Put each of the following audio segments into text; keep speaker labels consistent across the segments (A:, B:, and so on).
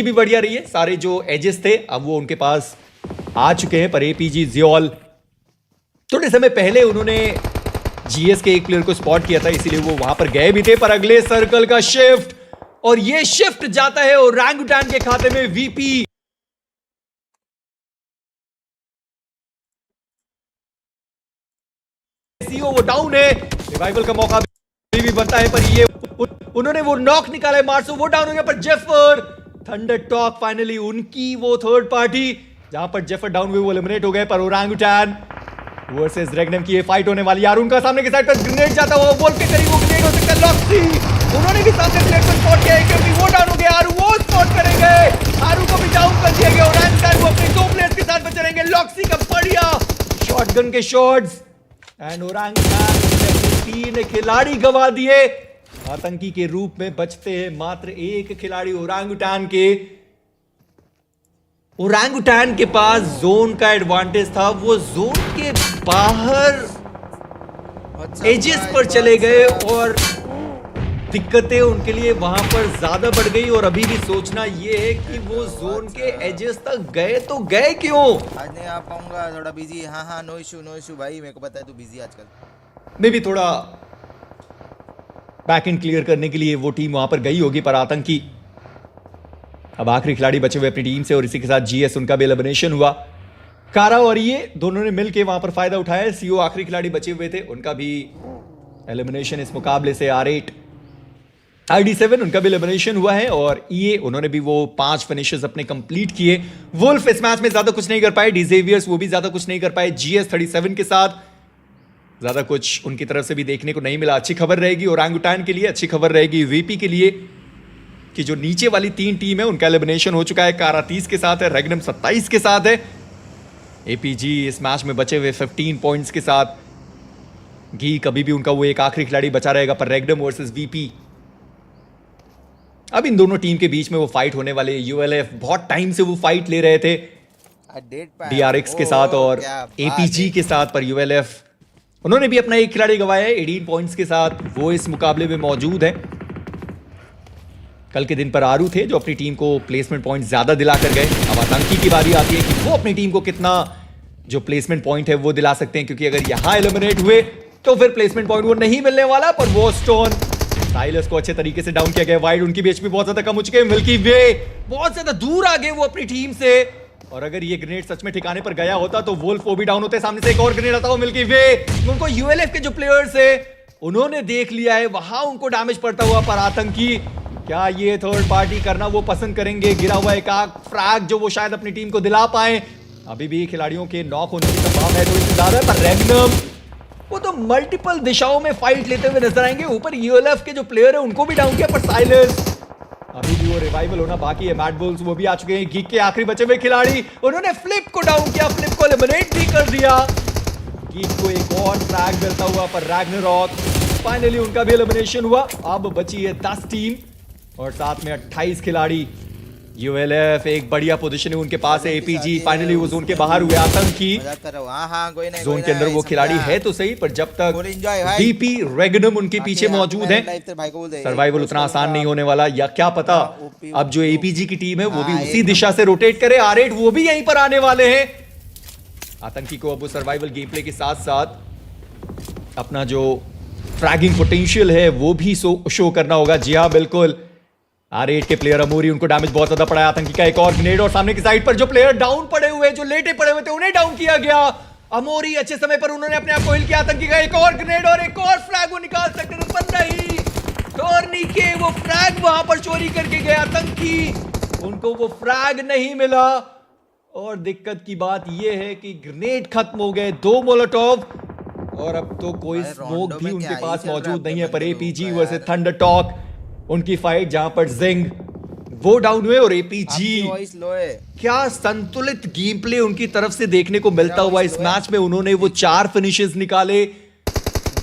A: भी बढ़िया रही है। सारे जो एजेस थे अब वो उनके पास आ चुके हैं, पर एपीजी जियोल थोड़े समय पहले उन्होंने जीएस के एक प्लेयर को स्पॉट किया था, इसीलिए वो वहां पर गए भी थे। पर अगले सर्कल का शिफ्ट, और ये शिफ्ट जाता है ओरंगुटान के खाते में। वीपी वो डाउन है, रिवाइवल का मौका भी बनता है, पर ये उन्होंने वो नॉक निकाला है। मार्सो वो डाउन हो गया, पर जेफर थंडर टॉक फाइनली उनकी वो थर्ड पार्टी, जहां पर जेफर डाउन हुए वो एलिमिनेट हो गए। पर ओरंगुटान वर्सेस रेगनम की ये फाइट होने वाली है। उनका सामने के साइड पर ग्रेनेड जाता हुआ वोल्फ के करीब वो ग्रेनेड हो सकता है। लॉक्सी उन्होंने भी सामने प्लेयर पर स्पॉट किया है, क्योंकि वो डाउन हो गया। आरू वो स्पॉट करेंगे, आरू को भी डाउन कर दिया गया। ओरंगुटान वो अपने दो प्लेयर्स के साथ बचेंगे। लॉक्सी का बढ़िया शॉटगन के शॉट्स, एंड ओरंगुटान ने 3 खिलाड़ी गवा दिए। आतंकी के रूप में बचते हैं मात्र 1 खिलाड़ी ओरंगुटान के पास जोन का एडवांटेज था। वो जोन के बाहर एजेस पर चले गए और दिक्कतें उनके लिए वहां पर ज्यादा बढ़ गई। और अभी भी सोचना ये है कि वो जोन के एजेस तक गए तो गए क्यों।
B: आज नहीं आ पाऊंगा, थोड़ा बिजी। हाँ नो इशू भाई, मेरे को पता है तू बिजी आजकल।
A: मैं भी थोड़ा बैक एंड क्लियर करने के लिए वो टीम वहां पर गई होगी। पर आतंकी अब आखिरी खिलाड़ी बचे हुए अपनी टीम से, और इसी के साथ जीएस उनका भी एलिमिनेशन हुआ। कारा और ये दोनों ने मिलकर वहां पर फायदा उठाया। सीओ आखिरी खिलाड़ी बचे हुए थे, उनका भी एलिमिनेशन इस मुकाबले से। R8 ID7 उनका भी एलिमिनेशन हुआ है, और ईए उन्होंने भी वो 5 फिनिशेस अपने कंप्लीट किए। वुल्फ इस मैच में ज्यादा कुछ नहीं कर पाए। डिजेवियर्स वो भी ज्यादा कुछ नहीं कर पाए। GS 37 के साथ ज्यादा कुछ उनकी तरफ से भी देखने को नहीं मिला। अच्छी खबर रहेगी ओरंगुटान के लिए, अच्छी खबर रहेगी वीपी के लिए कि जो नीचे वाली 3 टीम है उनका एलिमिनेशन हो चुका है। कारा 30 के साथ है, रेगनम 27 के साथ है। एपीजी इस मैच में बचे हुए 15 पॉइंट्स के साथ। घी कभी भी उनका वो एक आखिरी खिलाड़ी बचा रहेगा। पर रेगनम वर्सेस वीपी, अब इन दोनों टीम के बीच में वो फाइट होने वाले। यूएलएफ बहुत टाइम से वो फाइट ले रहे थे DRX के साथ और एपीजी के साथ, पर यूएलएफ उन्होंने भी अपना एक खिलाड़ी गवाया है 18 पॉइंट्स के साथ। वो इस मुकाबले में मौजूद है। कल के दिन पर आरू थे जो अपनी टीम को प्लेसमेंट पॉइंट ज्यादा दिला कर गए। अब आतंकी की बारी आती है कि वो अपनी टीम को कितना जो प्लेसमेंट पॉइंट है वो दिला सकते हैं, क्योंकि अगर यहां एलिमिनेट हुए तो फिर प्लेसमेंट पॉइंट वो नहीं मिलने वाला। पर वो स्टोन साइलस को अच्छे तरीके से डाउन किया गया। वाइड उनकी भी एचपी बहुत ज्यादा कम हो चुके हैं। मिल्की वे बहुत ज्यादा दूर आ गए वो अपनी टीम से, और अगर ये ग्रेनेड सच में ठिकाने पर गया होता तो वुल्फ वो भी डाउन होते। सामने से एक और ग्रेनेड आता हुआ मिल्की वे, उनको यूएलएफ के जो प्लेयर्स है उन्होंने देख लिया है, वहां उनको डैमेज पड़ता हुआ। पर आतंकी क्या ये थर्ड पार्टी करना वो पसंद करेंगे? गिरा हुआ एक फ्रैग जो वो शायद अपनी टीम को दिला पाए। अभी भी खिलाड़ियों के नॉक होने की संभावना है थोड़ी सी ज्यादा, पर रेगनम वो तो मल्टीपल दिशाओं में फाइट लेते हुए नजर आएंगे। ऊपर यूएलएफ के जो प्लेयर है उनको भी डाउन किया, पर साइलेंस अभी भी वो रिवाइवल होना बाकी है। मैड बुल्स वो भी आ चुके हैं। गीक के आखिरी बचे हुए खिलाड़ी, उन्होंने फ्लिप को डाउन किया, फ्लिप को एलिमिनेट भी कर दिया। गीक को एक और फ्रैग मिलता हुआ, पर रैग्नारॉक फाइनली उनका भी एलिमिनेशन हुआ। अब बची है 10 टीम और साथ में 28 खिलाड़ी। यूएलएफ एक बढ़िया पोजीशन है उनके पास है। एपीजी फाइनली वो जोन के बाहर हुए। आतंकी जोन के अंदर वो खिलाड़ी है तो सही, पर जब तक वीपी रेगनम उनके पीछे मौजूद है सर्वाइवल उतना आसान नहीं होने वाला। या क्या पता अब जो एपीजी की टीम है वो भी उसी दिशा से रोटेट करे। R8 वो भी यहीं पर आने वाले हैं। आतंकी को अब वो सर्वाइवल गेम प्ले के साथ साथ अपना जो फ्रैगिंग पोटेंशियल है वो भी शो करना होगा। जी हाँ बिल्कुल, R8 के प्लेयर अमूरी, उनको डैमेज बहुत ज्यादा पड़ा है। आतंकी का एक और ग्रेनेड, और सामने की साइड पर जो प्लेयर डाउन पड़े हुए, जो लेटे पड़े हुए थे, उन्हें डाउन किया गया। अमोरी अच्छे समय पर उन्होंने अपने आप को हिल किया। आतंकी का एक और ग्रेनेड और एक और फ्रैग वो निकाल सकते थे, पर नहीं। टोर्नी के वो फ्रैग वहां पर चोरी करके गए आतंकी, उनको वो फ्रैग नहीं मिला। और दिक्कत की बात यह है कि ग्रेनेड खत्म हो गए, 2 मोलोटोव, और अब तो कोई स्मोक भी उनके पास मौजूद नहीं है। पर एपीजी वर्सेस थंडर टॉक उनकी फाइट, जहां पर जिंग वो डाउन हुए और एपीजी क्या संतुलित गेम प्ले उनकी तरफ से देखने को मिलता हुआ इस मैच में। उन्होंने वो 4 फिनिशेस निकाले,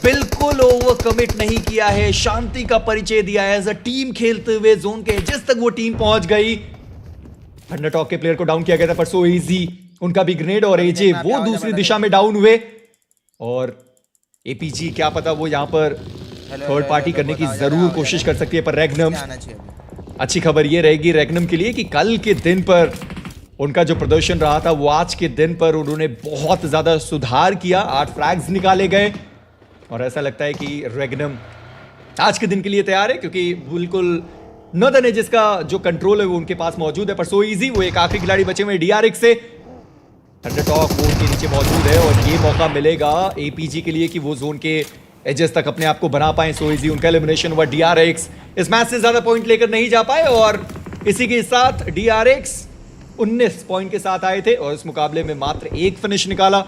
A: बिल्कुल ओवर कमिट नहीं किया है, शांति का परिचय दिया है। एज अ टीम खेलते हुए जोन के एजेस तक वो टीम पहुंच गई। थंडर टॉक के प्लेयर को डाउन किया गया था, पर सो इजी उनका भी ग्रेनेड, और एजे वो दूसरी दिशा में डाउन हुए। और एपीजी क्या पता वो यहां पर थर्ड पार्टी करने की जरूर कोशिश कर सकती है, पर रेगनम अच्छी खबर ये रहेगी रेगनम के लिए कि कल के दिन पर उनका जो प्रदर्शन रहा था वो आज के दिन पर उन्होंने बहुत ज्यादा सुधार किया। 8 फ्रैग्स निकाले गए और ऐसा लगता है कि रेगनम आज के दिन के लिए तैयार है, क्योंकि बिल्कुल नॉर्दर्न एजेस का जो कंट्रोल है वो उनके पास मौजूद है। पर सो इजी, वो एक आखिरी खिलाड़ी बचे हुए DRX से। थंडरटॉक वो उनके नीचे मौजूद है और ये मौका मिलेगा एपीजी के लिए कि वो जोन के एजेस तक अपने आप को बना पाए। सो इजी उनका एलिमिनेशन हुआ। DRX इस मैच से ज्यादा पॉइंट लेकर नहीं जा पाए और इसी के साथ DRX 19 पॉइंट के साथ आए थे और इस मुकाबले में मात्र एक फिनिश निकाला।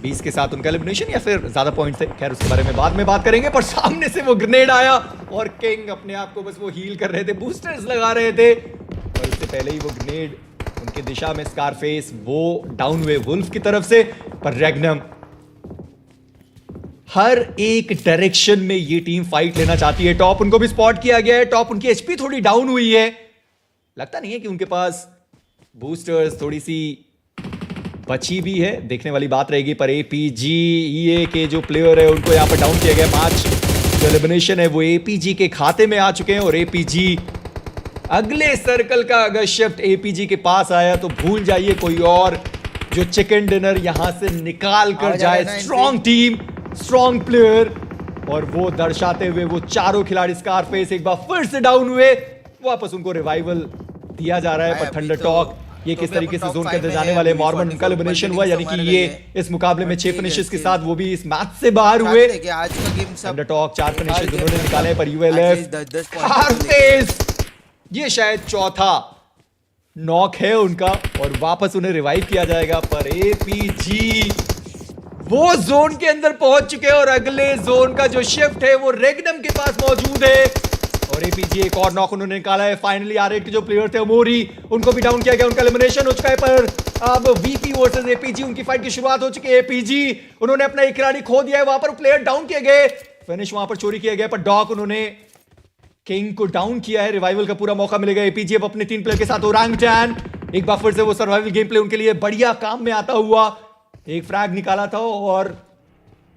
A: 20 के साथ उनका एलिमिनेशन या फिर ज्यादा पॉइंट थे, खैर उसके बारे में बाद में बात करेंगे। पर सामने से वो ग्रेनेड आया और किंग अपने आप को बस वो हील कर रहे थे, बूस्टर्स लगा रहे थे और इससे पहले ही वो ग्रेनेड उनके दिशा में स्कारफेस वो डाउन हुए वुल्फ की तरफ से। पर रेगनम हर एक डायरेक्शन में ये टीम फाइट लेना चाहती है। टॉप उनको भी स्पॉट किया गया है, टॉप उनकी एचपी थोड़ी डाउन हुई है, लगता नहीं है कि उनके पास बूस्टर्स थोड़ी सी बची भी है, देखने वाली बात रहेगी। पर एपीजी ईए के जो प्लेयर है उनको यहां पर डाउन किया गया। 5 जो एलिमिनेशन है वो एपीजी के खाते में आ चुके हैं और एपीजी अगले सर्कल का अगर शिफ्ट एपीजी के पास आया तो भूल जाइए कोई और जो चिकन डिनर यहां से निकाल कर जाए। स्ट्रॉन्ग टीम, स्ट्रॉन्ग प्लेयर, और वो दर्शाते हुए वो चारों खिलाड़ी स्कारफेस एक बार फिर से डाउन हुए, वापस उनको रिवाइवल दिया जा रहा है। पर थंडरटॉक ये किस तरीके से जोन के अंदर जाने वाले, मॉर्मन उनका एलिमिनेशन हुआ, यानी कि ये इस मुकाबले में 6 फिनिशेस के साथ वो भी इस मैच से बाहर हुए। थंडरटॉक 4 फिनिशेस उन्होंने निकाले पर यूएलएफ ये शायद चौथा नॉक है उनका और वापस उन्हें रिवाइव किया जाएगा। पर एपीजी वो जोन के अंदर पहुंच चुके हैं और अगले जोन का जो शिफ्ट है वो रेगनम के पास मौजूद है और एपीजी एक और नॉक उन्होंने निकाला है। फाइनली R8 के जो प्लेयर थे मोरी, उनको भी डाउन किया गया, उनका एलिमिनेशन हो चुका है। पर अब वीपी वर्सेस एपीजी उनकी फाइट की शुरुआत हो चुकी है। एपीजी उन्होंने अपना एक खिलाड़ी खो दिया है, वहां पर प्लेयर डाउन किए गए, फिनिश वहां पर चोरी किया गया। पर डॉक उन्होंने किंग को डाउन किया है, रिवाइवल का पूरा मौका मिलेगा एपीजी अब अपने 3 प्लेयर के साथ। ओरंगटैन एक बार फिर से वो सर्वाइवल गेम प्ले उनके लिए बढ़िया काम में आता हुआ, एक फ्रैग निकाला था और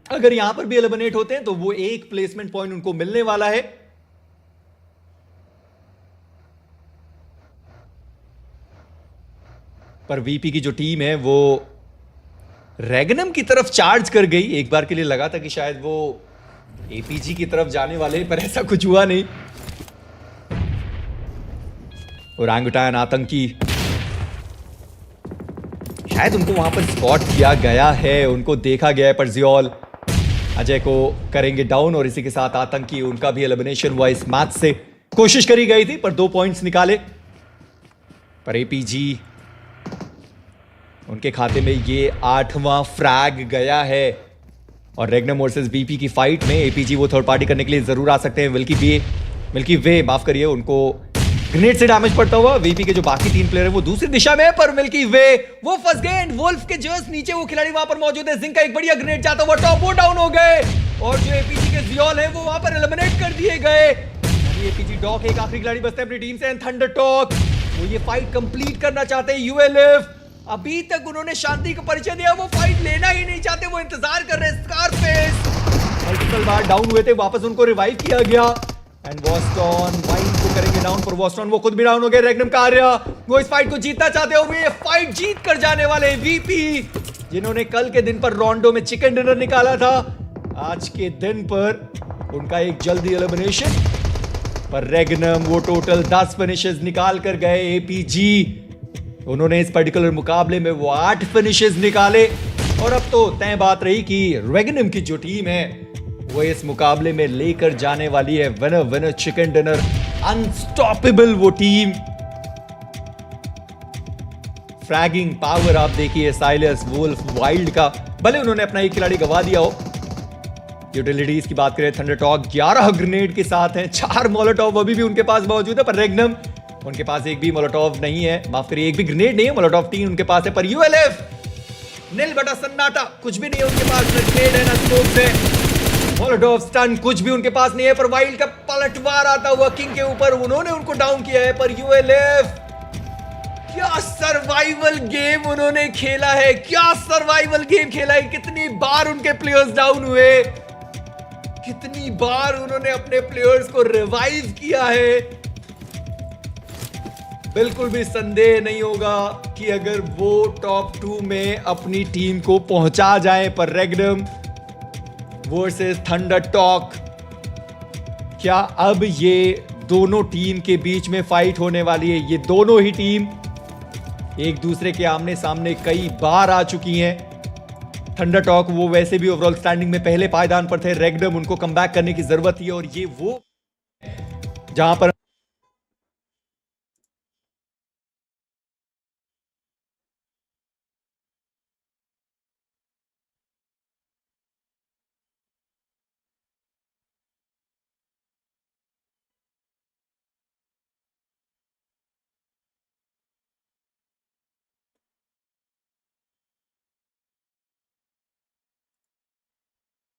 A: अगर यहां पर भी एलिमिनेट होते हैं तो वो एक प्लेसमेंट पॉइंट उनको मिलने वाला है। पर वीपी की जो टीम है वो रेगनम की तरफ चार्ज कर गई। एक बार के लिए लगा था कि शायद वो एपीजी की तरफ जाने वाले, पर ऐसा कुछ हुआ नहीं। ओरंगुटान आतंकी, शायद उनको वहां पर स्पॉट किया गया है, उनको देखा गया है। पर जियोल अजय को करेंगे डाउन और इसी के साथ आतंकी उनका भी एलिमिनेशन हुआ इस मैच से। कोशिश करी गई थी पर 2 पॉइंट्स निकाले। पर एपीजी उनके खाते में ये 8वां फ्रैग गया है और रेगनम वर्सेस बीपी की फाइट में एपीजी वो थर्ड पार्टी करने के लिए जरूर आ सकते हैं। मिल्की वे माफ करिए, उनको ग्रेनेड से डैमेज पड़ता हुआ। वीपी के जो बाकी 3 प्लेयर है वो दूसरी दिशा में है पर मिल्की वे वो फंस गए एंड वुल्फ के जस्ट नीचे वो खिलाड़ी वहां पर मौजूद है। जिंक का एक बढ़िया ग्रेनेड जाता हुआ टॉप वो डाउन हो गए और जो एपीजी के जियोल है वो वहां पर एलिमिनेट कर दिए गए। एपीजी डॉक एक आखिरी खिलाड़ी बचते हैं अपनी टीम से। थंडरटॉक वो ये फाइट कंप्लीट करना चाहते हैं। यूएलएफ अभी तक उन्होंने शांति का परिचय दिया, वो फाइट लेना ही नहीं चाहते, वो इंतजार कर रहे हैं। स्कारफेस मल्टीपल बार डाउन हुए थे, वापस उनको रिवाइव किया गया एंड वॉस्टन वाइन को करेंगे डाउन पर वॉस्टन वो खुद भी डाउन हो गए। रेगनम का आर्या वो इस फाइट को जीतना चाहते हैं और ये फाइट जीत कर जाने वाले वीपी जिन्होंने कल के दिन पर रोंडो में चिकन डिनर निकाला था, आज के दिन पर उनका एक जल्दी एलिमिनेशन। पर रेगनम वो टोटल 10 फिनिशेस निकाल कर गए। एपीजी उन्होंने इस पर्टिकुलर मुकाबले में वो 8 फिनिशेस निकाले और अब तो तय बात रही कि रेगनम की जो टीम है वो इस मुकाबले में लेकर जाने वाली है winner winner chicken dinner. Unstoppable वो टीम। फ्रैगिंग पावर आप देखिए साइलस वुल्फ वाइल्ड का, भले उन्होंने अपना एक खिलाड़ी गवा दिया हो। यूटिलिटीज की बात करें, थंडरटॉक 11 ग्रेनेड के साथ हैं, 4 मोलोटॉव अभी भी उनके पास मौजूद है। पर रेगनम उनके पास एक भी मोलोटॉव नहीं है, माफ करिए एक भी ग्रेनेड नहीं है, मोलोटॉव 3 उनके पास है। पर यूएलएफ नील बटा सन्नाटा, कुछ भी नहीं है उनके पास, ना ग्रेनेड है ना स्कोप्स है, मोलोटॉव स्टन कुछ भी उनके पास नहीं है। पर वाइल्ड का पलटवार आता हुआ किंग के ऊपर, उन्होंने उनको डाउन किया है। पर यूएलएफ क्या सर्वाइवल गेम उन्होंने खेला है, क्या सर्वाइवल गेम खेला है। कितनी बार उनके प्लेयर्स डाउन हुए, कितनी बार उन्होंने अपने प्लेयर्स को रिवाइव किया है। बिल्कुल भी संदेह नहीं होगा कि अगर वो टॉप 2 में अपनी टीम को पहुंचा जाए, पर रेगनम वर्सेस थंडर टॉक, क्या अब ये दोनों टीम के बीच में फाइट होने वाली है? ये दोनों ही टीम एक दूसरे के आमने सामने कई बार आ चुकी हैं। थंडर टॉक वो वैसे भी ओवरऑल स्टैंडिंग में पहले पायदान पर थे, रेगनम उनको कमबैक करने की जरूरत थी, और ये वो जहां पर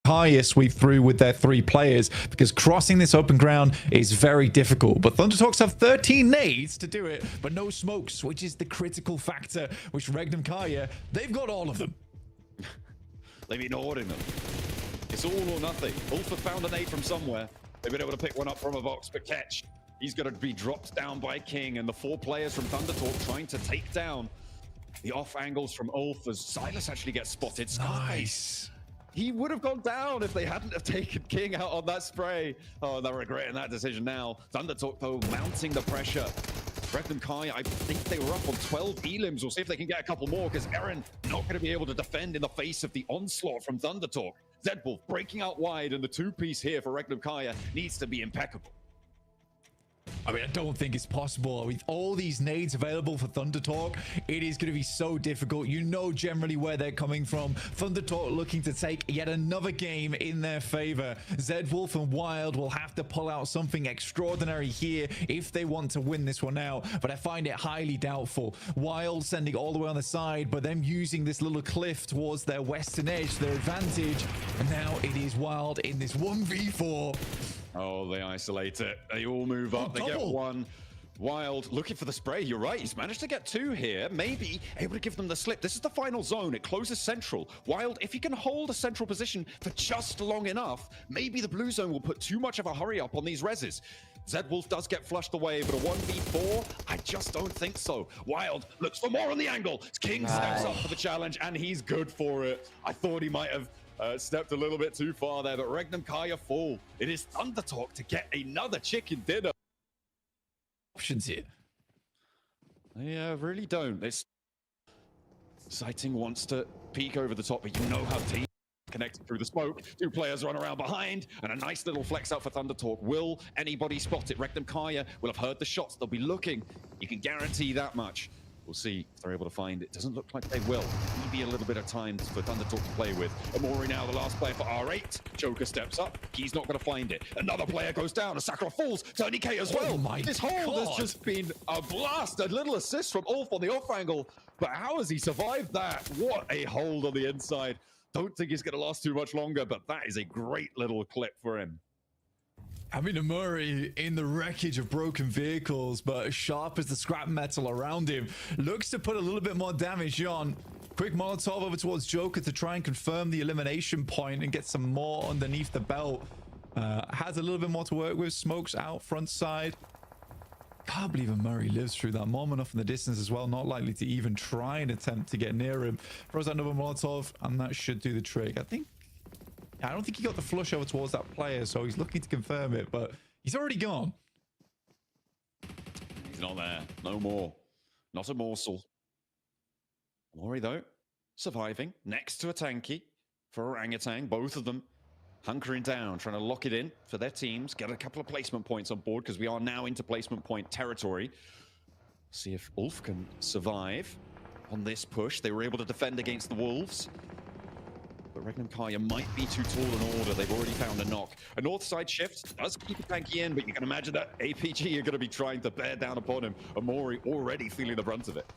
C: highest sweep through with their 3 players, because crossing this open ground is very difficult. But Thundertalks have 13 nades to do it, but no smokes, which is the critical factor, which Regnum Kaya, they've got all of them.
D: They've been ordering them. It's all or nothing. Ulf have found a nade from somewhere. They've been able to pick one up from a box, but catch. He's going to be dropped down by King, and the 4 players from Thundertalk trying to take down the off angles from Ulf as Silas actually gets spotted.
C: Nice.
D: He would have gone down if they hadn't have taken King out on that spray. Oh, they're regretting that decision now. Thundertalk, though, mounting the pressure. Regnum Kai, I think they were up on 12 elims. We'll see if they can get a couple more, because Eren not going to be able to defend in the face of the onslaught from Thundertalk. Zedwolf breaking out wide, and the 2-piece here for Regnum Kaya needs to be impeccable.
C: I mean, I don't think it's possible. With all these nades available for Thundertalk, it is going to be so difficult. You know generally where they're coming from. Thundertalk looking to take yet another game in their favor. Zedwolf and Wild will have to pull out something extraordinary here if they want to win this one out, but I find it highly doubtful. Wild sending all the way on the side, but them using this little cliff towards their western edge, their advantage, and now it is Wild in this 1v4.
D: Oh, they isolate it. They all move up. They get one. Wild looking for the spray. You're right. He's managed to get 2 here. Maybe able to give them the slip. This is the final zone. It closes central. Wild, if he can hold a central position for just long enough, maybe the blue zone will put too much of a hurry up on these reses. Zedwolf does get flushed away, but a 1v4, I just don't think so. Wild looks for more on the angle. King steps up for the challenge, and he's good for it. I thought he might have stepped a little bit too far there, but Regnum Kaya fall. It is Thundertalk to get another chicken dinner.
C: Options here.
D: Yeah, really don't. It's Sighting wants to peek over the top, but you know how deep connected through the smoke. 2 players run around behind, and a nice little flex out for Thundertalk. Will anybody spot it? Regnum Kaya will have heard the shots. They'll be looking. You can guarantee that much. We'll see if they're able to find it. Doesn't look like they will. Maybe a little bit of time for Thundertalk to play with. Amori now the last player for R8. Joker steps up. He's not going to find it. Another player goes down. Sakura falls. Tony K as well. This hold has just been a blast. A little assist from Ulf on the off angle. But how has he survived that? What a hold on the inside. Don't think he's going to last too much longer, but that is a great little clip for him.
C: I mean, Amuri in the wreckage of broken vehicles, but as sharp as the scrap metal around him, looks to put a little bit more damage on. Quick Molotov over towards Joker to try and confirm the elimination point and get some more underneath the belt. Has a little bit more to work with. Smokes out front side. Can't believe Amuri lives through that moment off in the distance as well. Not likely to even try and attempt to get near him. Throws out another Molotov, and that should do the trick. I don't think he got the flush over towards that player, so he's looking to confirm it, but he's already gone.
D: He's not there. No more. Not a morsel. Mori, though, surviving next to a tanky for Orangutan. Both of them hunkering down, trying to lock it in for their teams. Get a couple of placement points on board, because we are now into placement point territory. See if Ulf can survive on this push. They were able to defend against the Wolves. But Regnum Kaya might be too tall an order. They've already found a knock. A north side shift does keep a tanky in, but you can imagine that APG are going to be trying to bear down upon him. Amori already feeling the brunt of it.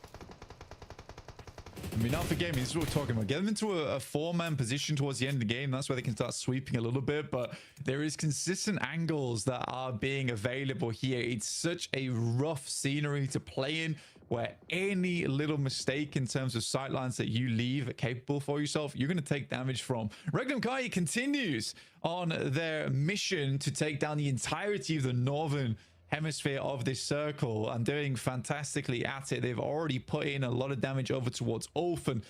C: I mean, not for gaming, this is what we're talking about. Get them into a 4-man position towards the end of the game. That's where they can start sweeping a little bit. But there is consistent angles that are being available here. It's such a rough scenery to play in, where any little mistake in terms of sightlines that you leave capable for yourself, you're going to take damage from. Regnum Kai continues on their mission to take down the entirety of the northern hemisphere of this circle and doing fantastically at it. They've already put in a lot of damage over towards Ulf and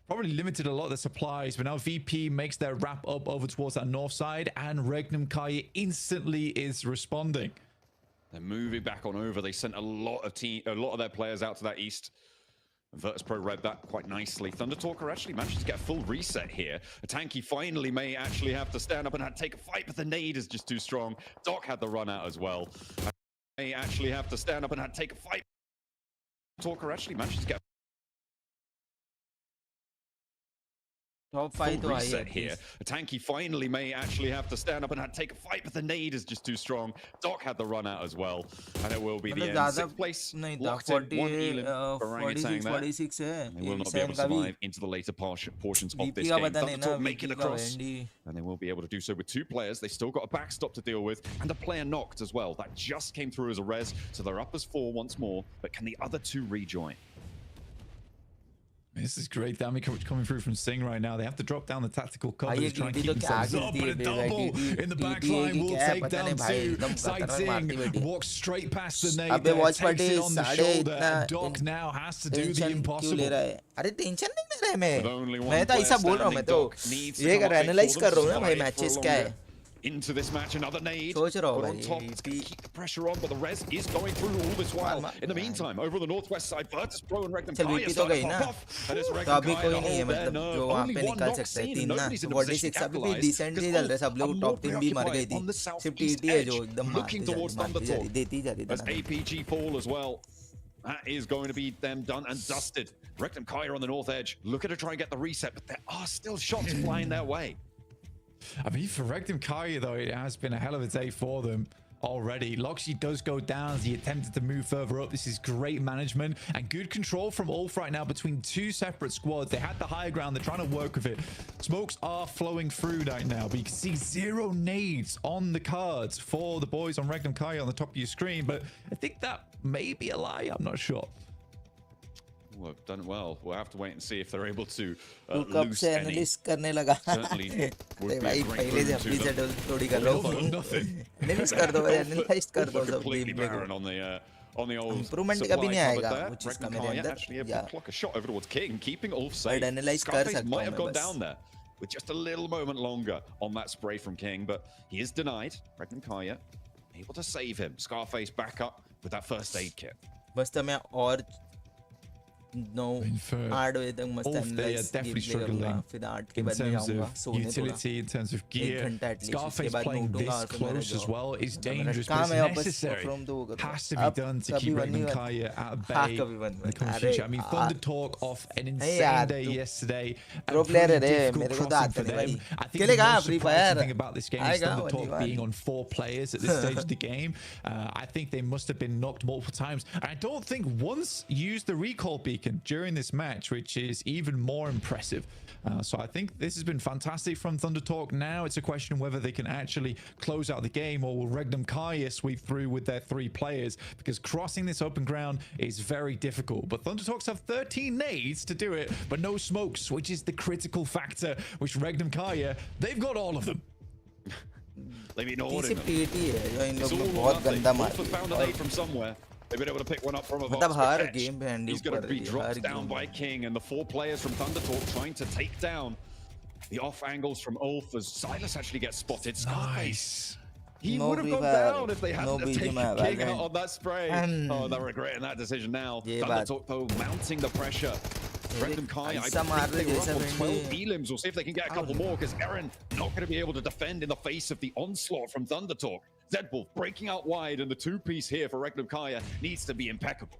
C: probably limited a lot of the supplies, but now VP makes their wrap up over towards that north side, and Regnum Kai instantly is responding.
D: They're moving back on over. They sent a lot of their players out to that east. Virtus.pro read that quite nicely. Thundertalker actually managed to get a full reset here. A Tanky finally may actually have to stand up and take a fight, but the nade is just too strong. Doc had the run out as well. May actually have to stand up and take a fight. Talker actually managed to get
B: top 5 तो आई है
D: reset here. A Tanky finally may actually have to stand up and take a fight, but the nade is just too strong. Doc had the run out as well, and it will be the end. 6th place locked in. 1 Elim for Orangutan there.
B: 46 है.
D: They will not be able to survive into the later portions of this game. Thundertalk make it across, and they will be able to do so with 2 players. They still got a backstop to deal with, and a player knocked as well. That just came through as a res, so they're up as 4 once more. But can the other 2 rejoin?
C: This is great damage coming through from Sing right now. They have to drop down the tactical covers, try and keep themselves up, but a double in the back line will take down 2. Side Sing walks straight past the nade there, takes it on the shoulder, and Doc now has to do the impossible.
B: अरे tension नहीं ले रहा मैं तो ऐसा बोल रहा हूँ मैं तो ये कर एनालाइज कर रहा हूँ ना भाई मैचेस क्या है
D: into this match. Another nade.
B: But
D: on top, it's going to keep the pressure on, but the res is going through all this while. In the meantime, over the northwest side, Virtus.pro and Regnum Kai are starting to pop off. And it's Regnum Kai
B: कोई नहीं है मतलब जो वहाँ पे निकाल सकते हैं 3 ना 46 अभी भी डिसेंटली चल रहा है सब लोग टॉप 3 भी मर गई थी सिर्फ टीटी है जो एकदम देती जा रही
D: as APG fall as well. That is going to be them done and dusted. Regnum Kai are on the north edge. Look at to try and get the reset, but there are still shots flying their way.
C: I mean, for Regnum Kai, though, it has been a hell of a day for them already. Loxy does go down as he attempted to move further up. This is great management and good control from Ulf right now between 2 separate squads. They had the higher ground. They're trying to work with it. Smokes are flowing through right now, but you can see 0 nades on the cards for the boys on Regnum Kai on the top of your screen. But I think that may be a lie. I'm not sure.
D: Well, done well. We'll have to wait and see if they're able to
B: loose any. करने लगा
D: Certainly would be a great
B: पहले से
D: boon
B: अपनी
D: to
B: से
D: them.
B: थोड़ी कर लो analyse कर दो एनालाइज कर दो
D: Look
B: सब
D: completely
B: game
D: barren on the old
B: Improvement
D: supply
B: कभी नहीं
D: cupboard
B: आएगा,
D: there.
B: वो चीज़ का
D: Regnum
B: मेरे
D: Kai
B: अंदर,
D: actually able
B: yeah.
D: to pluck a shot over towards King, keeping Ulf safe.
B: analyze कर
D: Scarface
B: सकता
D: might
B: हूँ
D: have
B: मैं
D: gone
B: बस.
D: down there with just a little moment longer on that spray from King, but he is denied. Regnum Kai able to save him. Scarface back up with that first aid kit.
B: बस तो मैं और No, hard way तक मस्त
C: they are definitely struggling
B: फिर 8 के
C: in
B: बाद में
C: terms
B: जाऊंगा
C: of
B: सोने
C: utility, in terms of gear.
B: घंटा at least,
C: Scarface
B: उसके बाद
C: playing
B: मैं
C: this
B: उठूंगा और फिर मेरा
C: close as
B: job.
C: well is
B: मेरा
C: dangerous,
B: काम
C: but
B: है
C: it's
B: वापस
C: necessary.
B: from the वो करूँ.
C: Has to be
B: अब
C: done to
B: कभी
C: keep
B: one
C: Regnum
B: नहीं
C: Kai at
B: हाँ,
C: bay.
B: कभी one
C: when it comes to
B: अरे,
C: future. I mean, Thunder Talk off an
B: यार,
C: insane day
B: तू
C: yesterday.
B: pro
C: A
B: player
C: pretty
B: है रे,
C: difficult
B: मेरे को तो
C: crossing
B: आता
C: for
B: नहीं
C: them.
B: भाई.
C: I think the
B: खेलेगा
C: most
B: Free
C: surprising
B: Fire.
C: thing about this game is
B: आएगा
C: Thunder Talk
B: वाली
C: being on 4 players at this stage of the game. I think they must have been knocked multiple times. I don't think once used the recall beacon during this match, which is even more impressive. So I think this has been fantastic from Thunder Talk. Now it's a question of whether they can actually close out the game, or will Regnum Kai sweep through with their 3 players, because crossing this open ground is very difficult. But Thunder Talks have 13 nades to do it, but no smokes, which is the critical factor, which Regnum Kai, they've got all of them.
D: They've been ordering
B: सिर्फ
D: them.
B: TT है जो इन
D: It's
B: लोग
D: all or
B: बहुत
D: nothing.
B: गंदा
D: Wolf have found a
B: मार
D: nade from somewhere. They've been able to pick one up from a
B: मतलब
D: box.
B: Her
D: but
B: game पे Andy
D: he's going to be
B: ऊपर
D: dropped
B: her
D: down
B: game
D: by King, and the 4 players from Thunder Talk trying to take down the off angles from Ulf as Silas actually gets spotted. Scarface.
C: Nice.
D: He
B: No
D: would have gone
B: revive,
D: down if they hadn't
B: no
D: have taken
B: BGM,
D: King
B: man.
D: out on that spray. Oh, they're regretting that decision now.
B: ये
D: Thunder
B: बात.
D: Talk though mounting the pressure. Regnum Kai, I
B: ऐसा मार
D: think they
B: रहे
D: were up
B: जैसा
D: on 12
B: भिंडी.
D: elims. We'll see if they can get a couple more, because Eren not going to be able to defend in the face of the onslaught from Thunder Talk. Zedwolf breaking out wide, and the 2-piece here for Regnum Kai needs to be impeccable.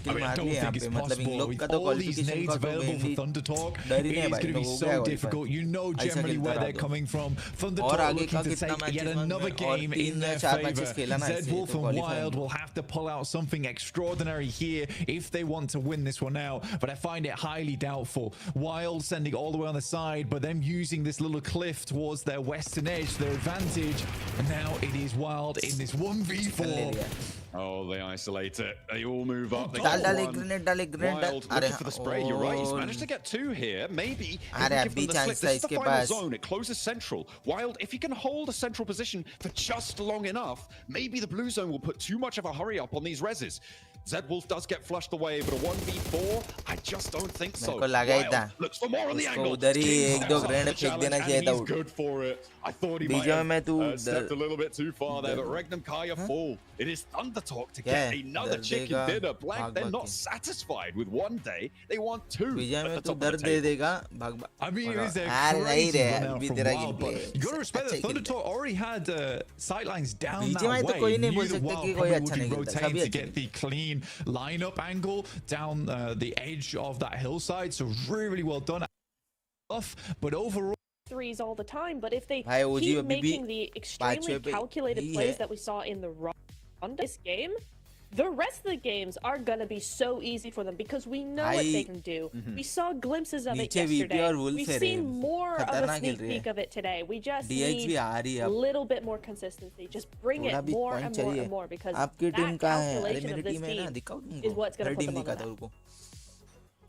C: I mean, I don't think it's possible. With all these nades available for Thunder Talk, it is going to be so difficult. You know generally where they're coming from. Thunder Talk looking to take yet another game in their favor. Zedwolf and Wild will have to pull out something extraordinary here if they want to win this one out, but I find it highly doubtful. Wild sending all the way on the side, but them using this little cliff towards their western edge, their advantage, and now it is Wild in this 1v4.
D: Oh, they isolate it. They all move up. They
B: डाल
D: get
B: डाल एक
D: one.
B: Grenade डाल एक grenade डाल
D: Wild looking for the spray. You're right. He's managed to get 2 here. Maybe he
B: अरे
D: can give
B: अभी
D: them the
B: chance
D: slip.
B: था
D: This is the
B: इसके
D: final
B: pass
D: zone. It closes central. Wild, if he can hold a central position for just long enough, maybe the blue zone will put too much of a hurry up on these reses. Zed Wolf does get flushed away, but a 1v4, I just don't think so.
B: मेरे को लगा ही था
D: Wild looks for more on the
B: उसको
D: angle.
B: उधर ही
D: Kings
B: एक दो
D: steps up
B: grenade
D: to the
B: फेंक देना
D: challenge,
B: चाहिए
D: and
B: था
D: he's good for it. I thought he might
B: बीच में
D: have
B: मैं तू
D: stepped a little bit too far there, but Regnum Kaya fall. It is Thunder Talk to
B: क्या
D: get
B: है
D: another
B: दर्द
D: chicken
B: देगा
D: dinner. Blank,
B: भाग
D: they're
B: भाग
D: not
B: के
D: satisfied with 1 day. They want 2
B: Vijay
D: at
B: में
D: the
B: तू
D: top of the
B: दर्द दे
D: table.
B: देगा भाग भाग
C: I mean, it is a
B: अरे नहीं
C: crazy
B: रे
C: run out
B: अभी
C: from
B: तेरा
C: Wild,
B: game
C: but
B: play
C: you got to respect that Thunder Talk already had sightlines down
B: beach
C: that
B: में तो
C: way.
B: कोई नहीं
C: Knew
B: बोल
C: that
B: सकता
C: Wild
B: कि कोई
C: probably
B: अच्छा
C: would be
B: नहीं खेलता
C: rotating
B: सभी
C: to
B: अच्छे
C: get the clean lineup angle down the edge of that hillside. So really well done. But overall,
E: threes all the time, but if they
B: भाई ओजी
E: keep
B: अभी भी
E: making the extremely
B: पांचवे पे
E: calculated
B: ही
E: plays
B: है
E: that we saw in the run this game, the rest of the games are gonna be so easy for them because we know what they
B: भाई
E: can do. We saw glimpses of it
B: नीचे VP
E: yesterday.
B: और wolf
E: We've
B: है रे
E: seen more of a
B: खतरनाक खेल
E: sneak
B: रही
E: peek
B: है
E: of it today. We just
B: DX भी
E: need
B: आ रही है
E: a
B: अब
E: little bit more consistency. Just bring
B: थोड़ा
E: it
B: भी
E: more
B: पॉइंट
E: and more
B: चाहिए
E: and more because
B: आपकी टीम
E: that
B: कहाँ है अरे
E: calculation
B: मेरी
E: of this
B: टीम है ना
E: team
B: दिखाओ
E: is
B: तुमको
E: what's gonna
B: her
E: put
B: team
E: them on the
B: दिखाता
E: map.
B: उनको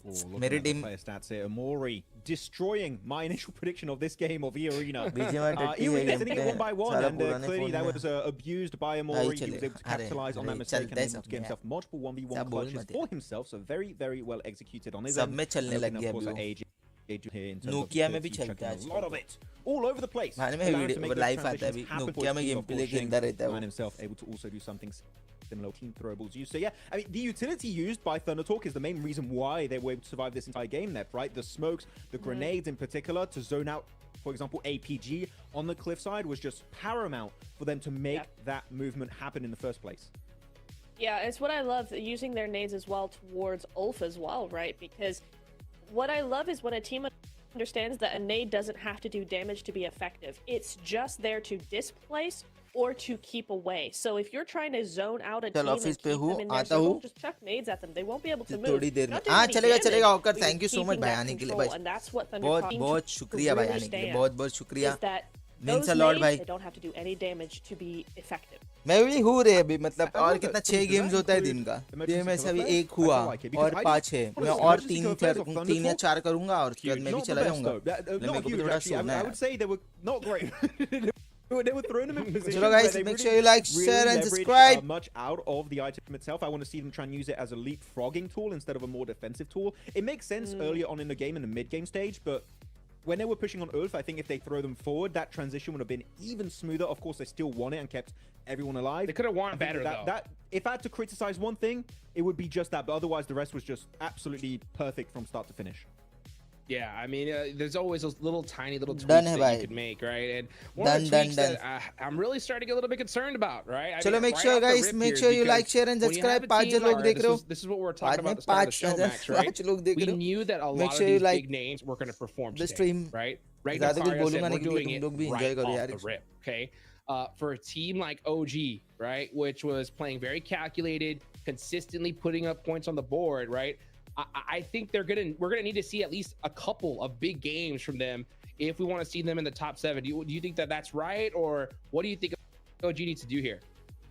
F: Looking
B: मेरी
F: at the
B: team
F: player stats here, Amori destroying my initial prediction of this game of E-Arena.
B: BGMI टट्टी है
F: E-Arena
B: game
F: sitting
B: पे
F: it 1 by 1
B: सारा
F: and
B: पुराने
F: clearly
B: phone
F: that
B: में
F: was abused by
B: भाई
F: Amori. He
B: चले
F: was able to
B: अरे
F: capitalize on that
B: अरे
F: mistake and
B: चलता है
F: able to
B: सब
F: get
B: में
F: himself multiple 1v1
B: सब बोल
F: clutches
B: मत
F: for himself. So very, very well executed on his
B: सब
F: end.
B: में चलने
F: And
B: लग
F: looking,
B: गया
F: of course,
B: अभी
F: at
B: वो
F: AJ here in terms of
B: Nokia में भी
F: ability,
B: चलता है
F: chucking a lot of
B: आजकल
F: it all over the place.
B: भाई में
F: allowing to make
B: video
F: those
B: live आता है
F: transitions
B: अभी
F: happen for
B: नोकिया में
F: King,
B: game
F: of
B: play
F: course,
B: खेलता
F: Shing,
B: रहता है वो
F: and himself able to also do something similar team throwables used. So yeah, I mean, the utility used by Thunder Talk is the main reason why they were able to survive this entire game net, right? The smokes, the grenades in particular to zone out, for example, APG on the cliffside was just paramount for them to make that movement happen in the first place.
E: Yeah, it's what I love, using their nades as well towards Ulf as well, right? Because what I love is when a team understands that a nade doesn't have to do damage to be effective. It's just there to displace or to keep away. So if you're trying to zone out a team and keep them in their circle, just chuck nades at them. They won't be able to move.
B: थोड़ी देर में
E: Not doing
B: हाँ
E: any
B: चलेगा
E: damage,
B: चलेगा होकर
E: but
B: thank you
E: you're
B: so much
E: keeping
B: भाई
E: that
B: आने के लिए
E: control,
B: भाई
E: and that's what Thunder
B: बहुत
E: Talk
B: बहुत
E: to
B: शुक्रिया भाई
E: really
B: आने के लिए
E: stand
B: बहुत बहुत शुक्रिया
E: is that
B: means
E: those
B: a lot
E: nades,
B: भाई
E: they don't have to do any damage to be effective.
B: मैं भी हूँ रे अभी मतलब
F: I
B: और
F: wonder,
B: कितना
F: does
B: 6
F: that
B: गेम्स होता है
F: include
B: दिन का
F: emergency
B: दिन में से
F: cover
B: अभी
F: players?
B: एक हुआ
F: I feel like it, because
B: और
F: I
B: 5 है
F: just
B: मैं
F: honestly,
B: और
F: emergency
B: 3
F: cover players of Thunder
B: 3 या
F: Talk,
B: 4 करूंगा और उसके बाद मैं भी
F: not the
B: चला
F: best
B: जाऊंगा
F: though.
B: मेरे
F: Not
B: को भी
F: huge
B: थोड़ा
F: actually. I
B: सोना
F: would
B: है
F: say they were not great. They were throwing them in positions
B: चलो
F: where
B: guys
F: they
B: make
F: really,
B: sure you like
F: really
B: share and
F: leverage,
B: subscribe
F: much out of the item itself. I want to see them try and use it as a leapfrogging tool instead of a more defensive tool. It makes sense earlier on in the game in the mid-game stage, but when they were pushing on Ulf, I think if they throw them forward, that transition would have been even smoother. Of course, they still won it and kept everyone alive.
G: They could have won better,
F: that,
G: though.
F: That, if I had to criticize one thing, it would be just that. But otherwise, the rest was just absolutely perfect from start to finish.
G: Yeah, I mean, there's always those little tiny little tweaks
B: Done है
G: that
B: भाई.
G: you could make, right? And one of the tweaks that I'm really starting to get a little bit concerned about, right? I
B: चलो
G: mean,
B: make
G: right
B: sure
G: off the
B: guys
G: rip
B: make
G: here,
B: sure you
G: because
B: like share and
G: when you have
B: subscribe
G: a
B: 5
G: team,
B: लोग
G: Lara,
B: देख रहे हो
G: this is what we were talking
B: बाद में
G: about at the start of the
B: 5
G: show, Max, right?
B: 5 लोग देख
G: We
B: रहे हो
G: knew that a
B: Make
G: lot
B: sure
G: of
B: you
G: these
B: like
G: big names were going to perform
B: the
G: today,
B: stream.
G: right? Right
B: ज़्यादा
G: now,
B: कुछ
G: Karia
B: बोलूंगा
G: said
B: नहीं
G: we're
B: क्योंकि
G: doing
B: तुम
G: it
B: लोग भी
G: right
B: enjoy करो
G: off
B: यार
G: the rip, okay? For a team like OG, right, which was playing very calculated, consistently putting up points on the board, right? I think we're gonna need to see at least a couple of big games from them if we want to see them in the top 7. Do you think that that's right, or what do you think OG needs to do here?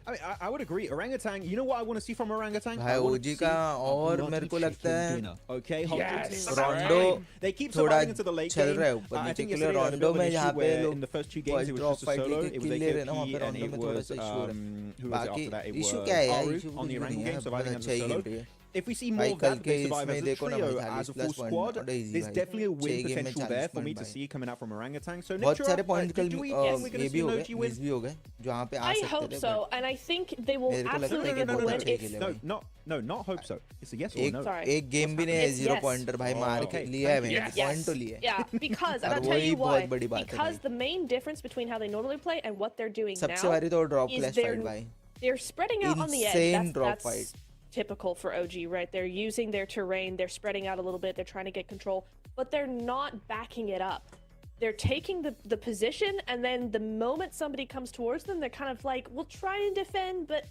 F: I mean, I would agree. Orangutan, you know what I want to see from Orangutan?
B: भाई
F: I want
B: OG
F: to see
B: का
F: a
B: और
F: bloody
B: मेरे को लगता
F: chicken
B: है
F: dinner. Okay,
G: Yes,
B: रोंडो
F: They keep
B: थोड़ा
F: surviving into the late
B: चल
F: game.
B: रहा है ऊपर
F: I
B: नीचे
F: think
B: के लिए
F: yesterday they had a bit
B: रोंडो
F: of an
B: में
F: issue
B: जहाँ पे
F: where
B: लोग
F: in the first 2 games
B: first
F: it was
B: drop
F: just a
B: fight
F: solo.
B: लेके
F: It was
B: किल ले रहे हैं ना वहाँ
F: AKP
B: पे
F: and
B: रोंडो
F: it
B: में थोड़ा
F: was
B: सा इशू हो रहा है
F: who was it
B: बाकी
F: after that? It
B: issue
F: was
B: क्या है यार
F: Aru
B: इशू
F: on the
B: कुछ भी
F: Orangutan
B: नहीं है
F: game surviving
B: बहुत
F: as
B: अच्छा
F: a
B: ही
F: solo.
B: खेल रही है
F: If we see
B: भाई
F: more of
B: कल
F: that,
B: के
F: they survive
B: इसमें
F: as a
B: देखो ना
F: trio,
B: भाई
F: as a
B: 40
F: full
B: plus
F: squad.
B: Point easy
F: There's
B: भाई
F: definitely a
B: 6
F: win
B: गेम में
F: potential
B: 40
F: there for me
B: point
F: to
B: भाई
F: see coming out from Orangutan. So
B: बहुत
F: Nitra,
B: सारे पॉइंट कल
F: do we think we're
B: ये
F: going to
B: भी
F: see
B: हो
F: an
B: गए
F: OG win?
B: मिस भी हो गए जो यहाँ पे आ
E: I
B: सकते
E: hope
B: थे
E: so, and I think they will
B: मेरे को लगता है
E: absolutely
B: कि बहुत
E: win
B: अच्छे
E: if
B: खेले
F: No,
B: भाई
F: not hope so. It's a yes or
B: एक
F: no.
E: Sorry.
B: एक गेम भी नहीं है
E: It's
B: 0
E: yes.
B: पॉइंटर भाई मार के
F: Okay.
B: लिया है मैंने
G: Yes.
B: पॉइंट तो लिए
E: Yeah, because, and
B: और
E: I'll tell
B: वही
E: you
B: बहुत
E: why.
B: बड़ी बात है
E: Because
B: भाई
E: the main difference between how they normally play and what they're doing
B: सबसे
E: now
B: बारी तो ड्रॉप
E: is
B: क्लैश फाइट भाई
E: they're spreading out on the edge.
B: Insane drop
E: That's
B: fight.
E: typical for OG, right? They're using their terrain, they're spreading out a little bit, they're trying to get control, but they're not backing it up. They're taking the position, and then the moment somebody comes towards them, they're kind of like, we'll try and defend, but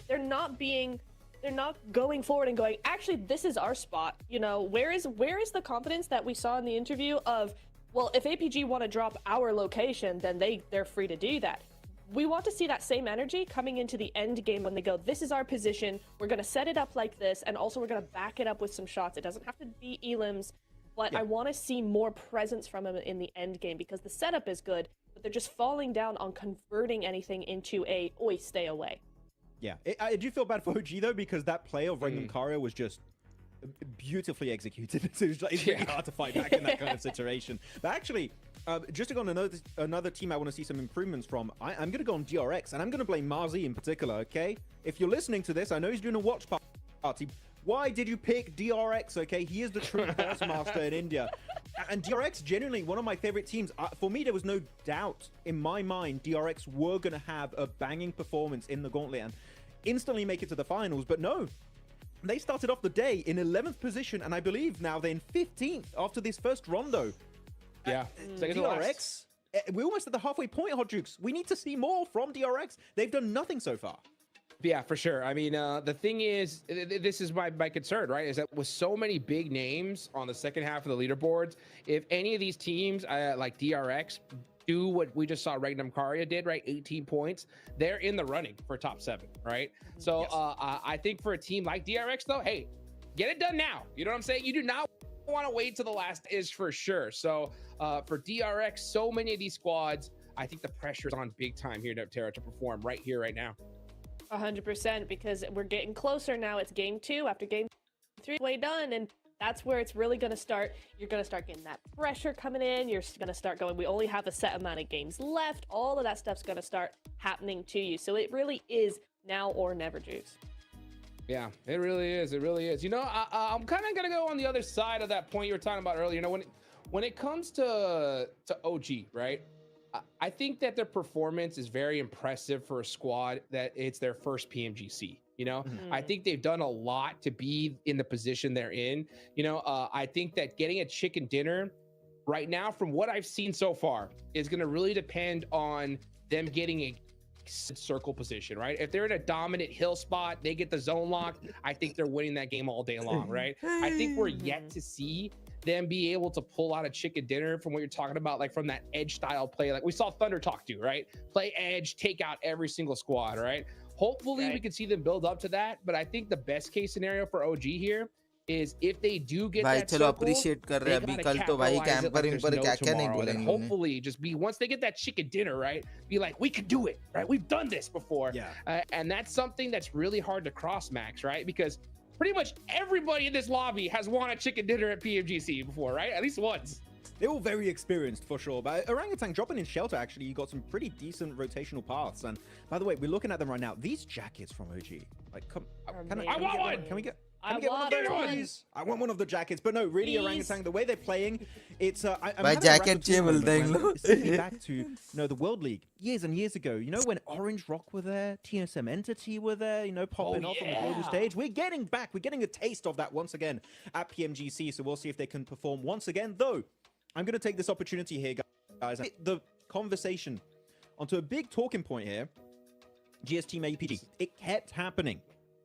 E: they're not going forward and going, actually, this is our spot. You know, where is the confidence that we saw in the interview of, well, if APG want to drop our location, then they're free to do that. we want to see that same energy coming into the end game when they go, this is our position, we're going to set it up like this, and also we're going to back it up with some shots. It doesn't have to be elims, but I want to see more presence from them in the end game, because the setup is good, but they're just falling down on converting anything into a, oi, stay away.
F: Yeah, I do feel bad for OG though, because that play of Rangam Karia was just beautifully executed. So it's really hard to fight back in that kind of situation. But actually, just to go on another team I want to see some improvements from, I'm going to go on DRX, and I'm going to blame Marzi in particular, okay? If you're listening to this, I know he's doing a watch party. Why did you pick DRX, okay? He is the true boss master in India. And DRX, genuinely, one of my favorite teams. For me, there was no doubt in my mind DRX were going to have a banging performance in the Gauntlet and instantly make it to the finals. But no, they started off the day in 11th position, and I believe now they're in 15th after this first rondo.
G: Yeah.
F: DRX, we're almost at the halfway point, Hot Jukes. We need to see more from DRX. They've done nothing so far.
G: Yeah, for sure. I mean, the thing is, this is my concern, right? Is that with so many big names on the second half of the leaderboards, if any of these teams like DRX do what we just saw Regnum Karia did, right? 18 points, they're in the running for top 7, right? So I think for a team like DRX, though, hey, get it done now. You know what I'm saying? You do not want to wait to the last is for sure. So for DRX, so many of these squads, I think the pressure's on big time here, Neptera, to perform right here, right now.
E: 100%, because we're getting closer now. It's game 2 after game 3 way done, and that's where it's really going to start. You're going to start getting that pressure coming in. You're going to start going, we only have a set amount of games left. All of that stuff's going to start happening to you. So it really is now or never, Juice.
G: Yeah, it really is. It really is. You know, I'm kind of going to go on the other side of that point you were talking about earlier. You know, when it comes to OG, right? I think that their performance is very impressive for a squad that it's their first PMGC. You know, I think they've done a lot to be in the position they're in. You know, I think that getting a chicken dinner right now, from what I've seen so far, is going to really depend on them getting a circle position, right? If they're in a dominant hill spot, they get the zone lock, I think they're winning that game all day long, right? I think we're yet to see them be able to pull out a chicken dinner from what you're talking about, like from that edge style play, like we saw Thunder Talk do, right? Play edge, take out every single squad, right? Hopefully we can see them build up to that, but I think the best case scenario for OG here is if they do get that circle,
B: appreciate कर रहे हैं अभी कल तो भाई camper इन पर क्या-क्या नहीं बोलेंगे
G: hopefully just be, once they get that chicken dinner, right, be like, we can do it, right? We've done this before. And that's something that's really hard to cross, Max, right? Because pretty much everybody in this lobby has won a chicken dinner at PMGC before, right? At least once.
F: They're all very experienced for sure. But Orangutan dropping in shelter, actually, you got some pretty decent rotational paths. And by the way, we're looking at them right now. These jackets from OG, like, come,
E: I
F: want one. Can we get one of those, please? I want one of the jackets. But no, really, Orangutan, the way they're playing, it's I'm
B: jacket
F: back to the World League years and years ago. You know, when Orange Rock were there, TSM Entity were there, you know, popping off on the global stage. We're getting back. We're getting a taste of that once again at PMGC. So we'll see if they can perform once again. Though, I'm going to take this opportunity here, guys. The conversation onto a big talking point here. GS Team APG. It kept happening.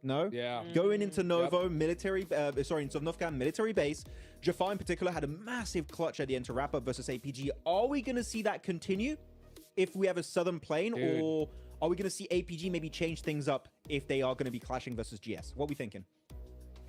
F: No?
G: Yeah.
F: Going into Novo military, into Novcan military base. Jafar in particular had a massive clutch at the end to wrap up versus APG. Are we going to see that continue if we have a Southern Plane? Or are we going to see APG maybe change things up if they are going to be clashing versus GS? What are we thinking?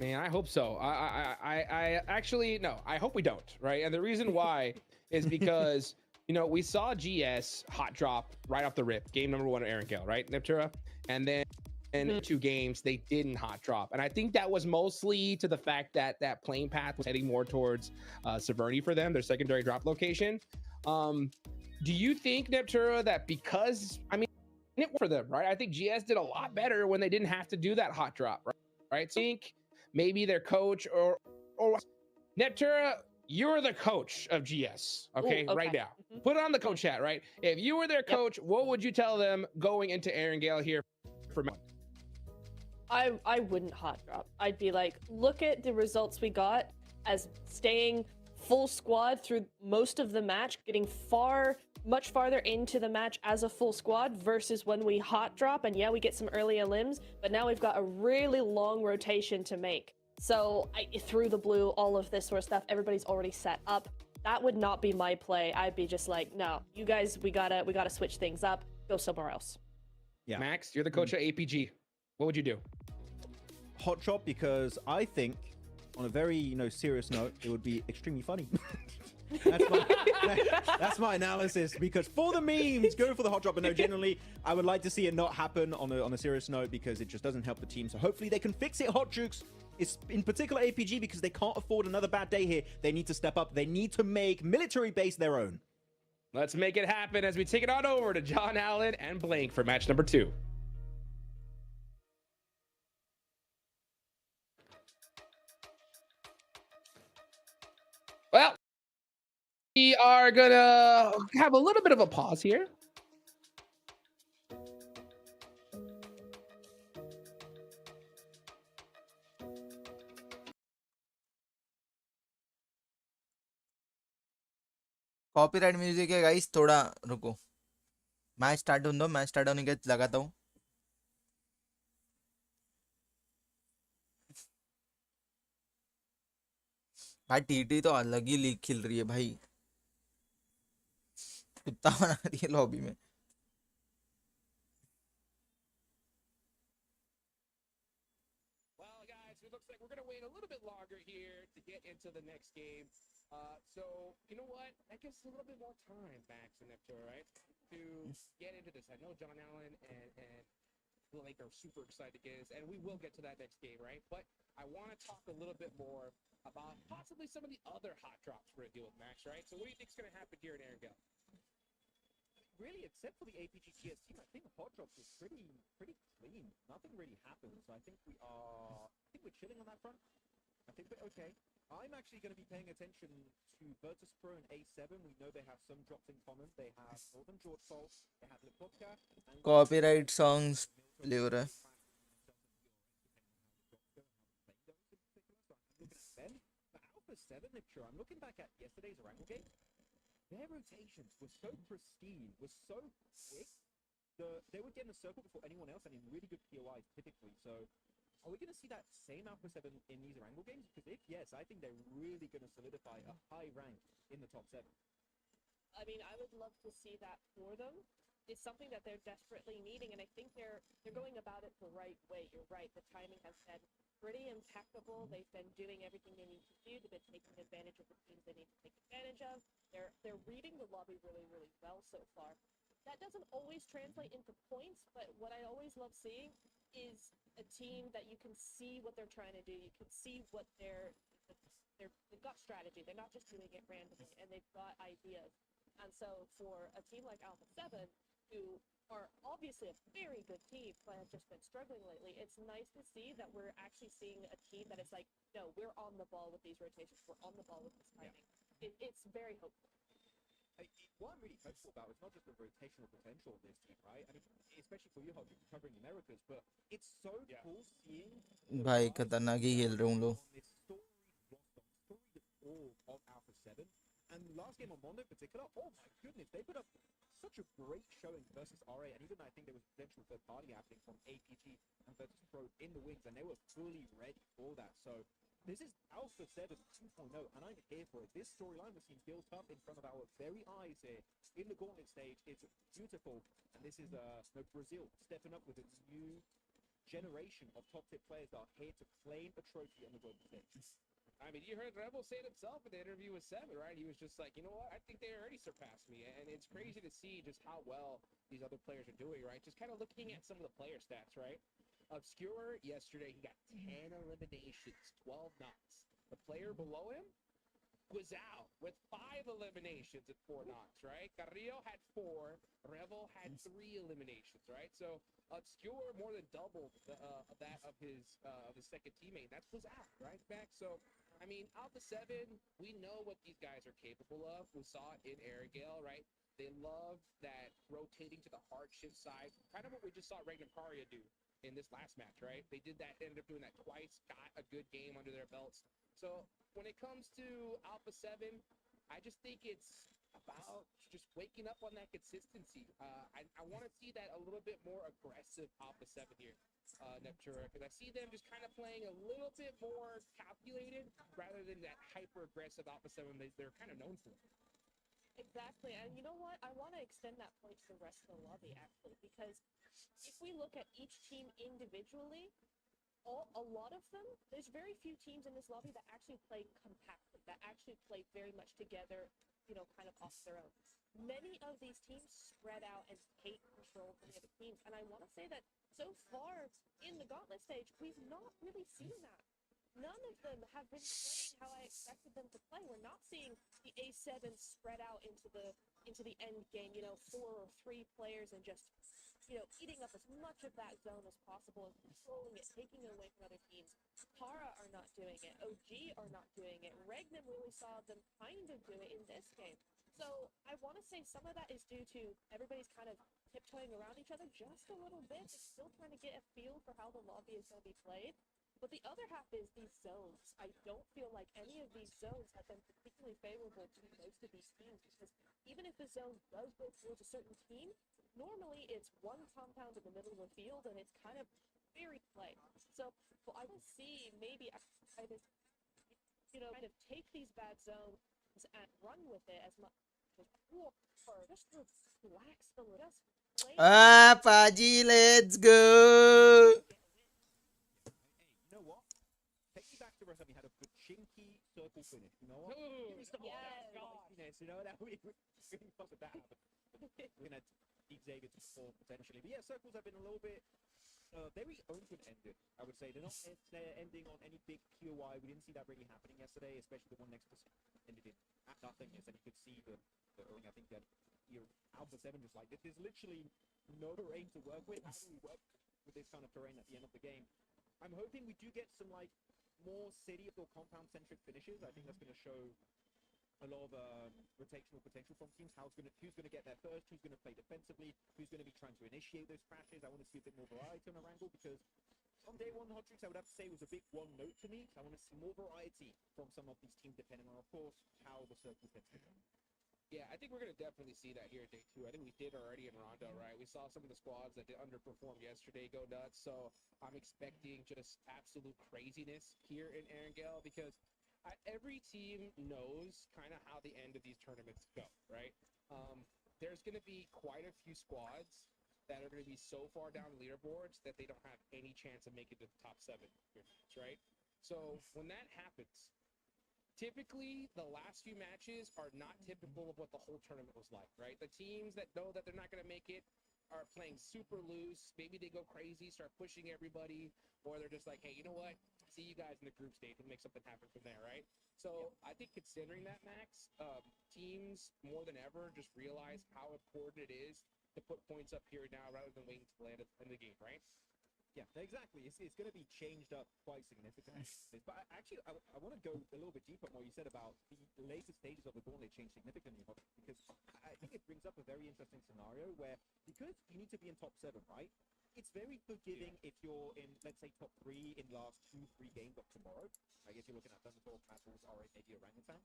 G: Man, I hope so. I actually, no, I hope we don't, right? And the reason why is because, you know, we saw GS hot drop right off the rip, game number 1 of Aaron Gale, right, Neptura? And then in 2 games, they didn't hot drop. And I think that was mostly to the fact that that plane path was heading more towards Severny for them, their secondary drop location. Do you think, Neptura, that because, I mean, it worked for them, right? I think GS did a lot better when they didn't have to do that hot drop, right? So I think maybe their coach or Neptura, you're the coach of GS, okay, right now. Put it on the coach hat, right? If you were their coach, what would you tell them going into Aaron Gale here for months?
E: I wouldn't hot drop. I'd be like, look at the results we got as staying full squad through most of the match, getting much farther into the match as a full squad versus when we hot drop and we get some early limbs, but now we've got a really long rotation to make. So through the blue, all of this sort of stuff, everybody's already set up. That would not be my play. I'd be just like, no, you guys, we gotta switch things up. go somewhere else.
F: Yeah.
G: Max, you're the coach at APG. What would you do?
F: Hot shot, because I think, on a very serious note, it would be extremely funny. That's my analysis. Because for the memes, go for the hot drop. But no, generally, I would like to see it not happen on a serious note, because it just doesn't help the team. So hopefully they can fix it. Hot Jukes, it's in particular APG, because they can't afford another bad day here. They need to step up. They need to make military base their own.
G: Let's make it happen as we take it on over to John Allen and Blank for match number 2. Well, we are gonna have a little bit of a pause here.
B: Copyright music है guys, थोड़ा रुको, match start होने दो, match start होने के लगाता हूँ। भाई टीटी तो अलग ही लीग खेल रही है भाई, कुत्ता बना रही है लॉबी में।
G: Well, guys, it looks like we're gonna wait a little bit longer here to get into the next game. So you know what? That gives us a little bit more time, Max and Neptune, right, to get into this. I know John Allen and Blake are super excited to get this, and we will get to that next game, right? But I want to talk a little bit more about possibly some of the other hot drops we're gonna deal with, Max, right? So what do you think is gonna happen here in Arendelle?
F: Really, except for the APG TS team, I think hot drops is pretty clean. Nothing really happens. So I think we're chilling on that front. I think we're okay. I'm actually going to be paying attention to Virtus Pro and A7. We know they have some drops in common. They have Northern George Fall, they have Lipovka, and
B: copyright songs play हो रहा है।
F: Alpha 7, I'm looking back at yesterday's Wrangle game. Their rotations were so pristine, were so quick. They would get in a circle before anyone else, and in really good POIs typically. So, are we going to see that same Alpha 7 in these Wrangle games? Because if yes, I think they're really going to solidify a high rank in the top 7.
E: I mean, I would love to see that for them. It's something that they're desperately needing, and I think they're going about it the right way. You're right. The timing has been pretty impeccable. They've been doing everything they need to do. They've been taking advantage of the teams they need to take advantage of. They're reading the lobby really, really well so far. That doesn't always translate into points, but what I always love seeing is a team that you can see what they're trying to do. You can see what they've got strategy. They're not just doing it randomly, and they've got ideas. And so for a team like Alpha 7, who are obviously a very good team, but have just been struggling lately, it's nice to see that we're actually seeing a team that is like, no, we're on the ball with these rotations. We're on the ball with this timing. It's very hopeful.
F: What I'm really hopeful about is not just the rotational potential of this team, right? I mean, especially for you, how you're covering the Americas, but it's so cool seeing
B: भाई खतरनाक ही खेल रहे हैं उन लोग।
F: this storied all of Alpha 7. And last game on Mondo in particular, oh my goodness, they put up such a great showing versus RA, and even I think there was potential third party happening from APG and Virtus Pro in the wings, and they were fully ready for that. So this is Alpha 7 2.0, and I'm here for it. This storyline was seen built up in front of our very eyes here in the gauntlet stage. It's beautiful, and this is Brazil stepping up with a new generation of top-tier players that are here to claim a trophy on the global stage.
G: I mean, you heard Rebel say it himself in the interview with Seven, right? He was just like, you know what? I think they already surpassed me. And it's crazy to see just how well these other players are doing, right? Just kind of looking at some of the player stats, right? Obscure yesterday, he got 10 eliminations, 12 knocks. The player below him was out with 5 eliminations at 4 knocks, right? Carrillo had 4, Rebel had 3 eliminations, right? So Obscure more than doubled that of his second teammate. That was out, right, Max? So I mean, Alpha 7, we know what these guys are capable of. We saw it in Arendelle, right? They love that rotating to the hard shift side, kind of what we just saw Ragnar Karia do in this last match, right? They did that, ended up doing that twice, got a good game under their belts. So when it comes to Alpha 7, I just think it's about just waking up on that consistency. I want to see that a little bit more aggressive Alpha 7 here, Neptura, because I see them just kind of playing a little bit more calculated rather than that hyper-aggressive Alpha 7 they're kind of known for.
E: Exactly. And you know what? I want to extend that point to the rest of the lobby, actually, because if we look at each team individually, a lot of them, there's very few teams in this lobby that actually play compactly, that actually play very much together, kind of off their own. Many of these teams spread out and take control from the other teams. And I want to say that so far in the Gauntlet stage, we've not really seen that. None of them have been playing how I expected them to play. We're not seeing the A7 spread out into the end game, 4 or 3 players and just eating up as much of that zone as possible and controlling it, taking it away from other teams. Tara are not doing it. OG are not doing it. Regnum really saw them kind of do it in this game. So I want to say some of that is due to everybody's kind of tiptoeing around each other just a little bit. They're still trying to get a feel for how the lobby is going to be played. But the other half is these zones. I don't feel like any of these zones have been particularly favorable to most of these teams, because even if the zone does go towards a certain team, normally it's one compound in the middle of the field and it's kind of very play. So I will see maybe either kind of take these bad zones and run with it as much as or just relax the just play.
B: pubg, let's go.
F: You know what? Taking back to Rosemi had a good chinky circle finish. You know what?
G: Ooh,
F: Give me some of that
E: yes.
F: spiciness, you know, that we really fuck with that. We're gonna need Xavier to perform potentially. But yeah, circles have been a little bit very open-ended, I would say. They're not ending on any big POI. We didn't see that really happening yesterday, especially the one next to ended in at nothingness, and you could see the I think that your Alpha 7 just like, there's literally no terrain to work with. How do we work with this kind of terrain at the end of the game? I'm hoping we do get some like more city or compound centric finishes. I think that's going to show a lot of rotational potential from teams. Who's gonna get there first? Who's gonna play defensively? Who's gonna be trying to initiate those crashes? I want to see a bit more variety on Orangle, because on day one, Hodrix, I would have to say, was a bit one note to me. I want to see more variety from some of these teams, depending on, of course, how the circle fits together.
G: Yeah, I think we're going to definitely see that here in day 2. I think we did already in Rondo, right? We saw some of the squads that did underperform yesterday go nuts. So I'm expecting just absolute craziness here in Erangel, because every team knows kind of how the end of these tournaments go, right? There's going to be quite a few squads that are going to be so far down the leaderboards that they don't have any chance of making the top 7 match, right? So when that happens, typically the last few matches are not typical of what the whole tournament was like, right? The teams that know that they're not going to make it are playing super loose. Maybe they go crazy, start pushing everybody, or they're just like, hey, you know what? See you guys in the group stage and make something happen from there, right? So I think considering that, Max, teams more than ever just realize how important it is to put points up here now rather than waiting to land in the game, right?
F: Yeah, exactly. It's going to be changed up quite significantly. But actually, I want to go a little bit deeper on what you said about the later stages of the gauntlet change significantly, because I think it brings up a very interesting scenario where, because you need to be in top 7, right? It's very forgiving if you're in, let's say, top 3 in the last 2-3 games of tomorrow. I guess you're looking at Thunderbolt, Battles, or maybe Orangutan.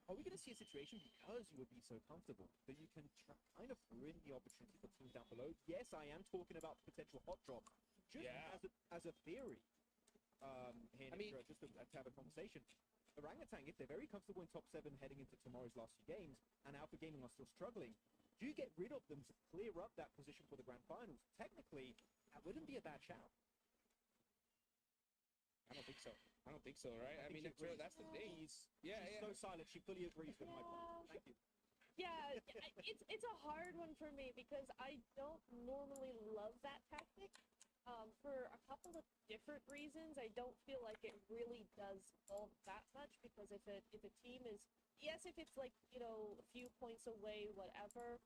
F: Are we going to see a situation, because you would be so comfortable, that you can kind of ruin the opportunity for teams down below? Yes, I am talking about potential hot drop, just as a theory. Here, I mean, just to have a conversation. Orangutan, if they're very comfortable in top 7 heading into tomorrow's last few games, and Alpha Gaming are still struggling, do you get rid of them to clear up that position for the grand finals? Technically, that wouldn't be a bad shout.
G: I don't think so. I don't think so, right? I mean, that's the thing.
F: She's so silent. She fully agrees with my point. Thank you.
E: Yeah, it's a hard one for me, because I don't normally love that tactic. For a couple of different reasons. I don't feel like it really does solve that much, because if a team is, yes, if it's like, a few points away, whatever,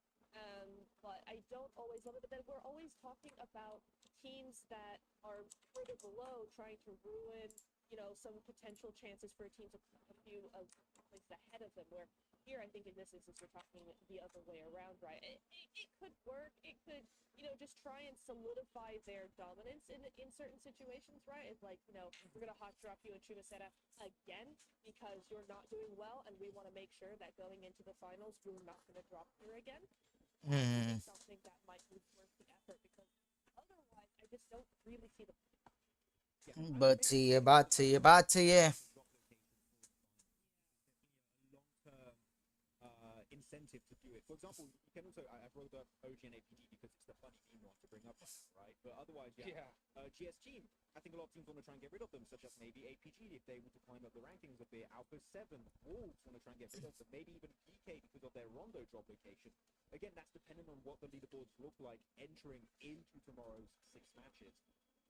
E: but I don't always love it. But then we're always talking about teams that are further below trying to ruin, some potential chances for a team to a few points ahead of them, where here, I think in this instance, we're talking the other way around, right? It could work. It could, just try and solidify their dominance in certain situations, right? It's like, we're going to hot drop you in Chumaceta again because you're not doing well, and we want to make sure that going into the finals, you're not going to drop here again. It's something that might be worth the effort, because otherwise, I just don't really see the point.
B: But चाहिए
F: long-term the OG and APG because it's the funny meme one to bring up, right? But otherwise, GS team. I think a lot of teams want to try and get rid of them, such as maybe APG if they want to climb up the rankings a bit. Alpha 7, Wolves want to try and get rid of them. Maybe even PK because of their Rondo drop location. Again, that's dependent on what the leaderboards look like entering into tomorrow's 6 matches.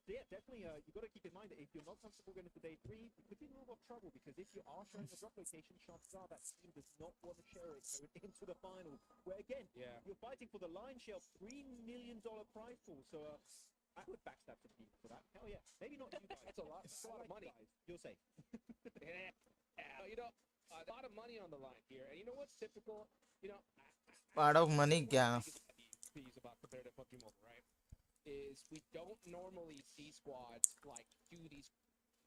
F: So yeah, definitely, you've got to keep in mind that if you're not comfortable going into day 3, you could be in a little bit of trouble because if you are showing the drop location, chances are that team does not want to share it going into the final, where again, you're fighting for the lion's share of $3 million prize pool. So I would backstab the team for that. Hell yeah. Maybe not you guys.
G: That's a lot of money.
F: Guys, you're safe.
G: You know, a lot of money on the line here. And you know what's typical? You know,
B: Part of money kya?
G: Piece about competitive PUBG Mobile, right? Is we don't normally see squads like do these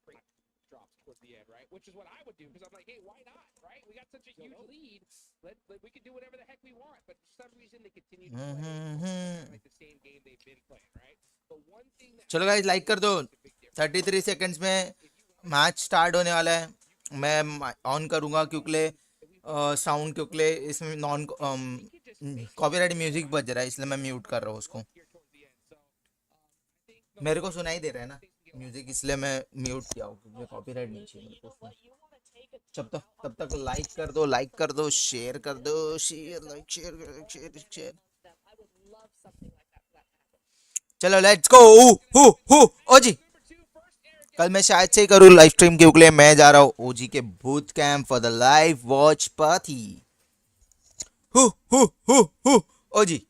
G: great drops towards the end, right? Which is what I would do because I'm like, hey, why not, right? We got such a huge lead. We can do whatever the heck we want, but for some reason they continue to play like the same game they've been playing, right? But one thing that
B: चलो guys like कर दो 33 seconds में match start होने वाला है मैं on करूंगा क्योंकि साउंड क्योंकि इसमें नॉन कॉपीराइट म्यूजिक बज रहा है इसलिए मैं म्यूट कर रहा हूँ उसको मेरे को सुनाई दे रहा है ना म्यूजिक इसलिए मैं म्यूट किया हूँ क्योंकि कॉपीराइट नहीं चाहिए मेरे को तब तक लाइक कर दो शेयर कर दो शेयर चलो लेट्स गो ओजी कल मैं शायद से ही करूँ लाइव स्ट्रीम के लिए मैं जा रहा हूँ ओजी के boot camp for the live watch party OG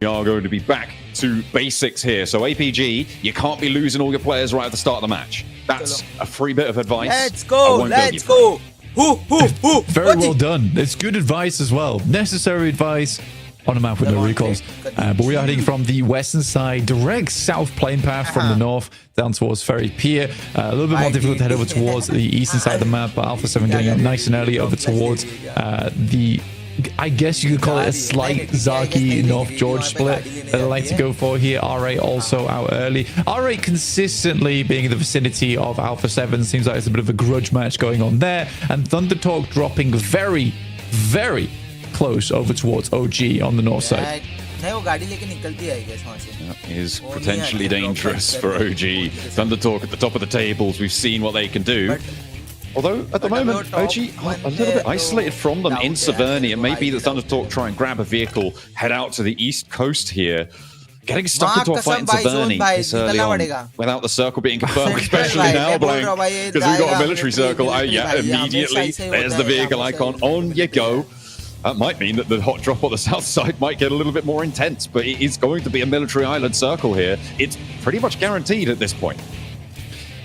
D: We are going to be back to basics here. So APG, you can't be losing all your players right at the start of the match. That's a free bit of advice.
B: Let's go.
C: Very well done. It's good advice as well. Necessary advice on a map with no recalls. But we are heading from the western side, direct south plane path from the north down towards Ferry Pier. A little bit more difficult to head over towards the eastern side of the map, but Alpha 7 getting up nice and early over towards the... I guess you could call it a slight Zaki North George split that I like to go for here. R8 also out early. R8 consistently being in the vicinity of Alpha 7. Seems like it's a bit of a grudge match going on there. And Thunder Talk dropping very, very close over towards OG on the north side.
D: That is potentially dangerous for OG. Thunder Talk at the top of the tables. We've seen what they can do. Although, at the moment, OG are a little bit isolated from them in Saverni, and maybe the Thunder Talk try and grab a vehicle, head out to the east coast here. Getting stuck into a fight in Saverni this early on, without the circle being confirmed, especially now, Blank, because we've got a military circle. Yeah, immediately, there's the vehicle icon. On you go. That might mean that the hot drop on the south side might get a little bit more intense, but it is going to be a military island circle here. It's pretty much guaranteed at this point.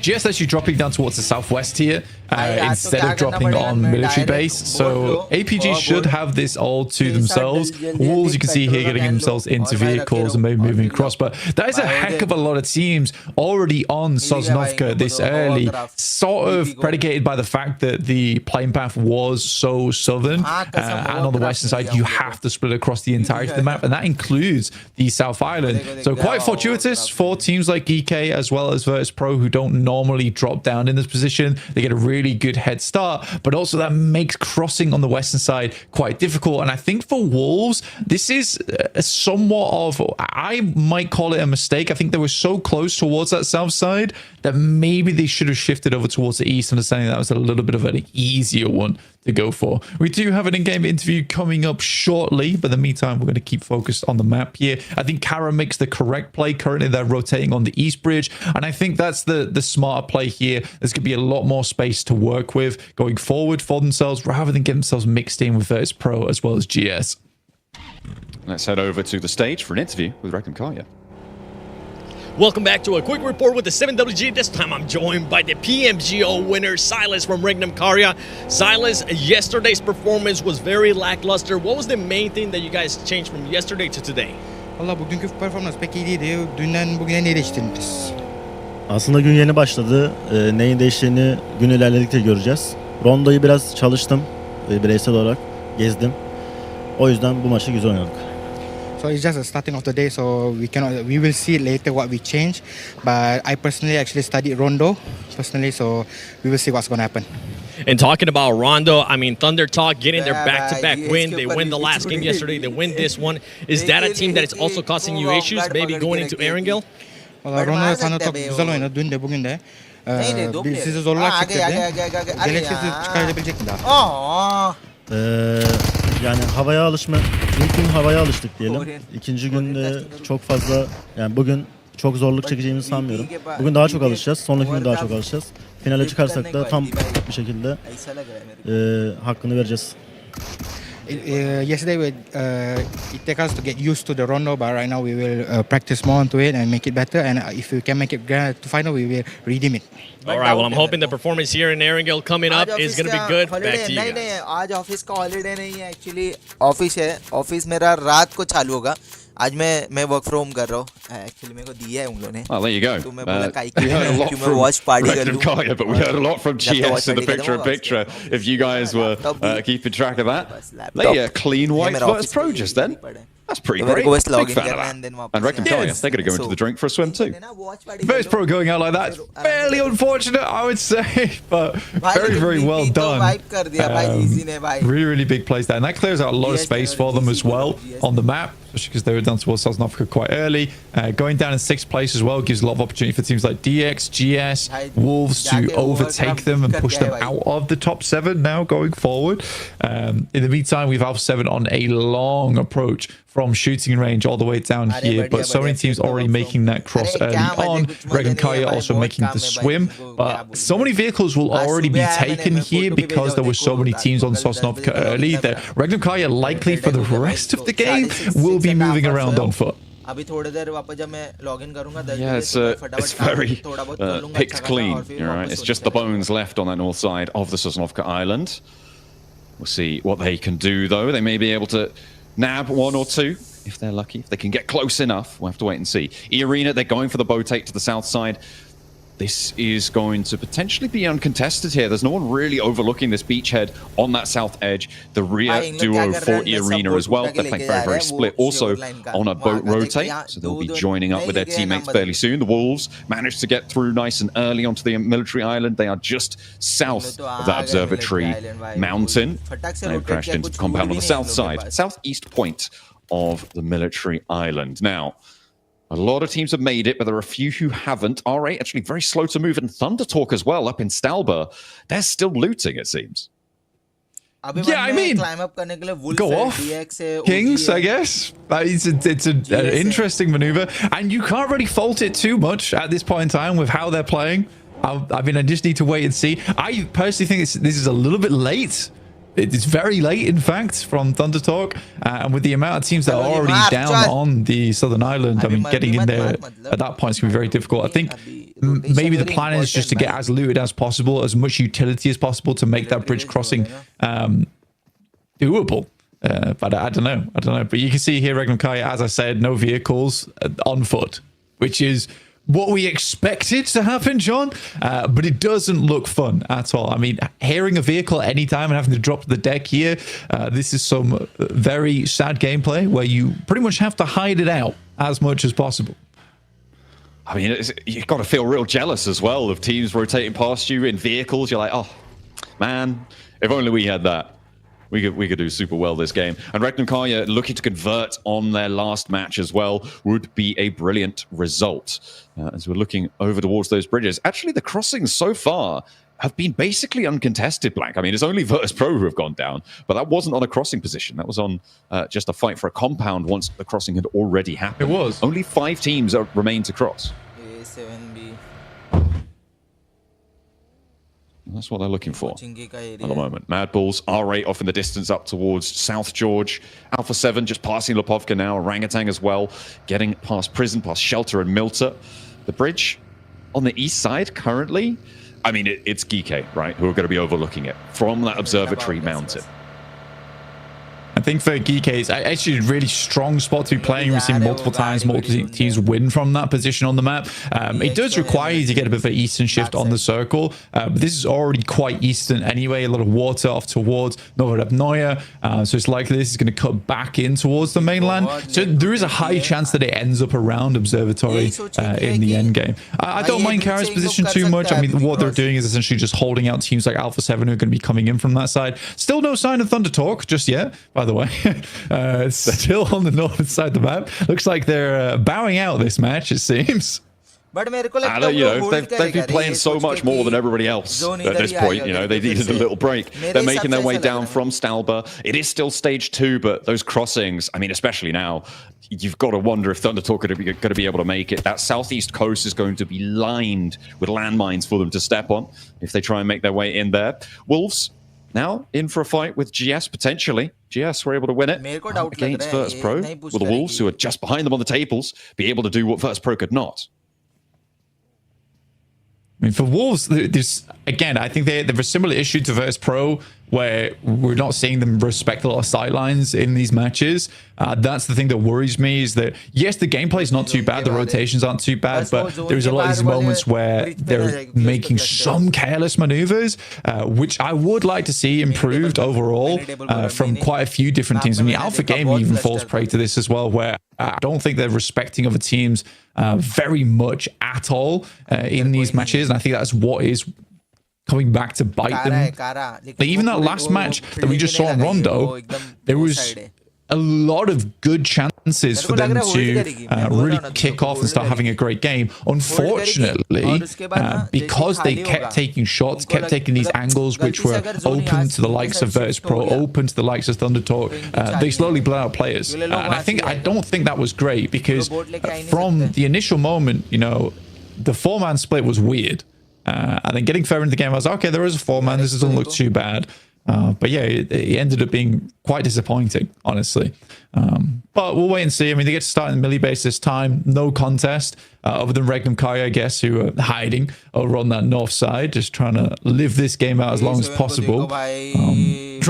C: GS actually dropping down towards the southwest here instead of dropping on military base. So APG should have this all to themselves. Wolves, you can see here, getting themselves into vehicles and maybe moving across. But that is a heck of a lot of teams already on Sosnovka this early, sort of predicated by the fact that the plane path was so southern. And on the western side, you have to split across the entirety of the map, and that includes the South Island. So quite fortuitous for teams like EK as well as Virtus Pro, who don't normally drop down in this position. They get a really good head start, but also that makes crossing on the western side quite difficult. And I think for Wolves, this is somewhat of, I might call it a mistake. I think they were so close towards that south side that maybe they should have shifted over towards the east, understanding that was a little bit of an easier one to go for. We do have an in-game interview coming up shortly, but in the meantime, we're going to keep focused on the map here. I think Kara makes the correct play. Currently, they're rotating on the east bridge, and I think that's the smarter play here. There's going to be a lot more space to work with going forward for themselves, rather than get themselves mixed in with Virtus Pro as well as GS.
D: Let's head over to the stage for an interview with Regnum Karya.
H: Welcome back to a quick report with the 7WG. This time I'm joined by the PMGO winner, Silas from Regnum Karya. Silas, yesterday's performance was very lackluster. What was the main thing that you guys changed from yesterday to today?
I: Valla bugünkü performans pek iyi değildi. Dünden bugüne ne değiştirdiniz?
J: Aslında gün yeni başladı. Neyin değiştiğini gün ilerledikçe göreceğiz. Rondo'yu biraz çalıştım. Bireysel olarak gezdim. O yüzden bu maçı güzel oynadık.
I: So it's just the starting of the day, so we will see later what we change. But I personally actually studied Rondo personally, so we will see what's going to happen.
H: And talking about Rondo, I mean, Thunder Talk getting their back-to-back win. They win the last game yesterday. They win this one. Is that a team that is also causing you issues, maybe going into Erangel?
I: Rondo ve Thunder Talk güzel oynadı dün de bugün de. Sizi zorlar çıktı. Gelecekte çıkarabilecek mi daha?
J: Yani havaya alışma, ilk gün havaya alıştık diyelim. İkinci günde çok fazla, yani bugün çok zorluk çekeceğimizi sanmıyorum. Bugün daha çok alışacağız, sonraki gün daha çok alışacağız. Finale çıkarsak da tam bir şekilde hakkını vereceğiz.
I: Yesterday it took us to get used to the Rondo, but right now we will practice more onto it and make it better. And if we can make it to final, we will redeem it.
H: All right, well, I'm hoping the performance here in Erangel coming up is going to be good. Back to you guys.
B: आज office का holiday नहीं है, actually office है. Office मेरा रात को चालू होगा. आज मैं वर्क फ्रॉम कर रहा हूँ. एक्चुअली मेरे को दिया है उन लोगों ने.
D: Oh, there you go.
B: तो मैं बोला काई
D: We heard a lot
B: कि मैं वॉच पार्टी कर
D: from
B: लूँ.
D: Kaya, but we heard a lot from GS in the picture-in-picture. If you guys were keeping track of that. They clean white first pro just then. That's pretty great. Big fan of that. And Reckon Kaya, they're going to go into the drink for a swim too.
C: First pro going out like that is fairly unfortunate, I would say, but very, very well done. Really, really big plays there. And that clears out a lot of space for them as well on the map, especially because they were down towards Southern Africa quite early. Going down in 6th place as well gives a lot of opportunity for teams like DX, GS, Wolves to overtake them and push them out of the top 7 now going forward. In the meantime, we've Alpha 7 on a long approach from shooting range all the way down here, but so many teams already making that cross early on. Greg and Kaya also making the swim, but so many vehicles will already be taken here because there were so many teams on Sosnovka early that Greg and Kaya likely for the rest of the game will be moving around on foot.
D: Yeah, it's very picked clean. Right? It's just the bones left on that north side of the Sosnovka Island. We'll see what they can do, though. They may be able to nab 1 or 2 if they're lucky. If they can get close enough, we'll have to wait and see. E-Arena, they're going for the bow take to the south side. This is going to potentially be uncontested here. There's no one really overlooking this beachhead on that south edge. The rear duo for E-Arena as well. They're playing very, very split. Also on a boat rotate, so they'll be joining up with their teammates fairly soon. The Wolves managed to get through nice and early onto the military island. They are just south of that observatory mountain. They've crashed into the compound on the south side, southeast point of the military island. Now, a lot of teams have made it, but there are a few who haven't. R8 actually very slow to move, and Thunder Talk as well up in Stalber. They're still looting, it seems.
C: Yeah, I mean, go off, Kings, I guess. It's an interesting maneuver, and you can't really fault it too much at this point in time with how they're playing. I mean, I just need to wait and see. I personally think this is a little bit late. It's very late, in fact, from Thunder Talk. And with the amount of teams that are already down on the Southern Island, I mean, getting in there at that point is going to be very difficult. I think maybe the plan is just to get as looted as possible, as much utility as possible to make that bridge crossing doable. But I don't know. But you can see here, Regnum Kaya, as I said, no vehicles on foot, which is what we expected to happen, John, but it doesn't look fun at all. I mean, hearing a vehicle at any time and having to drop to the deck here, this is some very sad gameplay where you pretty much have to hide it out as much as possible.
D: I mean, you've got to feel real jealous as well of teams rotating past you in vehicles. You're like, oh, man, if only we had that. We could do super well this game. And Regnum Kaya looking to convert on their last match as well would be a brilliant result. As we're looking over towards those bridges. Actually, the crossings so far have been basically uncontested, Blank. I mean, it's only Virtus Pro who have gone down, but that wasn't on a crossing position. That was on just a fight for a compound once the crossing had already happened.
C: It was.
D: Only 5 teams remain to cross. That's what they're looking for at the moment. Mad Bulls, R8 off in the distance up towards South George. Alpha 7 just passing Lipovka now. Orangutan as well. Getting past Prison, past Shelter and Milter. The bridge on the east side currently, I mean, it's Geeke, right, who are going to be overlooking it from that observatory mountain.
C: I think for Geek, it's actually a really strong spot to be playing. We've seen multiple times, multiple teams win from that position on the map. It does require you to get a bit of an eastern shift on the circle. But this is already quite eastern anyway. A lot of water off towards Novorabnoye. So it's likely this is going to cut back in towards the mainland. So there is a high chance that it ends up around Observatory in the end game. I don't mind Kara's position too much. I mean, what they're doing is essentially just holding out teams like Alpha 7 who are going to be coming in from that side. Still no sign of Thunder Talk just yet, by the way. Still on the northern side of the map. Looks like they're bowing out this match, it seems.
B: But मेरे को
D: I
B: लगता
D: don't,
B: है
D: you
B: वो
D: know,
B: hold
D: they've been
B: करेगा
D: playing
B: ये
D: so
B: सोच
D: much
B: के
D: more
B: कि
D: than everybody else
B: zone
D: at
B: इधर
D: this
B: ही
D: point.
B: आएगा
D: You know,
B: करके
D: they
B: फिर
D: needed a
B: से।
D: little break.
B: मेरे
D: They're
B: हिसाब
D: making their
B: से
D: way
B: ऐसा लग
D: down
B: रहा है।
D: from Stalba. It is still stage 2, but those crossings, I mean, especially now, you've got to wonder if Thunder Talk are going to be able to make it. That southeast coast is going to be lined with landmines for them to step on if they try and make their way in there. Wolves now in for a fight with GS potentially. GS were able to win it
B: मेरे को doubt लग
D: against
B: रहा है,
D: Virtus
B: ये
D: Pro.
B: नहीं push
D: Will the Wolves,
B: करेगी।
D: who are just behind them on the tables, be able to do what Virtus Pro could not?
C: I mean, for Wolves, there's again, I think they have a similar issue to Virtus Pro where we're not seeing them respect a lot of sidelines in these matches. That's the thing that worries me is that, yes, the gameplay is not too bad, the rotations aren't too bad, but there's a lot of these moments where they're making some careless maneuvers, which I would like to see improved overall from quite a few different teams. I mean, Alpha Gaming even falls prey to this as well, where I don't think they're respecting other teams very much at all in these matches, and I think that's what is coming back to bite them. Like even that last match that we just saw on Rondo, there was a lot of good chances for them to really kick off and start having a great game. Unfortunately, because they kept taking shots, kept taking these angles which were open to the likes of Virtus Pro, open to the likes of Thunder Talk, they slowly blew out players. And I don't think that was great because from the initial moment, you know, the 4-man split was weird. And then getting further into the game, I was like, okay, there is a 4-man. This doesn't look too bad. But yeah, it ended up being quite disappointing, honestly. But we'll wait and see. I mean, they get to start in the melee base this time. No contest, other than Regnum Kaya, I guess, who are hiding over on that north side, just trying to live this game out as long as possible. Mainly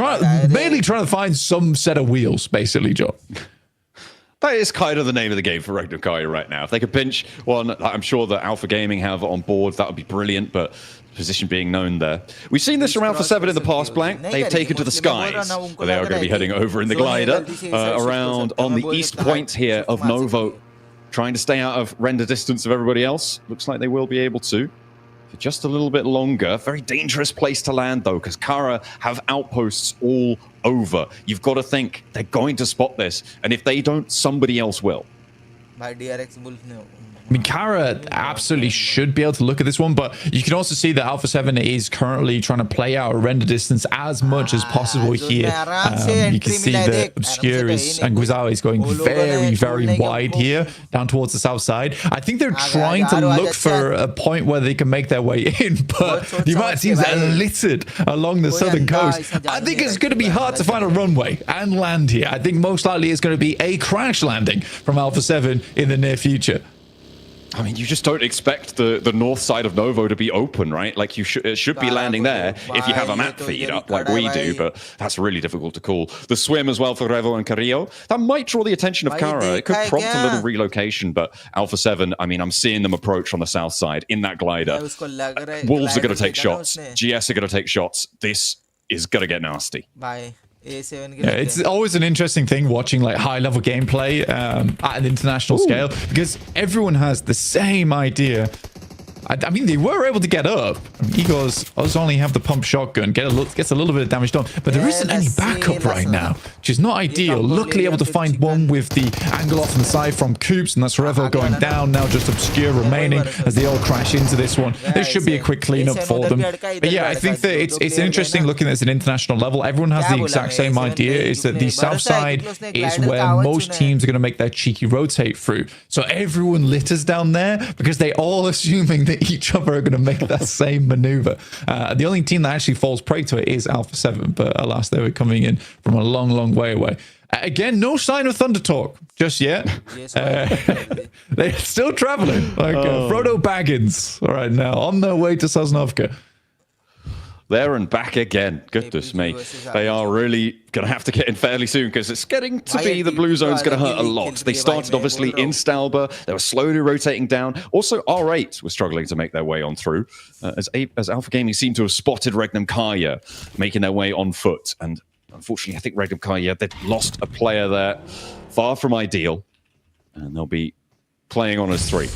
C: trying to find some set of wheels, basically, Joe.
D: That is kind of the name of the game for Regnum Kaya right now. If they could pinch one, I'm sure that Alpha Gaming have on board, that would be brilliant, but position being known there. We've seen this from Alpha 7 in the past, Blank. They've taken to the skies, but they are going to be heading over in the glider around on the east point here of Novo, trying to stay out of render distance of everybody else. Looks like they will be able to for just a little bit longer. Very dangerous place to land, though, because Kara have outposts all over. You've got to think they're going to spot this, and if they don't, somebody else will.
C: I mean, Kara absolutely should be able to look at this one, but you can also see that Alpha 7 is currently trying to play out a render distance as much as possible here. You can see that Obscurus and Guizao is going very, very wide here, down towards the south side. I think they're trying to look for a point where they can make their way in, but the amount of teams that are littered along the southern coast, I think it's going to be hard to find a runway and land here. I think most likely it's going to be a crash landing from Alpha 7 in the near future.
D: I mean, you just don't expect the north side of Novo to be open, right? Like, it should be landing there if you have a map feed up like we do, but that's really difficult to call. The swim as well for Revo and Carrillo, that might draw the attention of Kara. It could prompt a little relocation, but Alpha 7, I mean, I'm seeing them approach on the south side in that glider. Wolves are going to take shots. GS are going to take shots. This is going to get nasty.
C: Yeah, it's always an interesting thing watching like high-level gameplay at an international scale because everyone has the same idea. I mean, they were able to get up. Igor's only have the pump shotgun, gets a little bit of damage done, but there isn't any backup right now, which is not ideal. Luckily, able to find one with the angle off on the side from Coops, and that's Revo going down. Now just Obscure remaining as they all crash into this one. This should be a quick cleanup for them. But yeah, I think that it's interesting looking at this at an international level. Everyone has the exact same idea, is that the south side is where most teams are going to make their cheeky rotate through. So everyone litters down there because they all assuming that each other are going to make that same maneuver. The only team that actually falls prey to it is Alpha 7, but alas, they were coming in from a long, long way away. Again, no sign of Thunder Talk just yet. They're still traveling like Frodo Baggins right now on their way to Sosnovka.
D: there and back again. Goodness me. They are really going to have to get in fairly soon because it's getting to be the blue zone's going to hurt a lot. They started obviously in Stalber. They were slowly rotating down. Also, R8 were struggling to make their way on through as Alpha Gaming seemed to have spotted Regnum Kaya making their way on foot. And unfortunately, I think Regnum Kaya, they've lost a player there. Far from ideal. And they'll be playing on as 3.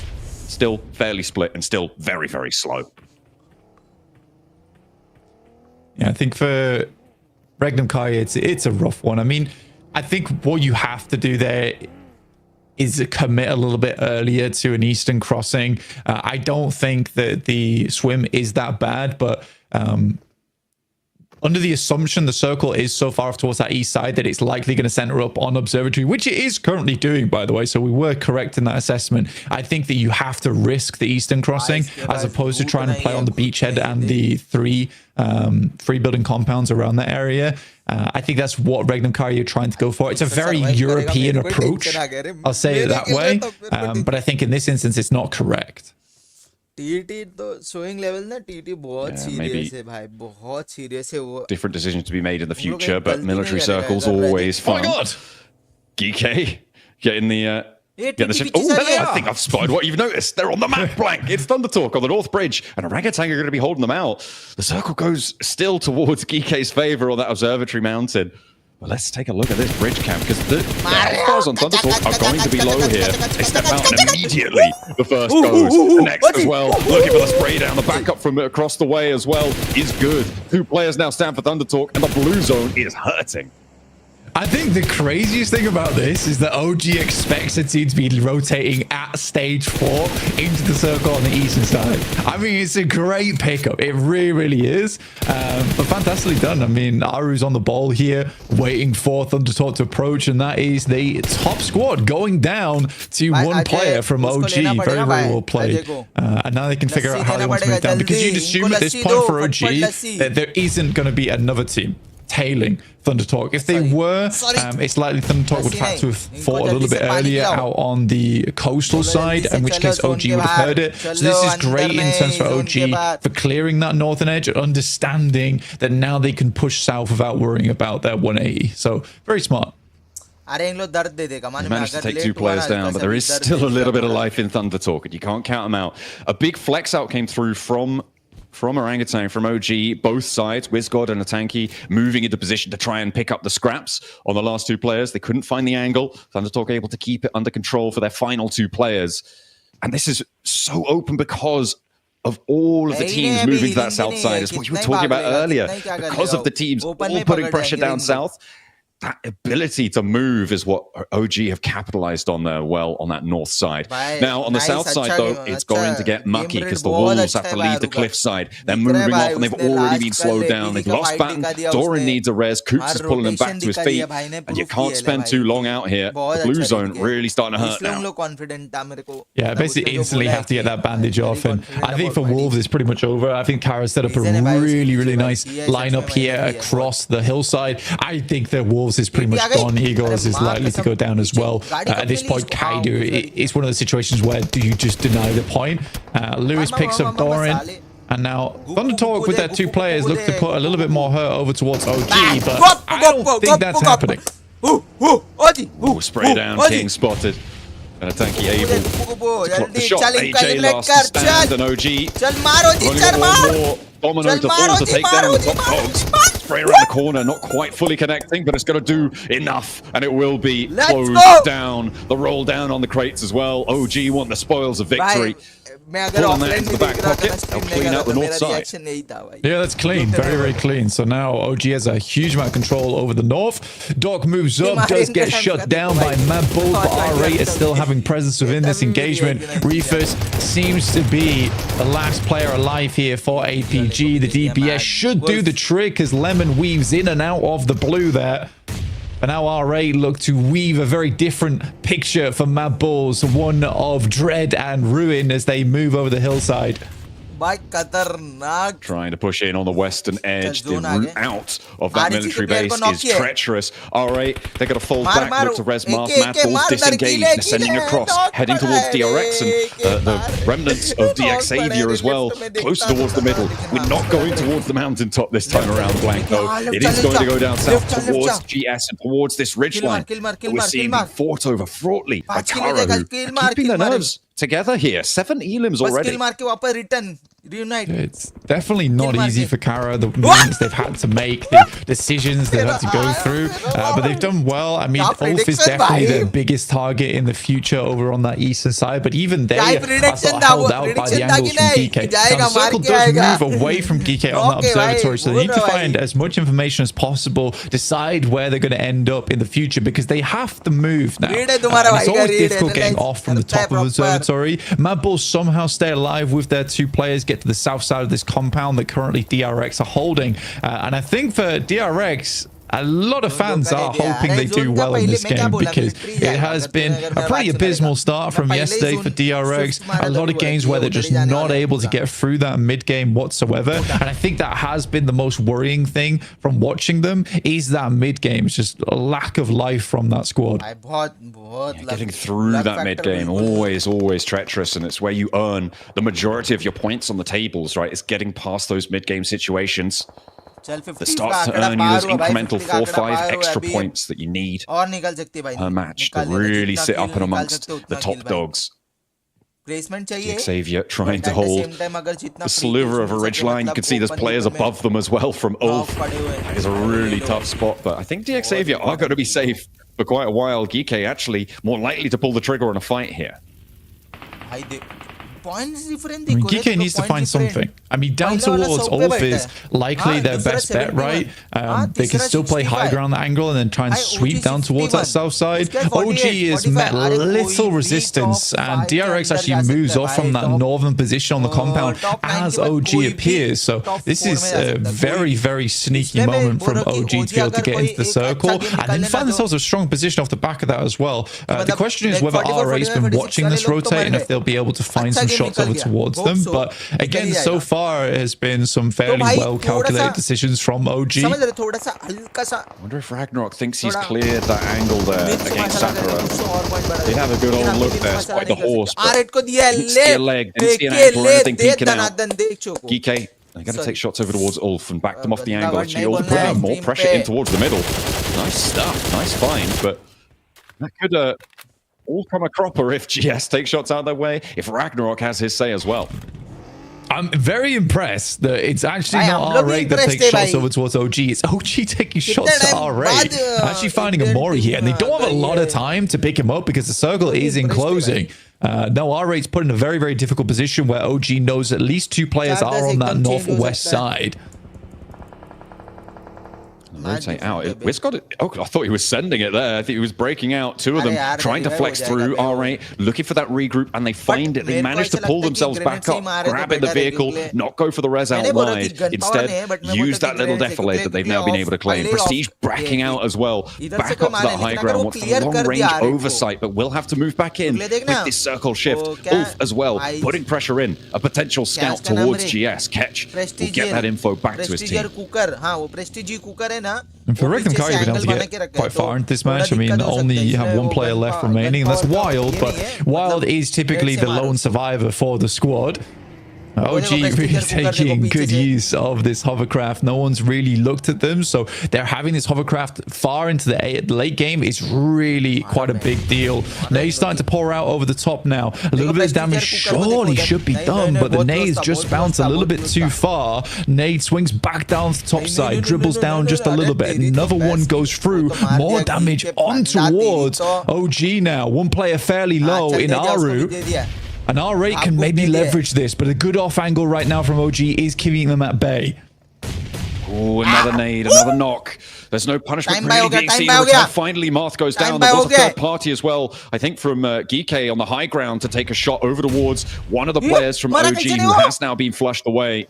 D: Still fairly split and still very, very slow.
C: Yeah, I think for Regnum Kaya, it's a rough one. I mean, I think what you have to do there is commit a little bit earlier to an Eastern crossing. I don't think that the swim is that bad, but under the assumption the circle is so far off towards that east side that it's likely going to center up on observatory, which it is currently doing, by the way, so we were correct in that assessment. I think that you have to risk the eastern crossing as opposed to trying to play on the beachhead and the three building compounds around that area. I think that's what Regnum Kaya are trying to go for. It's a very European approach, I'll say it that way, but I think in this instance it's not correct.
B: TT तो showing level ना TT बहुत serious है भाई, बहुत serious है वो.
D: Different decisions to be made in the future, but military circles always fun. Oh my god! Geeky getting the shift. Oh, there they are. I think I've spotted what you've noticed. They're on the map blank. It's Thunder Talk on the North Bridge, and Orangutan are going to be holding them out. The circle goes still towards Geeky's favor on that observatory mountain. Well, let's take a look at this bridge camp because the stars on Thunder Talk are going to be low here. They step out and immediately the first goes. The next as well. Looking for the spray down. The backup from across the way as well is good. 2 players now stand for Thunder Talk and the blue zone is hurting.
C: I think the craziest thing about this is that OG expects the team to be rotating at stage 4 into the circle on the eastern side. I mean, it's a great pickup. It really, really is. But fantastically done. I mean, Aru's on the ball here, waiting for Thunder Talk to approach, and that is the top squad going down to 1 player from OG. Very, very well played. And now they can figure out how they want to move down, because you'd assume at this point for OG that there isn't going to be another team tailing Thunder Talk. If they were, it's likely Thunder Talk would have had to have fought a little bit earlier out on the coastal side, in which case OG would have heard it. So this is great in terms for OG for clearing that northern edge and understanding that now they can push south without worrying about their 180. So very smart.
D: They managed to take 2 players down, but there is still a little bit of life in Thunder Talk, and you can't count them out. A big flex out came through from Orangutan, from OG, both sides, WizGod and Atanki moving into position to try and pick up the scraps on the last 2 players. They couldn't find the angle. Thunder Talk able to keep it under control for their final 2 players. And this is so open because of all of the teams moving to that south side, is what you were talking about earlier. Because of the teams all putting pressure down south, that ability to move is what OG have capitalized on there well on that north side. Now, on the south side, though, it's going to get mucky because the Wolves have to leave the cliff side. They're moving off and they've already been slowed down. They've lost Batten. Doran needs a res. Coots is pulling him back to his feet. And you can't spend too long out here. The blue zone really starting to hurt now.
C: Yeah, basically instantly have to get that bandage off. And I think for Wolves, it's pretty much over. I think Kara set up a really, really nice lineup here across the hillside. I think that Wolves is pretty much gone. Eagles is likely to go down as well. At this point, Kaido, it's one of the situations where do you just deny the point? Lewis picks up Doran. And now Thunder Talk with their 2 players look to put a little bit more hurt over towards OG, but I don't think that's happening.
D: Spray down, King spotted. And Atanki able to clock the shot. AJ last to stand, and OG only got 1 more domino to fall to take down the top dogs. Spray around the corner, not quite fully connecting, but it's going to do enough, and it will be closed down. The roll down on the crates as well. OG want the spoils of victory. Pulling that into the back pocket. They'll clean out the north side.
C: Yeah, that's clean. Very, very clean. So now OG has a huge amount of control over the north. Doc moves up, does get shut down by Mad Bull, but R8 is still having presence within this engagement. Reefus seems to be the last player alive here for APG. The DPS should do the trick as Lemon weaves in and out of the blue there. But now RA look to weave a very different picture for Mad Bulls, one of dread and ruin as they move over the hillside.
B: भाई खतरनाक.
D: Trying to push in on the western edge. The
B: zone
D: route
B: आगे.
D: out of that
B: RDC
D: military
B: के player
D: base
B: को knock
D: is
B: किया है.
D: treacherous. All right, they're going to fall
B: मार,
D: back,
B: मार.
D: look to res
B: एक-
D: Marth.
B: एक-
D: Mad
B: एक
D: Bulls
B: मार,
D: disengage,
B: गीले,
D: descending
B: गीले,
D: across,
B: knock
D: heading
B: पड़ा
D: towards
B: है,
D: DRX and
B: एक- एक
D: the
B: मार.
D: remnants of
B: knock
D: DX
B: पड़ा है,
D: Xavier as well.
B: lift में
D: Closer
B: देखता
D: towards the
B: था,
D: middle.
B: लेकिन
D: We're
B: हाँ,
D: not going towards the mountaintop this time around, Blank, though.
B: हाँ,
D: It
B: lift
D: is
B: जा,
D: going to
B: lift
D: go
B: जा.
D: down south
B: Lift जा, lift
D: towards
B: जा.
D: GS and towards this ridge line.
B: kill मार,
D: We're seeing
B: मार.
D: being fought over fraughtly by
B: 5 kill
D: Kara,
B: देगा,
D: who
B: kill
D: are
B: मार,
D: keeping
B: kill
D: their
B: मार.
D: nerves together here. 7 elims
B: बस
D: already.
B: kill मार के वापस return. Reunite.
C: It's definitely not
B: Kill
C: easy
B: marking.
C: for Kara. The movements they've had to make, the decisions they've had to go through, but they've done well. I mean,
B: क्या
C: Ulf is
B: prediction
C: definitely
B: भाई?
C: their biggest target in the future over on that eastern side, but even they
B: क्या
C: are
B: prediction
C: sort of
B: था
C: held
B: वो?
C: out by the
B: Prediction था
C: angles
B: कि
C: from
B: नहीं?
C: DK.
B: कि
C: Now,
B: जाएगा,
C: the circle
B: मार के
C: does
B: आएगा.
C: move away from DK on that
B: Okay, भाई,
C: observatory, so they need to
B: बोल रहा
C: find
B: भाई.
C: as much information as possible, decide where they're going to end up in the future, because they have to move now.
B: Read है तुम्हारा
C: And
B: भाई
C: it's
B: का,
C: always
B: read है,
C: difficult getting
B: analyze
C: off from the
B: करता है
C: top of
B: proper.
C: observatory. Mad Bulls somehow stay alive with their 2 players, get to the south side of this compound that currently DRX are holding. And I think for DRX, a lot of fans are hoping they do well in this game, because it has been a pretty abysmal start from yesterday for DRX. A lot of games where they're just not able to get through that mid game whatsoever. And I think that has been the most worrying thing from watching them, is that mid game. It's just a lack of life from that squad.
B: भाई बहुत
D: Getting through that mid game, always treacherous, and it's where you earn the majority of your points on the tables, right? It's getting past those mid game situations that starts to earn you those incremental 4-5 extra points that you need
B: और निकल सकती भाई
D: per match to
B: निकाल लेना,
D: really
B: जितना
D: sit
B: kill
D: up and
B: निकाल
D: amongst
B: सकते हो,
D: the
B: उतना
D: top
B: kill भाई.
D: dogs.
B: Placement चाहिए
D: Xavier trying
B: but
D: to
B: at the
D: hold
B: same time, अगर जितना
D: a
B: free
D: sliver
B: kills
D: of a
B: mill
D: ridge
B: सके,
D: line. You
B: मतलब
D: can see there's
B: open
D: players
B: field में
D: above them as well from
B: knock
D: Ulf.
B: पड़े हुए हैं.
D: It's a really tough spot, but I think DX Xavier are going to be safe for quite a while. Geeke actually more likely to pull the trigger on a fight here.
B: भाई देख points different
C: I mean,
B: देखो,
C: Geeke needs to find something. I mean, down
B: पहला वाला
C: towards
B: 100 पे
C: Ulf
B: बैठा
C: is
B: है.
C: likely
B: हाँ,
C: their
B: दूसरा
C: best bet,
B: 71.
C: right?
B: हाँ,
C: They can
B: तीसरा
C: still play high
B: 65.
C: ground that angle and then try and
B: भाई,
C: sweep
B: OG
C: down towards that
B: 61.
C: south side.
B: इसका 48,
C: OG has
B: 45.
C: met
B: अरे कोई
C: little
B: भी
C: resistance,
B: top
C: and
B: 5 के
C: DRX
B: अंदर
C: actually
B: जा
C: moves
B: सकता है
C: off from
B: भाई,
C: that
B: top-
C: northern position on the compound
B: top 9
C: as
B: के बाद
C: OG
B: कोई भी
C: appears. So
B: top
C: this
B: 4
C: is
B: में जा
C: a
B: सकता है,
C: very,
B: कोई भी.
C: very sneaky
B: इसलिए मैं
C: moment
B: बोल
C: from
B: रहा हूँ कि
C: OG to be able to
B: अगर
C: get
B: कोई
C: into the
B: एक
C: circle
B: अच्छा game
C: and then
B: निकाल
C: find
B: लेना
C: themselves a strong position off the back of that as well. The
B: मतलब
C: question is
B: like
C: whether
B: 44,
C: RA's
B: 45,
C: been
B: 46
C: watching this
B: वाले लोग तो
C: rotate and
B: मर
C: if they'll be able to find
B: अच्छा
C: some
B: game
C: shots
B: निकल
C: over
B: गया.
C: towards
B: Hope
C: them.
B: so.
C: But
B: निकल
C: again,
B: ही
C: so
B: जाएगा.
C: far it has been some fairly
B: भाई
C: well
B: थोड़ा
C: calculated
B: सा-
C: decisions from OG.
B: समझ रहे थोड़ा सा हल्का सा
D: I wonder if Ragnarok thinks he's
B: थोड़ा
D: cleared that angle there
B: मिर्च
D: against
B: मसाला करके
D: Sakura.
B: कुछ और point बढ़ा
D: He'd have a good
B: लेकिन
D: old
B: अभी
D: look
B: मिर्च
D: there,
B: मसाला
D: spike the
B: नहीं कर
D: horse,
B: सकते.
D: but
B: आरेट को दिया है,
D: didn't
B: ले
D: see a leg, didn't see an
B: फेंके,
D: ankle or
B: ले
D: anything
B: दे
D: peeking out.
B: दनादन देख choco
D: Geeke, they're going to take shots over towards Ulf and back them off the
B: गंदा
D: angle.
B: word
D: Actually,
B: नहीं
D: Ulf
B: बोलना है
D: putting more
B: stream
D: pressure
B: पे.
D: in towards the middle. Nice stuff, nice find, but that could all come a cropper if GS takes shots out of their way, if Ragnarok has his say as well.
C: I'm very impressed that it's actually
B: भाई,
C: not
B: हम लोग भी
C: R8 that
B: impressed
C: takes
B: है
C: shots
B: भाई.
C: over towards OG. It's OG taking shots at
B: time
C: R8.
B: बाद,
C: Actually finding a Mori here. And they don't have a lot of time to pick him up because the circle is enclosing. No, R8's put in a very, very difficult position where OG knows at least 2 players are on that northwest side.
D: Rotate out. It's got it. Oh, I thought he was sending it there. I think he was breaking out. 2 of them
B: यार,
D: trying to
B: revive
D: flex
B: हो
D: through.
B: जाएगा,
D: R8 looking for that regroup, and they find it. They
B: मेरे को
D: manage to
B: ऐसा
D: pull
B: लगता है कि
D: themselves back
B: grenade से ही
D: up,
B: मारे तो
D: grab at the
B: better है,
D: vehicle,
B: क्योंकि
D: not go for the res out
B: मैंने बोला कि
D: wide.
B: gun power
D: Instead,
B: नहीं है, but मैं
D: use
B: बोलता
D: that
B: कि
D: little
B: grenade से
D: defilade that they've now been able to claim.
B: पहले
D: Prestige
B: off
D: bracking
B: देखिए.
D: out as well.
B: इधर से
D: Back
B: कोई
D: up to
B: मारे,
D: that high
B: लेकिन अगर
D: ground.
B: वो
D: Wants the
B: clear
D: long
B: कर
D: range
B: दिया आरेट को,
D: oversight, but will have to move back in
B: ले
D: with
B: देखना.
D: this circle shift.
B: वो क्या-
D: Ulf as well,
B: I-
D: putting pressure in. A potential scout
B: इसका नाम
D: towards
B: रे?
D: GS. Catch will
B: Prestigier.
D: get that info back to his
B: Prestigier
D: team.
B: Cooker हाँ वो प्रेस्टीजी cooker है ना
C: And for
B: वो
C: Rectum
B: पीछे
C: Kari,
B: से
C: you've been able
B: angle
C: to
B: बना के
C: get
B: रखा है,
C: quite
B: तो
C: far into this
B: थोड़ा
C: match. I mean,
B: दिक्कत हो
C: only
B: सकता है,
C: you have
B: इसलिए
C: one
B: वो
C: player
B: gun
C: left
B: power-
C: remaining, and that's
B: gun power
C: Wild.
B: ये
C: But
B: नहीं है,
C: Wild
B: मतलब
C: is typically
B: डेढ़
C: the
B: से मारो
C: lone
B: उसको.
C: survivor for the squad. OG
B: Prestigier
C: really
B: cooker देखो
C: taking
B: पीछे
C: good
B: से.
C: use of this hovercraft. No one's really looked at them, so they're having this hovercraft far into the late game is really quite a big deal. Now he's starting to pour out over the top now. A little bit of damage surely should be done, but the nade's just bounced a little bit too far. Nade swings back down to the top side, dribbles down just a little bit. Another one goes through. More damage on towards OG now. One player fairly low in Aru. And R8 can maybe leverage this, but a good off angle right now from OG is keeping them at bay.
D: Oh, another nade, another knock. There's no punishment
B: Time
D: really
B: by
D: being
B: time
D: seen.
B: by
D: in
B: हो
D: return.
B: गया.
D: Finally, Marth goes
B: Time
D: down.
B: by
D: There was
B: हो
D: a
B: गया.
D: third party as well, I think, from Geeke on the high ground to take a shot over towards one of the players from
B: मारा
D: OG
B: नीचे
D: who
B: नहीं
D: has now been flushed away.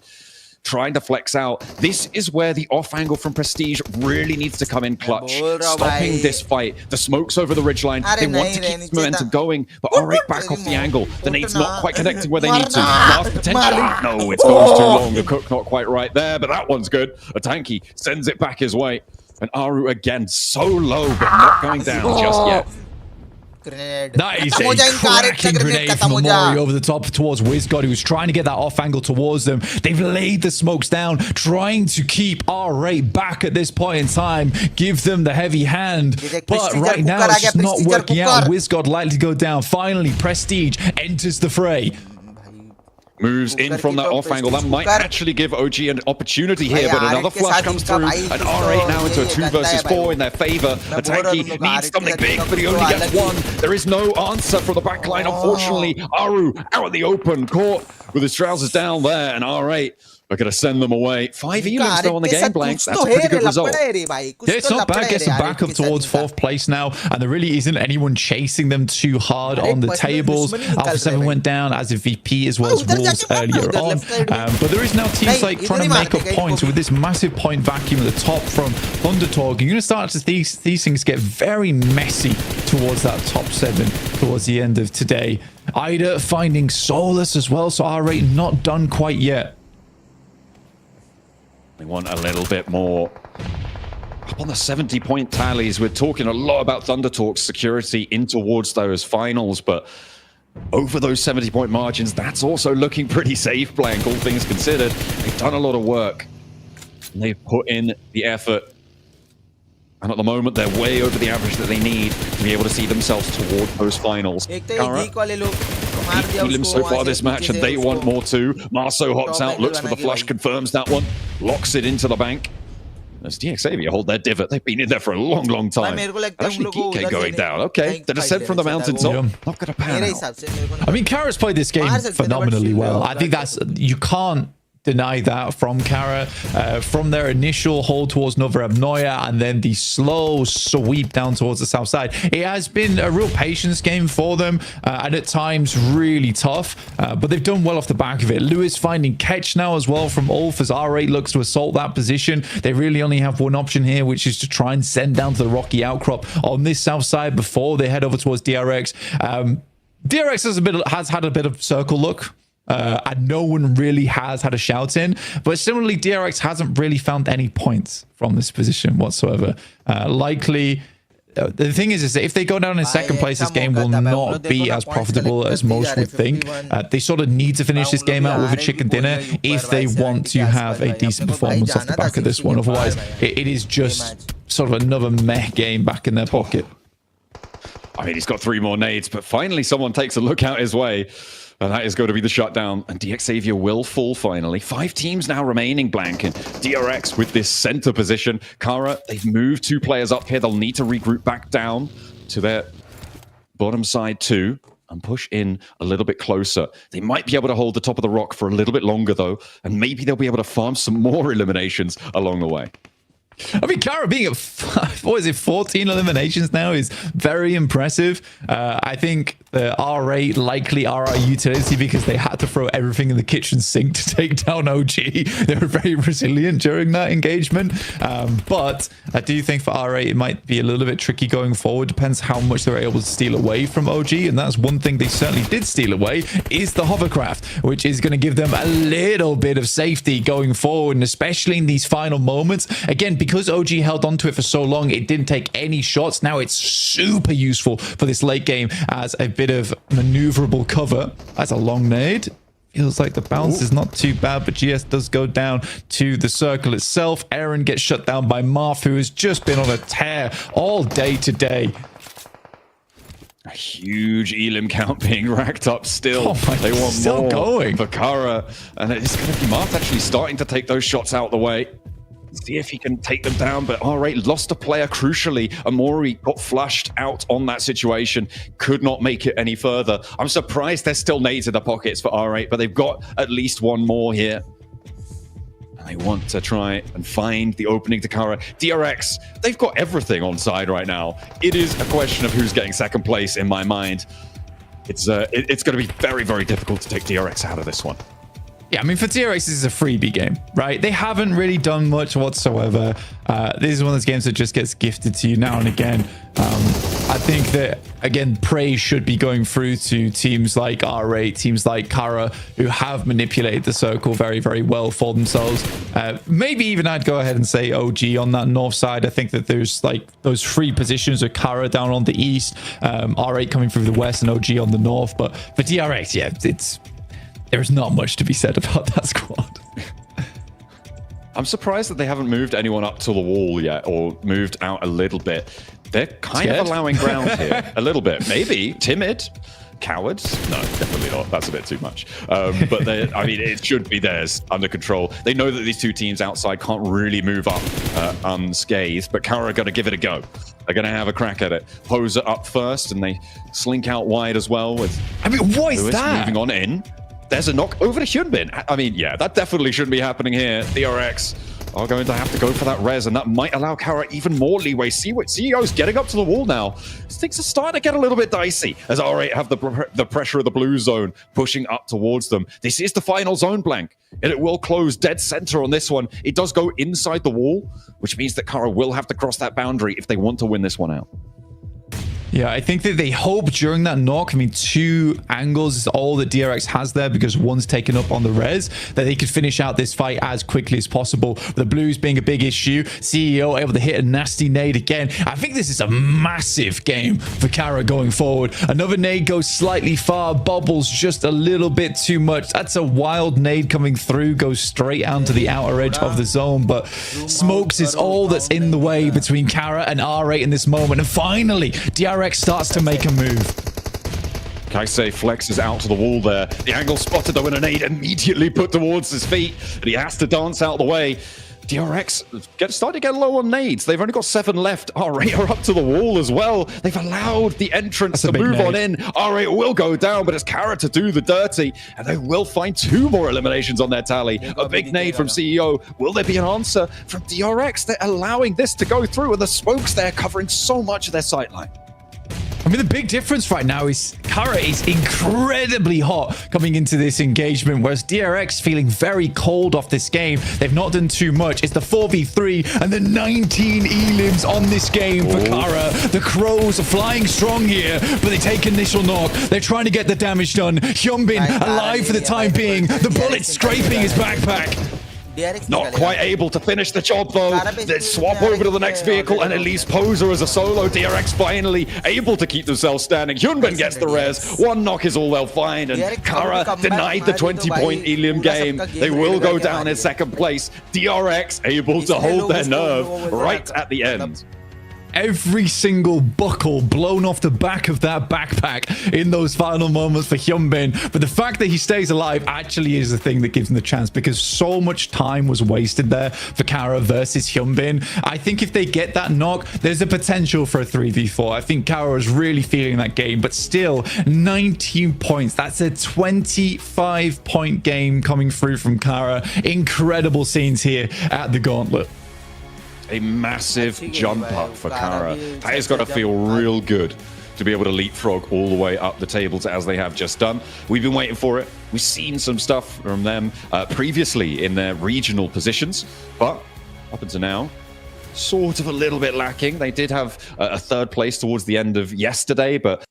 D: trying to flex out. This is where the off angle from Prestige really needs to come in clutch, stopping this fight. The smoke's over the ridgeline. They want to keep this momentum going, but R8 back off the angle. The nade's not quite connecting where they need to. Last potential. No, it's gone too long. The cook not quite right there, but that one's good. A tanky sends it back his way. And Aru again, so low, but not going down just yet.
C: That is a cracking grenade from Amori over the top towards WizGod, who was trying to get that off angle towards them. They've laid the smokes down, trying to keep R8 back at this point in time, give them the heavy hand. But right now, it's just not working out. WizGod likely to go down. Finally, Prestige enters the fray.
D: Moves in from that off angle. That might actually give OG an opportunity here, but another flush comes through, and R8 now into a 2 versus 4 in their favor. Atanki needs something big, but he only gets one. There is no answer from the backline, unfortunately. Aru out in the open, caught with his trousers down there, and R8 are going to send them away. 5 elims though on the game blanks. That's a pretty good result.
C: Yeah, it's not bad. Gets them back up towards 4th place now, and there really isn't anyone chasing them too hard on the tables. Alpha 7 went down as a VP as well as Wolves earlier on. But there is now teams like trying to make up points with this massive point vacuum at the top from Underdog. You're going to start to see these things get very messy towards that top 7 towards the end of today. Ida finding Solus as well, so R8 not done quite yet.
D: They want a little bit more. Up on the 70-point tallies, we're talking a lot about Thunder Talk's security in towards those finals, but over those 70-point margins, that's also looking pretty safe, Blank, all things considered. They've done a lot of work, and they've put in the effort. And at the moment, they're way over the average that they need to be able to see themselves toward those finals. Kara, 8 elims so far this match, and they want more too. Marceau hops out, looks for the flush, confirms that one, locks it into the bank. As DXavier hold their divot, they've been in there for a long, long time. And actually, Kike going down. Okay, the descent from the mountaintop, not going to pan out.
C: I mean, Kara's played this game phenomenally well. I think that's, you can't deny that from Kara, from their initial hold towards Nova Abnoya and then the slow sweep down towards the south side. It has been a real patience game for them, and at times really tough, but they've done well off the back of it. Lewis finding catch now as well from Ulf as R8 looks to assault that position. They really only have one option here, which is to try and send down to the rocky outcrop on this south side before they head over towards DRX. DRX has had a bit of circle look. And no one really has had a shout in, but similarly DRX hasn't really found any points from this position whatsoever. Likely the thing is that if they go down in 2nd place, this game will not be as profitable as most would think. They sort of need to finish this game out with a chicken dinner if they want to have a decent performance off the back of this one. Otherwise it is just sort of another meh game back in their pocket.
D: I mean, he's got 3 more nades, but finally someone takes a look out his way. And that is going to be the shutdown. And DXavier will fall finally. 5 teams now remaining, Blank. And DRX with this center position. Kara, they've moved 2 players up here. They'll need to regroup back down to their bottom side too. And push in a little bit closer. They might be able to hold the top of the rock for a little bit longer though. And maybe they'll be able to farm some more eliminations along the way.
C: I mean, Kara being at 14 eliminations now is very impressive. I think the R8 likely are our utility because they had to throw everything in the kitchen sink to take down OG. They were very resilient during that engagement. But I do think for R8 it might be a little bit tricky going forward. Depends how much they're able to steal away from OG. And that's one thing they certainly did steal away is the hovercraft, which is going to give them a little bit of safety going forward. And especially in these final moments. Again, because OG held onto it for so long, it didn't take any shots. Now it's super useful for this late game as a bit of maneuverable cover. That's a long nade. Feels like the bounce is not too bad, but GS does go down to the circle itself. Aaron gets shut down by Marth, who has just been on a tear all day today.
D: A huge elim count being racked up still.
C: Oh my,
D: they want
C: still
D: more
C: going
D: for Kara, and it's going to be Marth actually starting to take those shots out the way. See if he can take them down, but R8 lost a player crucially. Amori got flushed out on that situation, could not make it any further. I'm surprised there's still nades in the pockets for R8, but they've got at least one more here. And they want to try and find the opening to Kara. DRX, they've got everything on side right now. It is a question of who's getting 2nd place in my mind. It's going to be very, very difficult to take DRX out of this one.
C: Yeah, I mean, for DRX, this is a freebie game, right? They haven't really done much whatsoever. This is one of those games that just gets gifted to you now and again. I think that, again, praise should be going through to teams like R8, teams like Kara, who have manipulated the circle very, very well for themselves. Maybe even I'd go ahead and say OG on that north side. I think that there's like those three positions of Kara down on the east, R8 coming through the west, and OG on the north. But for DRX, yeah, there's not much to be said about that squad.
D: I'm surprised that they haven't moved anyone up to the wall yet or moved out a little bit. They're kind of allowing ground here a little bit. Maybe timid, cowards. No, definitely not. That's a bit too much. But I mean, it should be theirs under control. They know that these two teams outside can't really move up unscathed, but Kara are going to give it a go. They're going to have a crack at it. Poser up first, and they slink out wide as well. With
C: I mean, what is
D: Lewis
C: that?
D: moving on in. There's a knock over to Hyunbin. I mean, yeah, that definitely shouldn't be happening here. DRX are going to have to go for that res, and that might allow Kara even more leeway. See what CEO's getting up to the wall now. Things are starting to get a little bit dicey as R8 have the pressure of the blue zone pushing up towards them. This is the final zone blank, and it will close dead center on this one. It does go inside the wall, which means that Kara will have to cross that boundary if they want to win this one out.
C: Yeah, I think that they hope during that knock, I mean, 2 angles is all that DRX has there because one's taken up on the res, that they could finish out this fight as quickly as possible. The blues being a big issue, CEO able to hit a nasty nade again. I think this is a massive game for Kara going forward. Another nade goes slightly far, bobbles just a little bit too much. That's a wild nade coming through, goes straight out to the outer edge of the zone, but smokes is all that's in the way between Kara and R8 in this moment. And finally, DRX starts to make a move.
D: Kaisei flexes out to the wall there. The angle spotted though, and a nade immediately put towards his feet, and he has to dance out the way. DRX starting to get low on nades. They've only got 7 left. R8 are up to the wall as well. They've allowed the entrance to move on in. R8 will go down, but it's Kara to do the dirty, and they will find 2 more eliminations on their tally. A big nade from CEO. Will there be an answer from DRX? They're allowing this to go through, and the smokes there covering so much of their sightline.
C: I mean, the big difference right now is Kara is incredibly hot coming into this engagement, whereas DRX feeling very cold off this game. They've not done too much. It's the 4v3 and the 19 elims on this game for Kara. The Crows are flying strong here, but they take initial knock. They're trying to get the damage done. Hyunbin alive for the time being. The bullet scraping his backpack.
D: Not quite able to finish the job though. They swap over to the next vehicle and at least Poser as a solo. DRX finally able to keep themselves standing. Hyunbin gets the res. 1 knock is all they'll find, and Kara denied the 20-point Elium game. They will go down in 2nd place. DRX able to hold their nerve right at the end.
C: Every single buckle blown off the back of that backpack in those final moments for Hyunbin. But the fact that he stays alive actually is the thing that gives him the chance, because so much time was wasted there for Kara versus Hyunbin. I think if they get that knock, there's a potential for a 3v4. I think Kara is really feeling that game, but still 19 points. That's a 25-point game coming through from Kara. Incredible scenes here at the Gauntlet.
D: A massive jump up for Kara. That has got to feel real good to be able to leapfrog all the way up the tables as they have just done. We've been waiting for it. We've seen some stuff from them previously in their regional positions, but up until now, sort of a little bit lacking. They did have a 3rd place towards the end of yesterday, but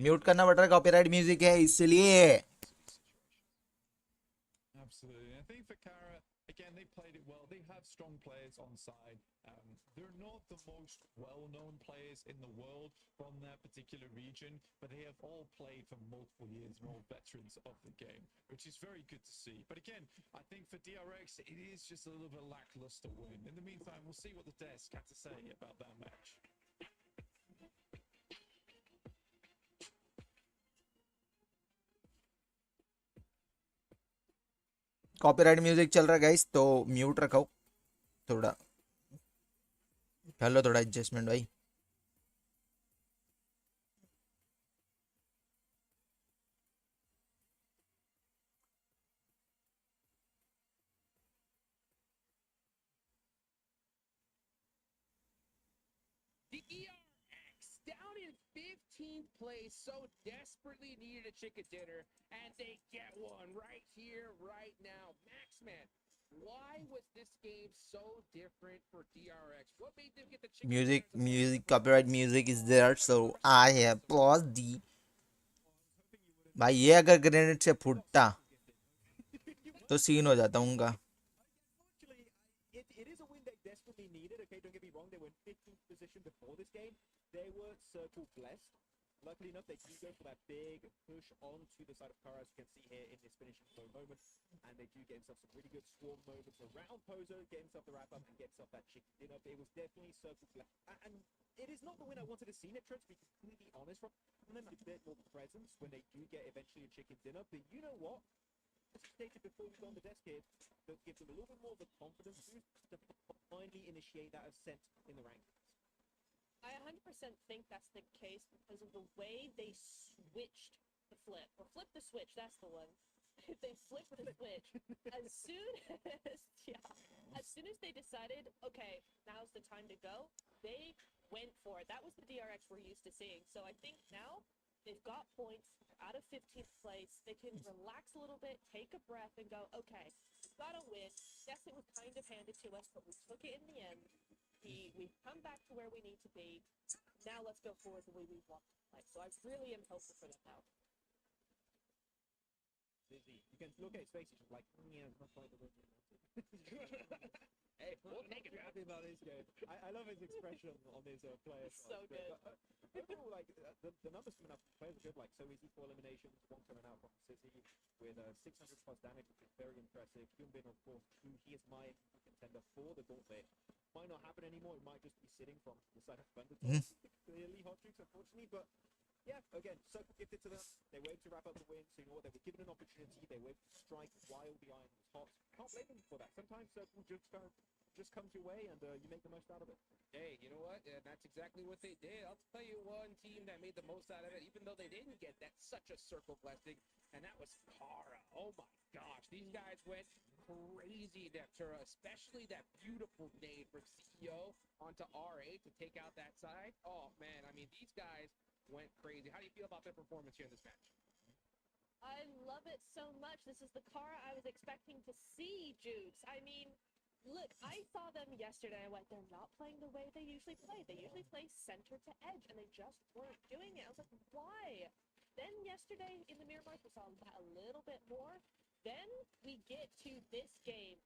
B: mute करना पड़ रहा है, copyright music है इसलिए.
C: Absolutely. I think for Kara, again, they played it well. They have strong players on side. They're not the most well-known players in the world from their particular region, but they have all played for multiple years and all veterans of the game, which is very good to see. But again, I think for DRX, it is just a little bit lackluster win. In the meantime, we'll see what the desk had to say about that match.
B: Copyright music चल रहा है guys, तो mute रखो थोड़ा. कर लो थोड़ा adjustment भाई.
G: The ERX down in 15th place, so desperately needed a chicken dinner, and they get one right here, right now. Maxman, why was this game so different for DRX? What made them get the chicken dinner?
B: copyright music is there, so I have paused the. भाई ये अगर grenade से फूटता तो scene हो जाता उनका.
F: Unfortunately, it is a win they desperately needed. Okay, don't get me wrong, they were in 15th position before this game. They were circle blessed. Luckily enough, they do go for that big push onto the side of Kara, as you can see here in this finishing flow moment. And they do get himself some really good swarm moments around Pozo, get himself the wrap up, and get himself that chicken dinner. But it was definitely circle blessed. And it is not the win I wanted to see, Nitro, to be completely honest. From them, a bit more presence when they do get eventually a chicken dinner. But you know what? As I stated before we go on the desk here, that gives them a little bit more of a confidence boost to finally initiate that ascent in the rankings.
E: I 100% think that's the case because of the way they switched the flip, or flip the switch. That's the one. They flipped the switch as soon as soon as they decided, okay, now's the time to go. They went for it. That was the DRX we're used to seeing. So I think now they've got points out of 15th place. They can relax a little bit, take a breath, and go, okay, we've got to win. Yes, it was kind of handed to us, but we took it in the end. We've come back to where we need to be. Now let's go forward the way we want to play. So I really am hopeful for them now.
F: Dizzy, you can look at his face, he's just like, yeah, not quite the win.
G: Hey, we'll take it.
F: Happy about this game. I love his expression on his player.
E: So good.
F: Overall, like the numbers coming up, players are good. Like so easy 4 eliminations, 1 coming out from City with 600 plus damage, which is very impressive. Hyunbin, of course, he is my contender for the gauntlet. Might not happen anymore. It might just be sitting from the side of Thunder. Clearly, hot tricks, unfortunately, but. Yeah, again, Circle gifted to them. They were able to wrap up the win, so you know what, they were given an opportunity. They were able to strike while the iron was hot. Can't blame them for that. Sometimes Circle just comes your way and you make the most out of it.
G: Hey, you know what? Yeah, that's exactly what they did. I'll tell you one team that made the most out of it, even though they didn't get that such a circle blessing, and that was Kara. Oh my gosh, these guys went crazy, Neptura, especially that beautiful nade from CEO onto R8 to take out that side. Oh man, I mean, these guys went crazy. How do you feel about their performance here in this match?
E: I love it so much. This is the Kara I was expecting to see, Jukes. I mean, look, I saw them yesterday. I went, they're not playing the way they usually play. They usually play center to edge, and they just weren't doing it. I was like, why? Then yesterday in the Miramar, we saw that a little bit more. Then we get to this game.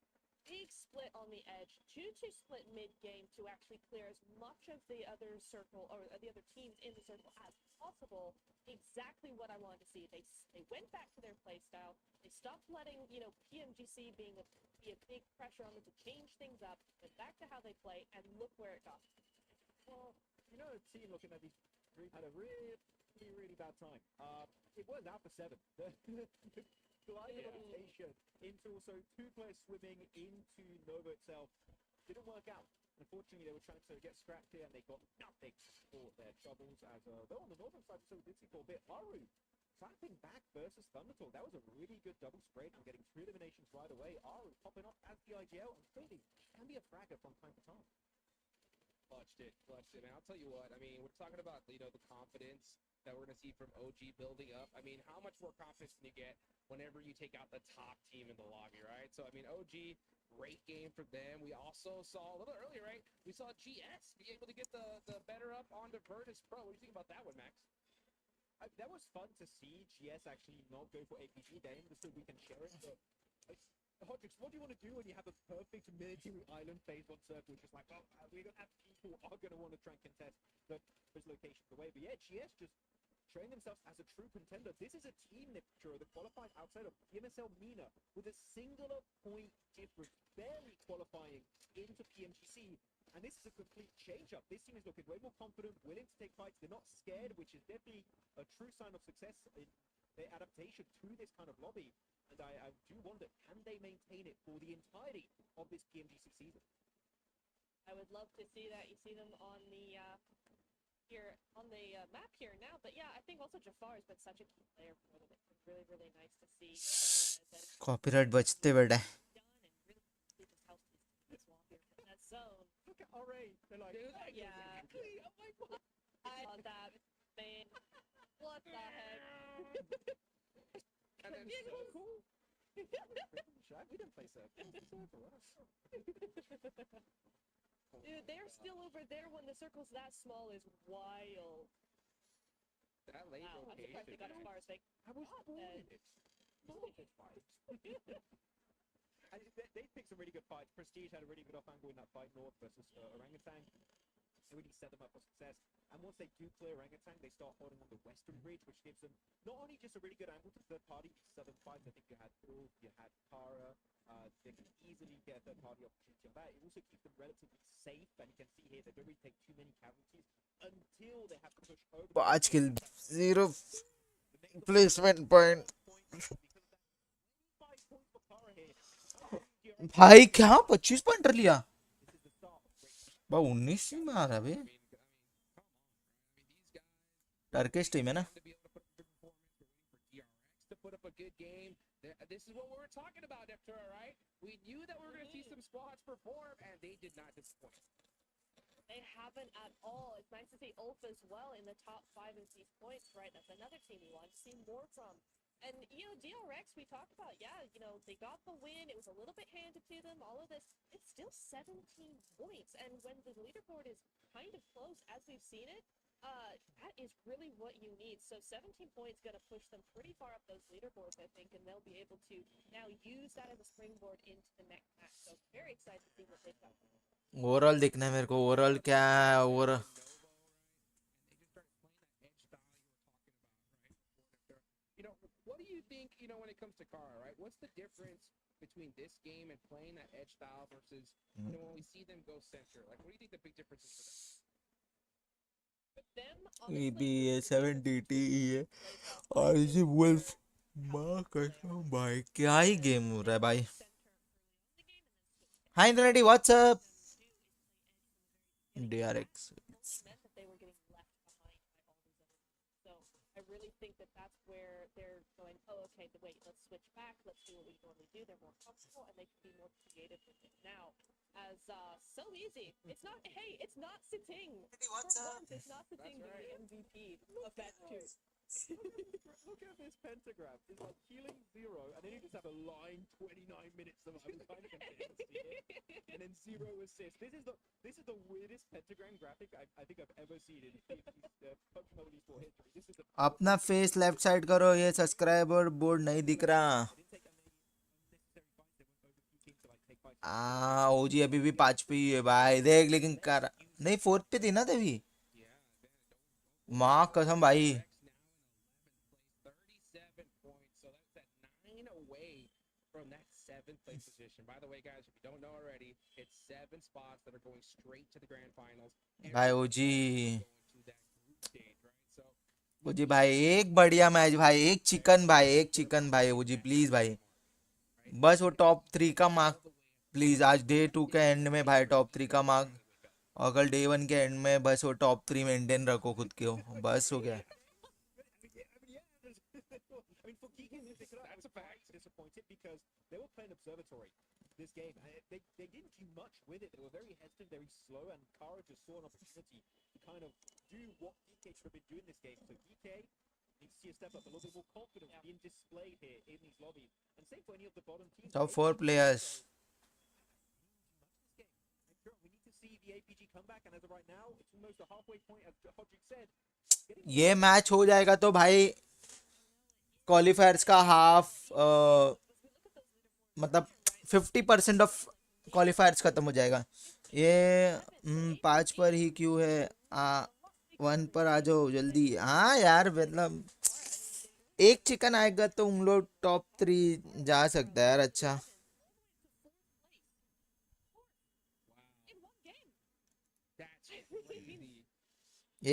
E: Big split on the edge, 2-2 split mid-game to actually clear as much of the other circle, or the other teams in the circle as possible. Exactly what I wanted to see. They went back to their playstyle. They stopped letting, PMGC be a big pressure on them to change things up, went back to how they play, and look where it got them.
F: Well, a team looking at these had a really, really bad time. It was Alpha 7. Glide rotation into also 2 players swimming into Nova itself didn't work out. Unfortunately, they were trying to get scrapped here and they got nothing for their troubles. As though on the northern side, so did see for a bit. Aru clapping back versus Thundertalk. That was a really good double spread and getting 3 eliminations right away. Aru popping up as the IGL and clearly can be a fragger from time to time.
G: Clutched it. And I'll tell you what, I mean, we're talking about, the confidence that we're going to see from OG building up. I mean, how much more confidence can you get whenever you take out the top team in the lobby, right? So, I mean, OG, great game for them. We also saw a little earlier, right? We saw GS be able to get the better up onto Virtus Pro. What do you think about that one, Max?
F: That was fun to see GS actually not go for APG. They understood we can share it, but Hodrix, what do you want to do when you have a perfect military island phase 1 circle? It's just like, well, we're going to have people who are going to want to try and contest those locations away. But yeah, GS just train themselves as a true contender. This is a team that qualified outside of PMSL MENA with a singular point difference, barely qualifying into PMGC. And this is a complete change-up. This team is looking way more confident, willing to take fights. They're not scared, which is definitely a true sign of success in their adaptation to this kind of lobby. And I do wonder, can they maintain it for the entirety of this PMGC season?
E: I would love to see that. You see them on the here on the map here now. But yeah, I think also Jafar has been such a key player for them. It's been really, really nice to see.
B: Copyright बचते बड़ा है.
E: That zone.
F: Look at RA. They're like,
E: yeah.
G: Oh my God.
E: I saw that, man. What the heck?
G: And then circle? Shaq, we didn't play circle. Circle for us.
E: Dude, they're still over there when the circle's that small is wild.
G: That late
E: Wow, I'm surprised they got as far as they
G: I was born in it. Bullshit fight.
F: And they picked some really good fights. Prestige had a really good off angle in that fight, North versus Orangutan. It really set them up for success. And once they do clear Orangutan, they start holding on the western bridge, which gives them not only just a really good angle to third party southern fights. I think you had Ulf, you had Kara. They can easily get a third party opportunity on that. It also keeps them relatively safe, and you can see here they don't really take too many casualties until they have to push over.
B: 5 kill 0 placement point. भाई क्या 25 point कर लिया बा 19 ही मारा बे Turkish team है ना
G: Put up a good game. This is what we were talking about, Neptura, right? We knew that we were going to see some spots perform, and they did not disappoint.
E: They haven't at all. It's nice to see Ulf as well in the top 5 in these points, right? That's another team we want to see more from. And, you know, DRX, we talked about, yeah, you know, they got the win. It was a little bit handed to them. All of this, it's still 17 points. And when the leaderboard is kind of close, as we've seen it, that is really what you need. So 17 points going to push them pretty far up those leaderboards, I think, and they'll be able to now use that as a springboard into the next match. So very excited to see what they've done.
B: Overall देखना है मेरे को overall क्या है over
G: You know, what do you think, you know, when it comes to Kara, right? What's the difference between this game and playing that edge style versus, you know, when we see them go center? Like, what do you think the big difference is for them?
E: With them,
B: EBA 70T है और इसी wolf माँ कसम भाई क्या ही game हो रहा है भाई हाय इंटरनेटी WhatsApp DRX
E: meant that they were getting left behind by all these other teams. So I really think that that's where they're going, oh, okay, wait, let's switch back. Let's do what we normally do. They're more comfortable and they can be more creative with it now. As so easy. It's not, hey, it's not Siting. For once, it's not Siting being the MVP of that too.
F: Look at this pentagram. It's like healing 0, and then you just have a line 29 minutes of kind of consistency, and then 0 assists. This is the weirdest pentagram graphic I think I've ever seen in PUBG Mobile Esports history. This is the
B: अपना face left side करो ये subscriber board नहीं दिख रहा ओजी अभी भी 5 पे ही है भाई देख लेकिन कर नहीं 4th पे थी ना तभी माँ कसम भाई
G: 37 points, so that's at 9 away from that 7th place position. By the way, guys, if you don't know already, it's 7 spots that are going straight to the grand finals.
B: भाई ओजी
G: Going to that group stage, right? So
B: ओजी भाई एक बढ़िया match भाई एक chicken भाई ओजी please भाई बस वो टॉप 3 का मार्क प्लीज आज डे 2 के एंड में भाई टॉप 3 का मार्क और कल डे 1 के एंड में बस वो टॉप 3 मेंटेन रखो खुद के हो बस हो गया
F: I mean, for Keegan, that's a fact. Disappointed because they were playing Observatory this game. They didn't do much with it. They were very hesitant, very slow, and Kara just saw an opportunity to kind of do what DK should have been doing this game. So DK needs to see a step up, a little bit more confidence being displayed here in these lobbies. And same for any of the bottom teams.
B: top 4 players
F: We need to see the APG come back, and as of right now, it's almost a halfway point, as Hodrick said.
B: ये match हो जाएगा तो भाई क्वालिफायर्स का half मतलब 50% of क्वालिफायर्स खत्म हो जाएगा ये 5 पर ही क्यों है 1 पर आ जाओ जल्दी हाँ यार मतलब एक चिकन आएगा तो उन लोग टॉप 3 जा सकता है यार अच्छा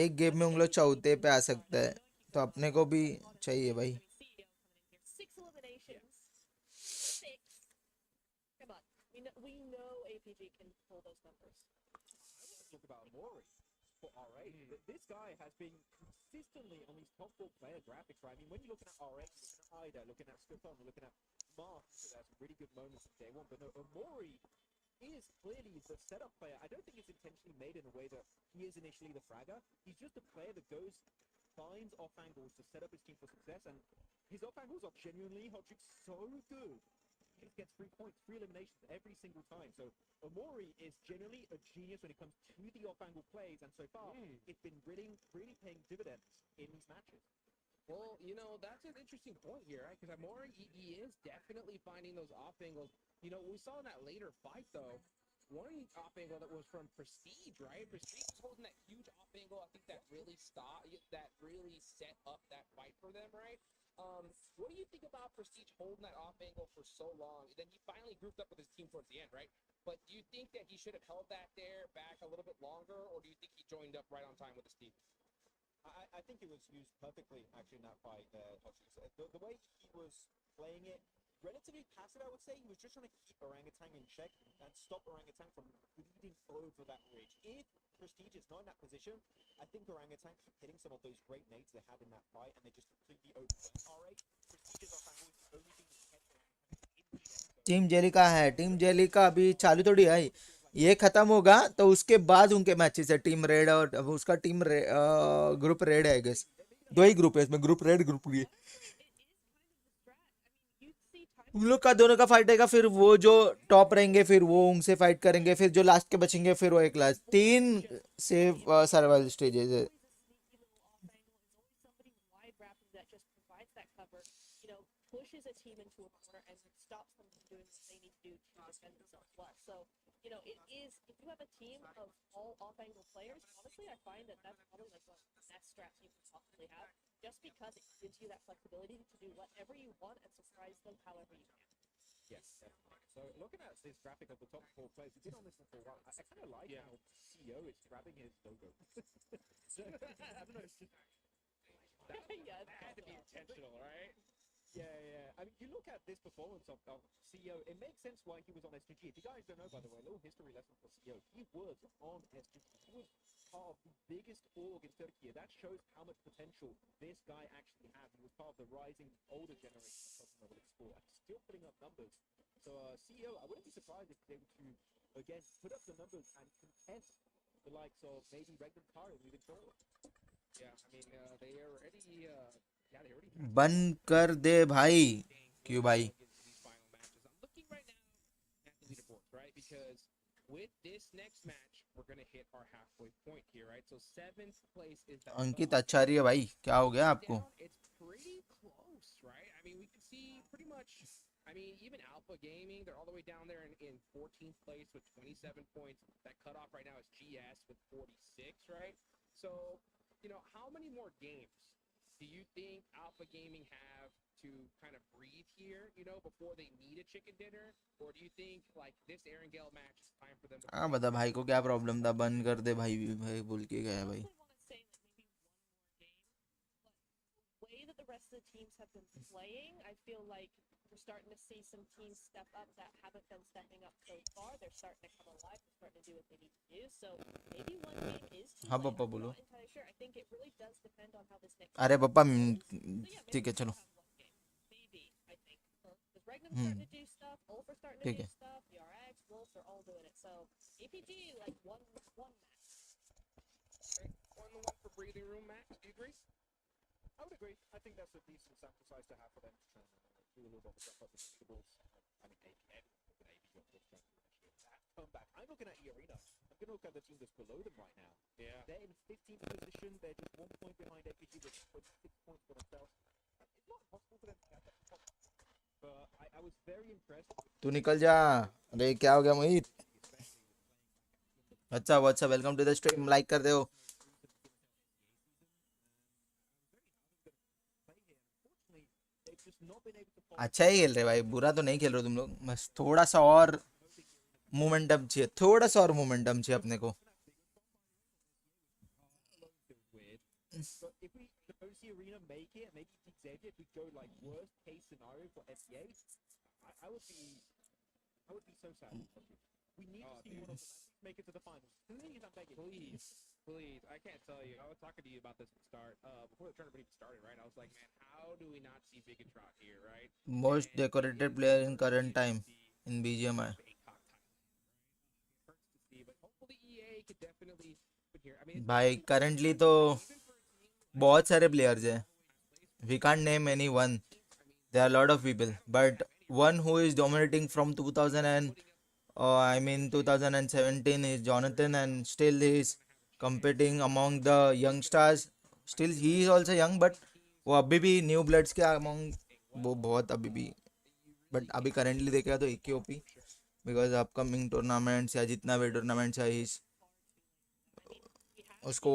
B: एक गेम में उन लोग चौथे पे आ सकता है तो अपने को भी चाहिए भाई
E: We know APG can pull those numbers.
F: Talk about Mori for RA. This guy has been consistently on these top 4 player graphics, right? I mean, when you're looking at RX, looking at Ida, looking at Skipton, looking at Mark, that's really good moments in day 1. But no, Mori he is clearly the setup player. I don't think it's intentionally made in a way that he is initially the fragger. He's just a player that finds off angles to set up his team for success, and his off angles are genuinely so good. He just gets 3 points, 3 eliminations every single time. So Omori is generally a genius when it comes to the off angle plays, and so far it's been really paying dividends in these matches.
G: Well, you know, that's an interesting point here, right? Because Amori, he is definitely finding those off angles. You know, we saw in that later fight, though, one off angle that was from Prestige, right? Prestige was holding that huge off angle. I think that really set up that fight for them, right? What do you think about Prestige holding that off angle for so long? Then he finally grouped up with his team towards the end, right? But do you think that he should have held that there back a little bit longer, or do you think he joined up right on time with his team?
F: I think it was used perfectly, actually, in that fight. The way he was playing it, relatively passive, I would say. He was just trying to keep Orangutan in check and stop Orangutan from bleeding over that ridge. If Prestige is not in that position, I think Orangutan keep hitting some of those great nades they had in that fight, and they just completely overwhelmed R8. Prestige's off angle is the only thing that kept Orangutan.
B: Team जेलिका है, team जेलिका अभी चालू थोड़ी है, ये खत्म होगा तो उसके बाद उनके मैचेस है टीम रेड और अब उसका ग्रुप रेड है आई गेस। 2 ही ग्रुप है इसमें, ग्रुप रेड ग्रुप ये उन लोग का दोनों का फाइट रहेगा, फिर वो जो टॉप रहेंगे फिर वो उनसे फाइट करेंगे, फिर जो लास्ट के बचेंगे फिर वो एक लास्ट 3 सेव सर्वाइवल स्टेजेस है।
E: Pushes a team into a corner and stops them from doing what they need to do to defend themselves well. So, you know, it is, if you have a team of all off-angle players, honestly, I find that that's probably like one of the best strats you can possibly have, just because it gives you that flexibility to do whatever you want and surprise them however you can.
F: Yes. So looking at this graphic of the top 4 players, we've been on this one for a while. I kind of like how CEO is grabbing his logo. I don't know, it's just...
E: Yeah,
G: That had to be intentional, right?
F: Yeah. I mean, you look at this performance of CEO, it makes sense why he was on SGG. If you guys don't know, by the way, a little history lesson for CEO. He was on SGG. He was part of the biggest org in Turkey. That shows how much potential this guy actually has. He was part of the rising older generation of Southern level sport, and still putting up numbers. So CEO, I wouldn't be surprised if they were to, again, put up the numbers and contest the likes of maybe Regnum Kari moving forward.
G: Yeah, I mean, they already...
B: बंद कर दे भाई, क्यों भाई?
G: I'm looking right now at the leaderboards, right? Because with this next match, we're going to hit our halfway point here, right? So 7th place is the
B: अंकित अच्छा रही है भाई, क्या हो गया आपको?
G: It's pretty close, right? I mean, we can see pretty much, I mean, even Alpha Gaming, they're all the way down there in 14th place with 27 points. That cutoff right now is GS with 46, right? So, you know, how many more games do you think Alpha Gaming have to kind of breathe here, you know, before they need a chicken dinner? Or do you think, like, this Aaron Gale match is time for them to...
B: हाँ बता भाई को क्या problem था, बंद कर दे भाई, भाई बोल के गया भाई।
E: The way that the rest of the teams have been playing, I feel like we're starting to see some teams step up that haven't been stepping up so far. They're starting to come alive. They're starting to do what they need to do. So maybe one game is too
B: हाँ
E: late.
B: पापा
E: I'm
B: बोलो।
E: not entirely sure. I think it really does depend on how this next.
B: अरे पापा ठीक है चलो।
E: Maybe I think because Regnum's starting to do stuff, Ulf are starting to do stuff, DRX, Wolves are all doing it. So APG like one match.
G: Okay. One for breathing room, Max. Do you agree?
F: I would agree. I think that's a decent sample size to have for them to try and do a little bit of stuff up in the leaderboards. I mean, APM, look at APG, of course, trying to actually that comeback. I'm looking at E-Arena. I'm going to look at the team that's below them right now.
G: Yeah.
F: They're in 15th position. They're just 1 point behind APG with 6 points for themselves. It's not possible for them to get that top. But I was very impressed.
B: तू निकल जा। अरे क्या हो गया मोहित? अच्छा welcome to the stream, like कर दो। अच्छा ही खेल रहे भाई, बुरा तो नहीं खेल रहे तुम लोग, बस थोड़ा सा और मोमेंटम चाहिए, थोड़ा सा और मोमेंटम चाहिए अपने को।
F: But if we don't see Arena make it, maybe Xavier, if we go like worst case scenario for FCA, I would be so sad. We need to see one of them make it to the finals. Please, I'm begging.
G: Please. I can't tell you. I was talking to you about this before the tournament even started, right? I was like, man, how do we not see Bigatron here, right?
B: Most decorated player in current time in BGMI. भाई currently तो बहुत सारे players हैं. We can't name any one. There are a lot of people, but one who is dominating from 2000 and 2017 is Jonathan, and still he is competing among the young stars. Still he is also young, but वो अभी भी new bloods के among वो बहुत अभी भी, but अभी currently देखेगा तो एक ही ओपी, because अपकमिंग टूर्नामेंट्स या जितना भी टूर्नामेंट्स है उसको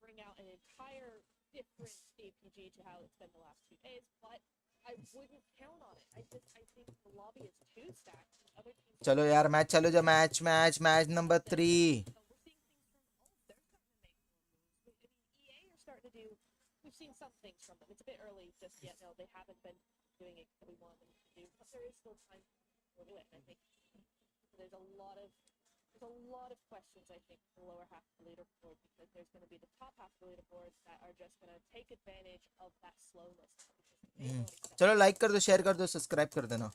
E: bring out an entire different APG to how it's been the last 2 days, but I wouldn't count on it. I think the lobby is too stacked. Other teams
B: चलो यार match चलो जो match number 3.
E: EA are starting to do. We've seen some things from them. It's a bit early just yet. No, they haven't been doing it that we want them to do, but there is still time to do it. And I think there's a lot of questions. I think in the lower half of the leaderboard, because there's going to be the top half of the leaderboard that are just going to take advantage of that slowness.
B: चलो like कर दो, share कर दो, subscribe कर देना.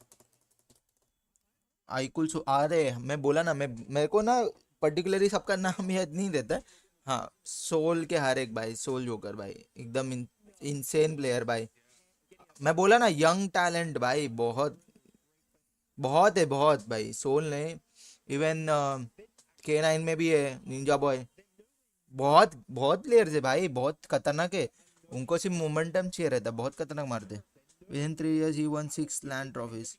B: आईकुल सो आ रहे, मैं बोला ना, मेरे को ना पर्टिकुलरली सबका नाम याद नहीं देता है. हाँ, सोल के हर एक भाई, सोल जोकर भाई एकदम इंसेन प्लेयर भाई. मैं बोला ना यंग टैलेंट भाई, बहुत है भाई. सोल ने इवन K9 में भी है, निंजा बॉय, बहुत प्लेयर्स है भाई, बहुत खतरनाक है. उनको सिर्फ मोमेंटम चाहिए रहता, बहुत खतरनाक मारते. Within 3 years he won 6 LAN trophies.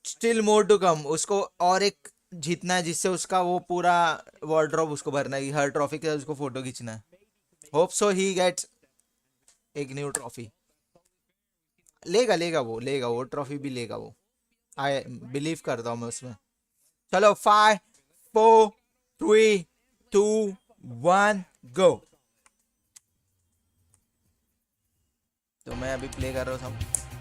B: Still more to come. उसको और एक जीतना है जिससे उसका वो पूरा वार्डरोब उसको भरना है, हर ट्रॉफी के साथ उसको फोटो खींचना है. होप सो ही गेट्स एक न्यू ट्रॉफी. लेगा वो ट्रॉफी भी लेगा वो. आई बिलीव करता हूँ मैं उसमें. चलो 5 4 3 2 1 गो. तो मैं अभी प्ले कर रहा हूँ,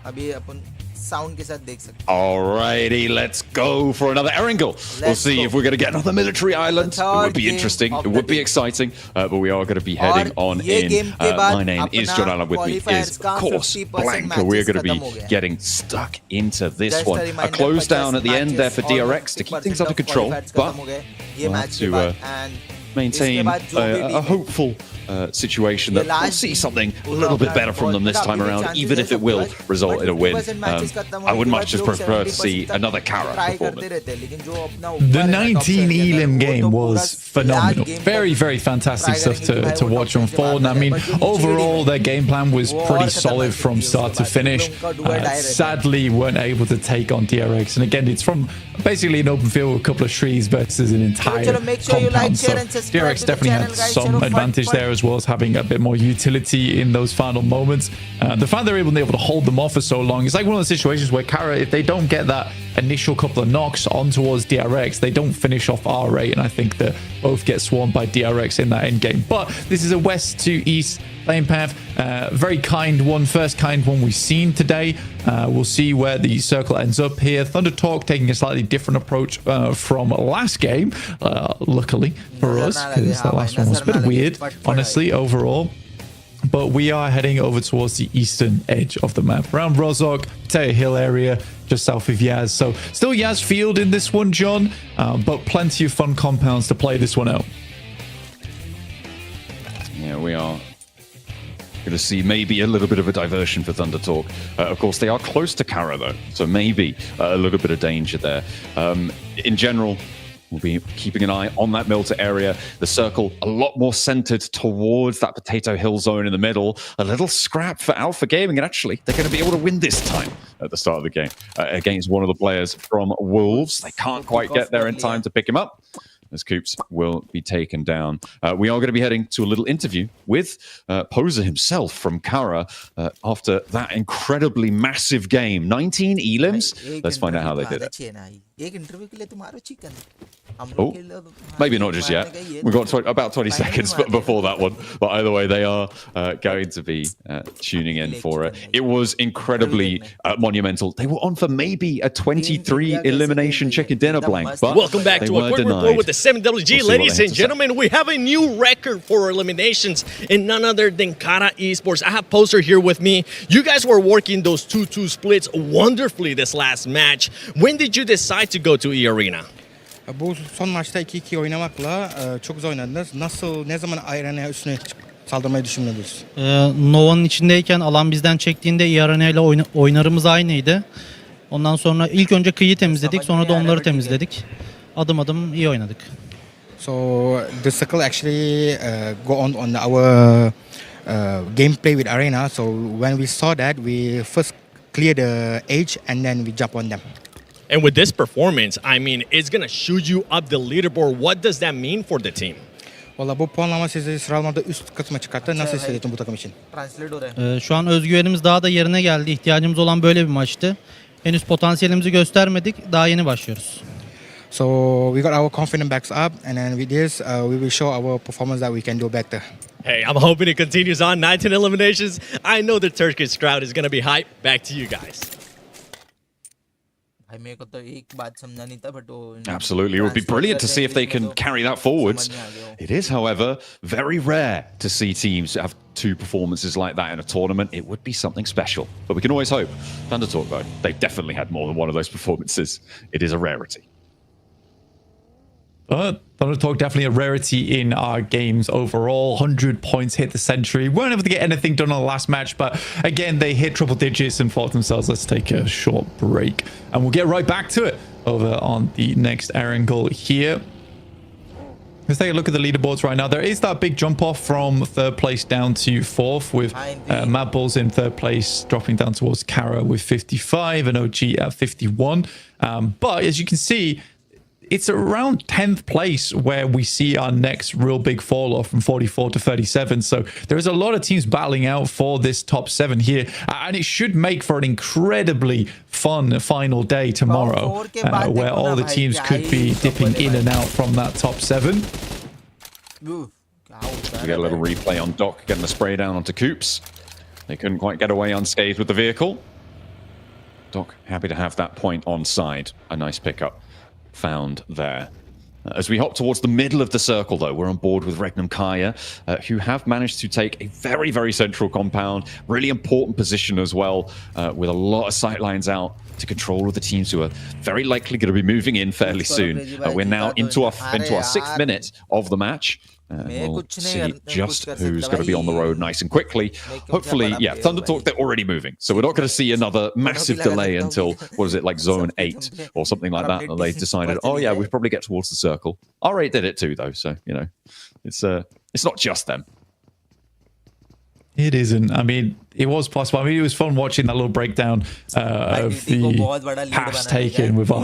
B: अभी अपन साउंड के साथ देख सकते हैं.
D: Alrighty, let's go for another Erangel. We'll see if we're going to get another military island. It would be interesting. It would be exciting. But we are going to be heading on in. My name is John Allen. With me is, of course, Blanca. We're going to be getting stuck into this one. A close down at the end there for DRX to keep things under control. But we'll have to maintain a hopeful situation that we'll see something a little bit better from them this time around, even if it will result in a win. I would much just prefer to see another Kara performance.
C: The 19 Elim game was phenomenal. Very, very fantastic stuff to watch unfold. And I mean, overall, their game plan was pretty solid from start to finish. Sadly, weren't able to take on DRX. And again, it's from basically an open field with a couple of trees versus an entire compound. So DRX definitely had some advantage there, as well as having a bit more utility in those final moments. The fact they're able to hold them off for so long, it's like one of those situations where Kara, if they don't get that initial couple of knocks on towards DRX, they don't finish off R8, and I think that both get swarmed by DRX in that end game. But this is a west to east lane path. Very kind one, first kind one we've seen today. We'll see where the circle ends up here. Thunder Talk taking a slightly different approach from last game, luckily for us, because that last one was a bit weird, honestly, overall. But we are heading over towards the eastern edge of the map, around Rozhok, Potato Hill area, just south of Yaz. So still Yaz Field in this one, John, but plenty of fun compounds to play this one out.
D: Yeah, we are going to see maybe a little bit of a diversion for Thunder Talk. Of course, they are close to Kara, though, so maybe a little bit of danger there. In general, we'll be keeping an eye on that Milta area. The circle a lot more centered towards that Potato Hill zone in the middle. A little scrap for Alpha Gaming, and actually, they're going to be able to win this time at the start of the game against one of the players from Wolves. They can't quite get there in time to pick him up, as Coops will be taken down. We are going to be heading to a little interview with Poser himself from Kara after that incredibly massive game. 19 elims. Let's find out how they did it.
B: एक interview के लिए तुम्हारा chicken
D: Oh, maybe not just yet. We've got about 20 seconds before that one. But either way, they are going to be tuning in for it. It was incredibly monumental. They were on for maybe a 23 elimination chicken dinner blank. But
H: welcome back to a quick report with the 7WG. Ladies and gentlemen, we have a new record for eliminations in none other than Kara Esports. I have Poster here with me. You guys were working those 2-2 splits wonderfully this last match. When did you decide to go to E-Arena?
I: Bu son maçta 2-2 oynamakla çok güzel oynadınız. Ne zaman Arena'ya üstüne saldırmayı düşünmediniz?
K: Nova'nın içindeyken alan bizden çektiğinde İARENA ile oynarımız aynıydı. Ondan sonra ilk önce kıyı temizledik, sonra da onları temizledik. Adım adım iyi oynadık.
I: So the circle actually go on our gameplay with Arena. So when we saw that, we first clear the edge and then we jump on them.
H: And with this performance, I mean, it's going to shoot you up the leaderboard. What does that mean for the team?
I: Valla bu puanlama sizi sıralamada üst kısma çıkarttı. Nasıl hissediyorsun bu takım için?
K: Şu an özgüvenimiz daha da yerine geldi. İhtiyacımız olan böyle bir maçtı. Henüz potansiyelimizi göstermedik. Daha yeni başlıyoruz.
I: So we got our confidence backs up, and then with this, we will show our performance that we can do better.
H: Hey, I'm hoping it continues on. 19 eliminations. I know the Turkish crowd is going to be hyped. Back to you guys.
D: Absolutely. It would be brilliant to see if they can carry that forwards. It is, however, very rare to see teams have two performances like that in a tournament. It would be something special, but we can always hope. Thundertalk, though, they've definitely had more than one of those performances. It is a rarity.
C: Thundertalk definitely a rarity in our games overall. 100 points, hit the century. Weren't able to get anything done on the last match, but again, they hit triple digits and thought themselves, let's take a short break. And we'll get right back to it over on the next angle here. Let's take a look at the leaderboards right now. There is that big jump off from third place down to fourth, with Mad Bulls in third place, dropping down towards Kara with 55 and OG at 51. But as you can see, it's around 10th place where we see our next real big fall off from 44 to 37. So there's a lot of teams battling out for this top 7 here. And it should make for an incredibly fun final day tomorrow, where all the teams could be dipping in and out from that top 7.
D: We get a little replay on Doc, getting the spray down onto Coops. They couldn't quite get away unscathed with the vehicle. Doc happy to have that point on side. A nice pickup found there. As we hop towards the middle of the circle, though, we're on board with Regnum Kaya, who have managed to take a very, very central compound, really important position as well, with a lot of sight lines out to control all of the teams who are very likely going to be moving in fairly soon. We're now into our 6th minute of the match. We'll see just who's going to be on the road nice and quickly. Hopefully, yeah, Thundertalk, they're already moving. So we're not going to see another massive delay until, what is it, like zone 8 or something like that. And they decided, oh yeah, we probably get towards the circle. R8 did it too, though. So, you know, it's not just them.
C: It isn't. I mean, it was possible. I mean, it was fun watching that little breakdown of the pass taken with RA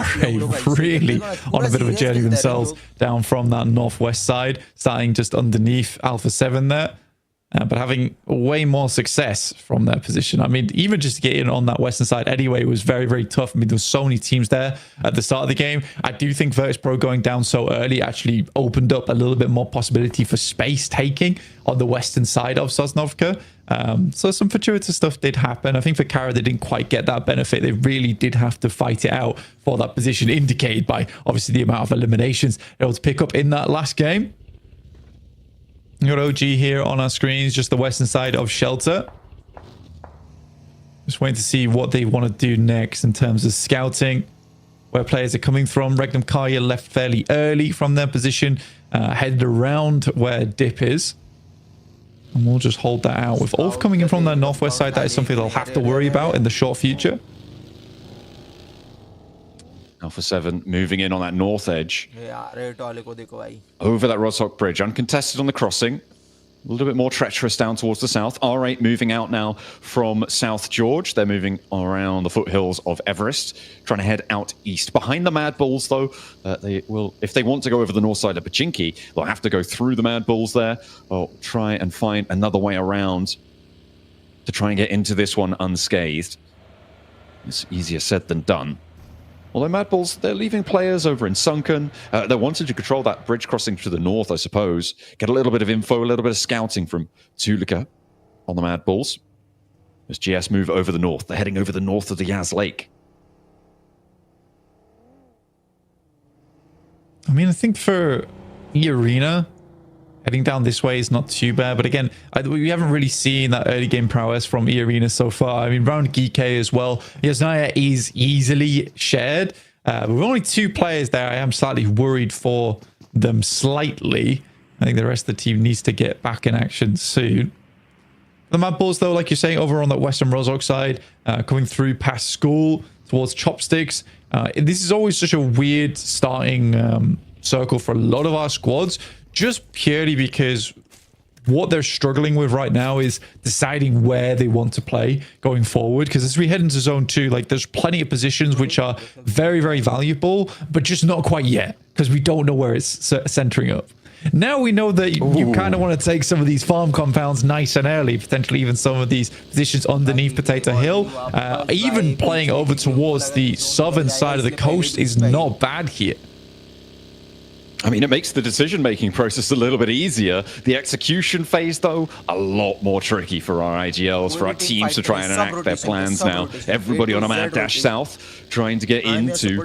C: really on a bit of a journey themselves down from that northwest side, starting just underneath Alpha 7 there. But having way more success from their position. I mean, even just to get in on that western side anyway was very, very tough. I mean, there was so many teams there at the start of the game. I do think Virtus Pro going down so early actually opened up a little bit more possibility for space taking on the western side of Sosnovka. So some fortuitous stuff did happen. I think for Kara, they didn't quite get that benefit. They really did have to fight it out for that position, indicated by obviously the amount of eliminations they were able to pick up in that last game. We got OG here on our screens, just the western side of Shelter. Just waiting to see what they want to do next in terms of scouting, where players are coming from. Regnum Kaya left fairly early from their position, headed around where Dip is. And we'll just hold that out. With Ulf coming in from the northwest side, that is something they'll have to worry about in the short future.
D: Alpha 7 moving in on that north edge. Over that Rostock Bridge. Uncontested on the crossing. A little bit more treacherous down towards the south. R8 moving out now from South George. They're moving around the foothills of Everest, trying to head out east. Behind the Mad Bulls, though, they will, if they want to go over the north side of Pachinki, they'll have to go through the Mad Bulls there, or try and find another way around to try and get into this one unscathed. It's easier said than done. Although Mad Bulls, they're leaving players over in Sunken. They're wanting to control that bridge crossing to the north, I suppose. Get a little bit of info, a little bit of scouting from Tulika on the Mad Bulls. As GS move over the north, they're heading over the north of the Yaz Lake.
C: I mean, I think for E-Arena, heading down this way is not too bad. But again, we haven't really seen that early game prowess from E-Arena so far. I mean, round Geekay as well. Yasnaya is easily shared. But with only 2 players there, I am slightly worried for them slightly. I think the rest of the team needs to get back in action soon. The Mad Bulls, though, like you're saying, over on the Western Rozhok side, coming through past school towards Chopsticks. This is always such a weird starting circle for a lot of our squads, just purely because what they're struggling with right now is deciding where they want to play going forward. Because as we head into zone 2, like there's plenty of positions which are very, very valuable, but just not quite yet because we don't know where it's centering up. Now we know that you kind of want to take some of these farm compounds nice and early, potentially even some of these positions underneath Potato Hill. Even playing over towards the southern side of the coast is not bad here.
D: I mean, it makes the decision-making process a little bit easier. The execution phase, though, a lot more tricky for our IGLs, for our teams to try and enact their plans now. Everybody on a mad dash south, trying to get into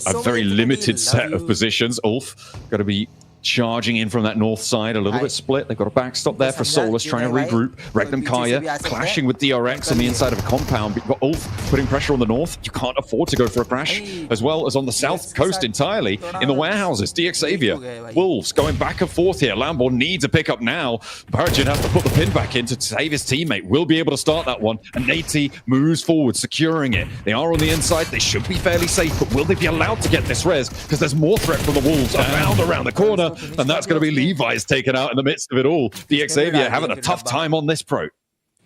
D: a very limited set of positions. Ulf, got to be charging in from that north side, a little bit split. They've got a backstop there for Solus, trying to regroup. Regnum Kaya clashing with DRX on the inside of a compound. You've got Ulf putting pressure on the north. You can't afford to go for a crash, as well as on the south coast entirely in the warehouses. DX Xavier, Wolves going back and forth here. Lamborn needs a pickup now. Burgeon has to put the pin back in to save his teammate. Will be able to start that one. And Nate moves forward, securing it. They are on the inside. They should be fairly safe, but will they be allowed to get this res? Because there's more threat from the Wolves around the corner. And that's going to be Levi's taken out in the midst of it all. DX Xavier having a tough time on this pro.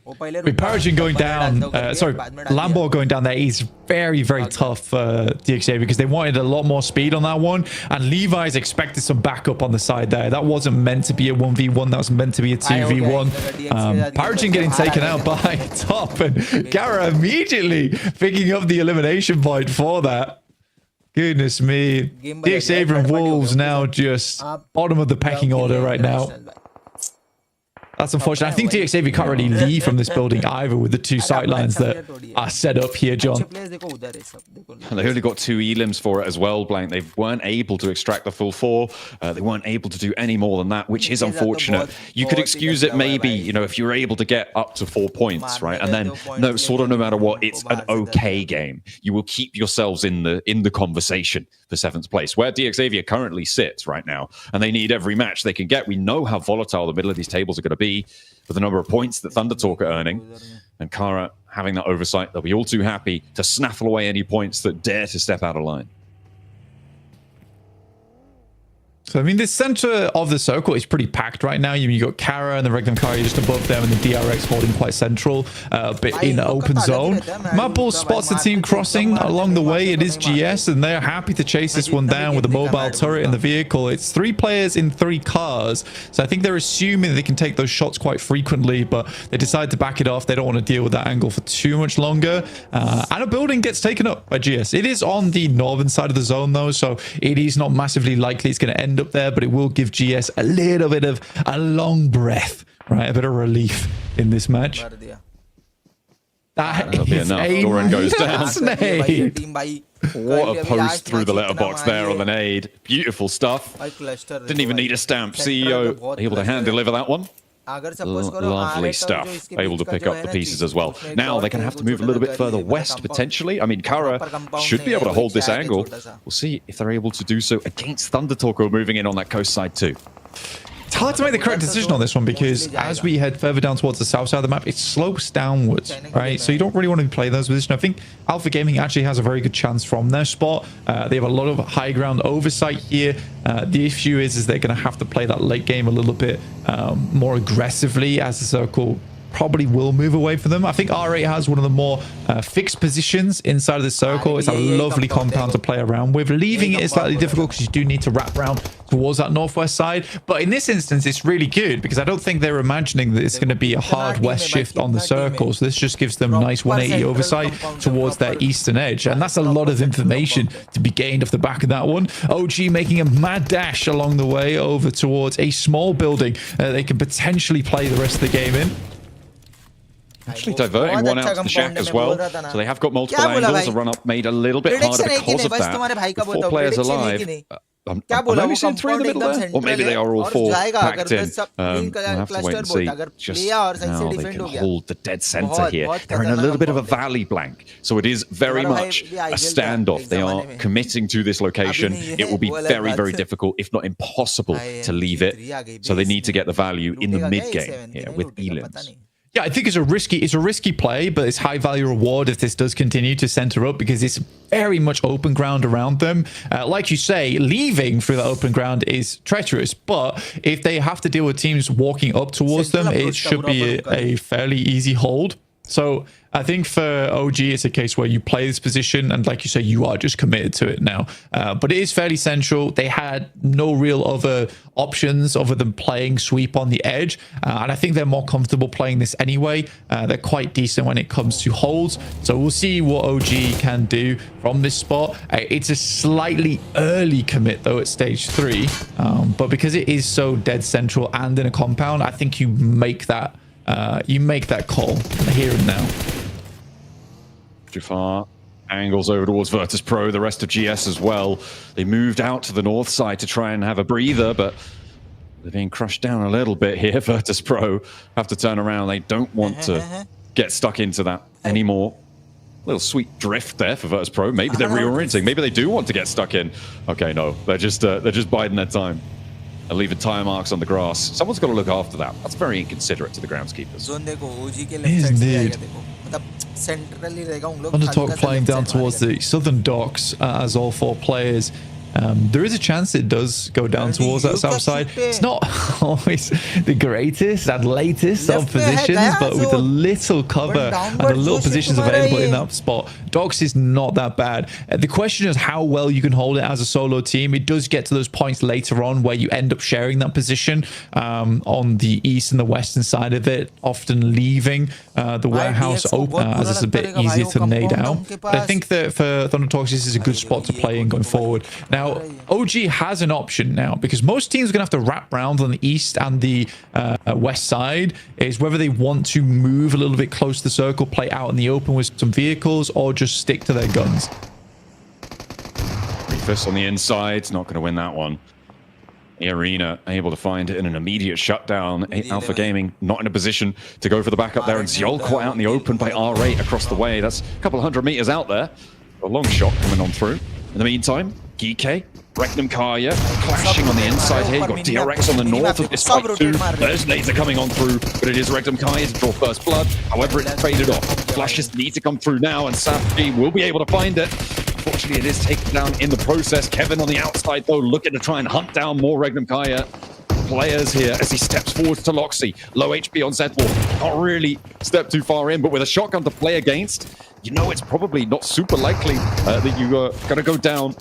C: With Paragen going down, Lambo going down there is very, very tough for DX Xavier because they wanted a lot more speed on that one. And Levi's expected some backup on the side there. That wasn't meant to be a 1v1. That was meant to be a 2v1. Paragen getting taken out by Top, and Gara immediately picking up the elimination point for that. Goodness me. DX Xavier and Wolves now just bottom of the pecking order right now. That's unfortunate. I think DX Xavier can't really leave from this building either with the 2 sightlines that are set up here, John.
D: And they only got 2 elims for it as well, Blank. They weren't able to extract the full 4. They weren't able to do any more than that, which is unfortunate. You could excuse it maybe, you know, if you're able to get up to 4 points, right? And then, no matter what, it's an okay game. You will keep yourselves in the conversation for 7th place, where DX Xavier currently sits right now. And they need every match they can get. We know how volatile the middle of these tables are going to be, with the number of points that Thunder Talk are earning. And Kara having that oversight, they'll be all too happy to snaffle away any points that dare to step out of line.
C: So, I mean, the center of the circle is pretty packed right now. You got Kara and the Regnum Kari just above them, and the DRX holding quite central, but in the open zone. Mad Bulls spots the team crossing along the way. It is GS, and they're happy to chase this one down with a mobile turret in the vehicle. It's 3 players in 3 cars, so I think they're assuming that they can take those shots quite frequently, but they decide to back it off. They don't want to deal with that angle for too much longer. And a building gets taken up by GS. It is on the northern side of the zone, though, so it is not massively likely it's going to end up there, but it will give GS a little bit of a long breath, right? A bit of relief in this match.
D: That'll be enough. Doran goes down. What a post through the letterbox there on the nade. Beautiful stuff. Didn't even need a stamp. CEO able to hand deliver that one. Lovely stuff. Able to pick up the pieces as well. Now they're going to have to move a little bit further west, potentially. I mean, Kara should be able to hold this angle. We'll see if they're able to do so against Thunder Talk, moving in on that coast side too.
C: It's hard to make the correct decision on this one because as we head further down towards the south side of the map, it slopes downwards, right? So you don't really want to play those positions. I think Alpha Gaming actually has a very good chance from their spot. They have a lot of high ground oversight here. The issue is they're going to have to play that late game a little bit more aggressively as the circle probably will move away from them. I think R8 has one of the more fixed positions inside of the circle. It's a lovely compound to play around with. Leaving it is slightly difficult because you do need to wrap around towards that northwest side. But in this instance, it's really good because I don't think they're imagining that it's going to be a hard west shift on the circle. So this just gives them a nice 180 oversight towards their eastern edge. And that's a lot of information to be gained off the back of that one. OG making a mad dash along the way over towards a small building they can potentially play the rest of the game in.
D: Actually diverting one out to the shack as well. So they have got multiple angles. The run-up made a little bit harder because of that. With 4 players alive. I'm maybe seeing 3 in the middle there, or maybe they are all 4 packed in. We'll have to wait and see just how they can hold the dead center here. They're in a little bit of a valley blank, so it is very much a standoff. They are committing to this location. It will be very, very difficult, if not impossible, to leave it. So they need to get the value in the mid-game here with Elins.
C: Yeah, I think it's a risky play, but it's high value reward if this does continue to center up because it's very much open ground around them. Like you say, leaving through the open ground is treacherous, but if they have to deal with teams walking up towards them, it should be a fairly easy hold. So I think for OG, it's a case where you play this position and like you say, you are just committed to it now. But it is fairly central. They had no real other options other than playing sweep on the edge. And I think they're more comfortable playing this anyway. They're quite decent when it comes to holds. So we'll see what OG can do from this spot. It's a slightly early commit though at stage 3. But because it is so dead central and in a compound, I think you make that call here and now.
D: Jafar angles over towards Virtus Pro, the rest of GS as well. They moved out to the north side to try and have a breather, but they're being crushed down a little bit here. Virtus Pro have to turn around. They don't want to get stuck into that anymore. A little sweet drift there for Virtus Pro. Maybe they're reorienting. Maybe they do want to get stuck in. Okay, no, they're just biding their time. And leaving tire marks on the grass. Someone's got to look after that. That's very inconsiderate to the groundskeepers.
C: Indeed. Undertalk playing down towards the southern docks as all 4 players. There is a chance it does go down towards that south side. It's not always the greatest and latest of positions, but with a little cover and the little positions available in that spot, docks is not that bad. The question is how well you can hold it as a solo team. It does get to those points later on where you end up sharing that position on the east and the western side of it, often leaving the warehouse open as it's a bit easier to nade out. But I think that for Thunder Talks, this is a good spot to play in going forward. Now, OG has an option now because most teams are going to have to wrap around on the east and the west side, is whether they want to move a little bit close to the circle, play out in the open with some vehicles, or just stick to their guns.
D: Reefus on the inside, not going to win that one. The Arena able to find an immediate shutdown. Alpha Gaming not in a position to go for the backup there, and Ziol caught out in the open by R8 across the way. That's a couple of 100 meters out there. A long shot coming on through. In the meantime, Geeke, Regnum Karya clashing on the inside here. You've got DRX on the north of this fight too. Those nades are coming on through, but it is Regnum Karya to draw first blood. However, it's faded off. Flashes need to come through now, and Safji will be able to find it. Unfortunately, it is taken down in the process. Kevin on the outside, though, looking to try and hunt down more Regnum Karya players here as he steps forwards to Loxy. Low HP on Zedwall. Not really step too far in, but with a shotgun to play against, you know it's probably not super likely that you are going to go down.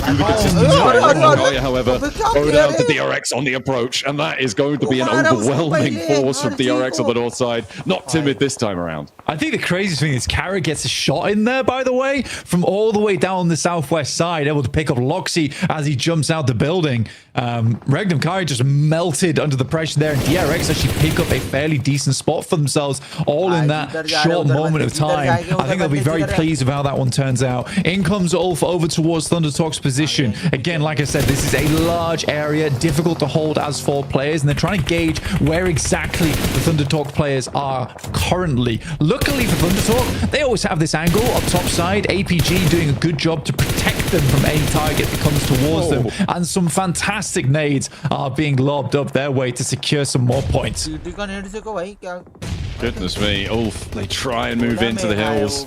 D: However, go down to DRX on the approach, and that is going to be an overwhelming force from DRX on the north side. Not timid this time around.
C: I think the craziest thing is Kara gets a shot in there, by the way, from all the way down the southwest side, able to pick up Loxy as he jumps out the building. Regnum Karya just melted under the pressure there, and DRX actually pick up a fairly decent spot for themselves, all in that short moment of time. I think they'll be very pleased with how that one turns out. In comes Ulf over towards Thunder Talk's position. Again, like I said, this is a large area, difficult to hold as 4 players, and they're trying to gauge where exactly the Thunder Talk players are currently. Luckily for Thunder Talk, they always have this angle up top side. APG doing a good job to protect them from any target that comes towards them, and some fantastic nades are being lobbed up their way to secure some more points.
D: Goodness me, Ulf, they try and move into the hills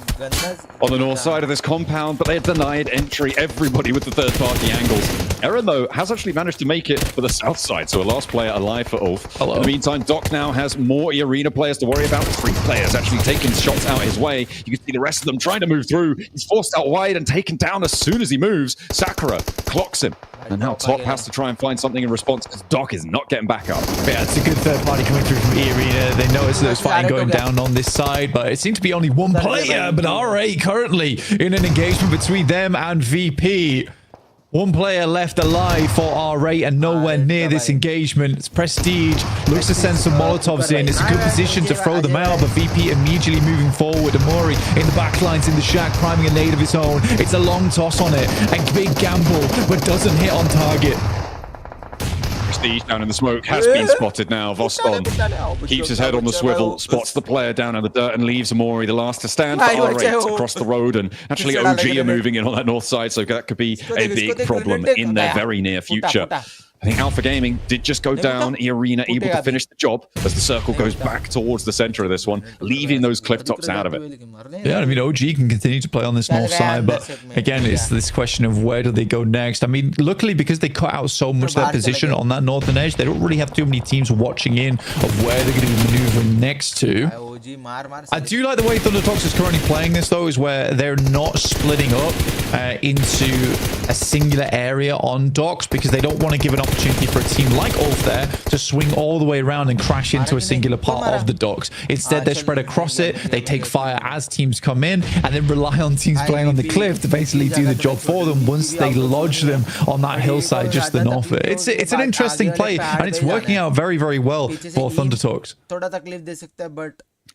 D: on the north side of this compound, but they're denied entry. Everybody with the third-party angles Eren, though, has actually managed to make it for the south side, so a last player alive for Ulf.
C: Hello.
D: In the meantime, Doc now has more arena players to worry about. 3 players actually taking shots out his way. You can see the rest of them trying to move through. He's forced out wide and taken down as soon as he moves. Sakura clocks him. And now Top has to try and find something in response because Doc is not getting back up.
C: Yeah, it's a good third party coming through from E-Arena. They notice there's fighting going down on this side, but it seems to be only one player. But RA currently in an engagement between them and VP. One player left alive for R8 and nowhere near this engagement. It's Prestige looks to send some Molotovs in. It's a good position to throw them out, but VP immediately moving forward. Amori in the backlines in the shack, priming a nade of his own. It's a long toss on it. A big gamble, but doesn't hit on target.
D: Prestige down in the smoke has been spotted now. Voston keeps his head on the swivel, spots the player down in the dirt and leaves Amori the last to stand for R8 across the road. And actually OG are moving in on that north side, so that could be a big problem in their very near future. I think Alpha Gaming did just go down. E-Arena able to finish the job as the circle goes back towards the center of this one, leaving those cliff tops out of it.
C: Yeah, I mean, OG can continue to play on this north side, but again, it's this question of where do they go next? I mean, luckily, because they cut out so much of their position on that northern edge, they don't really have too many teams watching in of where they're going to be maneuvering next to. I do like the way Thundertox is currently playing this, though, is where they're not splitting up into a singular area on docks because they don't want to give an opportunity for a team like Ulf there to swing all the way around and crash into a singular part of the docks. Instead, they're spread across it. They take fire as teams come in and then rely on teams playing on the cliff to basically do the job for them once they lodge them on that hillside just the north of it. It's an interesting play and it's working out very, very well for Thundertox.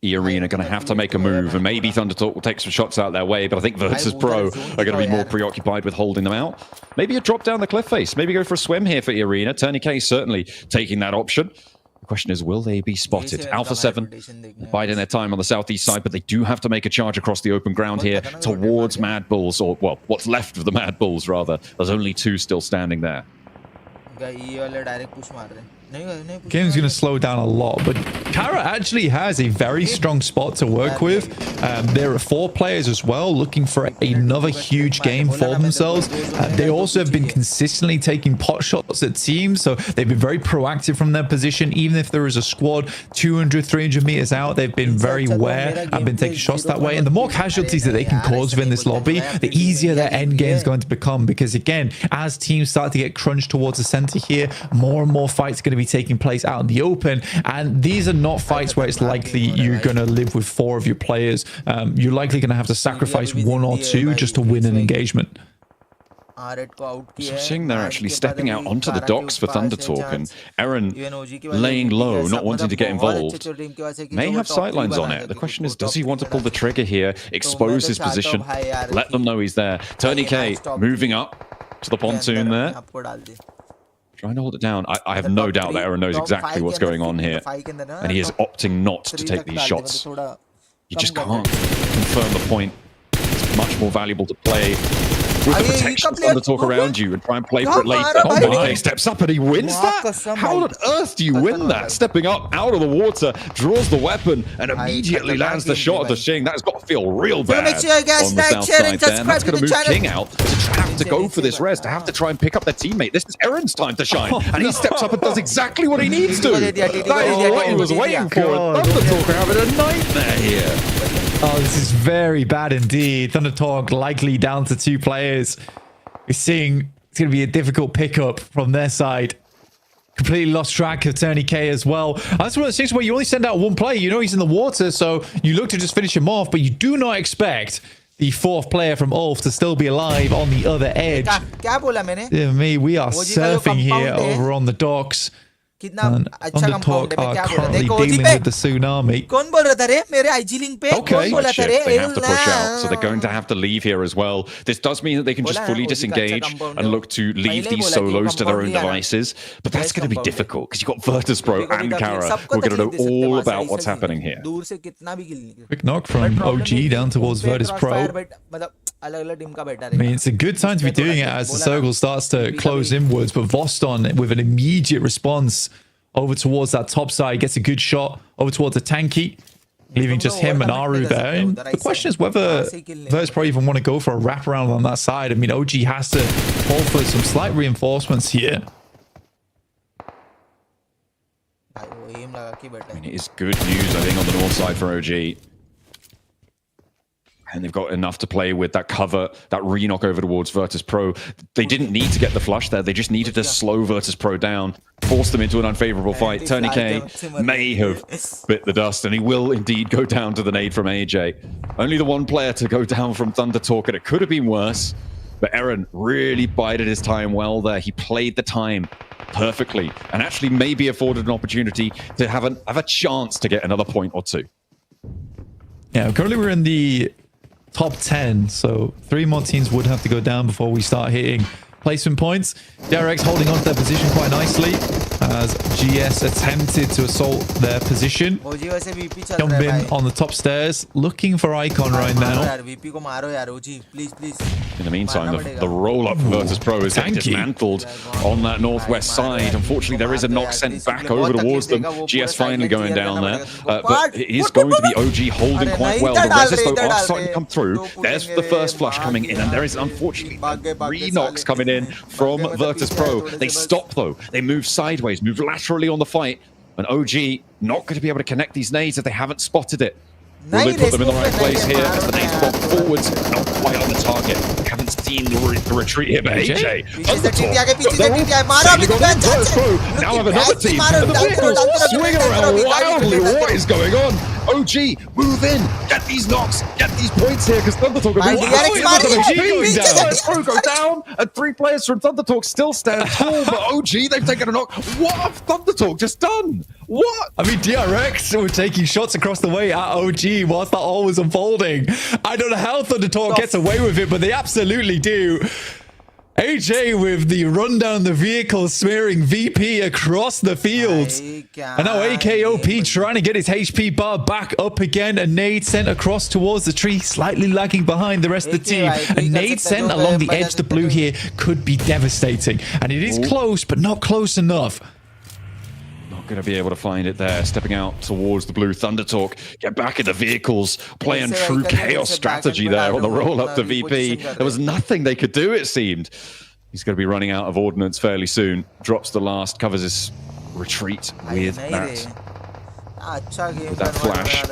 D: E-Arena going to have to make a move, and maybe Thundertalk will take some shots out their way, but I think Virtus Pro are going to be more preoccupied with holding them out. Maybe a drop down the cliff face, maybe go for a swim here for E-Arena. Tourniquet certainly taking that option. The question is, will they be spotted? Alpha 7 biding their time on the southeast side, but they do have to make a charge across the open ground here towards Mad Bulls, or, well, what's left of the Mad Bulls, rather. There's only 2 still standing there.
C: Game's going to slow down a lot, but Kara actually has a very strong spot to work with. There are 4 players as well looking for another huge game for themselves. They also have been consistently taking pot shots at teams, so they've been very proactive from their position. Even if there is a squad 200, 300 meters out, they've been very aware and been taking shots that way. And the more casualties that they can cause within this lobby, the easier their end game is going to become, because again, as teams start to get crunched towards the center here, more and more fights are going to be taking place out in the open, and these are not fights where it's likely you're going to live with 4 of your players. You're likely going to have to sacrifice 1 or 2 just to win an engagement.
D: So seeing they're actually stepping out onto the docks for Thundertalk, and Eren laying low, not wanting to get involved, may have sightlines on it. The question is, does he want to pull the trigger here, expose his position, let them know he's there? Tourniquet moving up to the pontoon there. Trying to hold it down. I have no doubt that Eren knows exactly what's going on here, and he is opting not to take these shots. You just can't confirm the point. It's much more valuable to play with the protection of Thundertalk around you and try and play for it later. Tourniquet steps up and he wins that? How on earth do you win that? Stepping up out of the water, draws the weapon, and immediately lands the shot of the Shing. That has got to feel real bad on the south side there. And that's going to move King out to have to go for this res, to have to try and pick up their teammate. This is Eren's time to shine. And he steps up and does exactly what he needs to. That is what he was waiting for. Thundertalk are having a nightmare here.
C: Oh, this is very bad indeed. Thundertalk likely down to 2 players. We're seeing it's going to be a difficult pickup from their side. Completely lost track of Tourniquet as well. That's one of those things where you only send out 1 player. You know he's in the water, so you look to just finish him off, but you do not expect the 4th player from Ulf to still be alive on the other edge. Dear me, we are surfing here over on the docks. And Thundertalk are currently dealing with the tsunami.
D: Okay, they have to push out, so they're going to have to leave here as well. This does mean that they can just fully disengage and look to leave these solos to their own devices, but that's going to be difficult because you've got Virtus Pro and Kara who are going to know all about what's happening here.
C: Quick knock from OG down towards Virtus Pro. I mean, it's a good time to be doing it as the circle starts to close inwards, but Voston with an immediate response over towards that top side gets a good shot over towards the tanky. leaving just him and Aru there. And the question is whether Virtus Pro even want to go for a wraparound on that side. I mean, OG has to call for some slight reinforcements here.
D: I mean, it is good news, I think, on the north side for OG. And they've got enough to play with that cover, that re-knock over towards Virtus Pro. They didn't need to get the flush there. They just needed to slow Virtus Pro down, force them into an unfavorable fight. Tony K may have bit the dust, and he will indeed go down to the nade from AJ. Only the one player to go down from Thunder Talk, and it could have been worse. But Eren really bided his time well there. He played the time perfectly, and actually maybe afforded an opportunity to have a chance to get another point or two.
C: Yeah, currently we're in the top 10, so 3 more teams would have to go down before we start hitting placement points. DRX holding on to their position quite nicely as GS attempted to assault their position. Hyunbin on the top stairs, looking for Icon right now.
D: In the meantime, the roll-up Virtus Pro is getting dismantled on that northwest side. Unfortunately, there is a knock sent back over towards them. GS finally going down there. But it is going to be OG holding quite well. The Resist, though, are starting to come through. There's the first flush coming in, and there is, unfortunately, 3 knocks coming in from Virtus Pro. They stop, though. They move sideways, move laterally on the fight. And OG not going to be able to connect these nades if they haven't spotted it. Will they put them in the right place here as the nades bomb forwards? Not quite on the target. Haven't seen the retreat here, but AJ. Now have another team. And the vehicles swing around wildly. What is going on? OG, move in. Get these knocks. Get these points here because Thunder Talk are moving. Pro go down, and 3 players from Thunder Talk still stand tall. But OG, they've taken a knock. What have Thunder Talk just done? What?
C: I mean, DRX were taking shots across the way at OG whilst that all was unfolding. I don't know how Thunder Talk gets away with it, but they absolutely do. AJ with the run down the vehicle, smearing VP across the fields. And now AKOP trying to get his HP bar back up again. A nade sent across towards the tree, slightly lagging behind the rest of the team. A nade sent along the edge of the blue here could be devastating. And it is close, but not close enough.
D: Going to be able to find it there, stepping out towards the blue. Thunder Talk get back in the vehicles, playing true chaos strategy there on the roll up to VP. There was nothing they could do, it seemed. He's going to be running out of ordnance fairly soon. Drops the last, covers his retreat with that flash.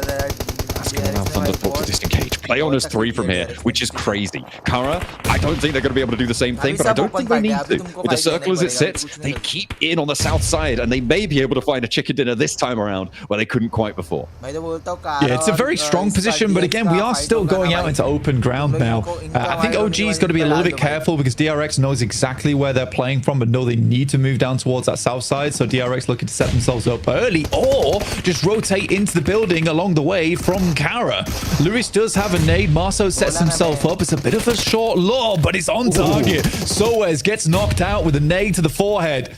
D: That's going to allow Thunder Talk to disengage. Play on as 3 from here, which is crazy. Kara, I don't think they're going to be able to do the same thing, but I don't think they need to. With the circle as it sits, they keep in on the south side, and they may be able to find a chicken dinner this time around where they couldn't quite before.
C: Yeah, it's a very strong position, but again, we are still going out into open ground now. I think OG is going to be a little bit careful because DRX knows exactly where they're playing from, but know they need to move down towards that south side, so DRX looking to set themselves up early, or just rotate into the building along the way from Kara. Lewis does have a nade. Marceau sets himself up. It's a bit of a short law, but it's on target. Soez gets knocked out with a nade to the forehead.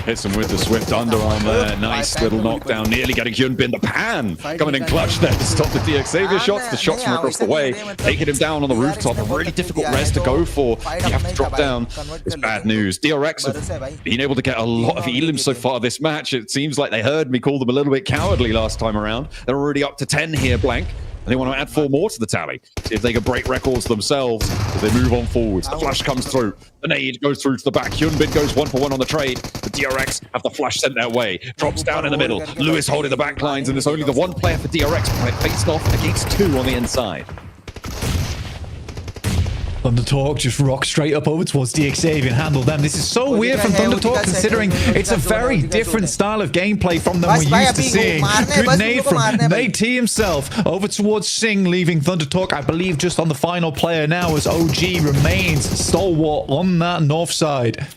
D: Hits him with the swift underarm there. Nice little knockdown. Nearly getting Hyunbin. The pan coming in clutch there to stop the DX Xavier shots. The shots from across the way. Taking him down on the rooftop. A really difficult res to go for. You have to drop down. It's bad news. DRX have been able to get a lot of elims so far this match. It seems like they heard me call them a little bit cowardly last time around. They're already up to 10 here, Blank. And they want to add 4 more to the tally. See if they can break records themselves as they move on forwards. The flash comes through. The nade goes through to the back. Hyunbin goes 1-for-1 on the trade. The DRX have the flash sent their way. Drops down in the middle. Lewis holding the back lines, and there's only the 1 player for DRX faced off against 2 on the inside.
C: Thunder Talk just rock straight up over towards DX Xavier and handle them. This is so weird from Thunder Talk considering it's a very different style of gameplay from them we're used to seeing. Good nade from Nate T himself over towards Singh, leaving Thunder Talk, I believe, just on the final player now as OG remains stalwart on that north side.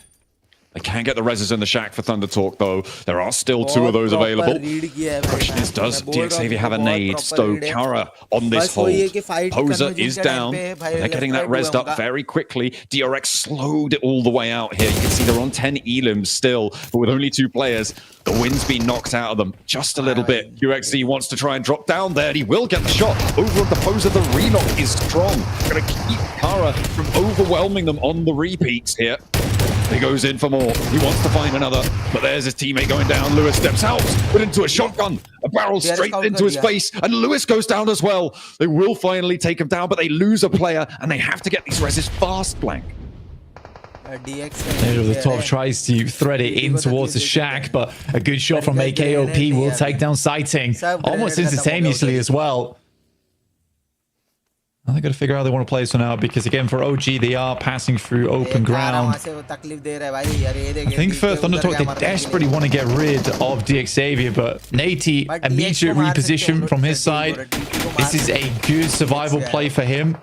D: They can get the reses in the shack for Thunder Talk, though. There are still 2 of those available. The question is, does DX Xavier have a nade? Stow Kara on this hold. Poser is down. They're getting that resed up very quickly. DRX slowed it all the way out here. You can see they're on 10 elims still, but with only 2 players, the wind's been knocked out of them just a little bit. QXZ wants to try and drop down there, and he will get the shot. Over at the Poser, the re-knock is strong. Gonna keep Kara from overwhelming them on the repeats here. He goes in for more. He wants to find another, but there's his teammate going down. Lewis steps out, put into a shotgun. A barrel straight into his face, and Lewis goes down as well. They will finally take him down, but they lose a player, and they have to get these reses fast, Blank.
C: The top tries to thread it in towards the shack, but a good shot from AKOP will take down Sighting almost instantaneously as well. Now they got to figure out how they want to play this one out, because again, for OG, they are passing through open ground. I think for Thundertalk, they desperately want to get rid of DXavier, but Nate, immediate reposition from his side. This is a good survival play for him.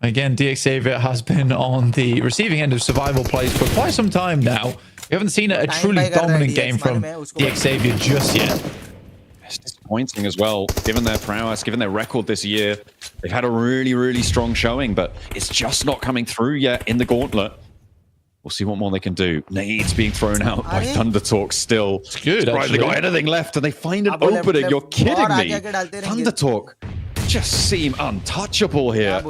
C: Again, DXavier has been on the receiving end of survival plays for quite some time now. We haven't seen a truly dominant game from DXavier just yet.
D: It's disappointing as well, given their prowess, given their record this year. They've had a really, really strong showing, but it's just not coming through yet in the gauntlet. We'll see what more they can do. Nades being thrown out by Thundertalk still.
C: It's good,
D: actually. They got anything left, and they find an opening. You're kidding me. Thundertalk just seem untouchable here.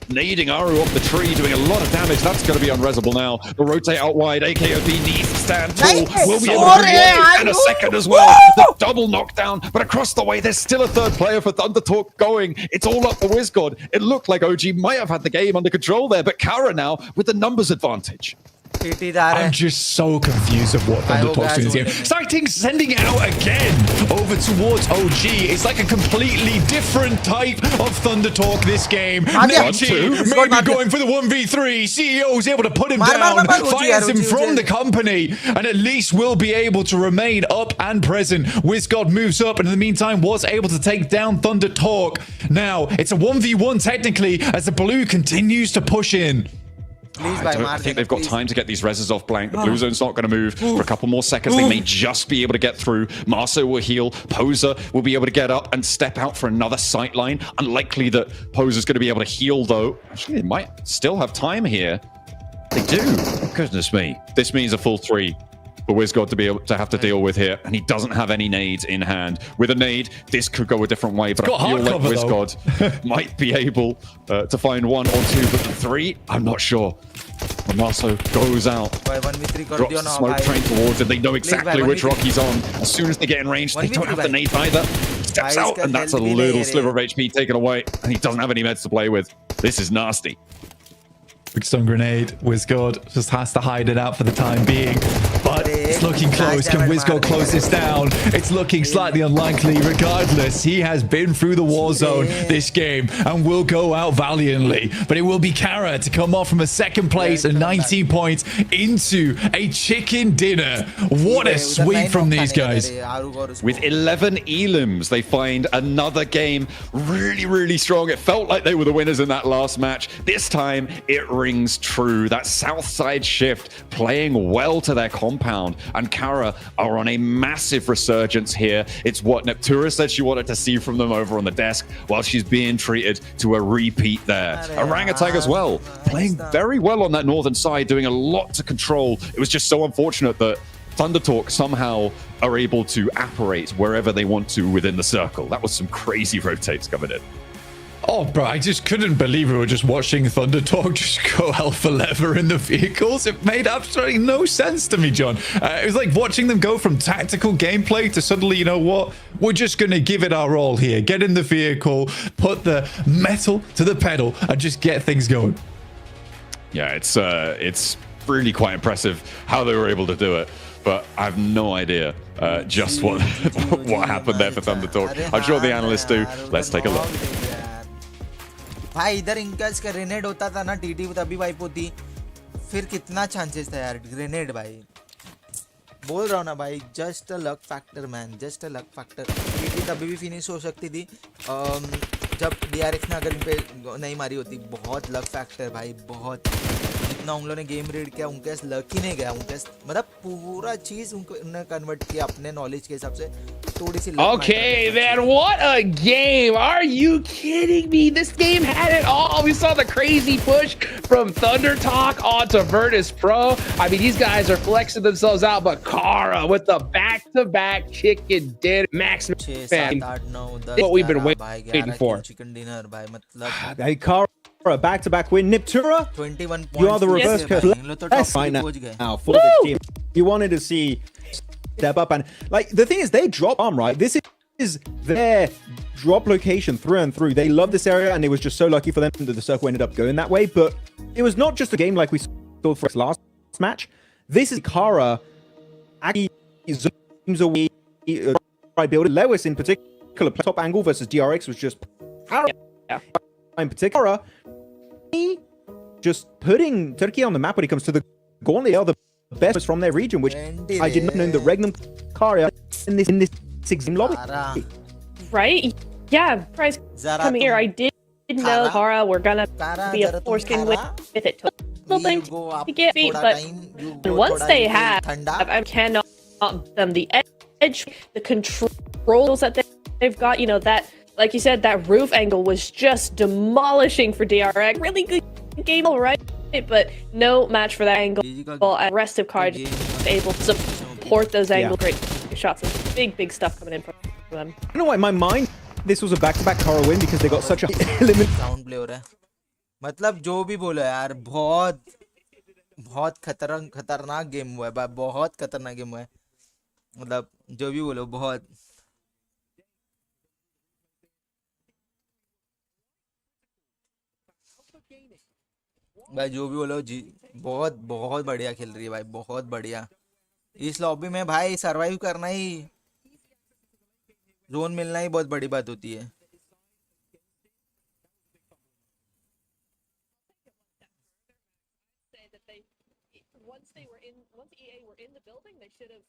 D: Nading Aru off the tree, doing a lot of damage. That's going to be unresable now. The rotate out wide. AKOP needs to stand tall. Will be able to do one and a second as well. The double knockdown, but across the way, there's still a third player for Thundertalk going. It's all up for WizGod. It looked like OG might have had the game under control there, but Kara now with the numbers advantage.
C: I'm just so confused of what Thundertalk's doing this game. Sighting sending it out again over towards OG. It's like a completely different type of Thundertalk this game. Maybe going for the 1v3. CEO is able to put him down, fires him from the company, and at least will be able to remain up and present. WizGod moves up, and in the meantime was able to take down Thundertalk. Now, it's a 1v1 technically, as the blue continues to push in.
D: I think they've got time to get these reses off Blank. The blue zone's not going to move for a couple more seconds. They may just be able to get through. Marso will heal. Poser will be able to get up and step out for another sight line. Unlikely that Poser's going to be able to heal, though. Actually, they might still have time here. They do. Goodness me. This means a full 3 for WizGod to be able to have to deal with here, and he doesn't have any nades in hand. With a nade, this could go a different way, but I feel like WizGod might be able to find 1 or 2, but the 3, I'm not sure. Marso goes out, drops the smoke train towards it. They know exactly which rock he's on. As soon as they get in range, they don't have the nade either. Steps out, and that's a little sliver of HP taken away, and he doesn't have any meds to play with. This is nasty.
C: Big stun grenade. WizGod just has to hide it out for the time being. But it's looking close. Can WizGod close this down? It's looking slightly unlikely. Regardless, he has been through the war zone this game and will go out valiantly. But it will be Kara to come off from a second place and 19 points into a chicken dinner. What a sweep from these guys.
D: With 11 elims, they find another game really, really strong. It felt like they were the winners in that last match. This time, it rings true. That south side shift playing well to their compound, and Kara are on a massive resurgence here. It's what Neptura said she wanted to see from them over on the desk, while she's being treated to a repeat there. Orangutan as well, playing very well on that northern side, doing a lot to control. It was just so unfortunate that Thundertalk somehow are able to apparate wherever they want to within the circle. That was some crazy rotates coming in.
C: Oh, bro, I just couldn't believe we were just watching Thundertalk just go alpha lever in the vehicles. It made absolutely no sense to me, John. It was like watching them go from tactical gameplay to suddenly, you know what? We're just going to give it our all here. Get in the vehicle, put the metal to the pedal, and just get things going.
D: Yeah, it's really quite impressive how they were able to do it. But I have no idea just what happened there for Thundertalk. I'm sure the analysts do. Let's take a look.
B: भाई इधर इनका इसका grenade होता था ना TT तभी wipe होती फिर कितना चांसेस था यार ग्रेनेड भाई बोल रहा हूँ ना भाई just a luck factor man just a luck factor TT तभी भी फिनिश हो सकती थी जब डीआरएक्स ने अगर इन पे नहीं मारी होती बहुत लक फैक्टर भाई बहुत जितना उन लोगों ने गेम रीड किया उनके लक ही नहीं गया उनके मतलब पूरा चीज उन्होंने कन्वर्ट किया अपने नॉलेज के हिसाब से थोड़ी सी
G: Okay, man, what a game. Are you kidding me? This game had it all. We saw the crazy push from Thundertalk onto Virtus Pro. I mean, these guys are flexing themselves out, but Kara with the back-to-back chicken dinner. Max, man, what we've been waiting for.
B: chicken dinner भाई मतलब
F: भाई Kara back-to-back win. Niptura,
B: 21 points.
F: you are the reverse
E: Yes.
F: curse.
B: इन लोग तो
F: Let's
B: top
F: find
B: 3
F: out
B: पहुंच गए.
F: now for this team. You wanted to see step up, and like the thing is, they drop arm, right? This is their drop location through and through. They love this area, and it was just so lucky for them that the circle ended up going that way. But it was not just a game like we saw for us last match. This is Kara actually zooms away. I build Lewis in particular, top angle versus DRX was just in particular. Just putting Turkey on the map when it comes to the gauntlet. They are the best from their region, which I did not know in the Regnum Karia in this exam lobby.
B: Kara.
E: Right? Yeah, prize
B: Zara
E: coming here. I did know
B: Kara.
E: Kara were gonna
B: Kara,
E: be a
B: Zara, tum
E: foreskin
B: Kara.
E: with it. Took a little
B: You
E: thing
B: go up
E: to get beat,
B: thoda
E: but
B: time, you go
E: once
B: thoda
E: they
B: little
E: have,
B: thanda.
E: I cannot them the edge, the controls that they've got. You know that, like you said, that roof angle was just demolishing for DRX. Really good game, all right, but no match for that angle. And rest of card able to support those angles. Great shots, and big stuff coming in from them.
F: I don't know why in my mind this was a back-to-back Kara win because they got such a limit.
B: Sound play हो रहा है. मतलब जो भी बोलो यार, बहुत खतरनाक गेम हुआ है. बहुत खतरनाक गेम हुआ है. मतलब जो भी बोलो, बहुत. भाई जो भी बोलो जी, बहुत बढ़िया खेल रही है भाई, बहुत बढ़िया. इस लॉबी में भाई सरवाइव करना ही, जोन मिलना ही बहुत बड़ी बात होती है.
E: Once EA were in the building, they should have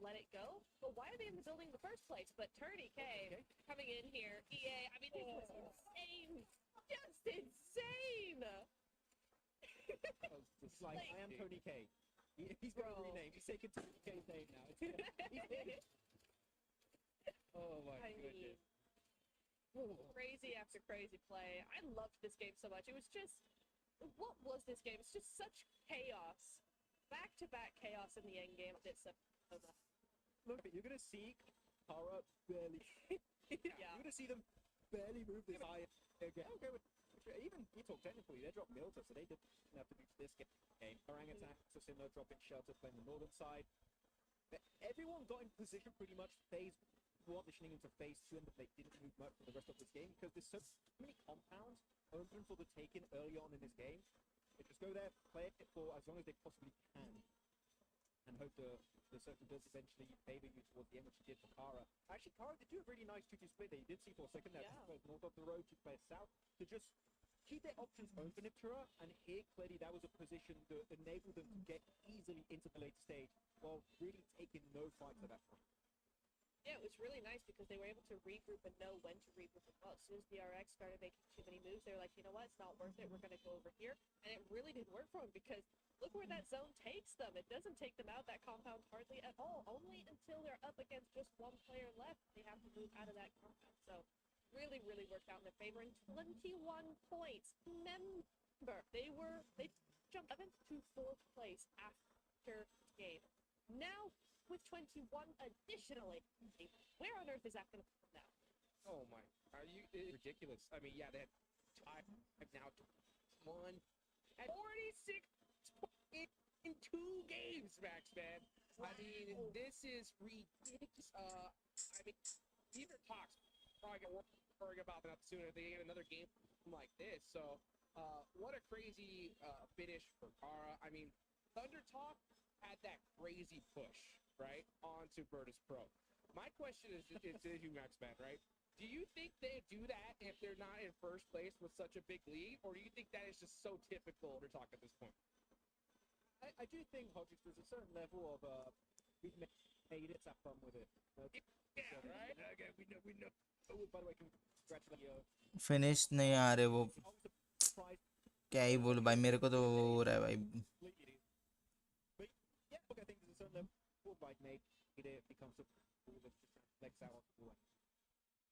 E: let it go. But why are they in the building in the first place? But Turdy K coming in here, EA. I mean, this was insane, just insane.
F: It's like, I am Tony K. He's got a rename. He's taking Tony K's name now.
E: Oh my goodness. Crazy after crazy play. I loved this game so much. It was just, what was this game? It's just such chaos. Back-to-back chaos in the end game.
F: Look, you're going to see Kara barely. You're going to see them barely move this high again. Okay, even you talk technically, they dropped Milta, so they didn't have to move this game. Orangutan, Susino dropping shelter, playing the northern side. But everyone got in position pretty much phase 1, transitioning into phase 2, and they didn't move much for the rest of this game because there's so many compounds open for the taking early on in this game. They just go there, play it for as long as they possibly can, and hope the circle does eventually favor you towards the end, which you did for Kara. Actually, Kara did do a really nice 2-2 split there. You did see for a second there, two players north of the road, 2 players south, to just keep their options open for Niptura, and here clearly that was a position that enabled them to get easily into the late stage while really taking no fights at that point.
E: Yeah, it was really nice because they were able to regroup and know when to regroup as well. As soon as DRX started making too many moves, they were like, you know what, it's not worth it. We're going to go over here. And it really didn't work for them because look where that zone takes them. It doesn't take them out that compound hardly at all. Only until they're up against just one player left, they have to move out of that compound. So really worked out in their favor. And 21 points. Remember, they jumped 7th to 4th place after the game. Now, with 21 additionally, where on earth is that going to come now?
G: Oh my, are you ridiculous? I mean, yeah, they had 5 now, 1 at 46 in 2 games, Max, man. I mean, this is ridiculous. I mean, even Talks probably gonna worry about that sooner if they get another game like this. So, what a crazy finish for Kara. I mean, Thunder Talk had that crazy push, right, onto Virtus Pro. My question is to you, Max, man, right? Do you think they do that if they're not in first place with such a big lead, or do you think that is just so typical to talk at this point?
F: I do think, Hodges, there's a certain level of we've made it, have fun with it.
G: Yeah, right? Okay, we know.
F: Oh, by the way, congratulate you.
B: Finish नहीं आ रहे वो. क्या ही बोलूं भाई, मेरे को तो हो रहा है भाई.
F: I think there's a certain level like made it becomes a pool that just legs out on the pool.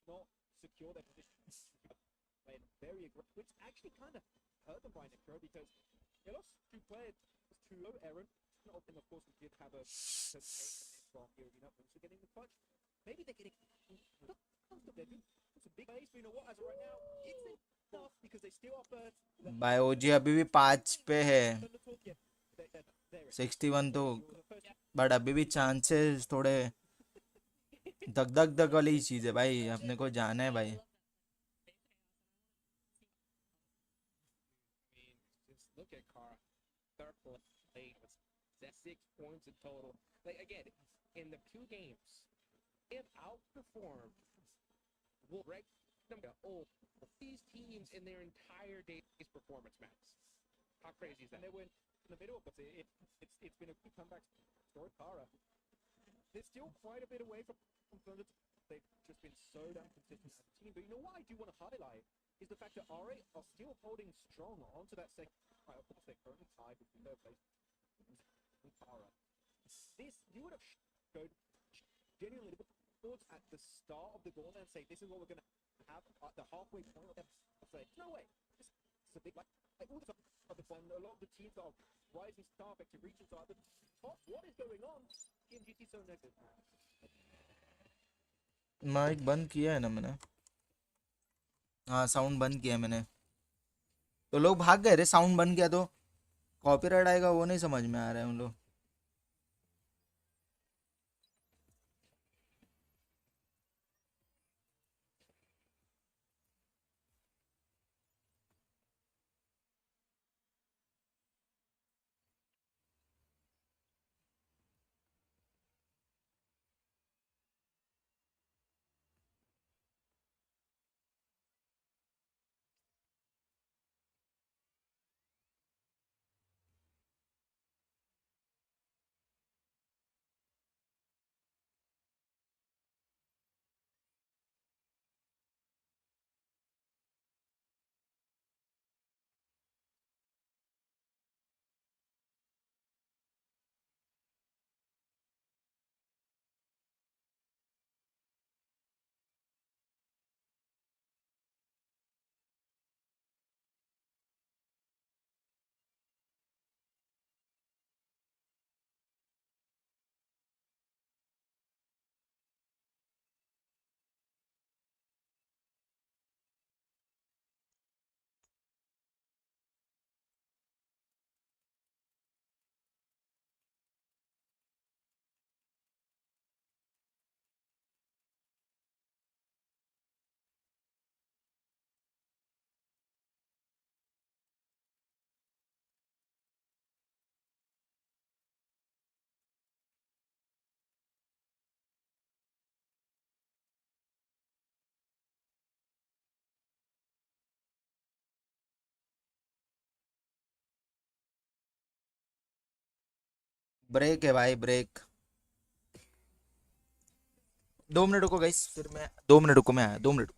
F: Not secure their position, playing very aggressive, which actually kind of hurt them by Nipro because they lost 2 players to Aaron. And of course, we did have a from the arena once we're getting the clutch. Maybe they're getting it's a big base, but you know what? As of right now, it's
B: भाई ओजी अभी भी 5 पे है, 61 तो, but अभी भी chances थोड़े धक धक धक वाली ही चीज है भाई, अपने को जाना है भाई.
G: Just look at Kara. Third play was that 6 points in total. Like again, in the 2 games, they have outperformed will rank them these teams in their entire day's performance maps. How crazy is that?
F: And they were in the middle, but it's been a good comeback story. Kara, they're still quite a bit away from Thunder. They've just been so damn consistent as a team. But you know what I do want to highlight is the fact that RA are still holding strong onto that second. Of course, they're currently tied with third place and Kara. This you would have showed genuinely towards at the start of the goal and say this is what we're going to have at the halfway point. Say no way, this is a big like all the time at the fun. A lot of the teams that are rising star effective regions are at the top. What is going on? PMGC so negative.
B: Mic बंद किया है ना मैंने, हाँ sound बंद किया है मैंने. तो लोग भाग गए रे, साउंड बंद किया तो कॉपीराइट आएगा, वो नहीं समझ में आ रहा है उन लोग. ब्रेक है भाई, ब्रेक. 2 मिनट रुको गाइस, फिर मैं 2 मिनट रुको, मैं आया 2 minute.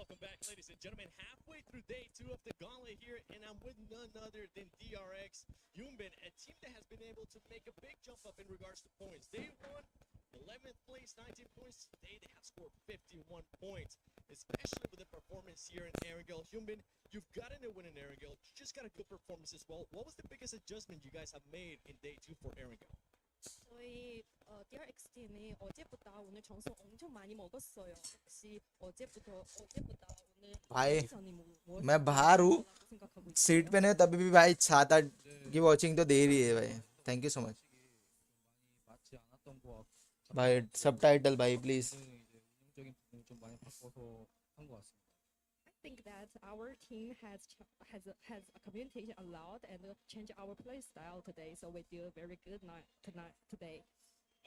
H: Welcome back, ladies and gentlemen. Halfway through day 2 of the gauntlet here, and I'm with none other than DRX Yumbin, a team that has been able to make a big jump up in regards to points. They won 11th place, 19 points. Today they have scored 51 points, especially with the performance here in Erangel. Yumbin, you've gotten a win in Erangel. You just got a good performance as well. What was the biggest adjustment you guys have made in day 2 for Erangel?
L: 저희 DRX 팀이 어제보다 오늘 점수 엄청 많이 먹었어요. 혹시 어제보다 오늘
B: भाई
L: 컨디션이 뭐
B: मैं बाहर हूँ,
L: 어떻다고 생각하고 있어요?
B: Seat पे नहीं, तभी भी भाई 7-8 की वॉचिंग तो दे रही है भाई. थैंक यू सो मच भाई. सबटाइटल भाई please.
L: I think that our team has communicated a lot and changed our play style today. So we did a very good night today.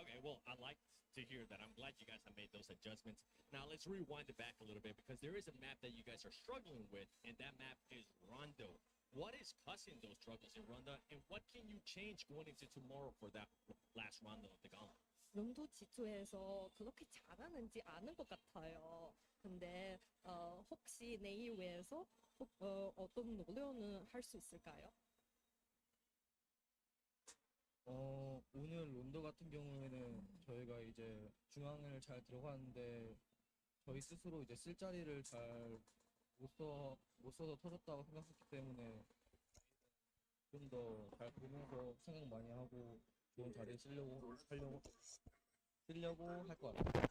H: Okay, well, I like to hear that. I'm glad you guys have made those adjustments. Now, let's rewind it back a little bit because there is a map that you guys are struggling with, and that map is Rondo. What is causing those struggles in Rondo, and what can you change going into tomorrow for that last Rondo of the Gauntlet?
L: 롬도 지투에서 그렇게 잘하는지 아는 것 같아요. 근데 혹시 내이외에서 어떤 노력은 할 수 있을까요?
M: 오늘 론더 같은 경우에는 저희가 이제 중앙을 잘 들어갔는데 저희 스스로 이제 쓸 자리를 잘 못 써서 터졌다고 생각했기 때문에 좀 더 잘 보면서 생각 많이 하고 좋은 자리에 쓰려고 할 것 같아요.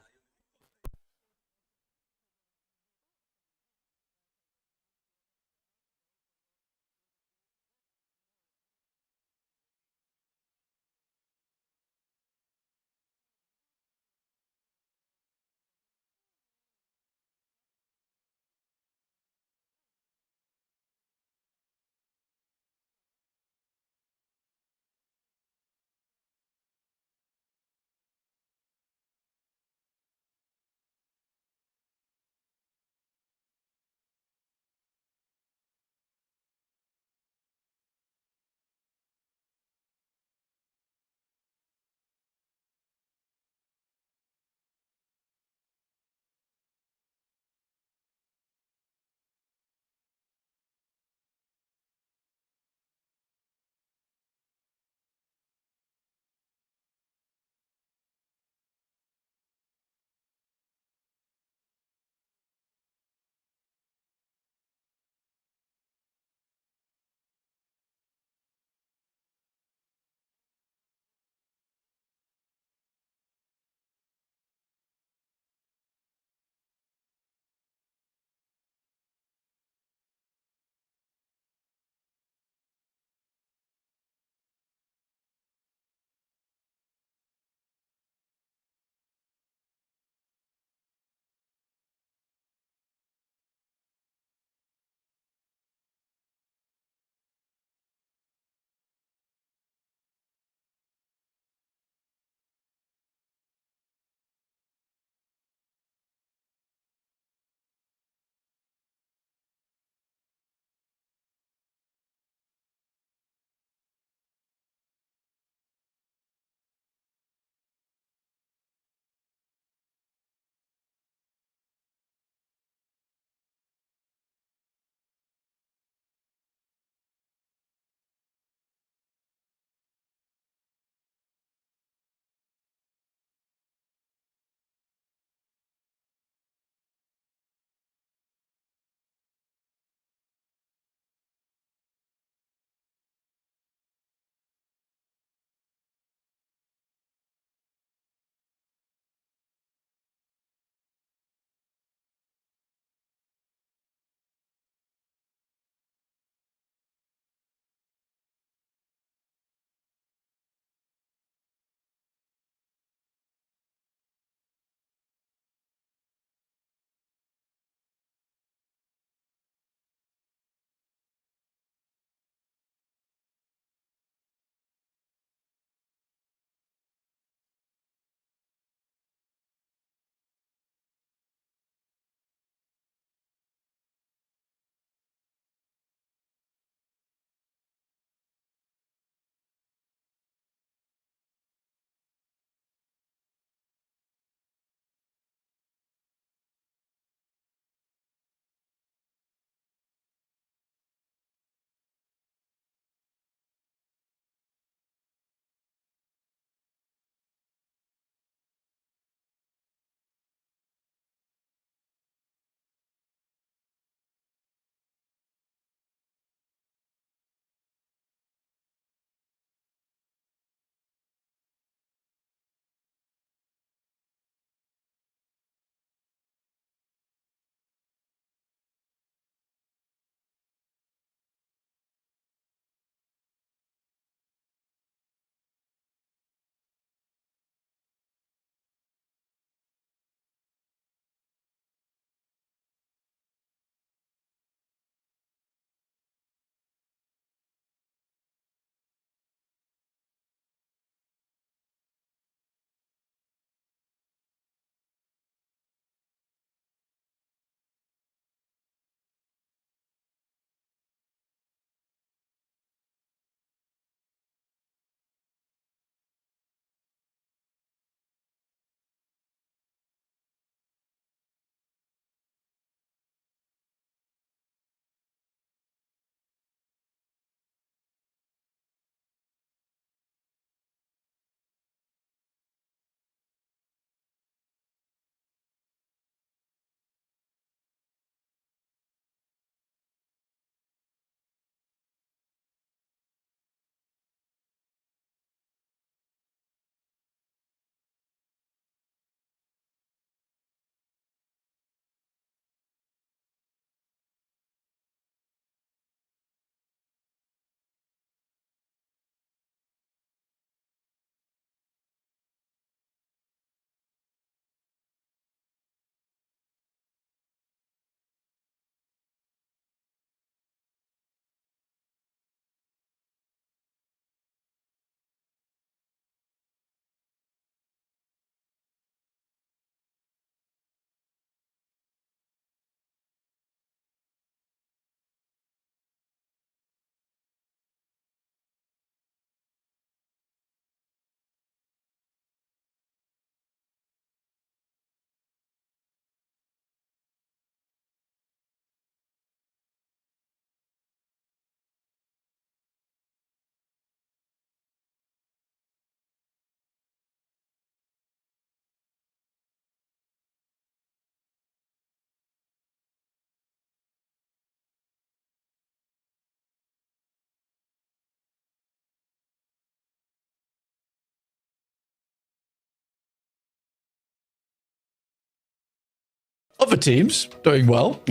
C: other teams doing well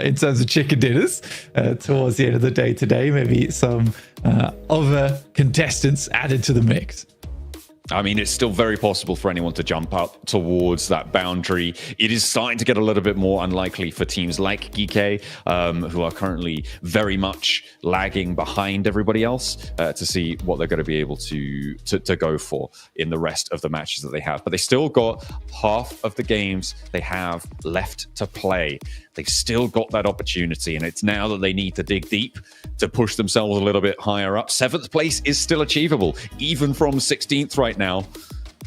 C: in terms of chicken dinners towards the end of the day today. Maybe some other contestants added to the mix.
D: I mean, it's still very possible for anyone to jump up towards that boundary. It is starting to get a little bit more unlikely for teams like GK, who are currently very much lagging behind everybody else, to see what they're going to be able to go for in the rest of the matches that they have. But they still got half of the games they have left to play. They've still got that opportunity, and it's now that they need to dig deep to push themselves a little bit higher up. 7th place is still achievable, even from 16th right now.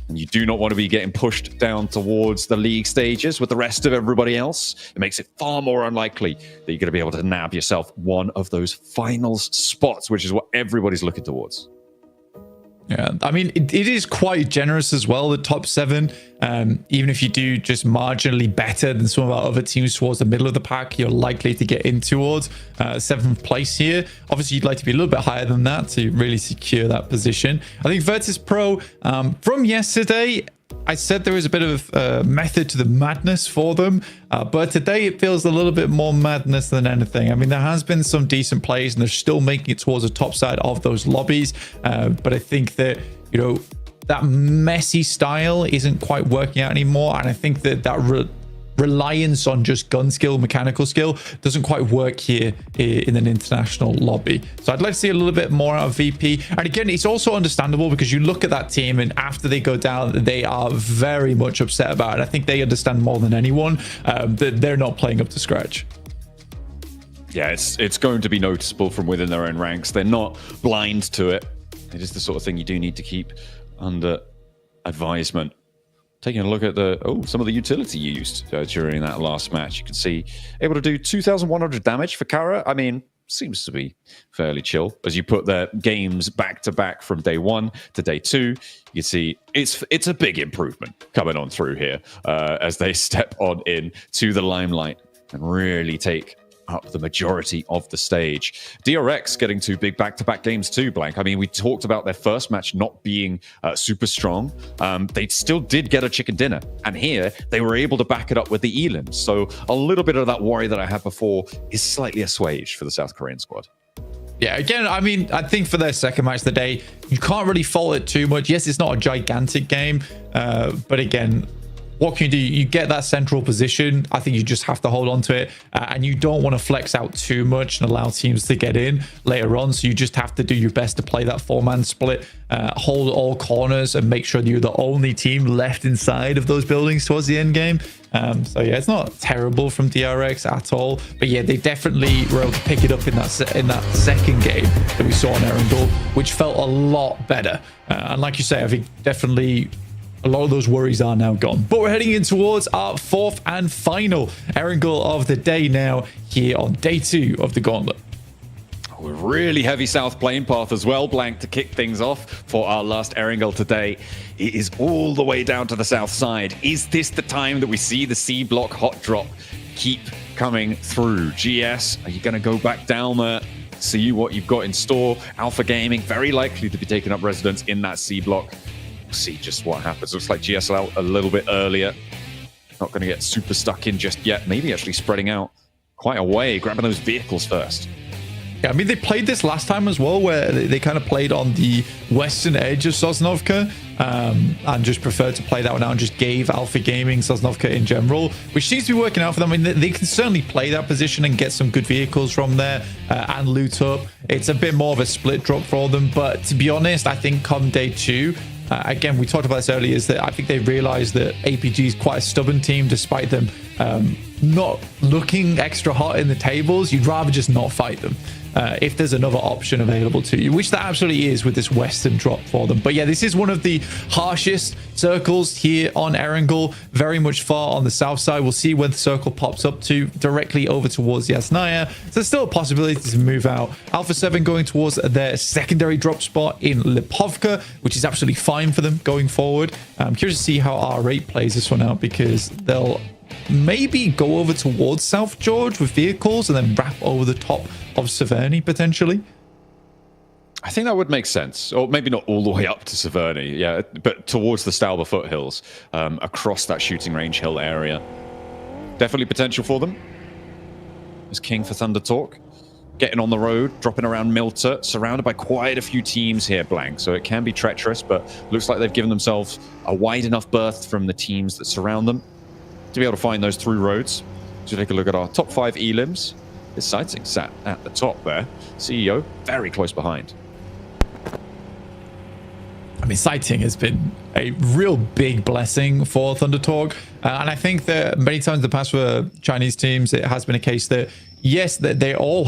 D: And you do not want to be getting pushed down towards the league stages with the rest of everybody else. It makes it far more unlikely that you're going to be able to nab yourself one of those finals spots, which is what everybody's looking towards.
C: Yeah, I mean, it is quite generous as well, the top 7. Even if you do just marginally better than some of our other teams towards the middle of the pack, you're likely to get in towards 7th place here. Obviously, you'd like to be a little bit higher than that to really secure that position. I think Virtus Pro, from yesterday, I said there was a bit of method to the madness for them, but today it feels a little bit more madness than anything. I mean, there has been some decent plays, and they're still making it towards the top side of those lobbies, but I think that, you know, that messy style isn't quite working out anymore, and I think that reliance on just gun skill, mechanical skill doesn't quite work here in an international lobby. So I'd like to see a little bit more out of VP. And again, it's also understandable because you look at that team, and after they go down, they are very much upset about it. I think they understand more than anyone that they're not playing up to scratch.
D: Yeah, it's going to be noticeable from within their own ranks. They're not blind to it. It is the sort of thing you do need to keep under advisement. Taking a look at some of the utility used during that last match, you can see able to do 2,100 damage for Kara. I mean, seems to be fairly chill. As you put their games back to back from day 1 to day 2, you see it's a big improvement coming on through here as they step on in to the limelight and really take up the majority of the stage. DRX getting 2 big back-to-back games too, Blank. I mean, we talked about their first match not being super strong. They still did get a chicken dinner, and here they were able to back it up with the elims. So a little bit of that worry that I had before is slightly assuaged for the South Korean squad.
C: Yeah, again, I mean, I think for their second match of the day, you can't really fault it too much. Yes, it's not a gigantic game, but again, what can you do? You get that central position. I think you just have to hold on to it, and you don't want to flex out too much and allow teams to get in later on. So you just have to do your best to play that 4-man split, hold all corners, and make sure that you're the only team left inside of those buildings towards the end game. So yeah, it's not terrible from DRX at all, but yeah, they definitely were able to pick it up in that second game that we saw on Erangel, which felt a lot better. And like you say, I think definitely a lot of those worries are now gone. But we're heading in towards our 4th and final Erangel of the day now here on day 2 of the Gauntlet.
D: A really heavy south plane path as well, Blank, to kick things off for our last Erangel today. It is all the way down to the south side. Is this the time that we see the C block hot drop keep coming through? GS, are you going to go back down there? See what you've got in store. Alpha Gaming, very likely to be taking up residence in that C block. We'll see just what happens. Looks like GS out a little bit earlier. Not going to get super stuck in just yet. Maybe actually spreading out quite a way, grabbing those vehicles first.
C: Yeah, I mean, they played this last time as well, where they kind of played on the western edge of Sosnovka, and just preferred to play that one out and just gave Alpha Gaming Sosnovka in general, which seems to be working out for them. I mean, they can certainly play that position and get some good vehicles from there and loot up. It's a bit more of a split drop for them, but to be honest, I think come day 2, again, we talked about this earlier, is that I think they realized that APG is quite a stubborn team, despite them not looking extra hot in the tables. You'd rather just not fight them if there's another option available to you, which there absolutely is with this western drop for them. But yeah, this is one of the harshest circles here on Erangel, very much far on the south side. We'll see where the circle pops up to, directly over towards Yasnaya. So there's still a possibility to move out. Alpha 7 going towards their secondary drop spot in Lipovka, which is absolutely fine for them going forward. I'm curious to see how R8 plays this one out, because they'll maybe go over towards South George with vehicles and then wrap over the top of Severny potentially.
D: I think that would make sense, or maybe not all the way up to Severny, yeah, but towards the Stauber foothills, across that shooting range hill area. definitely potential for them. There's King for Thunder Talk. Getting on the road, dropping around Milter, surrounded by quite a few teams here, Blank. So it can be treacherous, but looks like they've given themselves a wide enough berth from the teams that surround them to be able to find those through roads. So take a look at our top 5 elims. This sighting sat at the top there. CEO very close behind.
C: I mean, sighting has been a real big blessing for Thunder Talk. And I think that many times in the past for Chinese teams, it has been a case that, yes, that they're all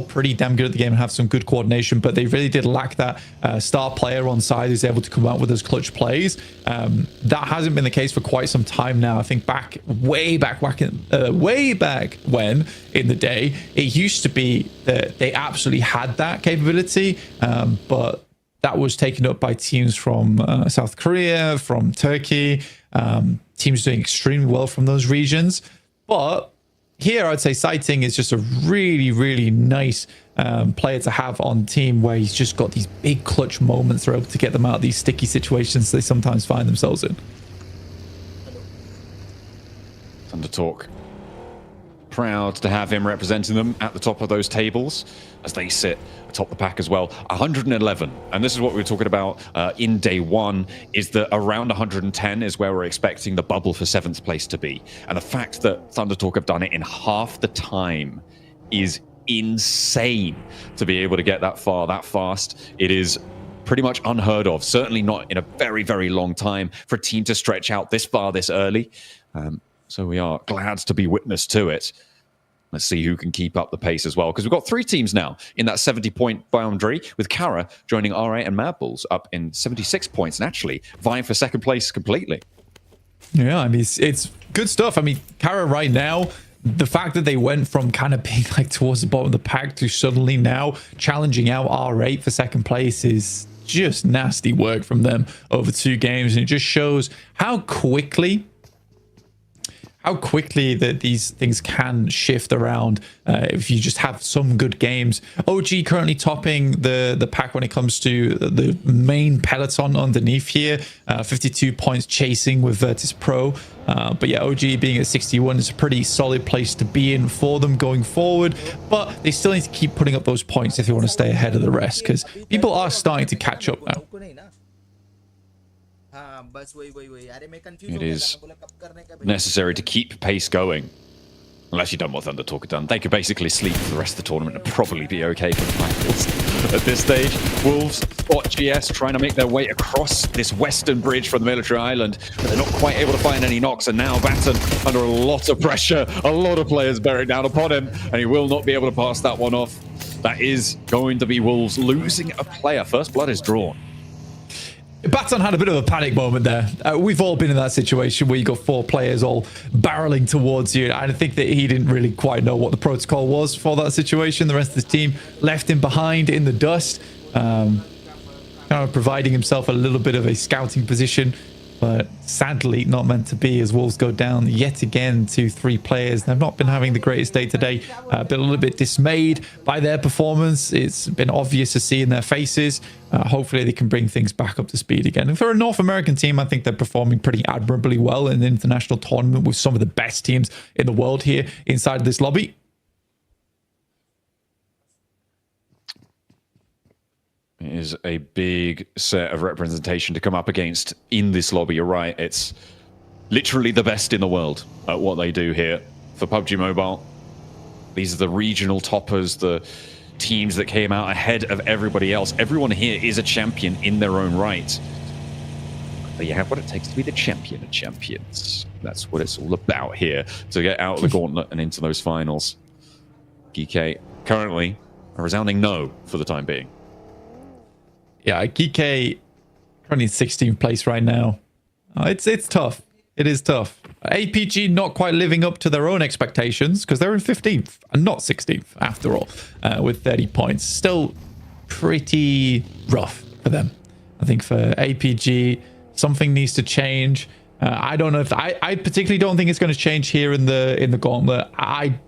C: pretty damn good at the game and have some good coordination, but they really did lack that star player on side who's able to come out with those clutch plays. That hasn't been the case for quite some time now. I think way back when in the day, it used to be that they absolutely had that capability, but that was taken up by teams from South Korea, from Turkey, teams doing extremely well from those regions. But here, I'd say Sighting is just a really, really nice player to have on the team, where he's just got these big clutch moments. They're able to get them out of these sticky situations they sometimes find themselves in.
D: Thunder Talk. Proud to have him representing them at the top of those tables as they sit atop the pack as well. 111, and this is what we were talking about in day one, is that around 110 is where we're expecting the bubble for 7th place to be. And the fact that Thunder Talk have done it in half the time is insane. To be able to get that far that fast, it is pretty much unheard of, certainly not in a very, very long time for a team to stretch out this far this early. So we are glad to be witness to it. Let's see who can keep up the pace as well, because we've got 3 teams now in that 70-point boundary, with Kara joining R8 and Mad Bulls up in 76 points and actually vying for 2nd place completely.
C: Yeah, I mean, it's good stuff. I mean, Kara right now, the fact that they went from kind of being like towards the bottom of the pack to suddenly now challenging out R8 for 2nd place is just nasty work from them over 2 games. And it just shows how quickly that these things can shift around if you just have some good games. OG currently topping the pack when it comes to the main peloton underneath here. 52 points chasing with Virtus Pro. But yeah, OG being at 61 is a pretty solid place to be in for them going forward. But they still need to keep putting up those points if they want to stay ahead of the rest, because people are starting to catch up now.
D: It is necessary to keep pace going. Unless you've done what Thunder Talk have done. They could basically sleep for the rest of the tournament and probably be okay for the finals. At this stage, Wolves spot GS trying to make their way across this western bridge from the military island. But they're not quite able to find any knocks, and now Batten under a lot of pressure. A lot of players bearing down upon him, and he will not be able to pass that one off. That is going to be Wolves losing a player. First blood is drawn.
C: Baton had a bit of a panic moment there. We've all been in that situation where you got 4 players all barreling towards you. I think that he didn't really quite know what the protocol was for that situation. The rest of the team left him behind in the dust, kind of providing himself a little bit of a scouting position, but sadly not meant to be, as Wolves go down yet again to 3 players. They've not been having the greatest day today. Been a little bit dismayed by their performance. It's been obvious to see in their faces. Hopefully they can bring things back up to speed again. And for a North American team, I think they're performing pretty admirably well in the international tournament with some of the best teams in the world here inside this lobby.
D: It is a big set of representation to come up against in this lobby. You're right. It's literally the best in the world at what they do here for PUBG Mobile. These are the regional toppers, the teams that came out ahead of everybody else. Everyone here is a champion in their own right. But you have what it takes to be the champion of champions. That's what it's all about here, to get out of the gauntlet and into those finals. GK currently a resounding no for the time being.
C: Yeah, GK currently in 16th place right now. It's tough. It is tough. APG not quite living up to their own expectations, because they're in 15th and not 16th after all, with 30 points. Still pretty rough for them. I think for APG, something needs to change. I don't know if I particularly don't think it's going to change here in the gauntlet. I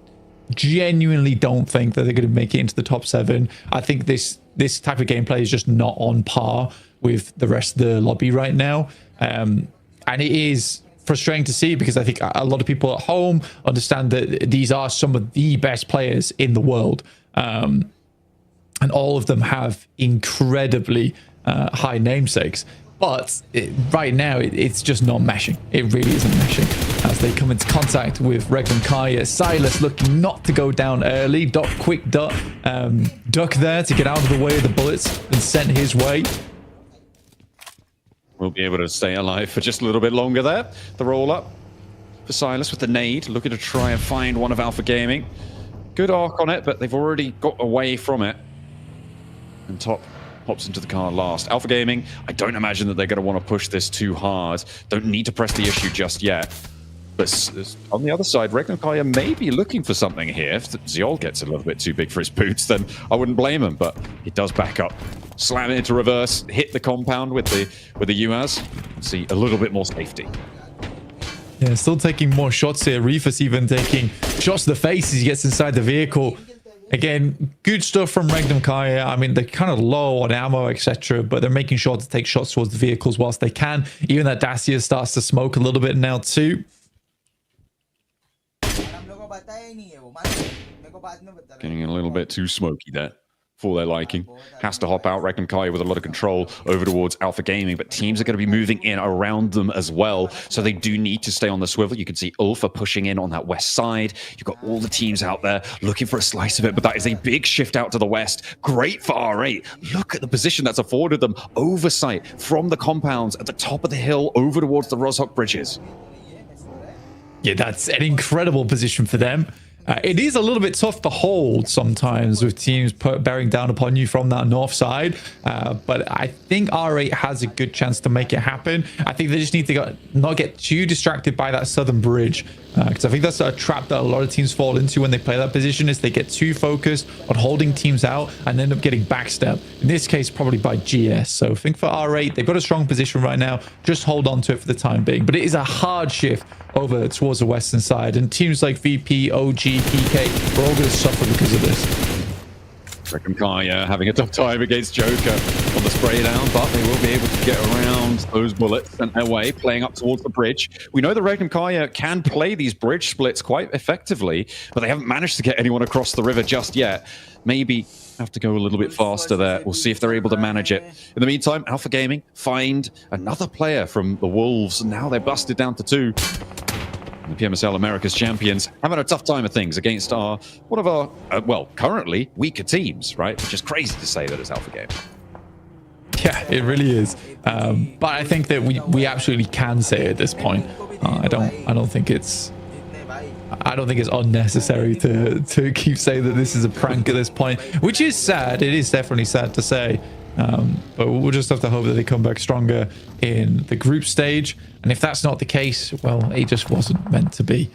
C: genuinely don't think that they're going to make it into the top 7. I think this type of gameplay is just not on par with the rest of the lobby right now. And it is frustrating to see, because I think a lot of people at home understand that these are some of the best players in the world. And all of them have incredibly high namesakes. But right now, it's just not meshing. It really isn't meshing. As they come into contact with Regnum Kaya, Silas looking not to go down early. Quick duck there to get out of the way of the bullets and sent his way.
D: We'll be able to stay alive for just a little bit longer there. The roll up for Silas with the nade, looking to try and find one of Alpha Gaming. Good arc on it, but they've already got away from it. And Top hops into the car last. Alpha Gaming, I don't imagine that they're going to want to push this too hard. Don't need to press the issue just yet. But on the other side, Regnum Kaya may be looking for something here. If Ziol gets a little bit too big for his boots, then I wouldn't blame him. But he does back up, slam it into reverse, hit the compound with the UAZ. See a little bit more safety.
C: Yeah, still taking more shots here. Reefus even taking shots to the face as he gets inside the vehicle. Again, good stuff from Regnum Kaya. I mean, they're kind of low on ammo, etc., but they're making sure to take shots towards the vehicles whilst they can. Even that Dacia starts to smoke a little bit now too.
D: Getting a little bit too smoky there for their liking. Has to hop out. Regnum Kaya with a lot of control over towards Alpha Gaming, but teams are going to be moving in around them as well, so they do need to stay on the swivel. You can see Ulfa pushing in on that west side. You've got all the teams out there looking for a slice of it, but that is a big shift out to the west. Great for R8. Look at the position that's afforded them. Oversight from the compounds at the top of the hill over towards the Rozhok bridges.
C: Yeah, that's an incredible position for them. It is a little bit tough to hold sometimes with teams bearing down upon you from that north side. But I think R8 has a good chance to make it happen. I think they just need to not get too distracted by that southern bridge. Because I think that's a trap that a lot of teams fall into when they play that position, is they get too focused on holding teams out and end up getting backstabbed. In this case, probably by GS. So I think for R8, they've got a strong position right now. Just hold on to it for the time being. But it is a hard shift over towards the western side. And teams like VP, OG, PK, we're all going to suffer because of this.
D: Regnum Kaya having a tough time against Joker on the spray down, but they will be able to get around those bullets sent their way, playing up towards the bridge. We know the Regnum Kaya can play these bridge splits quite effectively, but they haven't managed to get anyone across the river just yet. Maybe have to go a little bit faster there. We'll see if they're able to manage it. In the meantime, Alpha Gaming find another player from the Wolves, and now they're busted down to 2. The PMSL America's champions having a tough time of things against one of our, well, currently weaker teams, right? Which is crazy to say that it's Alpha Game.
C: Yeah, it really is. But I think that we absolutely can say at this point. I don't think it's unnecessary to keep saying that this is a prank at this point, which is sad. It is definitely sad to say. But we'll just have to hope that they come back stronger in the group stage. And if that's not the case, well, it just wasn't meant to be.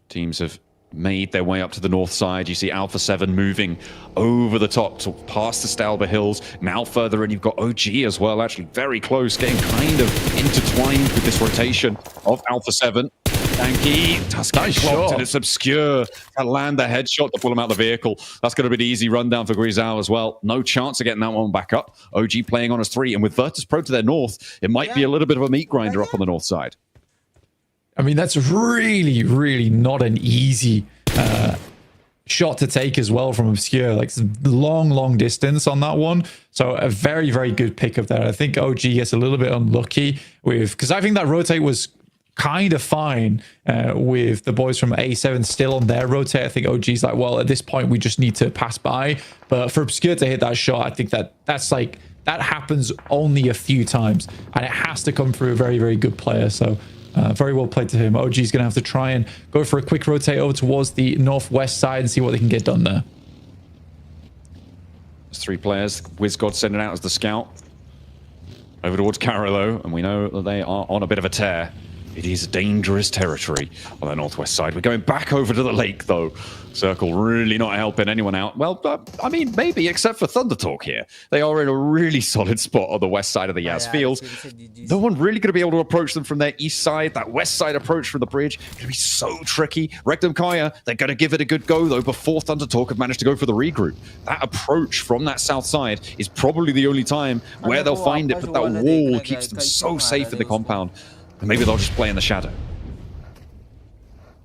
D: Teams have made their way up to the north side. You see Alpha 7 moving over the top to past the Stalber Hills. Now further in, you've got OG as well, actually very close, getting kind of intertwined with this rotation of Alpha 7. Tanky, Tusky blocked, and it's Obscure to land the headshot to pull him out of the vehicle. That's going to be an easy rundown for Grisal as well. No chance of getting that one back up. OG playing on as 3, and with Virtus Pro to their north, it might be a little bit of a meat grinder up on the north side.
C: I mean, that's really, really not an easy shot to take as well from Obscure. Like, long distance on that one. So a very, very good pick up there. I think OG gets a little bit unlucky with, because I think that rotate was kind of fine with the boys from A7 still on their rotate. I think OG's like, well, at this point, we just need to pass by. But for Obscure to hit that shot, I think that's like, that happens only a few times. And it has to come through a very, very good player. So very well played to him. OG's going to have to try and go for a quick rotate over towards the northwest side and see what they can get done there.
D: There's 3 players. WizGod sending out as the scout over towards Carolo, and we know that they are on a bit of a tear. It is dangerous territory on the northwest side. We're going back over to the lake, though. Circle really not helping anyone out. Well, I mean, maybe, except for Thunder Talk here. They are in a really solid spot on the west side of the Yaz Fields. No one really going to be able to approach them from their east side. That west side approach from the bridge going to be so tricky. Regnum Kaya, they're going to give it a good go, though, before Thunder Talk have managed to go for the regroup. That approach from that south side is probably the only time where they'll find it, but that wall keeps them so safe in the compound. And maybe they'll just play in the shadow.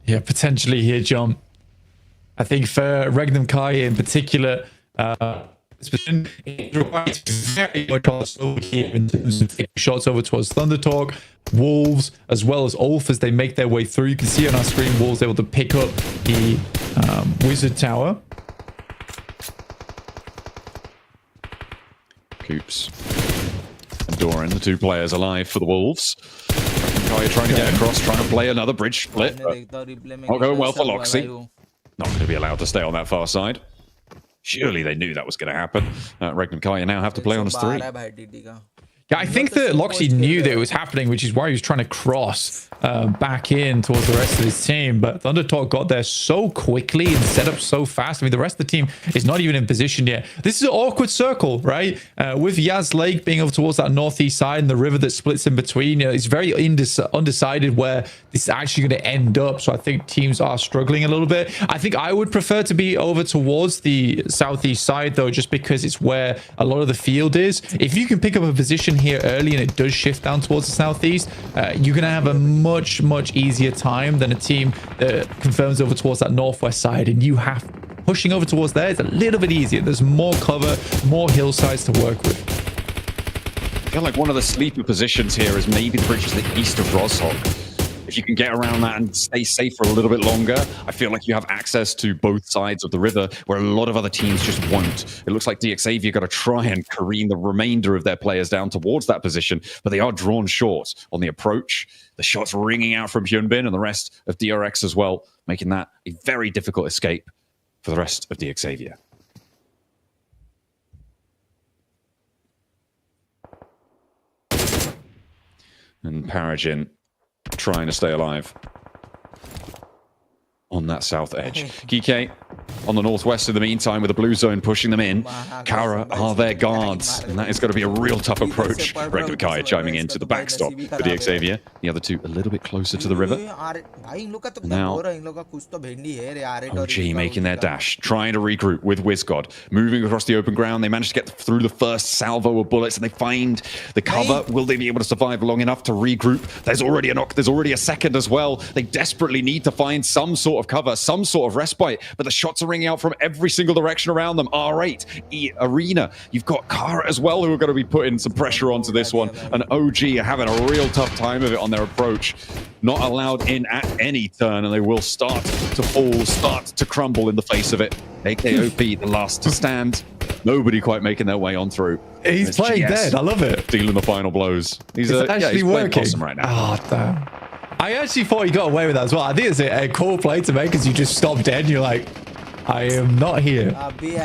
C: Yeah, potentially here, John. I think for Regnum Kai in particular, it requires very much over here in terms of taking shots over towards Thunder Talk, Wolves, as well as Ulf as they make their way through. You can see on our screen, Wolves able to pick up the Wizard Tower.
D: Coops and Doran, the two players alive for the Wolves. Kaya trying to get across, trying to play another bridge split. Not going well for Loxy. Not going to be allowed to stay on that far side. Surely they knew that was going to happen. Regnum Kaya now have to play on his 3.
C: Yeah, I think that Loxy knew that it was happening, which is why he was trying to cross back in towards the rest of his team. But Thunder Talk got there so quickly and set up so fast. I mean, the rest of the team is not even in position yet. This is an awkward circle, right? With Yaz Lake being over towards that northeast side and the river that splits in between, you know, it's very undecided where this is actually going to end up. So I think teams are struggling a little bit. I think I would prefer to be over towards the southeast side, though, just because it's where a lot of the field is. If you can pick up a position here early and it does shift down towards the southeast, you're going to have a much easier time than a team that confirms over towards that northwest side, and you have pushing over towards there is a little bit easier. There's more cover, more hillsides to work with.
D: I feel like one of the sleeper positions here is maybe the bridge to the east of Roshok. If you can get around that and stay safe for a little bit longer, I feel like you have access to both sides of the river where a lot of other teams just won't. It looks like DXAV got to try and careen the remainder of their players down towards that position, but they are drawn short on the approach. The shots ringing out from Hyunbin and the rest of DRX as well, making that a very difficult escape for the rest of DXAV. And Paragin trying to stay alive on that south edge. Kike on the northwest in the meantime with the blue zone pushing them in. Kara are their guards, and that is going to be a real tough approach. Regnum Kai chiming into the backstop for the Xavier. The other two a little bit closer to the river. Now, OG making their dash, trying to regroup with WizGod. Moving across the open ground, they managed to get through the first salvo of bullets, and they find the cover. Will they be able to survive long enough to regroup? There's already a knock, there's already a second as well. They desperately need to find some sort of cover, some sort of respite, but the shots are ringing out from every single direction around them. R8, Arena, you've got Kara as well, who are going to be putting some pressure onto this one, and OG are having a real tough time of it on their approach. Not allowed in at any turn, and they will start to fall, start to crumble in the face of it. AKOP, the last to stand. Nobody quite making their way on through.
C: He's playing dead. I love it.
D: Dealing the final blows. He's
C: actually working
D: possum right now.
C: Oh, damn. I actually thought he got away with that as well. I think it's a cool play to make because you just stop dead and you're like, I am not here.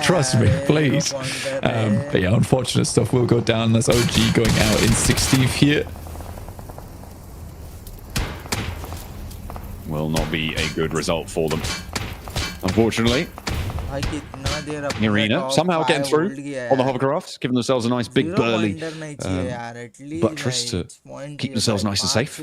C: Trust me, please. But yeah, unfortunate stuff will go down. That's OG going out in 16th here.
D: Will not be a good result for them, unfortunately. Arena somehow getting through on the hovercraft, giving themselves a nice big burly buttress to keep themselves nice and safe.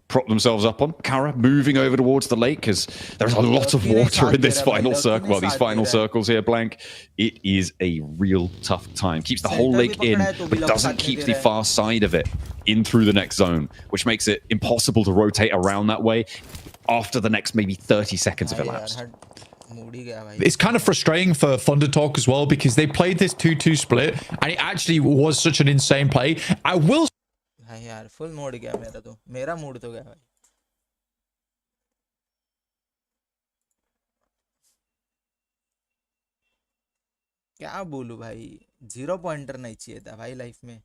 D: Prop themselves up on. Kara moving over towards the lake because there's a lot of water in this final circle. Well, these final circles here, Blank. It is a real tough time. Keeps the whole lake in, but doesn't keep the far side of it in through the next zone, which makes it impossible to rotate around that way after the next maybe 30 seconds have elapsed.
C: It's kind of frustrating for Thunder Talk as well because they played this 2-2 split and it actually was such an insane play. I will
B: full मोड़ गया मेरा तो मेरा mood तो गया भाई क्या बोलूं भाई 0 पॉइंटर नहीं चाहिए था भाई लाइफ में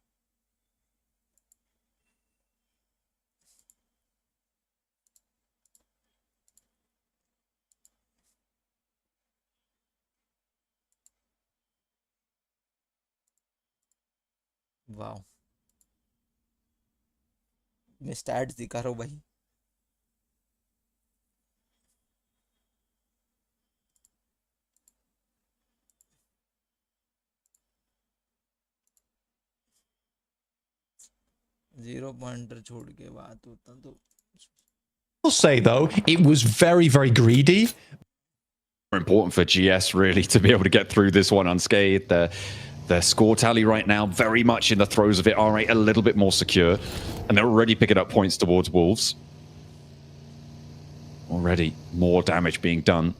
B: वाओ मैं स्टैट्स दिखा रहा हूँ भाई. जीरो पॉइंटर छोड़ के बात होता तो.
C: I'll say though, it was very, very greedy.
D: Important for GS really to be able to get through this one unscathed. Their score tally right now very much in the throes of it. R8 a little bit more secure, and they're already picking up points towards Wolves. Already more damage being done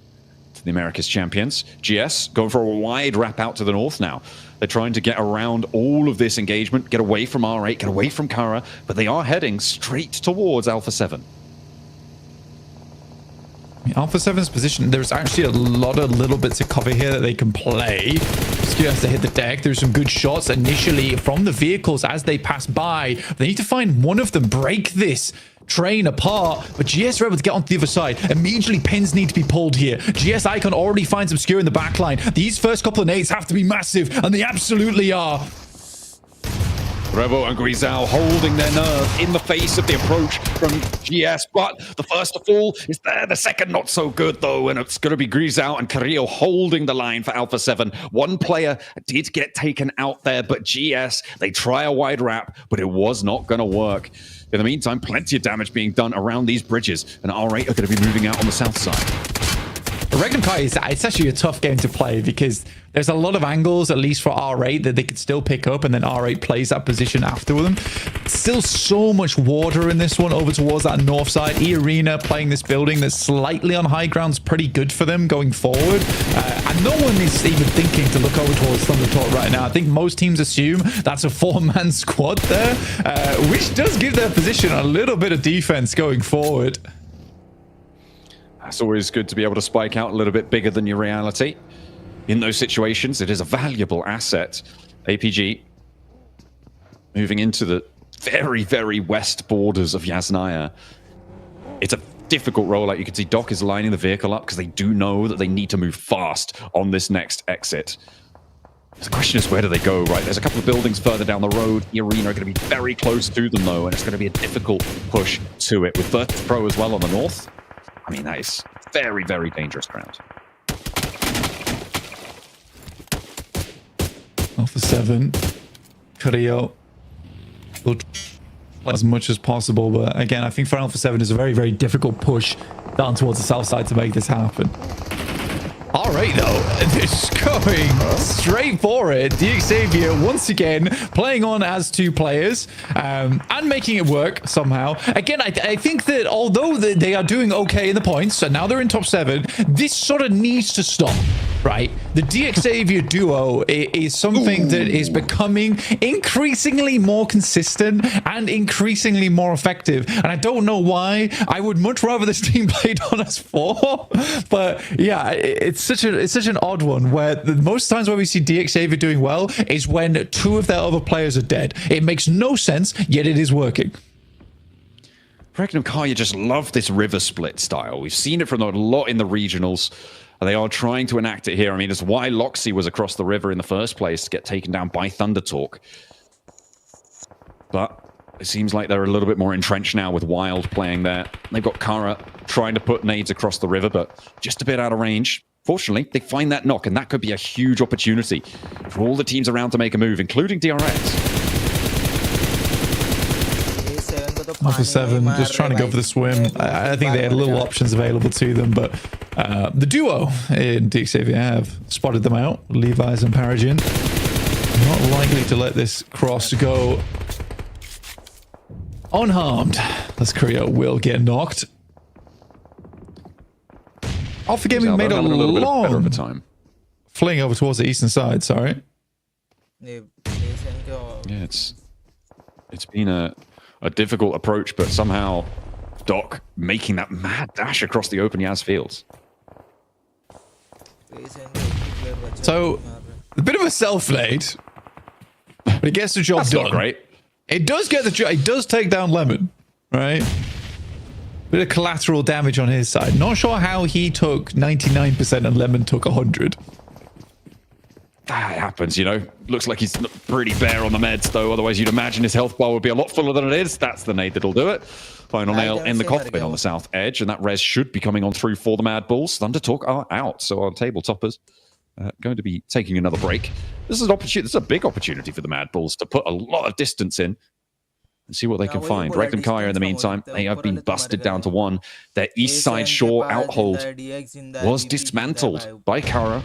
D: to the Americas champions. GS going for a wide wrap out to the north now. They're trying to get around all of this engagement, get away from R8, get away from Kara, but they are heading straight towards Alpha 7.
C: Alpha 7's position, there's actually a lot of little bits of cover here that they can play. Skew has to hit the deck. There's some good shots initially from the vehicles as they pass by. They need to find one of them, break this train apart, but GS are able to get onto the other side. Immediately, pins need to be pulled here. GS Icon already finds Obscure in the backline. These first couple of nades have to be massive, and they absolutely are.
D: Revo and Grisal holding their nerve in the face of the approach from GS, but the first to fall is there. The second not so good though, and it's going to be Grisal and Carrillo holding the line for Alpha 7. One player did get taken out there, but GS, they try a wide wrap, but it was not going to work. In the meantime, plenty of damage being done around these bridges, and R8 are going to be moving out on the south side.
C: Regnum Kai it's actually a tough game to play because there's a lot of angles, at least for R8, that they could still pick up, and then R8 plays that position after them. Still so much water in this one over towards that north side. E-Arena playing this building that's slightly on high ground is pretty good for them going forward. And no one is even thinking to look over towards Thundertalk right now. I think most teams assume that's a four-man squad there, which does give their position a little bit of defense going forward.
D: It's always good to be able to spike out a little bit bigger than your reality. In those situations, it is a valuable asset. APG moving into the very, very west borders of Yasnaya. It's a difficult rollout. You can see Doc is lining the vehicle up because they do know that they need to move fast on this next exit. The question is, where do they go, right? There's a couple of buildings further down the road. The Arena are going to be very close to them, though, and it's going to be a difficult push to it. With Virtus Pro as well on the north, I mean, that is very, very dangerous ground.
C: Alpha 7, Carrillo will try as much as possible, but again, I think for Alpha 7 is a very, very difficult push down towards the south side to make this happen. All right, though, it's going straight for it. Xavier once again playing on as two players and making it work somehow. Again, I think that although they are doing okay in the points, and now they're in top 7, this sort of needs to stop, right? The DXavier duo is something that is becoming increasingly more consistent and increasingly more effective. And I don't know why. I would much rather this team played on as 4, but yeah, it's such an odd one where most times where we see DXavier doing well is when 2 of their other players are dead. It makes no sense, yet it is working.
D: Regnum Kaya just love this river split style. We've seen it from a lot in the regionals. And they are trying to enact it here. I mean, it's why Loxy was across the river in the first place to get taken down by Thundertalk. But it seems like they're a little bit more entrenched now with Wild playing there. They've got Kara trying to put nades across the river, but just a bit out of range. Fortunately, they find that knock, and that could be a huge opportunity for all the teams around to make a move, including DRX.
C: Alpha 7 just trying to go for the swim. I think they had little options available to them, but the duo in DXavier have spotted them out. Levi's and Paragin. Not likely to let this cross go unharmed. As Korea will get knocked. Alpha Gaming made a long fling over towards the eastern side, sorry.
D: Yeah, it's been a difficult approach, but somehow Doc making that mad dash across the open Yaz fields.
C: So, a bit of a self-nade, but it gets the job done.
D: Not great.
C: It does get the job. It does take down Lemon, right? Bit of collateral damage on his side. Not sure how he took 99% and Lemon took 100.
D: That happens, you know. Looks like he's pretty bare on the meds, though. Otherwise, you'd imagine his health bar would be a lot fuller than it is. That's the nade that'll do it. Final nail in the coffin on the south edge, and that res should be coming on through for the Mad Bulls. Thunder Talk are out, so our table toppers going to be taking another break. This is an opportunity. This is a big opportunity for the Mad Bulls to put a lot of distance in and see what they can find. Regnum Kaya, in the meantime, they have been busted down to one. Their east side shore outhold was dismantled by Kara,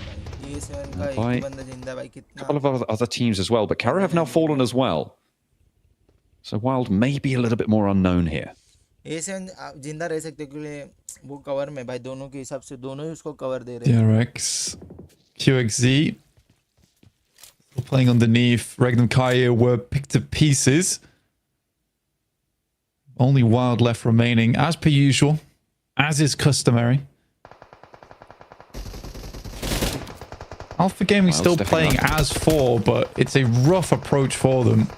D: by a couple of other teams as well, but Kara have now fallen as well. So Wild may be a little bit more unknown here.
B: जिंदा रह सकते क्योंकि वो cover में भाई दोनों के हिसाब से दोनों ही उसको कवर दे रहे
C: हैं. DRX, QXZ playing underneath. Regnum Kaya were picked to pieces. Only Wild left remaining, as per usual, as is customary. Alpha Gaming still playing as 4, but it's a rough approach for them.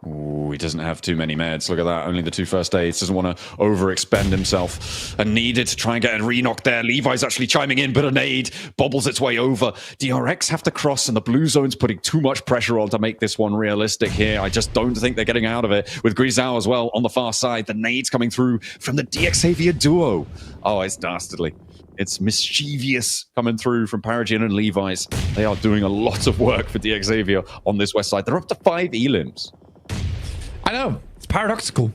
D: Ooh, he doesn't have too many meds. Look at that. Only the 2 first aids. Doesn't want to overexpend himself. And needed to try and get a re-knock there. Levi's actually chiming in, but a nade bobbles its way over. DRX have to cross, and the blue zone's putting too much pressure on to make this one realistic here. I just don't think they're getting out of it. With Grisao as well on the far side. The nades coming through from the DXavier duo. Oh, it's dastardly. It's mischievous coming through from Paragon and Levi's. They are doing a lot of work for DXavier on this west side. They're up to 5 elims.
C: I know, it's paradoxical,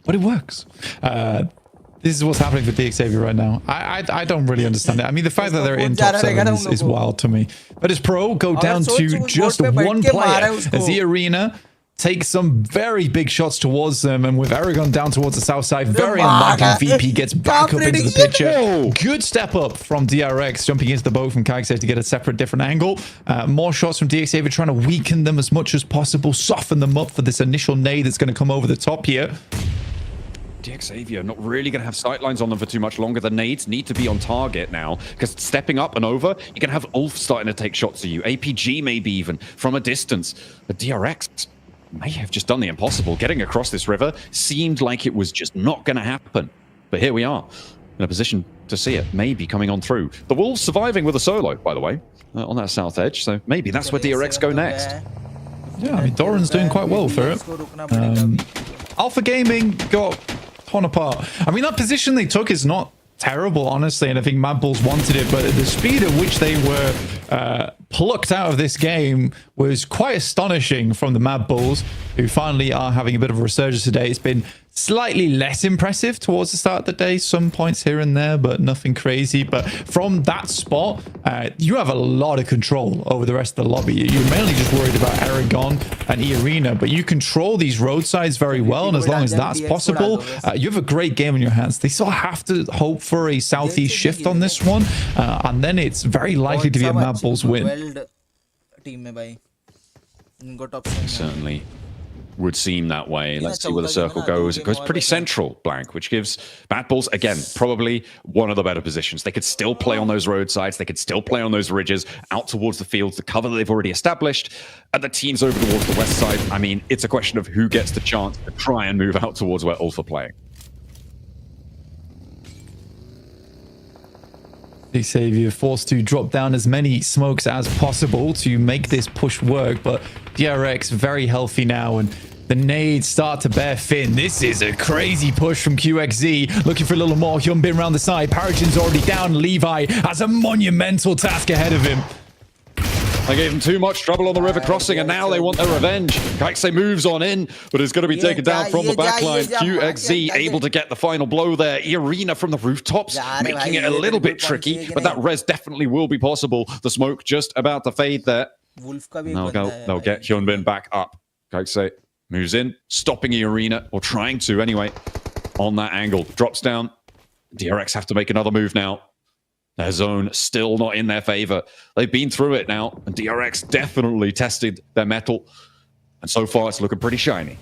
C: but it works. This is what's happening for DXavier right now. I don't really understand it. I mean, the fact that they're in top 7 is wild to me. But as Pro go down to just one player as the arena takes some very big shots towards them, and with Aragon down towards the south side, very unlikely VP gets back up into the picture. Good step up from DRX, jumping into the boat from Kagsei to get a separate, different angle. More shots from DXavier, trying to weaken them as much as possible, soften them up for this initial nade that's going to come over the top here.
D: DXavier not really going to have sightlines on them for too much longer. The nades need to be on target now, because stepping up and over, you can have Ulf starting to take shots at you. APG maybe even from a distance. But DRX may have just done the impossible. Getting across this river seemed like it was just not going to happen. But here we are, in a position to see it maybe coming on through. The Wolves surviving with a solo, by the way, on that south edge. So maybe that's where DRX go next.
C: Yeah, I mean, Doran's doing quite well for it. Alpha Gaming got torn apart. I mean, that position they took is not terrible, honestly, and I think Mad Bulls wanted it, but the speed at which they were plucked out of this game was quite astonishing from the Mad Bulls, who finally are having a bit of a resurgence today. It's been slightly less impressive towards the start of the day, some points here and there, but nothing crazy. But from that spot, you have a lot of control over the rest of the lobby. You're mainly just worried about Aragon and E-Arena, but you control these roadsides very well, and as long as that's possible, you have a great game in your hands. They still have to hope for a southeast shift on this one, and then it's very likely to be a Mad Bulls win.
D: Certainly would seem that way. Let's see where the circle goes. It goes pretty central, Blank, which gives Mad Bulls, again, probably one of the better positions. They could still play on those roadsides. They could still play on those ridges out towards the fields, the cover that they've already established. And the teams over towards the west side, I mean, it's a question of who gets the chance to try and move out towards where Ulf are playing.
C: Xavier forced to drop down as many smokes as possible to make this push work, but DRX very healthy now, and the nades start to bear fin. This is a crazy push from QXZ, looking for a little more. Hyunbin around the side. Paragon's already down. Levi has a monumental task ahead of him.
D: They gave him too much trouble on the river crossing, and now they want their revenge. Kaixei moves on in, but is going to be taken down from the backline. QXZ able to get the final blow there. Arena from the rooftops, making it a little bit tricky, but that res definitely will be possible. The smoke just about to fade there. They'll get Hyunbin back up. Kaixei moves in, stopping Arena, or trying to anyway, on that angle. Drops down. DRX have to make another move now. Their zone still not in their favor. They've been through it now, and DRX definitely tested their mettle. And so far, it's looking pretty shiny.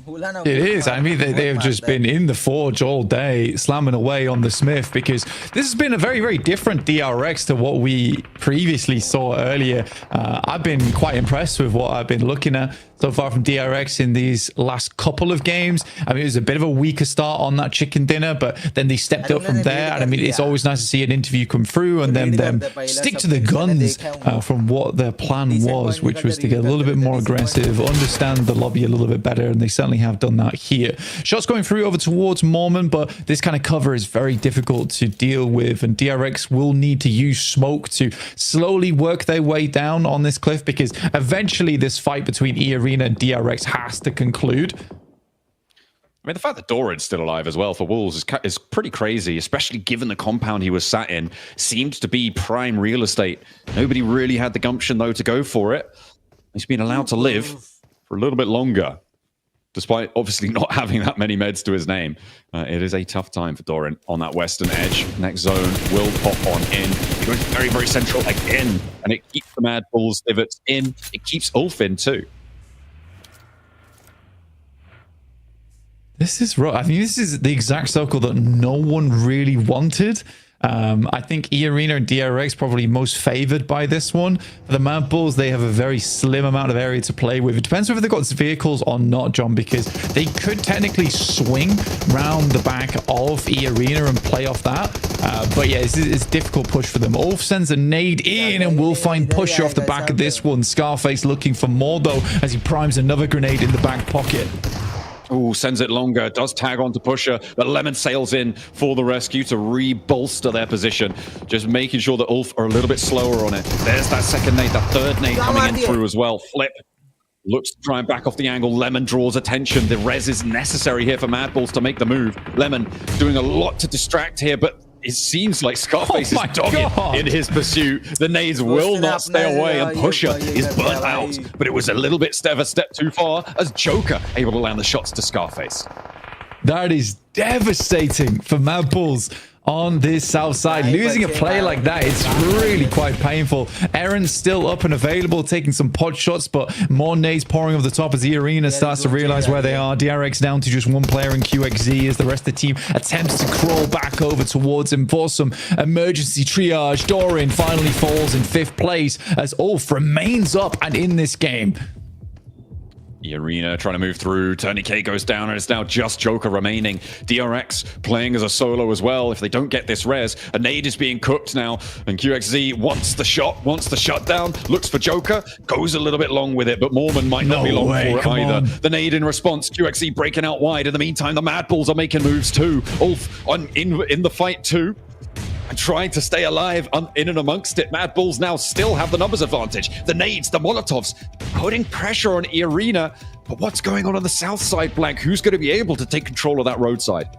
C: It is. I mean, they have just been in the forge all day, slamming away on the Smith, because this has been a very, very different DRX to what we previously saw earlier. I've been quite impressed with what I've been looking at so far from DRX in these last couple of games. I mean, it was a bit of a weaker start on that chicken dinner, but then they stepped up from there. And I mean, it's always nice to see an interview come through and then them stick to the guns from what their plan was, which was to get a little bit more aggressive, understand the lobby a little bit better, and they certainly have done that here. Shots going through over towards Mormon, but this kind of cover is very difficult to deal with, and DRX will need to use smoke to slowly work their way down on this cliff, because eventually this fight between E-Arena and DRX has to conclude.
D: I mean, the fact that Doran's still alive as well for Wolves is pretty crazy, especially given the compound he was sat in seemed to be prime real estate. Nobody really had the gumption, though, to go for it. He's been allowed to live for a little bit longer, despite obviously not having that many meds to his name. It is a tough time for Doran on that western edge. Next zone will pop on in. He goes very, very central again, and it keeps the Mad Bulls divots in. It keeps Ulf in, too.
C: This is right. I mean, this is the exact circle that no one really wanted. I think E-Arena and DRX probably most favored by this one. For the Mad Bulls, they have a very slim amount of area to play with. It depends whether they've got vehicles or not, John, because they could technically swing round the back of E-Arena and play off that. But yeah, it's a difficult push for them. Ulf sends a nade in and will find Pusher off the back of this one. Scarface looking for more, though, as he primes another grenade in the back pocket.
D: Oh, sends it longer, does tag onto Pusher, but Lemon sails in for the rescue to re-bolster their position. Just making sure that Ulf are a little bit slower on it. There's that second nade, that third nade coming in through as well. Flip looks to try and back off the angle. Lemon draws attention. The res is necessary here for Mad Bulls to make the move. Lemon doing a lot to distract here, but it seems like Scarface is dogged in his pursuit. The nades will not stay away, and Pusher is burnt out. But it was a little bit of a step too far as Joker able to land the shots to Scarface.
C: That is devastating for Mad Bulls on this south side. Losing a player like that, it's really quite painful. Aaron's still up and available, taking some pot shots, but more nades pouring over the top as the arena starts to realize where they are. DRX down to just one player in QXZ as the rest of the team attempts to crawl back over towards him for some emergency triage. Doran finally falls in 5th place as Ulf remains up and in this game.
D: The arena trying to move through. Tourniquet goes down, and it's now just Joker remaining. DRX playing as a solo as well. If they don't get this res, a nade is being cooked now, and QXZ wants the shot, wants the shutdown, looks for Joker, goes a little bit long with it, but Mormon might not be long for it either. The nade in response, QXZ breaking out wide. In the meantime, the Mad Bulls are making moves too. Ulf in the fight too, and trying to stay alive in and amongst it. Mad Bulls now still have the numbers advantage. The nades, the Molotovs, putting pressure on E-Arena. But what's going on the south side, Blank? Who's going to be able to take control of that roadside?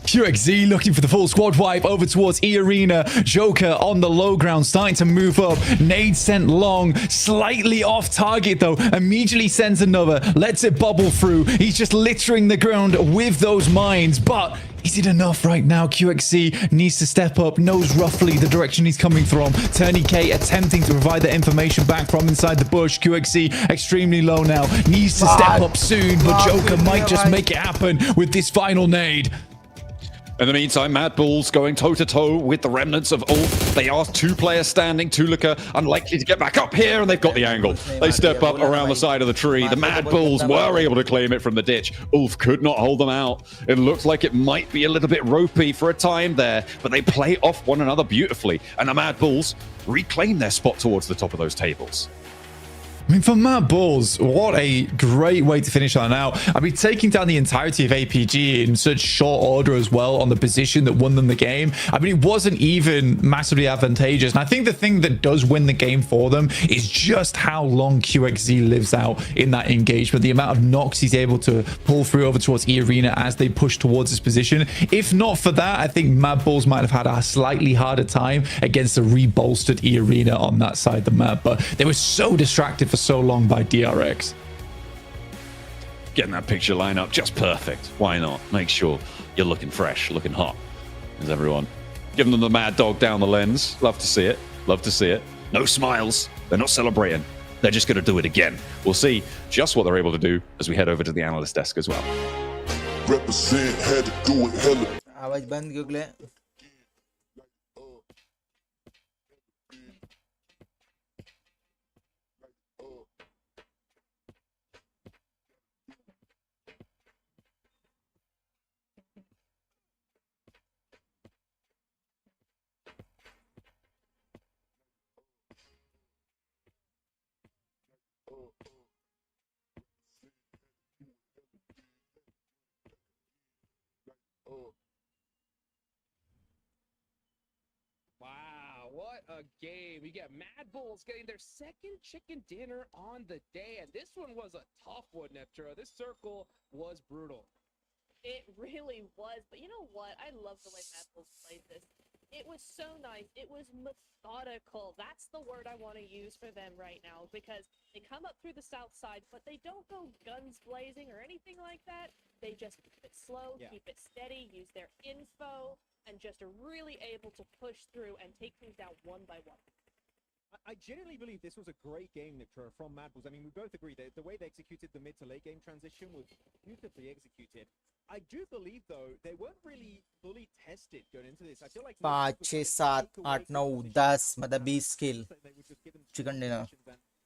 C: QXZ looking for the full squad wipe over towards E-Arena. Joker on the low ground, starting to move up. Nade sent long, slightly off target though. Immediately sends another, lets it bubble through. He's just littering the ground with those mines, but is it enough right now? QXZ needs to step up, knows roughly the direction he's coming from. Tourniquet attempting to provide the information back from inside the bush. QXZ extremely low now, needs to step up soon, but Joker might just make it happen with this final nade.
D: In the meantime, Mad Bulls going toe-to-toe with the remnants of Ulf. They are 2 players standing. Tulika unlikely to get back up here, and they've got the angle. They step up around the side of the tree. The Mad Bulls were able to claim it from the ditch. Ulf could not hold them out. It looks like it might be a little bit ropey for a time there, but they play off one another beautifully, and the Mad Bulls reclaim their spot towards the top of those tables.
C: I mean, for Mad Bulls, what a great way to finish that out. I mean, taking down the entirety of APG in such short order as well on the position that won them the game. I mean, it wasn't even massively advantageous. And I think the thing that does win the game for them is just how long QXZ lives out in that engagement. The amount of knocks he's able to pull through over towards E-Arena as they push towards his position. If not for that, I think Mad Bulls might have had a slightly harder time against a re-bolstered E-Arena on that side of the map. But they were so distracted for so long by DRX.
D: Getting that picture line up just perfect. Why not? Make sure you're looking fresh, looking hot. Is everyone giving them the mad dog down the lens? Love to see it. Love to see it. No smiles. They're not celebrating. they're just going to do it again. We'll see just what they're able to do as we head over to the analyst desk as well.
N: Represent, had to do it hella.
B: आवाज बंद क्यों ले?
G: Wow, what a game. We got Mad Bulls getting their second chicken dinner on the day, and this one was a tough one, Nepturo. This circle was brutal.
E: It really was, but you know what? I love the way Mad Bulls played this. It was so nice. It was methodical. That's the word I want to use for them right now, because they come up through the south side, but they don't go guns blazing or anything like that. They just keep it slow, keep it steady, use their info, and just are really able to push through and take things down one by one.
F: I genuinely believe this was a great game, Niptra, from Mad Bulls. I mean, we both agree that the way they executed the mid to late game transition was beautifully executed. I do believe, though, they weren't really fully tested going into this. I feel like
B: 5, 6, 7, 8, 9, 10 मतलब 20 kill chicken dinner.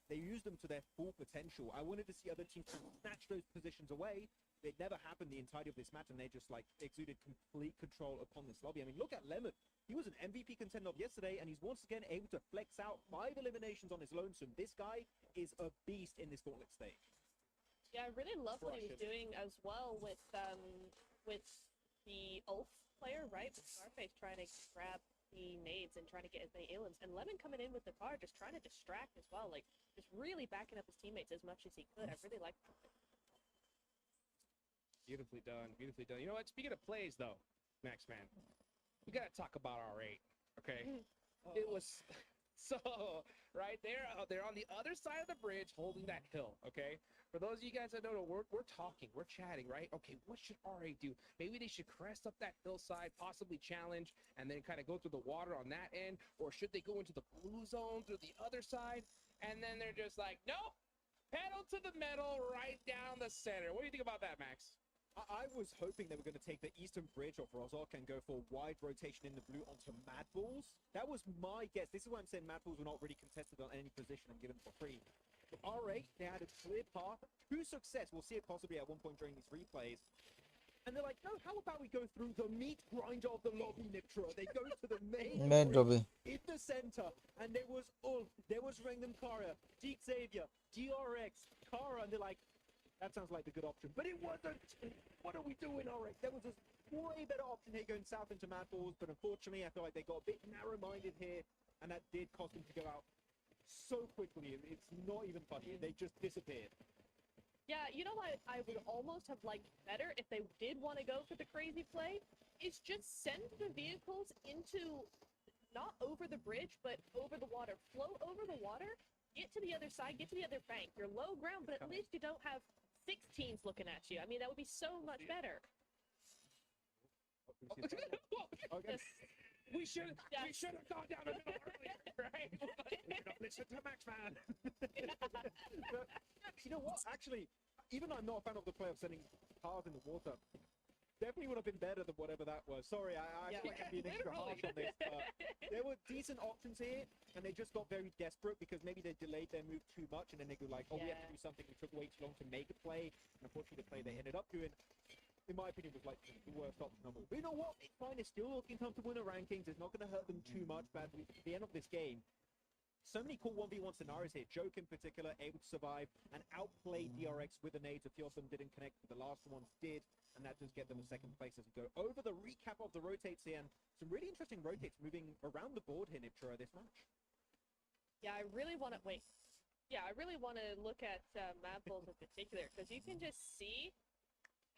F: They used them to their full potential. I wanted to see other teams snatch those positions away. It never happened the entirety of this match, and they just like exuded complete control upon this lobby. I mean, look at Lemon. He was an MVP contender of yesterday, and he's once again able to flex out 5 eliminations on his lonesome. This guy is a beast in this gauntlet stage.
E: Yeah, I really love what he was doing as well with the Ulf player, right? With Scarface trying to grab the nades and trying to get as many aliens, and Lemon coming in with the car, just trying to distract as well, like just really backing up his teammates as much as he could. I really liked it.
G: Beautifully done, beautifully done. You know what? Speaking of plays, though, Max Man, we gotta talk about our 8. Okay, it was so right there. They're on the other side of the bridge, holding that hill. Okay, for those of you guys that don't know, we're talking, we're chatting, right? Okay, what should RA do? Maybe they should crest up that hillside, possibly challenge, and then kind of go through the water on that end, or should they go into the blue zone through the other side? And then they're just like, nope, pedal to the metal, right down the center. What do you think about that, Max?
F: I was hoping they were going to take the Eastern Bridge off Rozok and go for a wide rotation in the blue onto Mad Bulls. That was my guess. This is why I'm saying Mad Bulls were not really contested on any position and given for free. But R8, they had a clear path to success. We'll see it possibly at one point during these replays. And they're like, no, how about we go through the meat grinder of the lobby, Niptra? They go to the main
B: lobby
F: in the center, and there was Ulf, there was Rangam Kara, Deep Xavier, DRX, Kara, and they're like, that sounds like the good option, but it wasn't. What are we doing, RX? There was a way better option here going south into Mad Bulls, but unfortunately, I feel like they got a bit narrow-minded here, and that did cost them to go out so quickly. It's not even funny. They just disappeared.
E: Yeah, you know what I would almost have liked better if they did want to go for the crazy play, is just send the vehicles into, not over the bridge, but over the water. Flow over the water, get to the other side, get to the other bank. You're low ground, but at least you don't have 6 teams looking at you. I mean, that would be so much better.
G: We should have gone down a little earlier, right? Listen to Max Man.
F: You know what? Actually, even though I'm not a fan of the play of sending cars in the water, definitely would have been better than whatever that was. Sorry, I feel like I'm being extra harsh on this, but there were decent options here, and they just got very desperate because maybe they delayed their move too much, and then they go like, oh, we have to do something. We took way too long to make a play, and unfortunately the play they ended up doing, in my opinion, was like the worst option. But you know what? It's fine. It's still looking comfortable in the rankings. It's not going to hurt them too much. But at the end of this game, so many cool 1v1 scenarios here. Joke in particular, able to survive and outplay DRX with the nades. A few of them didn't connect, but the last ones did. And that does get them a second place as we go over the recap of the rotates here. And some really interesting rotates moving around the board here, Niptra, this match.
E: Yeah, I really want to look at Mad Bulls in particular, because you can just see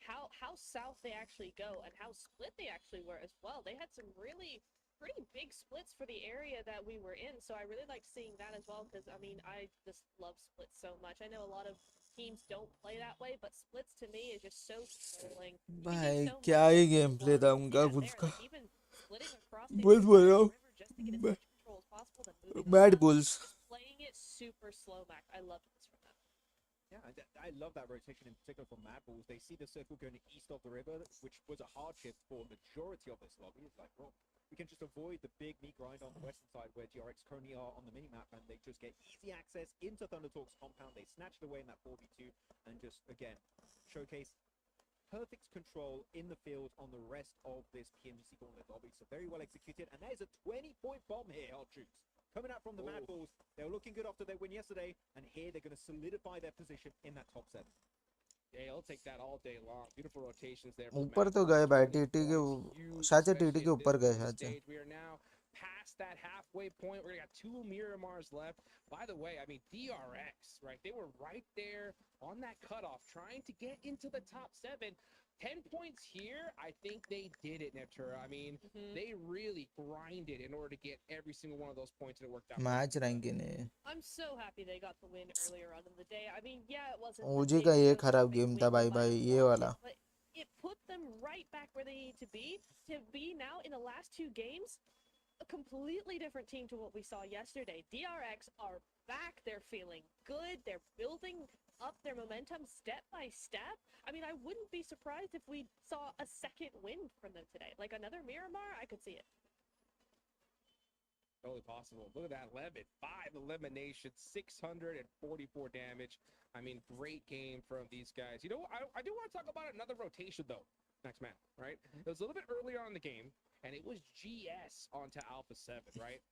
E: how south they actually go and how split they actually were as well. They had some really pretty big splits for the area that we were in, so I really like seeing that as well, because I mean, I just love splits so much. I know a lot of teams don't play that way, but splits to me is just so controlling.
B: भाई क्या ही game play था उनका उसका
E: Even splitting across the river just to get as much control as possible, then moving
B: Mad
E: around,
B: Bulls
E: playing it super slow, Mac. I love
F: And I love that rotation in particular from Mad Balls. They see the circle going east of the river, which was a hardship for majority of this lobby. It's like, well, we can just avoid the big meat grind on the western side where DRX currently are on the minimap, and they just get easy access into Thunder Talk's compound. They snatch it away in that 4v2 and just, again, showcase perfect control in the field on the rest of this PMGC Gauntlet lobby. So very well executed. And there's a 20-point bomb here, Hot Troops. Coming out from the Mad Balls. They were looking good after their win yesterday. And here they're going to solidify their position in that top 7.
G: Yeah, I'll take that all day long. Beautiful rotations there.
B: ऊपर तो गए भाई TT के शायद से TT के ऊपर गए शायद से
G: We are now past that halfway point. We're gonna got 2 Miramars left. By the way, I mean DRX, right? They were right there on that cutoff, trying to get into the top 7. 10 points here. I think they did it, Neptura. I mean, they really grinded in order to get every single one of those points, and it worked out.
B: Match ranking है
E: I'm so happy they got the win earlier on in the day. I mean, yeah, it wasn't.
B: ओजी का ये खराब game था भाई ये वाला.
E: But it put them right back where they need to be now in the last 2 games. A completely different team to what we saw yesterday. DRX are back. They're feeling good. They're building up their momentum step by step. I mean, I wouldn't be surprised if we saw a second win from them today. Like another Miramar, I could see it.
G: Totally possible. Look at that lemon. 5 eliminations, 644 damage. I mean, great game from these guys. You know, I do want to talk about another rotation, though, next man, right? It was a little bit earlier on in the game, and it was GS onto Alpha 7, right?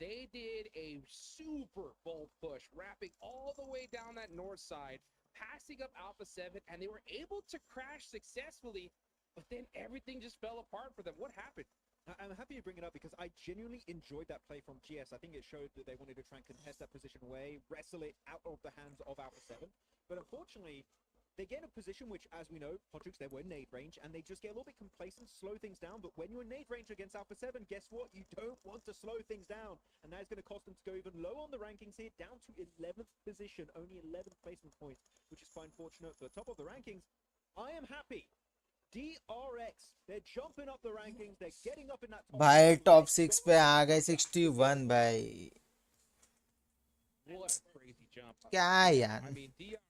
G: They did a super bold push, wrapping all the way down that north side, passing up Alpha 7, and they were able to crash successfully, but then everything just fell apart for them. What happened?
F: I'm happy you bring it up because I genuinely enjoyed that play from GS. I think it showed that they wanted to try and contest that position away, wrestle it out of the hands of Alpha 7. But unfortunately, they get in a position which, as we know, Podrix, they were in nade range, and they just get a little bit complacent, slow things down. But when you're in nade range against Alpha 7, guess what? You don't want to slow things down. And that is going to cost them to go even low on the rankings here, down to 11th position, only 11 placement points, which is fine fortunate. For the top of the rankings, I am happy. DRX, they're jumping up the rankings, they're getting up in that top
B: भाई top 6 पे आ गए 61 भाई.
G: What a crazy jump.
B: क्या यार.
G: I mean, DRX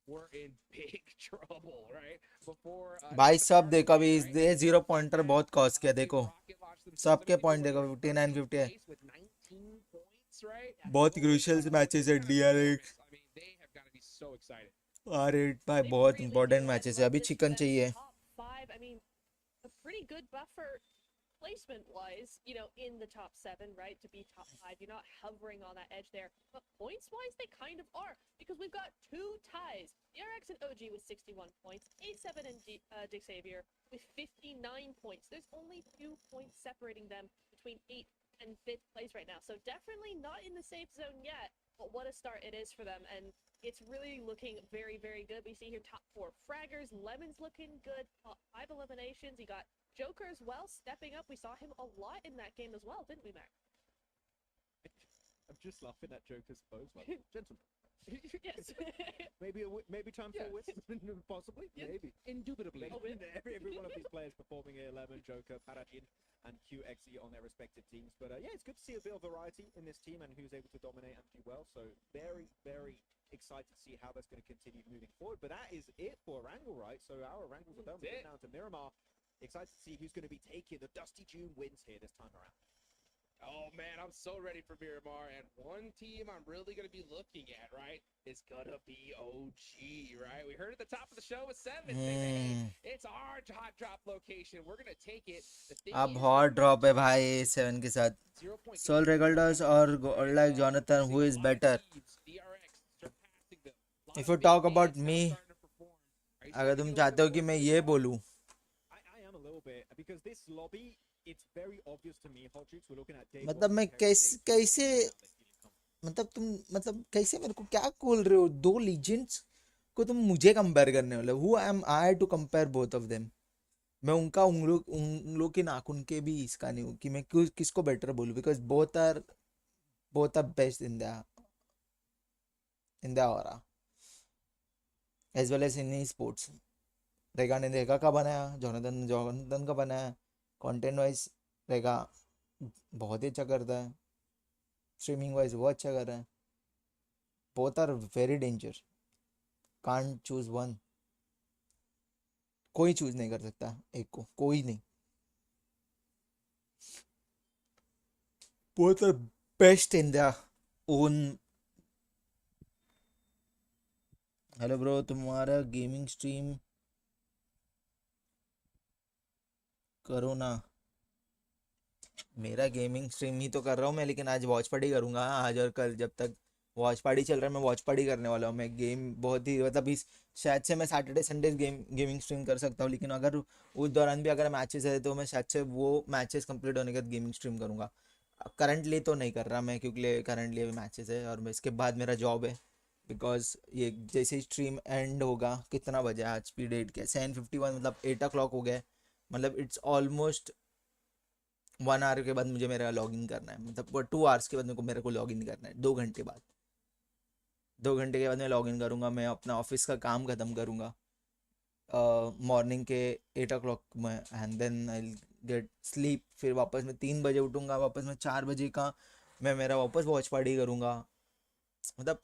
G: were in big trouble, right? Before
B: भाई सब देखो अभी ये 0 पॉइंटर बहुत कॉस्ट किया देखो. सबके पॉइंट देखो 59 50 है. बहुत क्रूशियल मैचेस है DRX.
G: So excited.
B: अरे भाई बहुत इंपॉर्टेंट मैचेस है. अभी चिकन चाहिए.
E: I mean, a pretty good buffer placement-wise, you know, in the top 7, right? To be top 5, you're not hovering on that edge there. But points-wise, they kind of are, because we've got 2 ties. DRX and OG with 61 points, A7 and Dick Xavier with 59 points. There's only 2 points separating them between 8th and 5th place right now. So definitely not in the safe zone yet, but what a start it is for them. And it's really looking very, very good. We see here top 4 fraggers. Lemon's looking good. 5 eliminations. You got Joker as well, stepping up. We saw him a lot in that game as well, didn't we, Mac?
F: I'm just laughing at Joker's pose. Well, gentlemen.
E: Yes.
F: maybe time for a win, possibly.
E: Yeah.
F: Maybe.
G: Indubitably.
F: Every one of these players performing here, Lemon, Joker, Paradin, and QXE on their respective teams. But yeah, it's good to see a bit of variety in this team and who's able to dominate and do well. So very, very excited to see how that's going to continue moving forward. But that is it for Wrangle, right? So our Wrangles are done. We're down to Miramar. Excited to see who's going to be taking the Dusty June wins here this time around.
G: Oh man, I'm so ready for Miramar, and one team I'm really going to be looking at, right, is going to be OG, right? We heard at the top of the show with 7, saying, hey, it's our hot drop location. We're going to take it.
B: अब hot drop है भाई 7 के साथ. Soul Regulars और like Jonathan, who is better? If you talk about me, अगर तुम चाहते हो कि मैं ये बोलूं,
F: I am a little bit because this lobby, it's very obvious to me. We're looking at day
B: मतलब मैं कैसे मतलब तुम मतलब कैसे मेरे को क्या बोल रहे हो? 2 लीजेंड्स को तुम मुझे कंपेयर करने वाले. Who am I to compare both of them? मैं उनका उन लोग की नाखून के भी इसका नहीं हूँ कि मैं किसको बेटर बोलूँ, because both are best in their aura as well as in esports. रेगा ने रेगा का बनाया, जोनाथन का बनाया. कंटेंट वाइज रेगा बहुत ही अच्छा करता है, स्ट्रीमिंग वाइज वो अच्छा कर रहा है. Both are very danger. Can't choose one, कोई चूज नहीं कर सकता एक को, कोई नहीं. Both are best in their own. Hello bro, तुम्हारा गेमिंग स्ट्रीम करो ना. मेरा गेमिंग स्ट्रीम ही तो कर रहा हूँ मैं, लेकिन आज वॉच पार्टी करूँगा. आज और कल जब तक वॉच पार्टी चल रहा है मैं वॉच पार्टी करने वाला हूँ. मैं गेम बहुत ही मतलब इस शायद से मैं सैटरडे संडे गेमिंग स्ट्रीम कर सकता हूँ, लेकिन अगर उस दौरान भी अगर मैचेस है तो मैं शायद से वो मैचेस कंप्लीट होने के बाद गेमिंग स्ट्रीम करूँगा. करंटली तो नहीं कर रहा मैं, क्योंकि करंटली अभी मैचेस है और इसके बाद मेरा जॉब है. बिकॉज ये जैसे ही स्ट्रीम एंड होगा, कितना बजे आज की डेट क्या 7:51, मतलब 8 o'clock हो गया. मतलब इट्स ऑलमोस्ट 1 hour के बाद मुझे मेरा लॉग इन करना है. मतलब 2 hours के बाद मेरे को लॉग इन करना है. 2 घंटे बाद, 2 घंटे के बाद मैं लॉग इन करूँगा. मैं अपना ऑफिस का काम ख़त्म करूँगा मॉर्निंग के 8 o'clock में, and then I get sleep. फिर वापस मैं 3 बजे उठूँगा. वापस मैं 4 बजे का मैं मेरा वापस वॉच पार्टी करूँगा. मतलब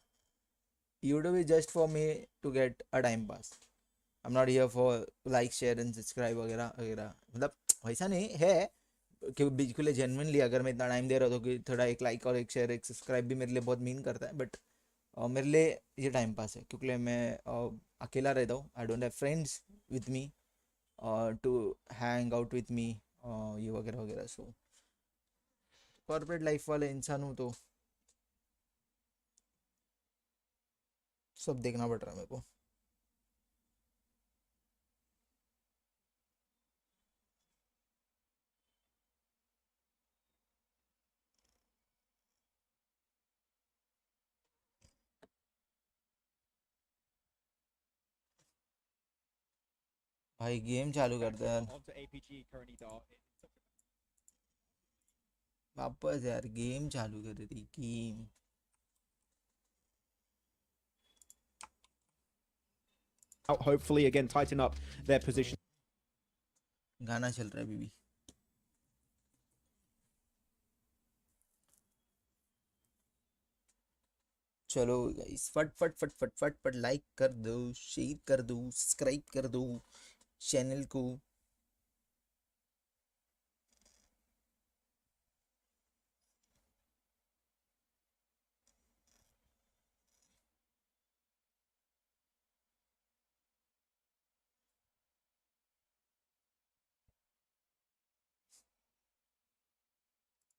B: YouTube is just for me to get a time pass. I'm not here for like, share and subscribe वगैरह वगैरह. मतलब वैसा नहीं है कि बिल्कुल जेन्युइनली अगर मैं इतना टाइम दे रहा हूँ तो कि थोड़ा एक लाइक और एक शेयर एक सब्सक्राइब भी मेरे लिए बहुत मीन करता है. बट मेरे लिए ये टाइम पास है, क्योंकि मैं अकेला रहता हूँ. I don't have friends with me to hang out with me, ये वगैरह वगैरह. सो कॉर्पोरेट लाइफ वाले इंसान हूँ तो सब देखना पड़ रहा है मेरे को. भाई गेम चालू करते हैं वापस यार. गेम चालू कर रही थी game.
F: Hopefully again tighten up their position.
B: गाना चल रहा है अभी भी. चलो गाइस, फट फट फट फट फट फट लाइक कर दो, शेयर कर दो, सब्सक्राइब कर दो चैनल को.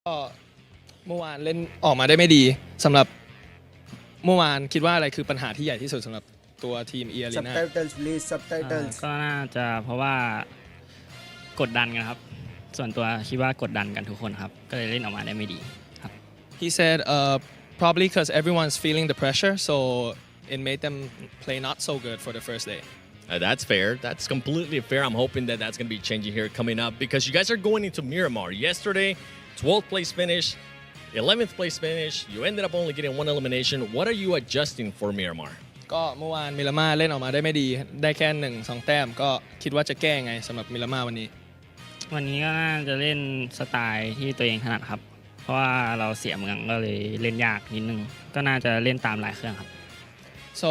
H: ก็เมื่อวานเล่นออกมาได้ไม่ดีสำหรับเมื่อวานคิดว่าอะไรคือปัญหาที่ใหญ่ที่สุดสำหรับตัวทีม Arena
B: Subtitles please, subtitles.
O: ก็น่าจะเพราะว่ากดดันกันครับ ส่วนตัวคิดว่ากดดันกันทุกคนครับ ก็เลยเล่นออกมาได้ไม่ดีครับ
H: He said probably because everyone's feeling the pressure so it made them play not so good for the first day.
P: That's fair. That's completely fair. I'm hoping that that's going to be changing here coming up because you guys are going into Miramar. Yesterday, 12th place finish, 11th place finish. You ended up only getting one elimination. What are you adjusting for Miramar?
H: ก็เมื่อวานมิลาม่าเล่นออกมาได้ไม่ดีได้แค่1-2 แต้มก็คิดว่าจะแก้ไงสำหรับมิลาม่าวันนี้
O: วันนี้ก็น่าจะเล่นสไตล์ที่ตัวเองถนัดครับ เพราะว่าเราเสียเมืองก็เลยเล่นยากนิดนึง ก็น่าจะเล่นตามลายเครื่องครับ
H: So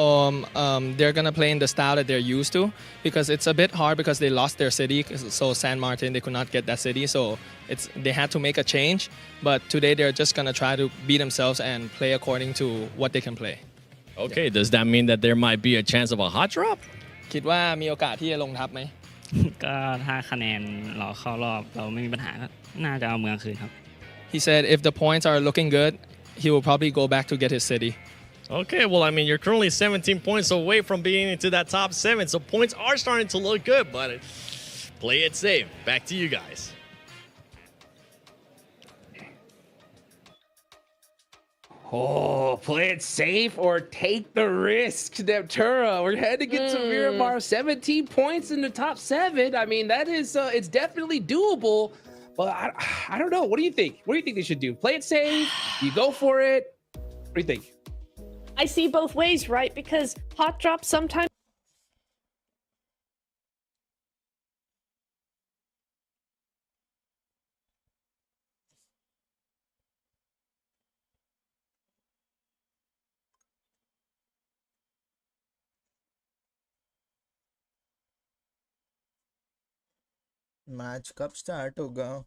H: they're gonna play in the style that they're used to because it's a bit hard because they lost their city. So San Martin, they could not get that city. So they had to make a change. But today they're just gonna try to be themselves and play according to what they can play.
P: Okay, does that mean that there might be a chance of a hot drop?
H: คิดว่ามีโอกาสที่จะลงทับไหม
O: ก็ถ้าคะแนนเราเข้ารอบเราไม่มีปัญหาก็น่าจะเอาเมืองคืนครับ
H: He said if the points are looking good, he will probably go back to get his city.
P: Okay, well, I mean, you're currently 17 points away from being into that top 7, so points are starting to look good, but play it safe. Back to you guys.
G: Oh, play it safe or take the risk, Neptura. We're heading into Miramar, 17 points in the top 7. I mean, that is, it's definitely doable, but I don't know. What do you think? What do you think they should do? Play it safe? You go for it? What do you think?
E: I see both ways, right? Because hot drops sometimes
B: match कब start होगा?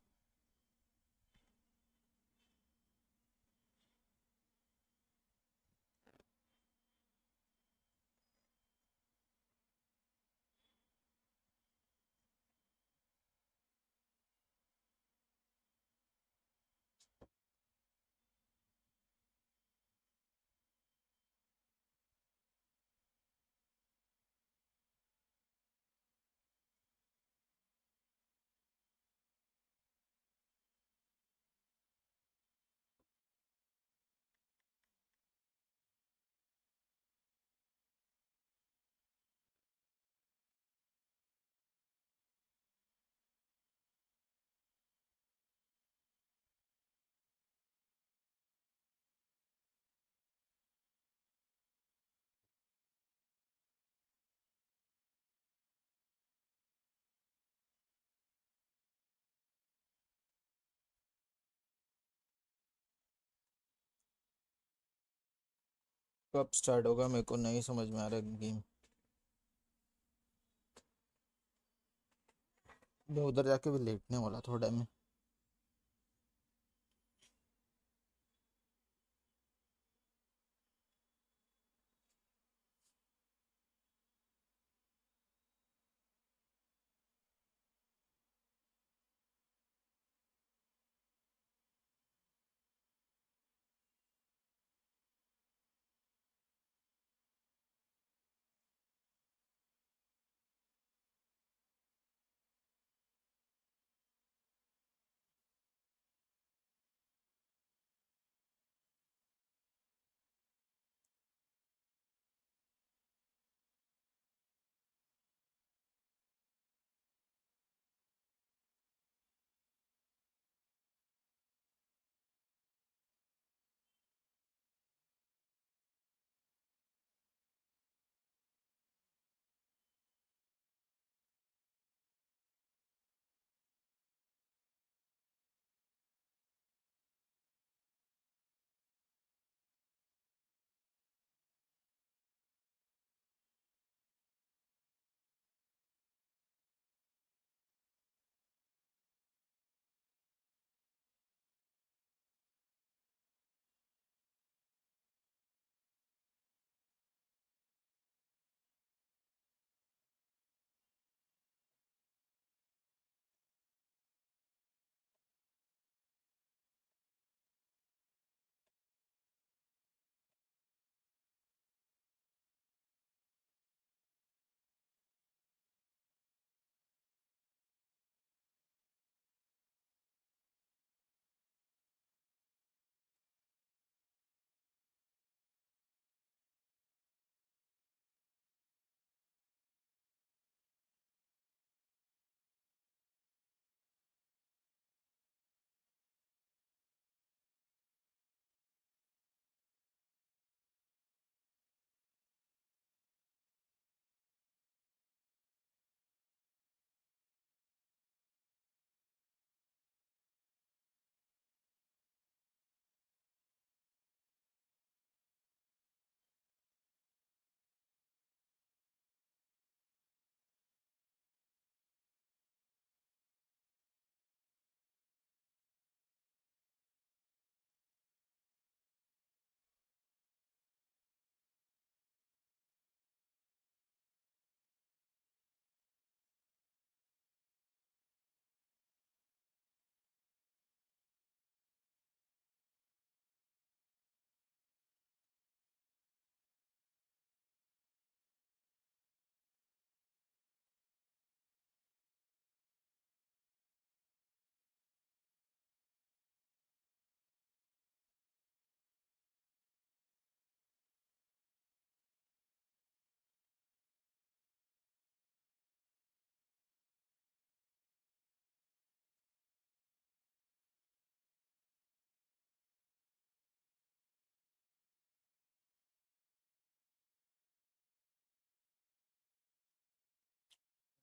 B: कब start होगा? मेरे को नहीं समझ में आ रहा गेम। मैं उधर जाके भी लेटने वाला थोड़ा में।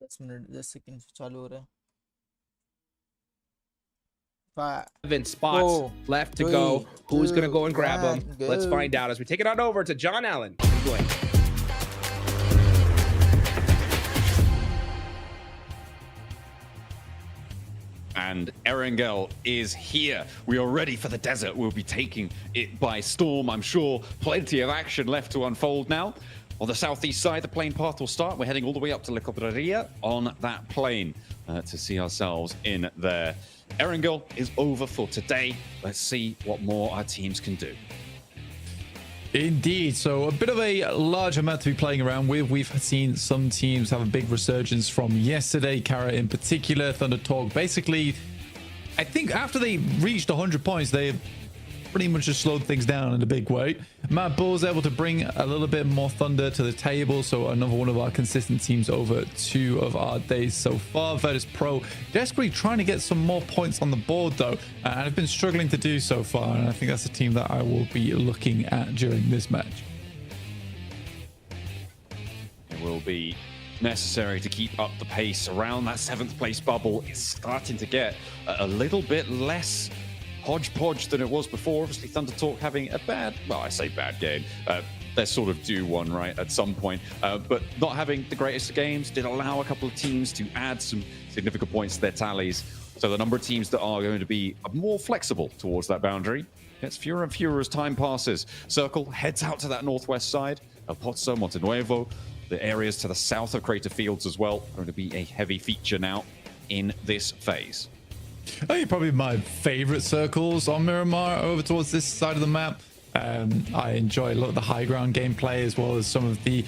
B: दस मिनट 10 सेकंड चालू हो रहा है।
G: 7 spots left to go. Who's going to go and grab them? Let's find out as we take it on over to John Allen. Go ahead.
D: and Erangel is here. We are ready for the desert. We'll be taking it by storm, I'm sure. Plenty of action left to unfold now. On the southeast side, the plane path will start. We're heading all the way up to La Cobreria on that plane to see ourselves in there. Erangel is over for today. Let's see what more our teams can do.
C: Indeed. So a bit of a large amount to be playing around with. We've seen some teams have a big resurgence from yesterday. Kara in particular, Thunder Talk. Basically, I think after they reached 100 points, they pretty much just slowed things down in a big way. Mad Bull's able to bring a little bit more Thunder to the table. So another one of our consistent teams over 2 of our days so far. Virtus Pro desperately trying to get some more points on the board though, and have been struggling to do so far. And I think that's a team that I will be looking at during this match.
D: It will be necessary to keep up the pace around that 7th place bubble. It's starting to get a little bit less hodgepodge than it was before. Obviously, Thunder Talk having a bad, well, I say bad game. They're sort of due one, right, at some point. But not having the greatest of games did allow a couple of teams to add some significant points to their tallies. So the number of teams that are going to be more flexible towards that boundary gets fewer and fewer as time passes. Circle heads out to that northwest side. El Pozo, Montenuevo, the areas to the south of Crater Fields as well, are going to be a heavy feature now in this phase.
C: I think probably my favorite circles on Miramar over towards this side of the map. I enjoy a lot of the high ground gameplay as well as some of the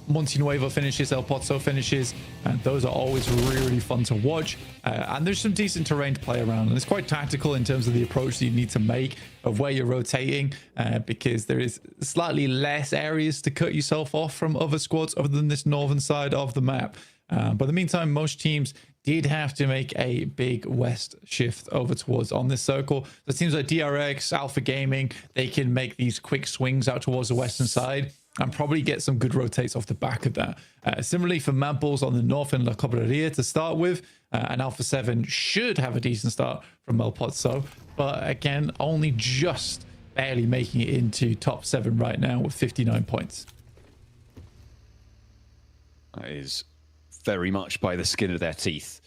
C: Montenuevo finishes, El Pozo finishes, and those are always really fun to watch. And there's some decent terrain to play around, and it's quite tactical in terms of the approach that you need to make of where you're rotating, because there is slightly less areas to cut yourself off from other squads other than this northern side of the map. But in the meantime, most teams did have to make a big west shift over towards on this circle. So it seems like DRX, Alpha Gaming, they can make these quick swings out towards the western side and probably get some good rotates off the back of that. Similarly for Mad Bulls on the north in La Cobreria to start with, and Alpha 7 should have a decent start from El Pozo, but again, only just barely making it into top 7 right now with 59 points.
D: That is very much by the skin of their teeth,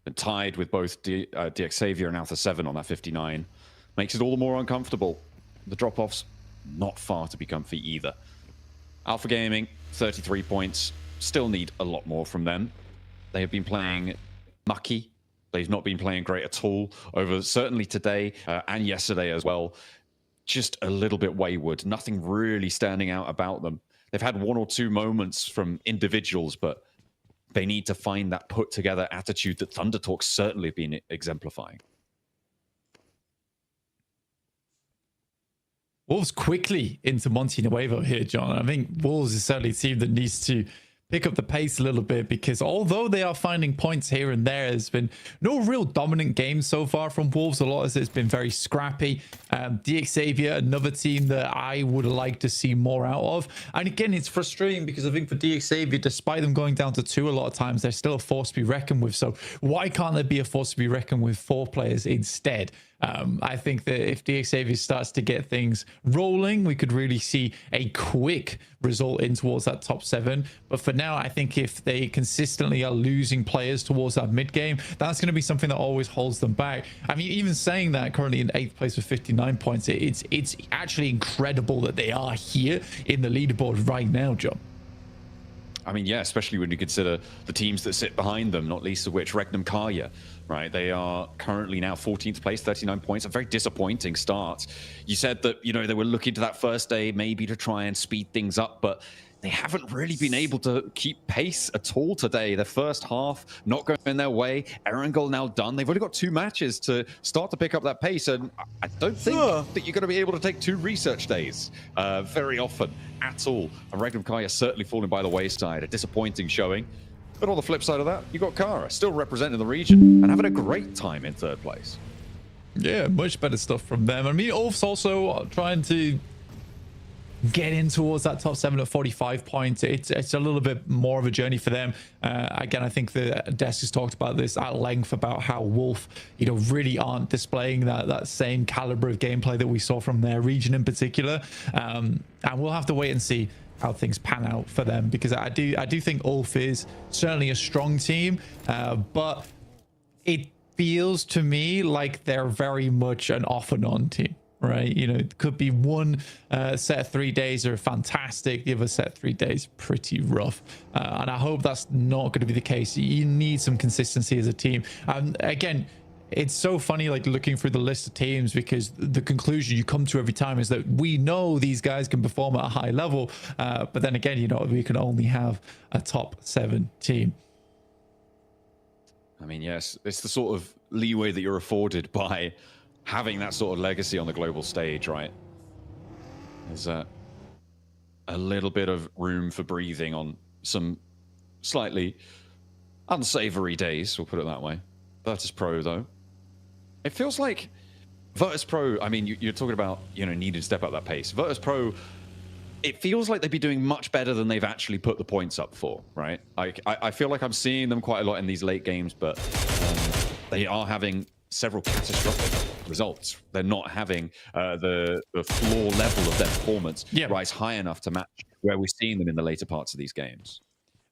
D: and tied with both DX Xavier and Alpha 7 on that 59 makes it all the more uncomfortable. The drop-offs not far to be comfy either. Alpha Gaming 33 points, still need a lot more from them. They have been playing mucky. They've not been playing great at all over certainly today and yesterday as well. Just a little bit wayward, nothing really standing out about them. They've had 1 or 2 moments from individuals, but they need to find that put-together attitude that Thunder Talk certainly have been exemplifying.
C: Wolves quickly into Montenuevo here, John. I think Wolves is certainly a team that needs to pick up the pace a little bit, because although they are finding points here and there, there's been no real dominant games so far from Wolves. A lot of it's been very scrappy. DX Xavier, another team that I would like to see more out of. And again, it's frustrating because I think for DX Xavier, despite them going down to 2 a lot of times, they're still a force to be reckoned with. So why can't there be a force to be reckoned with 4 players instead? I think that if DX Xavier starts to get things rolling, we could really see a quick result in towards that top 7. But for now, I think if they consistently are losing players towards that mid game, that's going to be something that always holds them back. I mean, even saying that, currently in 8th place with 59 points, it's actually incredible that they are here in the leaderboard right now, John.
D: I mean, yeah, especially when you consider the teams that sit behind them, not least of which Regnum Karya, right? They are currently now 14th place, 39 points, a very disappointing start. You said that, you know, they were looking to that first day maybe to try and speed things up, but they haven't really been able to keep pace at all today. The first half not going their way. Erangel now done. They've only got 2 matches to start to pick up that pace, and I don't think that you're going to be able to take 2 research days very often at all. And Regnum Karya certainly falling by the wayside. A disappointing showing. But on the flip side of that, you got Kara still representing the region and having a great time in 3rd place.
C: Yeah, much better stuff from them. I mean, Ulf's also trying to get in towards that top 7 at 45 points. It's a little bit more of a journey for them. Again, I think the desk has talked about this at length about how Wolf, you know, really aren't displaying that same caliber of gameplay that we saw from their region in particular. And we'll have to wait and see how things pan out for them, because I do think Ulf is certainly a strong team, but feels to me like they're very much an off and on team, right? You know, it could be one set of 3 days are fantastic, the other set of 3 days pretty rough, and I hope that's not going to be the case. You need some consistency as a team. And again, it's so funny, like looking through the list of teams, because the conclusion you come to every time is that we know these guys can perform at a high level, but then again, you know, we can only have a top 7 team.
D: I mean, yes, it's the sort of leeway that you're afforded by having that sort of legacy on the global stage, right? There's a little bit of room for breathing on some slightly unsavory days, we'll put it that way. Virtus Pro, though, it feels like Virtus Pro, I mean, you're talking about, you know, needing to step up that pace. Virtus Pro, it feels like they'd be doing much better than they've actually put the points up for, right? I feel like I'm seeing them quite a lot in these late games, but they are having several catastrophic results. They're not having the floor level of their performance rise high enough to match where we're seeing them in the later parts of these games.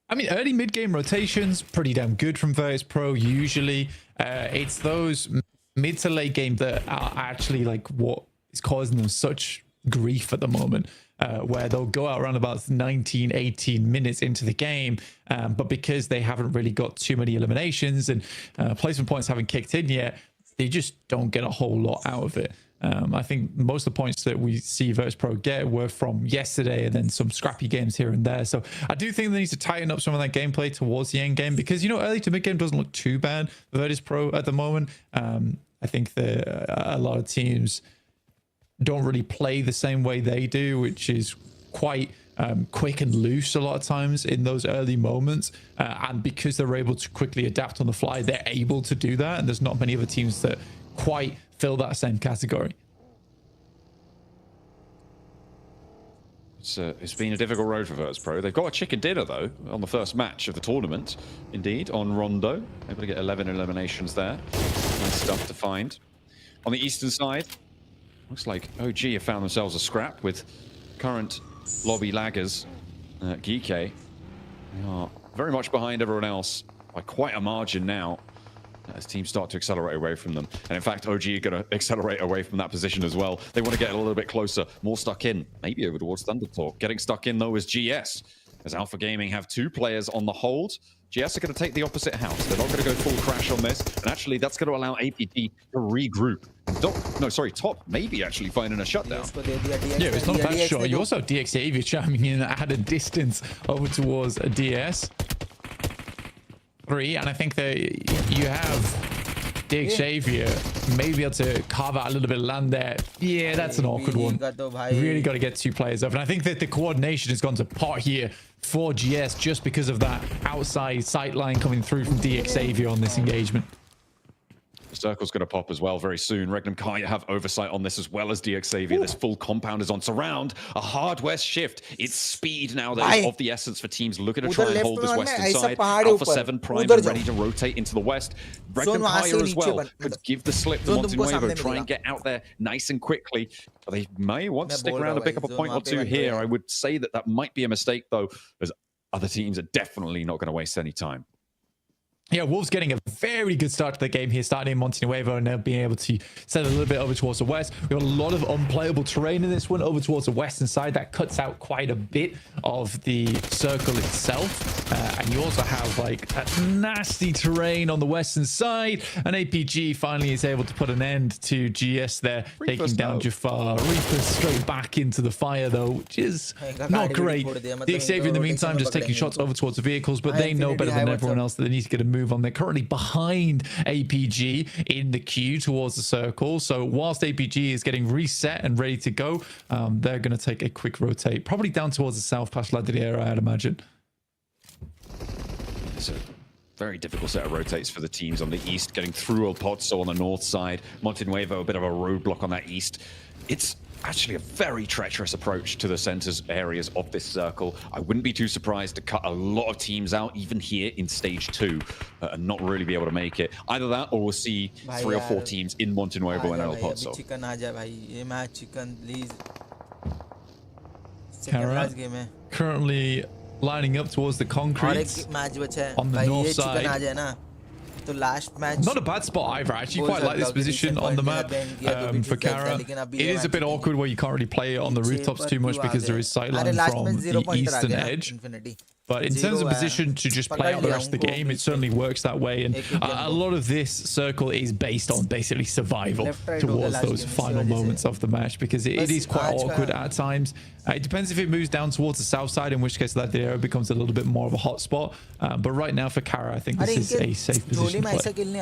C: I mean, early mid-game rotations, pretty damn good from Virtus Pro usually. It's those mid to late game that are actually like what is causing them such grief at the moment, where they'll go out around about 19, 18 minutes into the game, but because they haven't really got too many eliminations and placement points haven't kicked in yet, they just don't get a whole lot out of it. I think most of the points that we see Virtus Pro get were from yesterday and then some scrappy games here and there. So I do think they need to tighten up some of that gameplay towards the end game, because, you know, early to mid game doesn't look too bad for Virtus Pro at the moment. I think a lot of teams don't really play the same way they do, which is quite quick and loose a lot of times in those early moments, and because they're able to quickly adapt on the fly, they're able to do that, and there's not many other teams that quite fill that same category.
D: It's been a difficult road for Virtus Pro. They've got a chicken dinner, though, on the first match of the tournament, indeed, on Rondo. Able to get 11 eliminations there. Nice stuff to find. On the eastern side, looks like OG have found themselves a scrap with current lobby laggers, Geeke. They are very much behind everyone else by quite a margin now, as teams start to accelerate away from them. And in fact, OG are going to accelerate away from that position as well. They want to get a little bit closer, more stuck in, maybe over towards Thundertalk. Getting stuck in, though, is GS, as Alpha Gaming have 2 players on the hold. GS are going to take the opposite house. They're not going to go full crash on this, and actually that's going to allow APG to regroup. Top maybe actually finding a shutdown.
C: Yeah, it's not a bad shot. You also have DXAV chiming in at a distance over towards a DS. 3, and I think that you have DXavier maybe able to carve out a little bit of land there. Yeah, that's an awkward one. You really got to get 2 players up, and I think that the coordination has gone to pot here for GS just because of that outside sight line coming through from DXavier on this engagement.
D: The circle's going to pop as well very soon. Regnum Kaya have oversight on this as well as DXavier. This full compound is on surround. A hard west shift. It's speed now that is of the essence for teams looking to try and hold this western side. Alpha 7 primed and ready to rotate into the west. Regnum Kaya as well could give the slip to Montenuevo, try and get out there nice and quickly. They may want to stick around and pick up a point or 2 here. I would say that that might be a mistake, though, as other teams are definitely not going to waste any time.
C: Yeah, Wolves getting a very good start to the game here, starting in Montenuevo and now being able to set a little bit over towards the west. We've got a lot of unplayable terrain in this one over towards the western side. That cuts out quite a bit of the circle itself. And you also have like that nasty terrain on the western side. And APG finally is able to put an end to GS there, taking down Jafar. Reaper straight back into the fire though, which is not great. The Xavier in the meantime just taking shots over towards the vehicles, but they know better than everyone else that they need to get a move on. They're currently behind APG in the queue towards the circle, so whilst APG is getting reset and ready to go, they're going to take a quick rotate, probably down towards the south past Ladriera, I'd imagine.
D: It's a very difficult set of rotates for the teams on the east, getting through El Pozo on the north side. Montenuevo, a bit of a roadblock on that east. It's actually a very treacherous approach to the centers areas of this circle. I wouldn't be too surprised to cut a lot of teams out, even here in stage 2, and not really be able to make it. Either that, or we'll see 3 or 4 teams in Montenuevo and El Pozo.
C: Kara currently lining up towards the concrete on the north side.
B: तो last match
C: Not a bad spot either. I actually quite like this position on the map for Kara. It is a bit awkward where you can't really play it on the rooftops too much because there is sightline from the eastern edge. But in terms of position to just play out the rest of the game, it certainly works that way. And a lot of this circle is based on basically survival towards those final moments of the match, because it is quite awkward at times. It depends if it moves down towards the south side, in which case that area becomes a little bit more of a hot spot. But right now for Kara, I think this is a safe position to play.
D: They've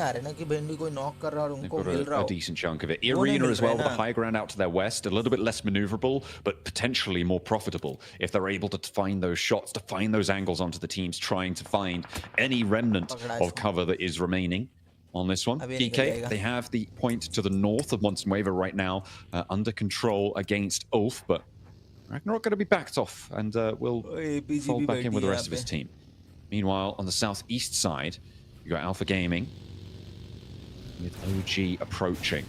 D: got a decent chunk of it. Arena as well, with the high ground out to their west, a little bit less maneuverable, but potentially more profitable if they're able to find those shots, to find those angles onto the teams trying to find any remnant of cover that is remaining on this one. PK, they have the point to the north of Montenweva right now under control against Ulf, but Ragnarok going to be backed off and will fold back in with the rest of his team. Meanwhile, on the southeast side, you got Alpha Gaming with OG approaching.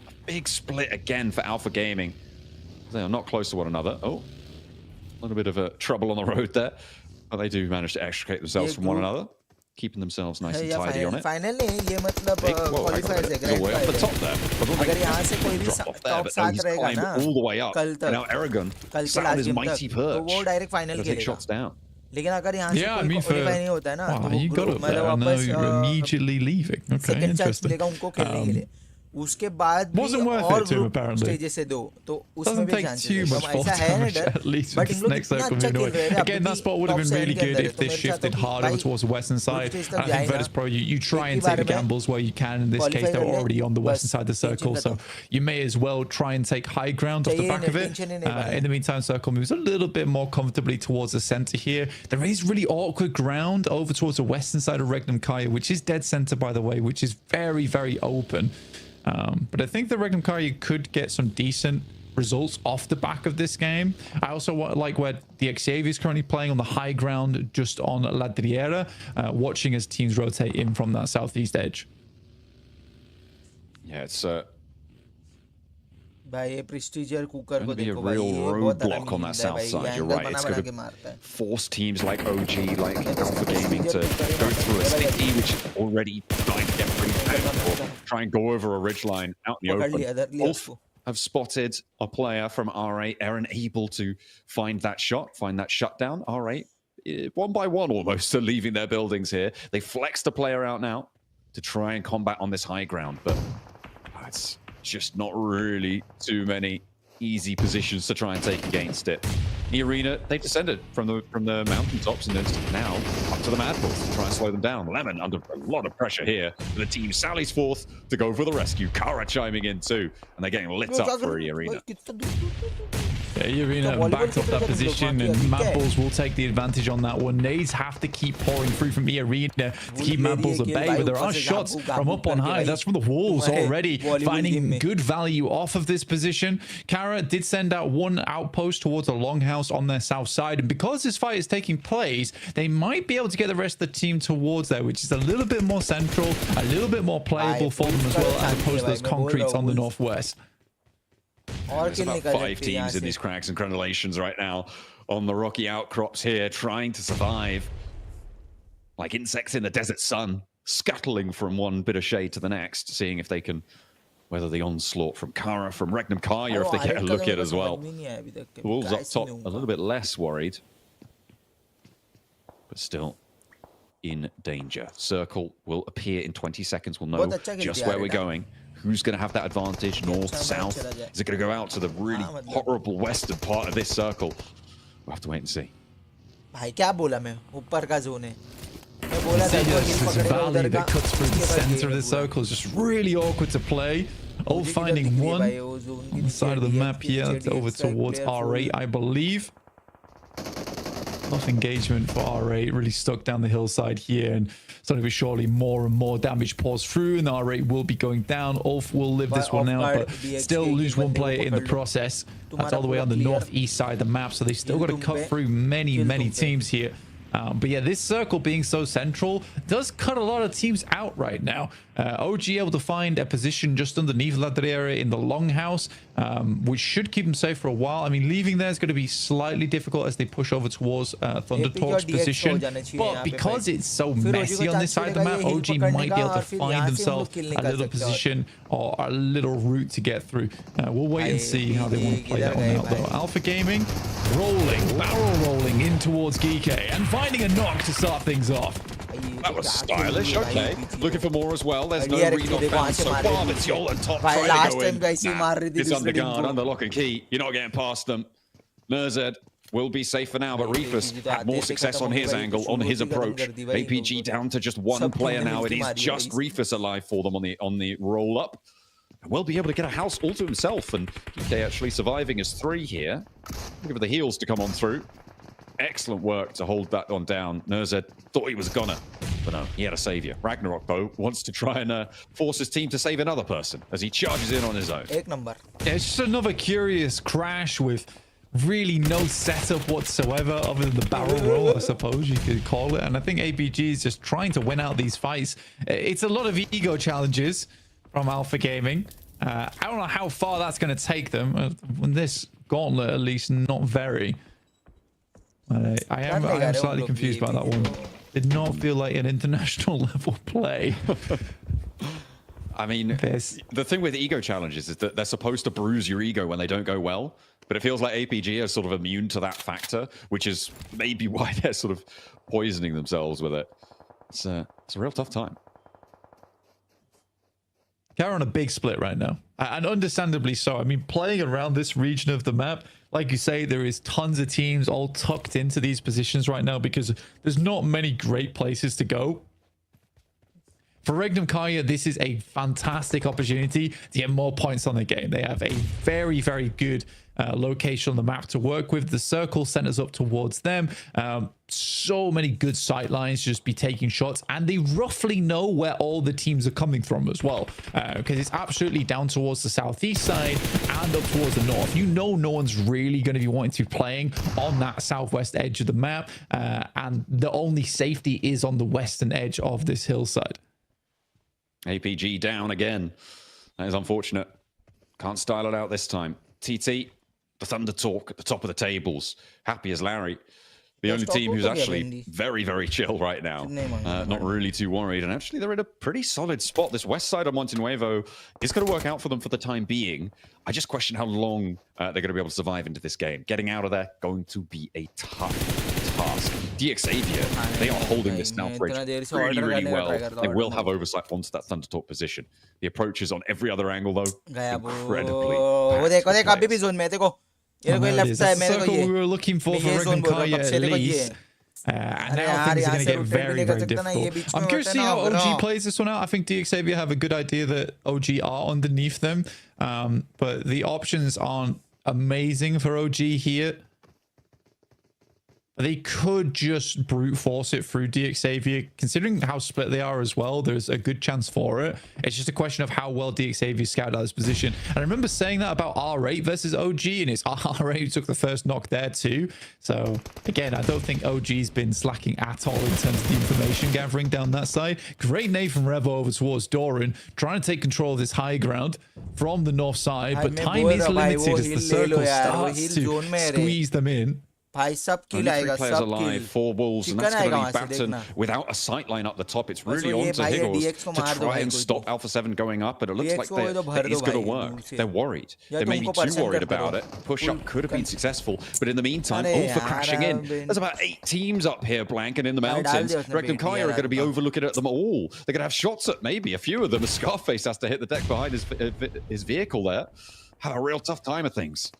D: A big split again for Alpha Gaming. They are not close to one another. Oh, a little bit of trouble on the road there. But they do manage to extricate themselves from one another, keeping themselves nice and tidy on it.
B: Finally, ये मतलब qualifiers है
D: grand way up the top there.
B: अगर यहाँ से कोई भी top 7 रहेगा ना
D: all the way up.
B: कल तक
D: now Aragon sound his mighty perch.
B: तो वो direct final
D: take shots down.
B: लेकिन अगर यहाँ से कोई क्वालिफाई नहीं होता है ना तो
C: you got it there. No, you're immediately leaving. Okay, interesting.
B: मिलेगा उनको खेलने के लिए. उसके बाद भी और ग्रुप स्टेजेस से दो तो उसमें भी चांस है ऐसा है ना डर बट इन लोग इतना अच्छा खेल रहे हैं
C: again that spot would have been really good if this shifted hard over towards the western side. I think Virtus Pro, you try and take the gambles where you can. In this case, they're already on the western side of the circle, so you may as well try and take high ground off the back of it. In the meantime, Circle moves a little bit more comfortably towards the center here. There is really awkward ground over towards the western side of Regnum Kaya, which is dead center, by the way, which is very, very open. But I think the Regnum Kaya could get some decent results off the back of this game. I also like where the Xavier is currently playing on the high ground just on La Driera, watching as teams rotate in from that southeast edge.
D: Yeah, it's
B: भाई ये प्रेस्टीजियर cooker को
D: देखो भाई ये roadblock on that south side. You're right. It's going to force teams like OG, like Alpha Gaming to go through a sticky, which is already starting to get pretty painful. Try and go over a ridgeline out in the open. Wolf have spotted a player from R8. Aaron able to find that shot, find that shutdown. R8, one by one almost, are leaving their buildings here. They flexed the player out now to try and combat on this high ground, but it's just not really too many easy positions to try and take against it. The arena, they descended from the mountaintops and then now up to the Mad Bulls to try and slow them down. Lemon under a lot of pressure here. And the team sallies forth to go for the rescue. Kara chiming in too, and they're getting lit up for Arena.
C: Yeah, Arena backed off that position, and Mad Bulls will take the advantage on that one. Nades have to keep pouring through from the Arena to keep Mad Bulls at bay, but there are shots from up on high. That's from the walls already, finding good value off of this position. Kara did send out one outpost towards a longhouse on their south side, and because this fight is taking place, they might be able to get the rest of the team towards there, which is a little bit more central, a little bit more playable for them as well, as opposed to those concretes on the northwest.
D: There's about 5 teams in these cracks and crenellations right now on the rocky outcrops here, trying to survive like insects in the desert sun, scuttling from one bit of shade to the next, seeing if they can weather the onslaught from Kara, from Regnum Kaya, if they get a look at as well. Wolves up top, a little bit less worried, but still in danger. Circle will appear in 20 seconds. We'll know just where we're going. Who's going to have that advantage? North, south? Is it going to go out to the really horrible western part of this circle? We'll have to wait and see.
B: भाई क्या बोला मैं ऊपर का zone है
C: This valley that cuts through the center of the circle is just really awkward to play. All finding one on the side of the map here, over towards R8, I believe. Enough engagement for R8, really stuck down the hillside here, and slowly but surely more and more damage pours through, and R8 will be going down. Ulf will live this one out, but still lose one player in the process. That's all the way on the northeast side of the map, so they still got to cut through many teams here. But yeah, this circle being so central does cut a lot of teams out right now. OG able to find a position just underneath Ladriera in the longhouse, which should keep them safe for a while. I mean, leaving there is going to be slightly difficult as they push over towards Thunder Talk's position. But because it's so messy on this side of the map, OG might be able to find themselves a little position or a little route to get through. We'll wait and see how they want to play that one out, though. Alpha Gaming barrel rolling in towards Geeke and finding a knock to start things off.
D: That was stylish. Okay, looking for more as well. There's no read on found so far, but Yol and Top trying to go in. It's under guard, under lock and key. You're not getting past them. Nurzed will be safe for now, but Reefus had more success on his angle, on his approach. APG down to just one player now. It is just Reefus alive for them on the roll up. Will be able to get a house all to himself, and Geeke actually surviving as 3 here. Looking for the heals to come on through. Excellent work to hold that one down. Nurzed thought he was gonna, but no, he had a savior. Ragnarok, though, wants to try and force his team to save another person as he charges in on his own.
C: Yeah, it's just another curious crash with really no setup whatsoever other than the barrel roll, I suppose you could call it. And I think APG is just trying to win out these fights. It's a lot of ego challenges from Alpha Gaming. I don't know how far that's going to take them. In this gauntlet, at least, not very. I am slightly confused by that one. Did not feel like an international level play.
D: I mean, the thing with ego challenges is that they're supposed to bruise your ego when they don't go well, but it feels like APG are sort of immune to that factor, which is maybe why they're sort of poisoning themselves with it. It's a real tough time.
C: They're on a big split right now, and understandably so. I mean, playing around this region of the map, like you say, there is tons of teams all tucked into these positions right now because there's not many great places to go. For Regnum Karya, this is a fantastic opportunity to get more points on the game. They have a very, very good location on the map to work with. The circle centers up towards them. So many good sight lines, just be taking shots, and they roughly know where all the teams are coming from as well, because it's absolutely down towards the southeast side and up towards the north. You know, no one's really going to be wanting to be playing on that southwest edge of the map, and the only safety is on the western edge of this hillside.
D: APG down again. That is unfortunate. Can't style it out this time. TT, the Thunder Talk at the top of the tables. Happy as Larry. The only team who's actually very, very chill right now. Not really too worried. And actually, they're in a pretty solid spot. This west side of Montenuevo is going to work out for them for the time being. I just question how long they're going to be able to survive into this game. Getting out of there, going to be a tough task. DXavier, they are holding this south bridge really, really well. They will have oversight onto that Thunder Talk position. The approach is on every other angle, though. Incredibly.
C: That's the circle we were looking for Regnum Karya at least. And now things are going to get very, very difficult. I'm curious to see how OG plays this one out. I think DXavier have a good idea that OG are underneath them. But the options aren't amazing for OG here. They could just brute force it through DXavier. Considering how split they are as well, there's a good chance for it. It's just a question of how well DXavier scouted out his position. And I remember saying that about R8 versus OG, and it's R8 who took the first knock there too. So again, I don't think OG's been slacking at all in terms of the information gathering down that side. Great nade from Revo over towards Doran, trying to take control of this high ground from the north side, but time is limited as the circle starts to squeeze them in.
D: Only 3 players alive, 4 Wolves, and that's going to leave Baton without a sight line up the top. It's really on to Higgles to try and stop Alpha 7 going up, but it looks like that is going to work. They're worried. They may be too worried about it. Push up could have been successful, but in the meantime, Alpha crashing in. There's about 8 teams up here blanking in the mountains. Regnum Karya are going to be overlooking at them all. They're going to have shots at maybe a few of them. Scarface has to hit the deck behind his vehicle there. Have a real tough time of things.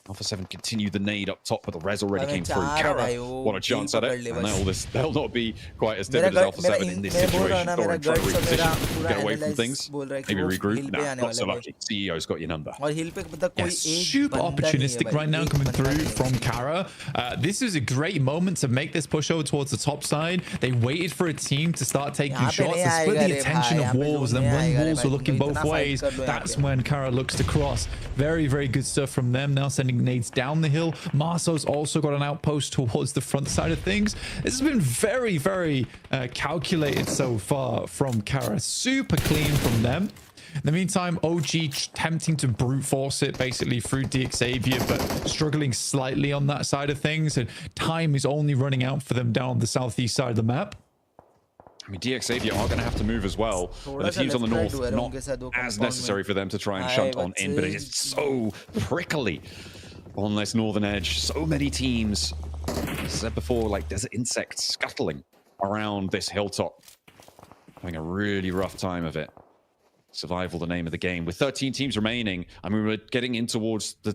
D: Alpha 7 continue the nade up top, but the res already came through. Kara, what a chance at it. And they'll not be quite as timid as Alpha 7 in this situation. Doran trying to reposition, get away from things. Maybe regroup. Nah, not so lucky. CEO's got your number.
C: Yeah, super opportunistic right now coming through from Kara. This is a great moment to make this push over towards the top side. They waited for a team to start taking shots and split the attention of Wolves. Then when Wolves were looking both ways, that's when Kara looks to cross. Very, very good stuff from them. Now sending sending nades down the hill. Marso's also got an outpost towards the front side of things. This has been very, very calculated so far from Kara. Super clean from them. In the meantime, OG attempting to brute force it basically through Xavier, but struggling slightly on that side of things. And time is only running out for them down the southeast side of the map.
D: I mean, Xavier are going to have to move as well. The teams on the north, not as necessary for them to try and shunt on in, but it is so prickly on this northern edge. So many teams, as I said before, like desert insects scuttling around this hilltop. Having a really rough time of it. Survival, the name of the game. With 13 teams remaining, I mean, we're getting in towards the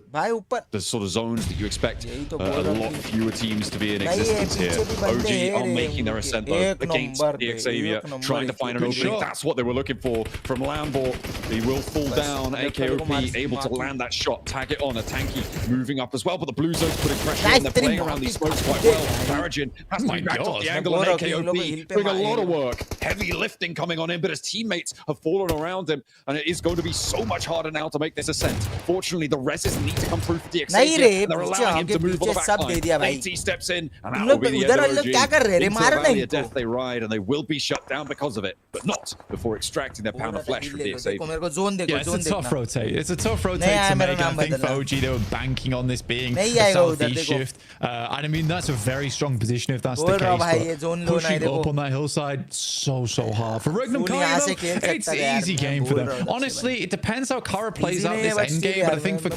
D: sort of zones that you expect a lot fewer teams to be in existence here. OG are making their ascent though against Xavier, trying to find an opening. That's what they were looking for from Lambor. He will fall down. AKOP able to land that shot, tag it on. A tanky moving up as well, but the blue zone's putting pressure on. They're playing around these smokes quite well. Farajin has to be backed off the angle, and AKOP doing a lot of work. Heavy lifting coming on in, but his teammates have fallen around him, and it is going to be so much harder now to make this ascent. Fortunately, the reses need to come through for the Xavier, and they're allowing him to move on the back line. AT steps in, and that will be the end of OG. Into the valley of death they ride, and they will be shut down because of it, but not before extracting their pound of flesh from the Xavier.
C: Yeah, it's a tough rotate. It's a tough rotate to make, and I think for OG, they were banking on this being a southeast shift. And I mean, that's a very strong position if that's the case, but pushing up on that hillside, so hard. For Regnum Kaya, it's an easy game for them. Honestly, it depends how Kara plays out this end game, but I think for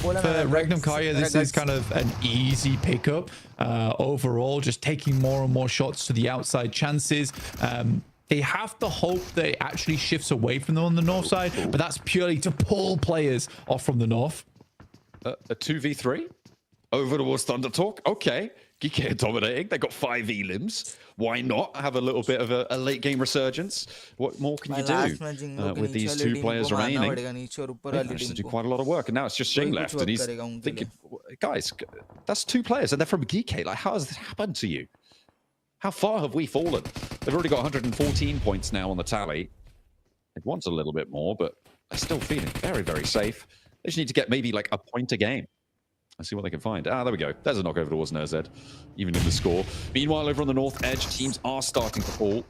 C: Regnum Kaya, this is kind of an easy pickup overall, just taking more and more shots to the outside chances. They have to hope that it actually shifts away from them on the north side, but that's purely to pull players off from the north.
D: A 2v3 over towards Thunder Talk. Okay, GK are dominating. They got 5 elims. Why not have a little bit of a late game resurgence? What more can you do with these 2 players remaining? They managed to do quite a lot of work, and now it's just Shing left, and he's thinking, guys, that's 2 players, and they're from GK. Like, how has this happened to you? How far have we fallen? They've already got 114 points now on the tally. They want a little bit more, but they're still feeling very, very safe. They just need to get maybe like a point a game. Let's see what they can find. Ah, there we go. There's a knock over towards NZ, even in the score. Meanwhile, over on the north edge, teams are starting to fall.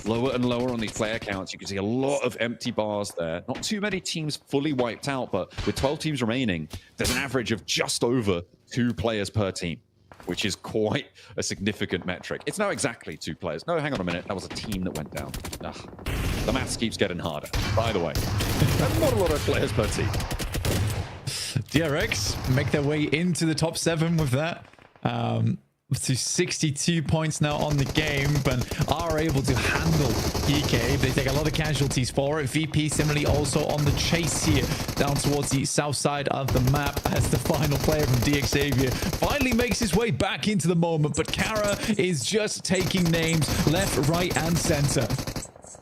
D: Lower and lower on these player counts. You can see a lot of empty bars there. Not too many teams fully wiped out, but with 12 teams remaining, there's an average of just over 2 players per team, which is quite a significant metric. It's now exactly 2 players. No, hang on a minute. That was a team that went down. Ugh. The maths keeps getting harder, by the way. That's not a lot of players per team.
C: DRX make their way into the top 7 with that. To 62 points now on the game, but are able to handle EK. They take a lot of casualties for it. VP similarly also on the chase here, down towards the south side of the map as the final player from Xavier finally makes his way back into the moment, but Kara is just taking names left, right, and center.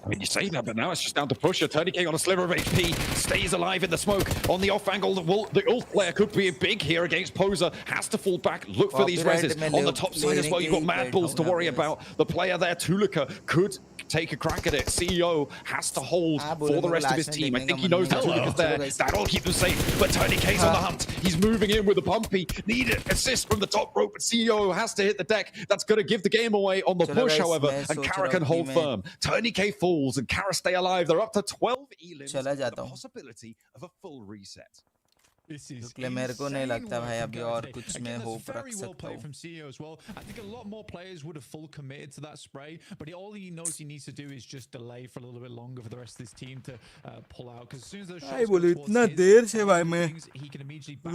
D: I mean, you say that, but now it's just down to Pusher. TonyK on a sliver of HP, stays alive in the smoke. On the off angle, the ult player could be big here against Poser. Has to fall back, look for these reses. On the top side as well, you've got Mad Bulls to worry about. The player there, Tulika, could take a crack at it. CEO has to hold for the rest of his team. I think he knows that Tulika's there. That'll keep them safe. But TonyK's on the hunt. He's moving in with a pumpy. Needed assist from the top rope, but CEO has to hit the deck. That's going to give the game away on the push, however. And Kara can hold firm. TonyK falls and Kara stay alive. They're up to 12 elims. The possibility of a full reset.
B: मेरे को नहीं लगता भाई अभी और कुछ में hope रख सकता हूँ.
C: From CEO as well. I think a lot more players would have full committed to that spray, but all he knows he needs to do is just delay for a little bit longer for the rest of his team to pull out. Because as soon as those shots
B: बोले इतना देर से भाई मैं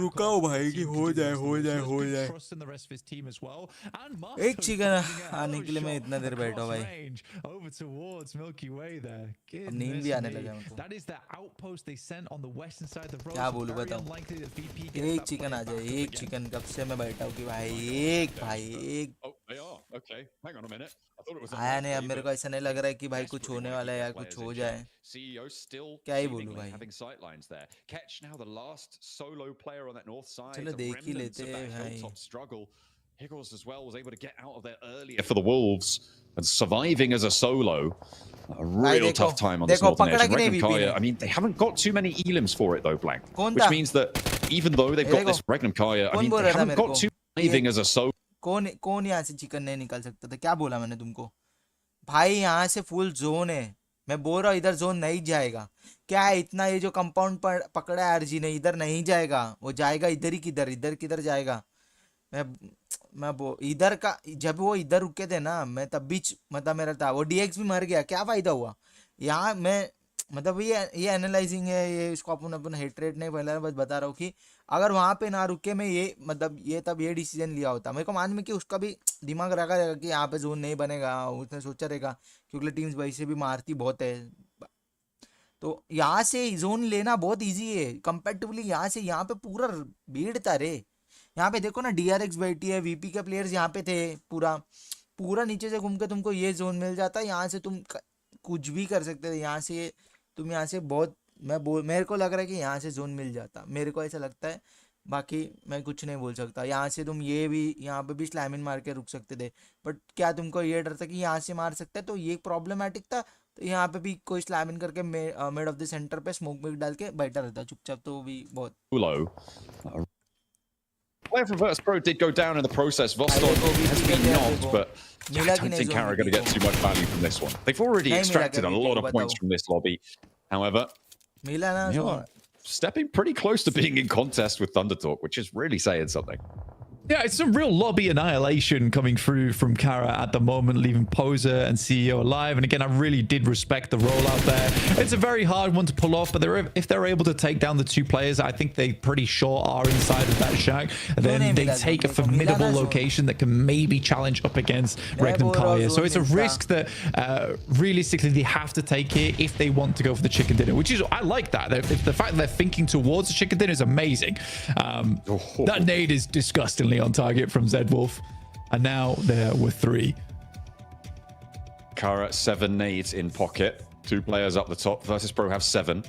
B: रुका हूँ भाई कि हो जाए.
C: Trusting the rest of his team as well. And
B: एक चिकन आने के लिए मैं इतना देर बैठा हूँ भाई.
C: Over towards Milky Way there.
B: नींद भी आने लगा मुझको.
C: That is the outpost they sent on the western side of the road.
B: क्या बोलूँ बताऊँ. एक चिकन आ जाए. एक चिकन कब से मैं बैठा हूँ कि भाई एक.
D: Oh, they are. Okay. Hang on a minute. I thought it was
B: आया नहीं. अब मेरे को ऐसा नहीं लग रहा है कि भाई कुछ होने वाला है या कुछ हो जाए.
D: CEO still
B: क्या ही बोलूँ भाई.
D: having sight lines there. Catch now the last solo player on that north side.
B: चलो देख ही लेते हैं भाई.
D: Top struggle. Higgles as well was able to get out of there earlier for the Wolves and surviving as a solo. A real tough time on this northern edge. I mean, they haven't got too many elims for it though, Blank. Which means that even though they've got this Regnum Kaya, I mean, they haven't got too anything as a solo.
B: कौन यहाँ से chicken नहीं निकाल सकता था? क्या बोला मैंने तुमको? भाई यहाँ से फुल जोन है, मैं बोल रहा हूँ इधर जोन नहीं जाएगा। क्या है इतना, ये जो कंपाउंड पकड़ा है आरजी ने, इधर नहीं जाएगा, वो जाएगा इधर ही, इधर किधर जाएगा? इधर का, जब वो इधर रुके थे ना, मैं तब भी मतलब मेरा था, वो डीएक्स भी मर गया, क्या फायदा हुआ? यहाँ मैं मतलब ये एनालाइजिंग है, ये इसको अपन हेट रेट नहीं फैला, बस बता रहा हूँ कि अगर वहाँ पे ना रुके मैं ये मतलब ये डिसीजन लिया होता। मेरे को मालूम है कि उसका भी दिमाग रखा रहेगा कि यहाँ पे जोन नहीं बनेगा, उसने सोचा रहेगा क्योंकि टीम्स वैसे भी मारती बहुत है, तो यहाँ से जोन लेना बहुत ईजी है कंपेरेटिवली। यहाँ पे पूरा भीड़ था रे, यहाँ पे देखो ना DRX बैठी है, VP के प्लेयर्स यहाँ पे थे, पूरा नीचे से घूम के तुमको ये जोन मिल जाता है। यहाँ से तुम कुछ भी कर सकते थे, यहाँ से तुम यहाँ से बहुत मेरे को लग रहा है कि यहाँ से जोन मिल जाता, मेरे को ऐसा लगता है, बाकी मैं कुछ नहीं बोल सकता। यहाँ से तुम यहाँ पे भी स्लैमिन मार के रुक सकते थे, बट क्या तुमको ये डर था कि यहाँ से मार सकते हैं, तो ये प्रॉब्लमैटिक था। तो यहाँ पे भी कोई स्लैमिन करके मिड ऑफ द सेंटर पे स्मोक मिक डाल के बैठा रहता चुपचाप, तो भी बहुत
D: Player from Virtus Pro did go down in the process. Vostok has been knocked, but I don't think Kara are going to get too much value from this one. They've already extracted a lot of points from this lobby. However, stepping pretty close to being in contest with Thunder Talk, which is really saying something.
C: Yeah, it's some real lobby annihilation coming through from Kara at the moment, leaving Poser and CEO alive. And again, I really did respect the rollout there. It's a very hard one to pull off, but if they're able to take down the two players, I think they pretty sure are inside of that shack. And then they take a formidable location that can maybe challenge up against Regnum Kaya. So it's a risk that realistically they have to take here if they want to go for the chicken dinner, which is, I like that. If the fact that they're thinking towards the chicken dinner is amazing. That nade is disgustingly on target from Zed Wolf, and now there were 3.
D: Kara 7 nades in pocket, 2 players up the top. Virtus Pro have 7.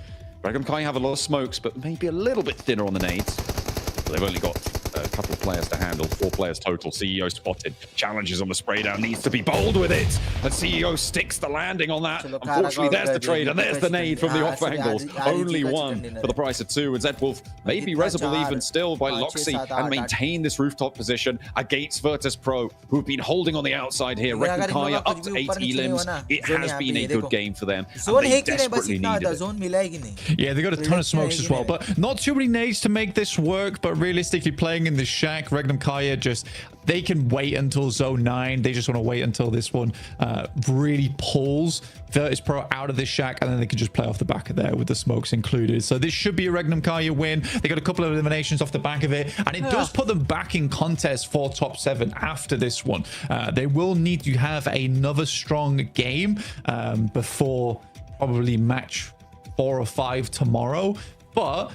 D: Regnum Kai have a lot of smokes, but maybe a little bit thinner on the nades. But they've only got a couple of players to handle, 4 players total. CEO spotted, challenges on the spray down, needs to be bold with it, and CEO sticks the landing on that. Unfortunately, there's the trade, and there's the nade from the off angles. Only 1 for the price of 2, and Zed Wolf may be resable even still by Loxy and maintain this rooftop position against Virtus Pro, who've been holding on the outside here. Regnum Kaya up to 8 elims. It has been a good game for them, and they desperately needed it.
C: Yeah, they got a ton of smokes as well, but not too many nades to make this work. But realistically, playing in the shack, Regnum Kaya they can wait until zone 9. They just want to wait until this one really pulls Virtus Pro out of this shack, and then they can just play off the back of there with the smokes included. So this should be a Regnum Kaya win. They got a couple of eliminations off the back of it, and it does put them back in contest for top 7 after this one. They will need to have another strong game before probably match 4 or 5 tomorrow, but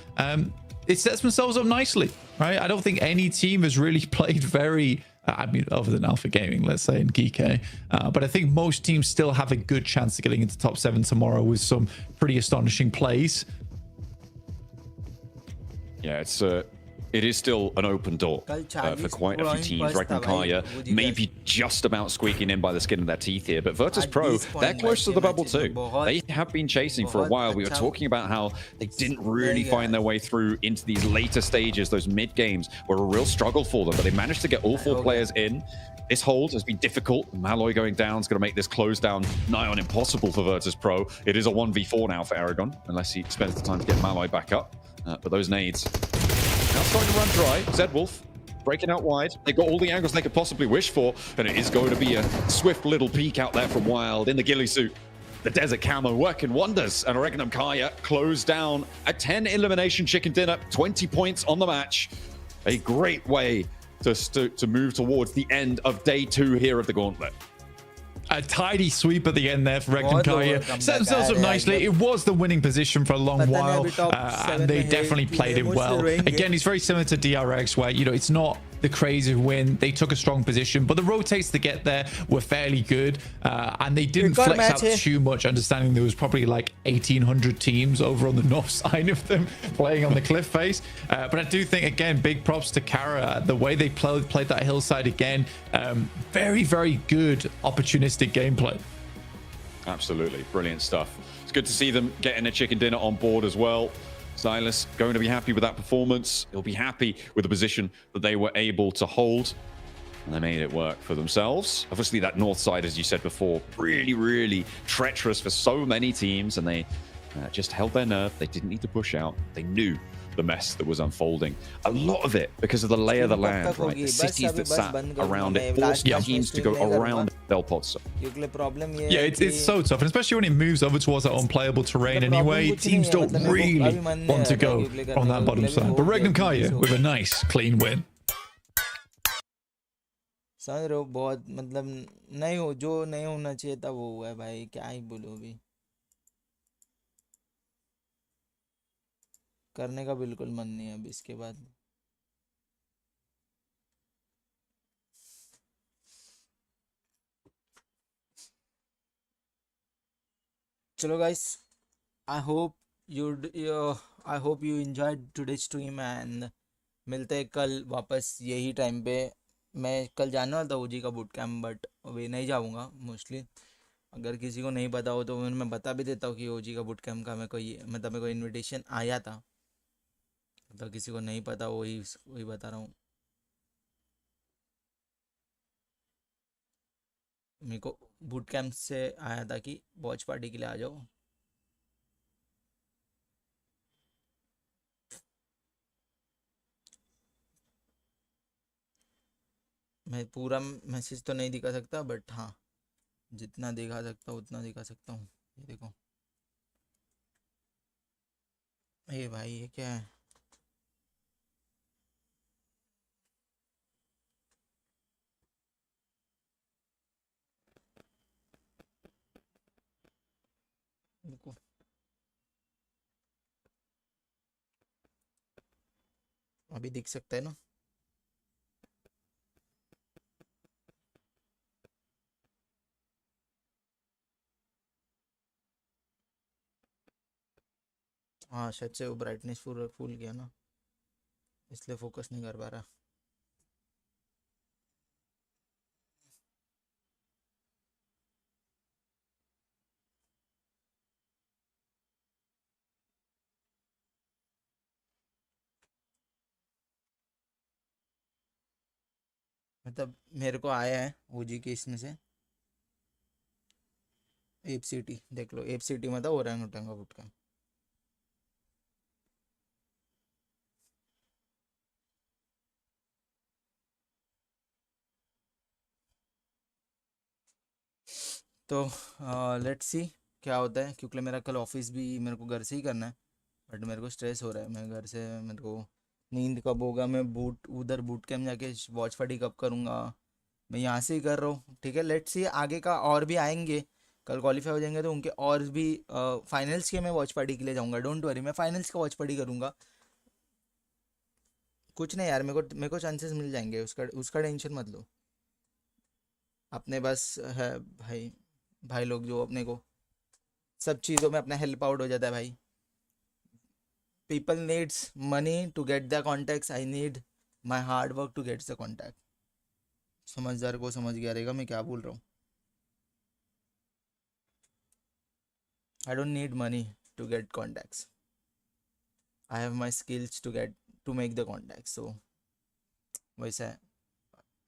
C: it sets themselves up nicely, right? I don't think any team has really played very, I mean, other than Alpha Gaming, let's say, and Geek, but I think most teams still have a good chance of getting into top 7 tomorrow with some pretty astonishing plays.
D: Yeah, it is still an open door for quite a few teams. Regnum Kaya maybe just about squeaking in by the skin of their teeth here, but Virtus Pro, they're close to the bubble too. They have been chasing for a while. We were talking about how they didn't really find their way through into these later stages. Those mid games were a real struggle for them, but they managed to get all 4 players in. This hold has been difficult. Malloy going down is going to make this close down nigh on impossible for Virtus Pro. It is a 1v4 now for Aragon, unless he spends the time to get Malloy back up. But those nades now starting to run dry. Zed Wolf breaking out wide. They've got all the angles they could possibly wish for, and it is going to be a swift little peek out there from Wild in the ghillie suit. The desert camo working wonders, and Regnum Kaya closed down a 10 elimination chicken dinner, 20 points on the match. A great way to move towards the end of day 2 here of the gauntlet.
C: A tidy sweep at the end there for Regnum Kaya. Set themselves up nicely. It was the winning position for a long while, and they definitely played it well. Again, it's very similar to DRX, where, you know, it's not the crazy win. They took a strong position, but the rotates to get there were fairly good, and they didn't flex out too much, understanding there was probably like 1,800 teams over on the north side of them playing on the cliff face. But I do think, again, big props to Kara. The way they played that hillside again, very, very good opportunistic gameplay.
D: Absolutely brilliant stuff. It's good to see them getting a chicken dinner on board as well. Silas going to be happy with that performance. He'll be happy with the position that they were able to hold. And they made it work for themselves. Obviously, that north side, as you said before, really, really treacherous for so many teams. And they just held their nerve. They didn't need to push out. They knew the mess that was unfolding. A lot of it because of the lay of the land, right? The cities that sat around it forced teams to go around Del Pozzo.
C: Yeah, it's so tough, and especially when it moves over towards that unplayable terrain anyway, teams don't really want to go on that bottom side. But Regnum Kaya with a nice, clean win.
B: समझ रहे हो बहुत मतलब नहीं हो जो नहीं होना चाहिए था वो हुआ है भाई क्या ही बोलो अभी करने का बिल्कुल मन नहीं है अभी इसके बाद चलो guys I hope you enjoyed today stream and मिलते हैं कल वापस यही टाइम पे मैं कल जाने वाला था ओजी का बूट कैम्प बट वे नहीं जाऊंगा मोस्टली अगर किसी को नहीं पता हो तो मैं बता भी देता हूँ कि ओजी का बूट कैम्प का मेरे को इनविटेशन आया था तो किसी को नहीं पता वही बता रहा हूँ मेरे को बूट कैम्प से आया था कि वॉच पार्टी के लिए आ जाओ मैं पूरा मैसेज तो नहीं दिखा सकता बट हाँ जितना दिखा सकता हूँ उतना दिखा सकता हूँ ये देखो ये भाई ये क्या है देखो अभी दिख सकता है ना हाँ शायद से वो ब्राइटनेस फुल किया ना इसलिए फोकस नहीं कर पा रहा मतलब मेरे को आया है ओजी के इसमें से एप सिटी देख लो एप सिटी में था ओरंग उठांगा बुट का तो लेट्स सी क्या होता है क्योंकि मेरा कल ऑफिस भी मेरे को घर से ही करना है बट मेरे को स्ट्रेस हो रहा है मैं घर से मेरे को नींद कब होगा मैं उधर बूट कैम्प जाके वॉच पार्टी कब करूँगा मैं यहाँ से ही कर रहा हूँ ठीक है लेट्स सी आगे का और भी आएंगे कल क्वालिफाई हो जाएंगे तो उनके और भी फाइनल्स के मैं वॉच पार्टी के लिए जाऊँगा डोंट वरी मैं फाइनल्स का वॉच पार्टी करूँगा कुछ नहीं यार मेरे को चांसेस मिल जाएंगे उसका टेंशन मत लो अपने बस है भाई लोग जो अपने को सब चीज़ों में अपना हेल्प आउट हो जाता है भाई people needs money to get the contacts I need my hard work to get the contact समझदार को समझ गया रहेगा मैं क्या बोल रहा हूँ I don't need money to get contacts I have my skills to make the contacts so वैसा है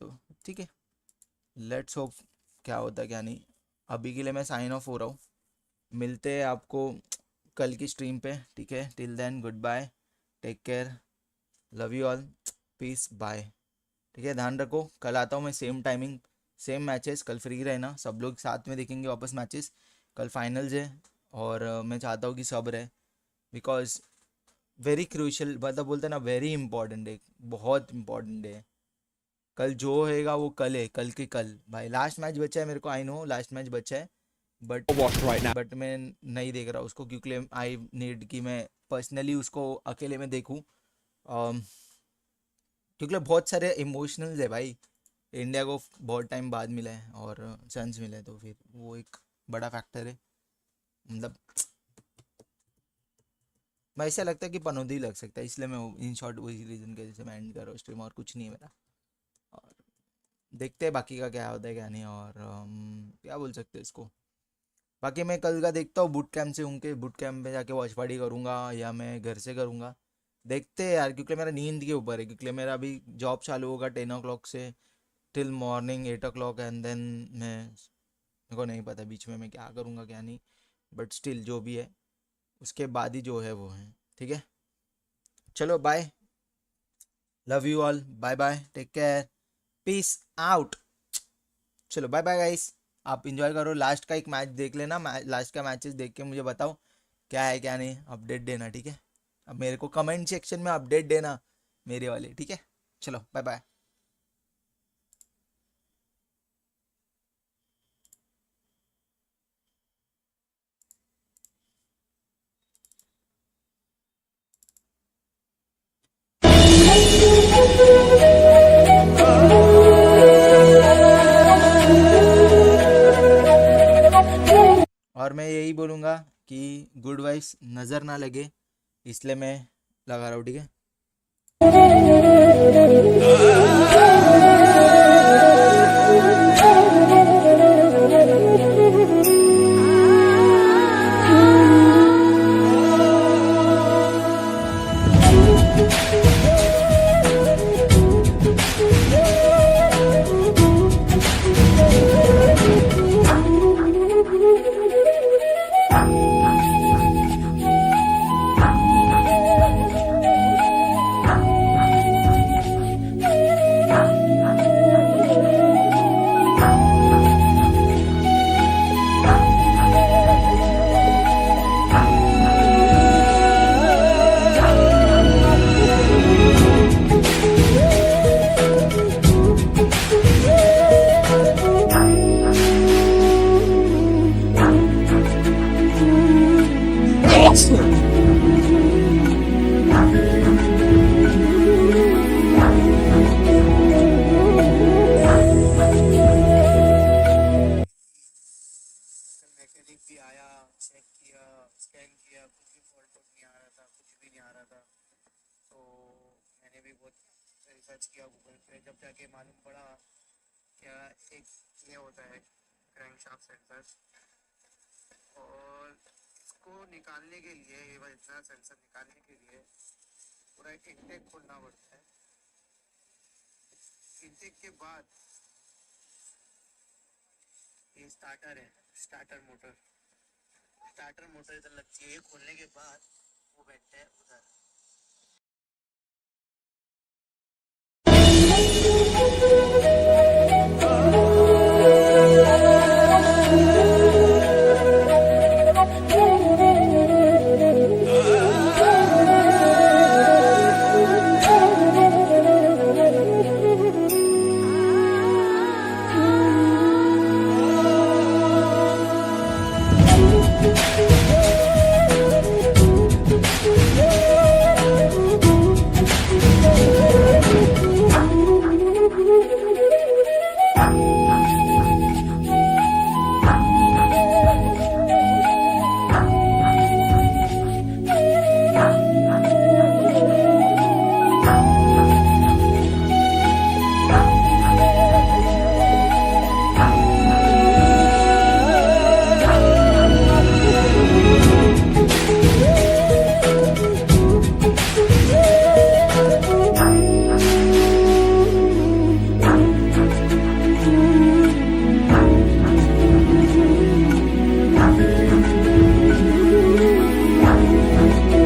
B: तो ठीक है लेट्स होप क्या होता है क्या नहीं अभी के लिए मैं साइन ऑफ हो रहा हूँ मिलते हैं आपको कल की स्ट्रीम पे ठीक है till then goodbye take care love you all peace bye ठीक है ध्यान रखो कल आता हूँ मैं सेम टाइमिंग सेम मैचेस कल फ्री रहना सब लोग साथ में देखेंगे वापस मैचेस कल फाइनल्स है और मैं चाहता हूँ कि सब रहे बिकॉज वेरी क्रूशल मतलब बोलते हैं ना वेरी इंपॉर्टेंट डे बहुत इंपॉर्टेंट डे है कल जो होएगा वो कल है कल के कल भाई लास्ट मैच बचा है मेरे को आई नो लास्ट मैच बचा है बट मैं नहीं देख रहा उसको क्योंकि आई नीड कि मैं पर्सनली उसको अकेले में देखूं क्योंकि बहुत सारे इमोशनल्स है भाई इंडिया को बहुत टाइम बाद मिला है और चांस मिला है तो फिर वो एक बड़ा फैक्टर है मतलब मैं ऐसा लगता है कि पनौती लग सकता है इसलिए मैं इन शॉर्ट वही रीज़न की वजह से मैं एंड कर रहा हूँ स्ट्रीम और कुछ नहीं है मेरा और देखते हैं बाकी का क्या होता है क्या नहीं और क्या बोल सकते हैं इसको बाकी मैं कल का देखता हूँ बूट कैंप से, उनके बूट कैंप पे जाके वॉच पार्टी करूँगा या मैं घर से करूँगा, देखते हैं यार, क्योंकि मेरा नींद के ऊपर है, क्योंकि मेरा अभी जॉब चालू होगा 10 o'clock से till morning 8 o'clock, and then मेरे को नहीं पता बीच में मैं क्या करूँगा क्या नहीं, बट स्टिल जो भी है उसके बाद ही जो है वो है, ठीक है। चलो bye, love you all, bye bye, take care, peace out. चलो बाय बाय गाइस, आप इंजॉय करो, लास्ट का एक मैच देख लेना, लास्ट का मैचेस देख के मुझे बताओ क्या है क्या नहीं, अपडेट देना, ठीक है। अब मेरे को कमेंट सेक्शन में अपडेट देना मेरे वाले, ठीक है। चलो बाय बाय। और मैं यही बोलूँगा कि गुड वाइब्स नज़र ना लगे, इसलिए मैं लगा रहा हूँ, ठीक है। मैकेनिक भी आया, चेक किया, स्कैन किया, कुछ भी फॉल्ट नहीं आ रहा था, कुछ भी नहीं आ रहा था। तो मैंने भी बहुत रिसर्च किया गूगल पे, जब जाके मालूम पड़ा क्या एक ये होता है क्रैंकशाफ्ट सेंसर, और इसको निकालने के लिए, ये वाला इतना सेंसर निकालने के लिए पूरा एक इंटेक खोलना पड़ता है। इंटेक के बाद ये स्टार्टर है, स्टार्टर मोटर इधर लगती है, ये खोलने के बाद वो बैठता है उधर।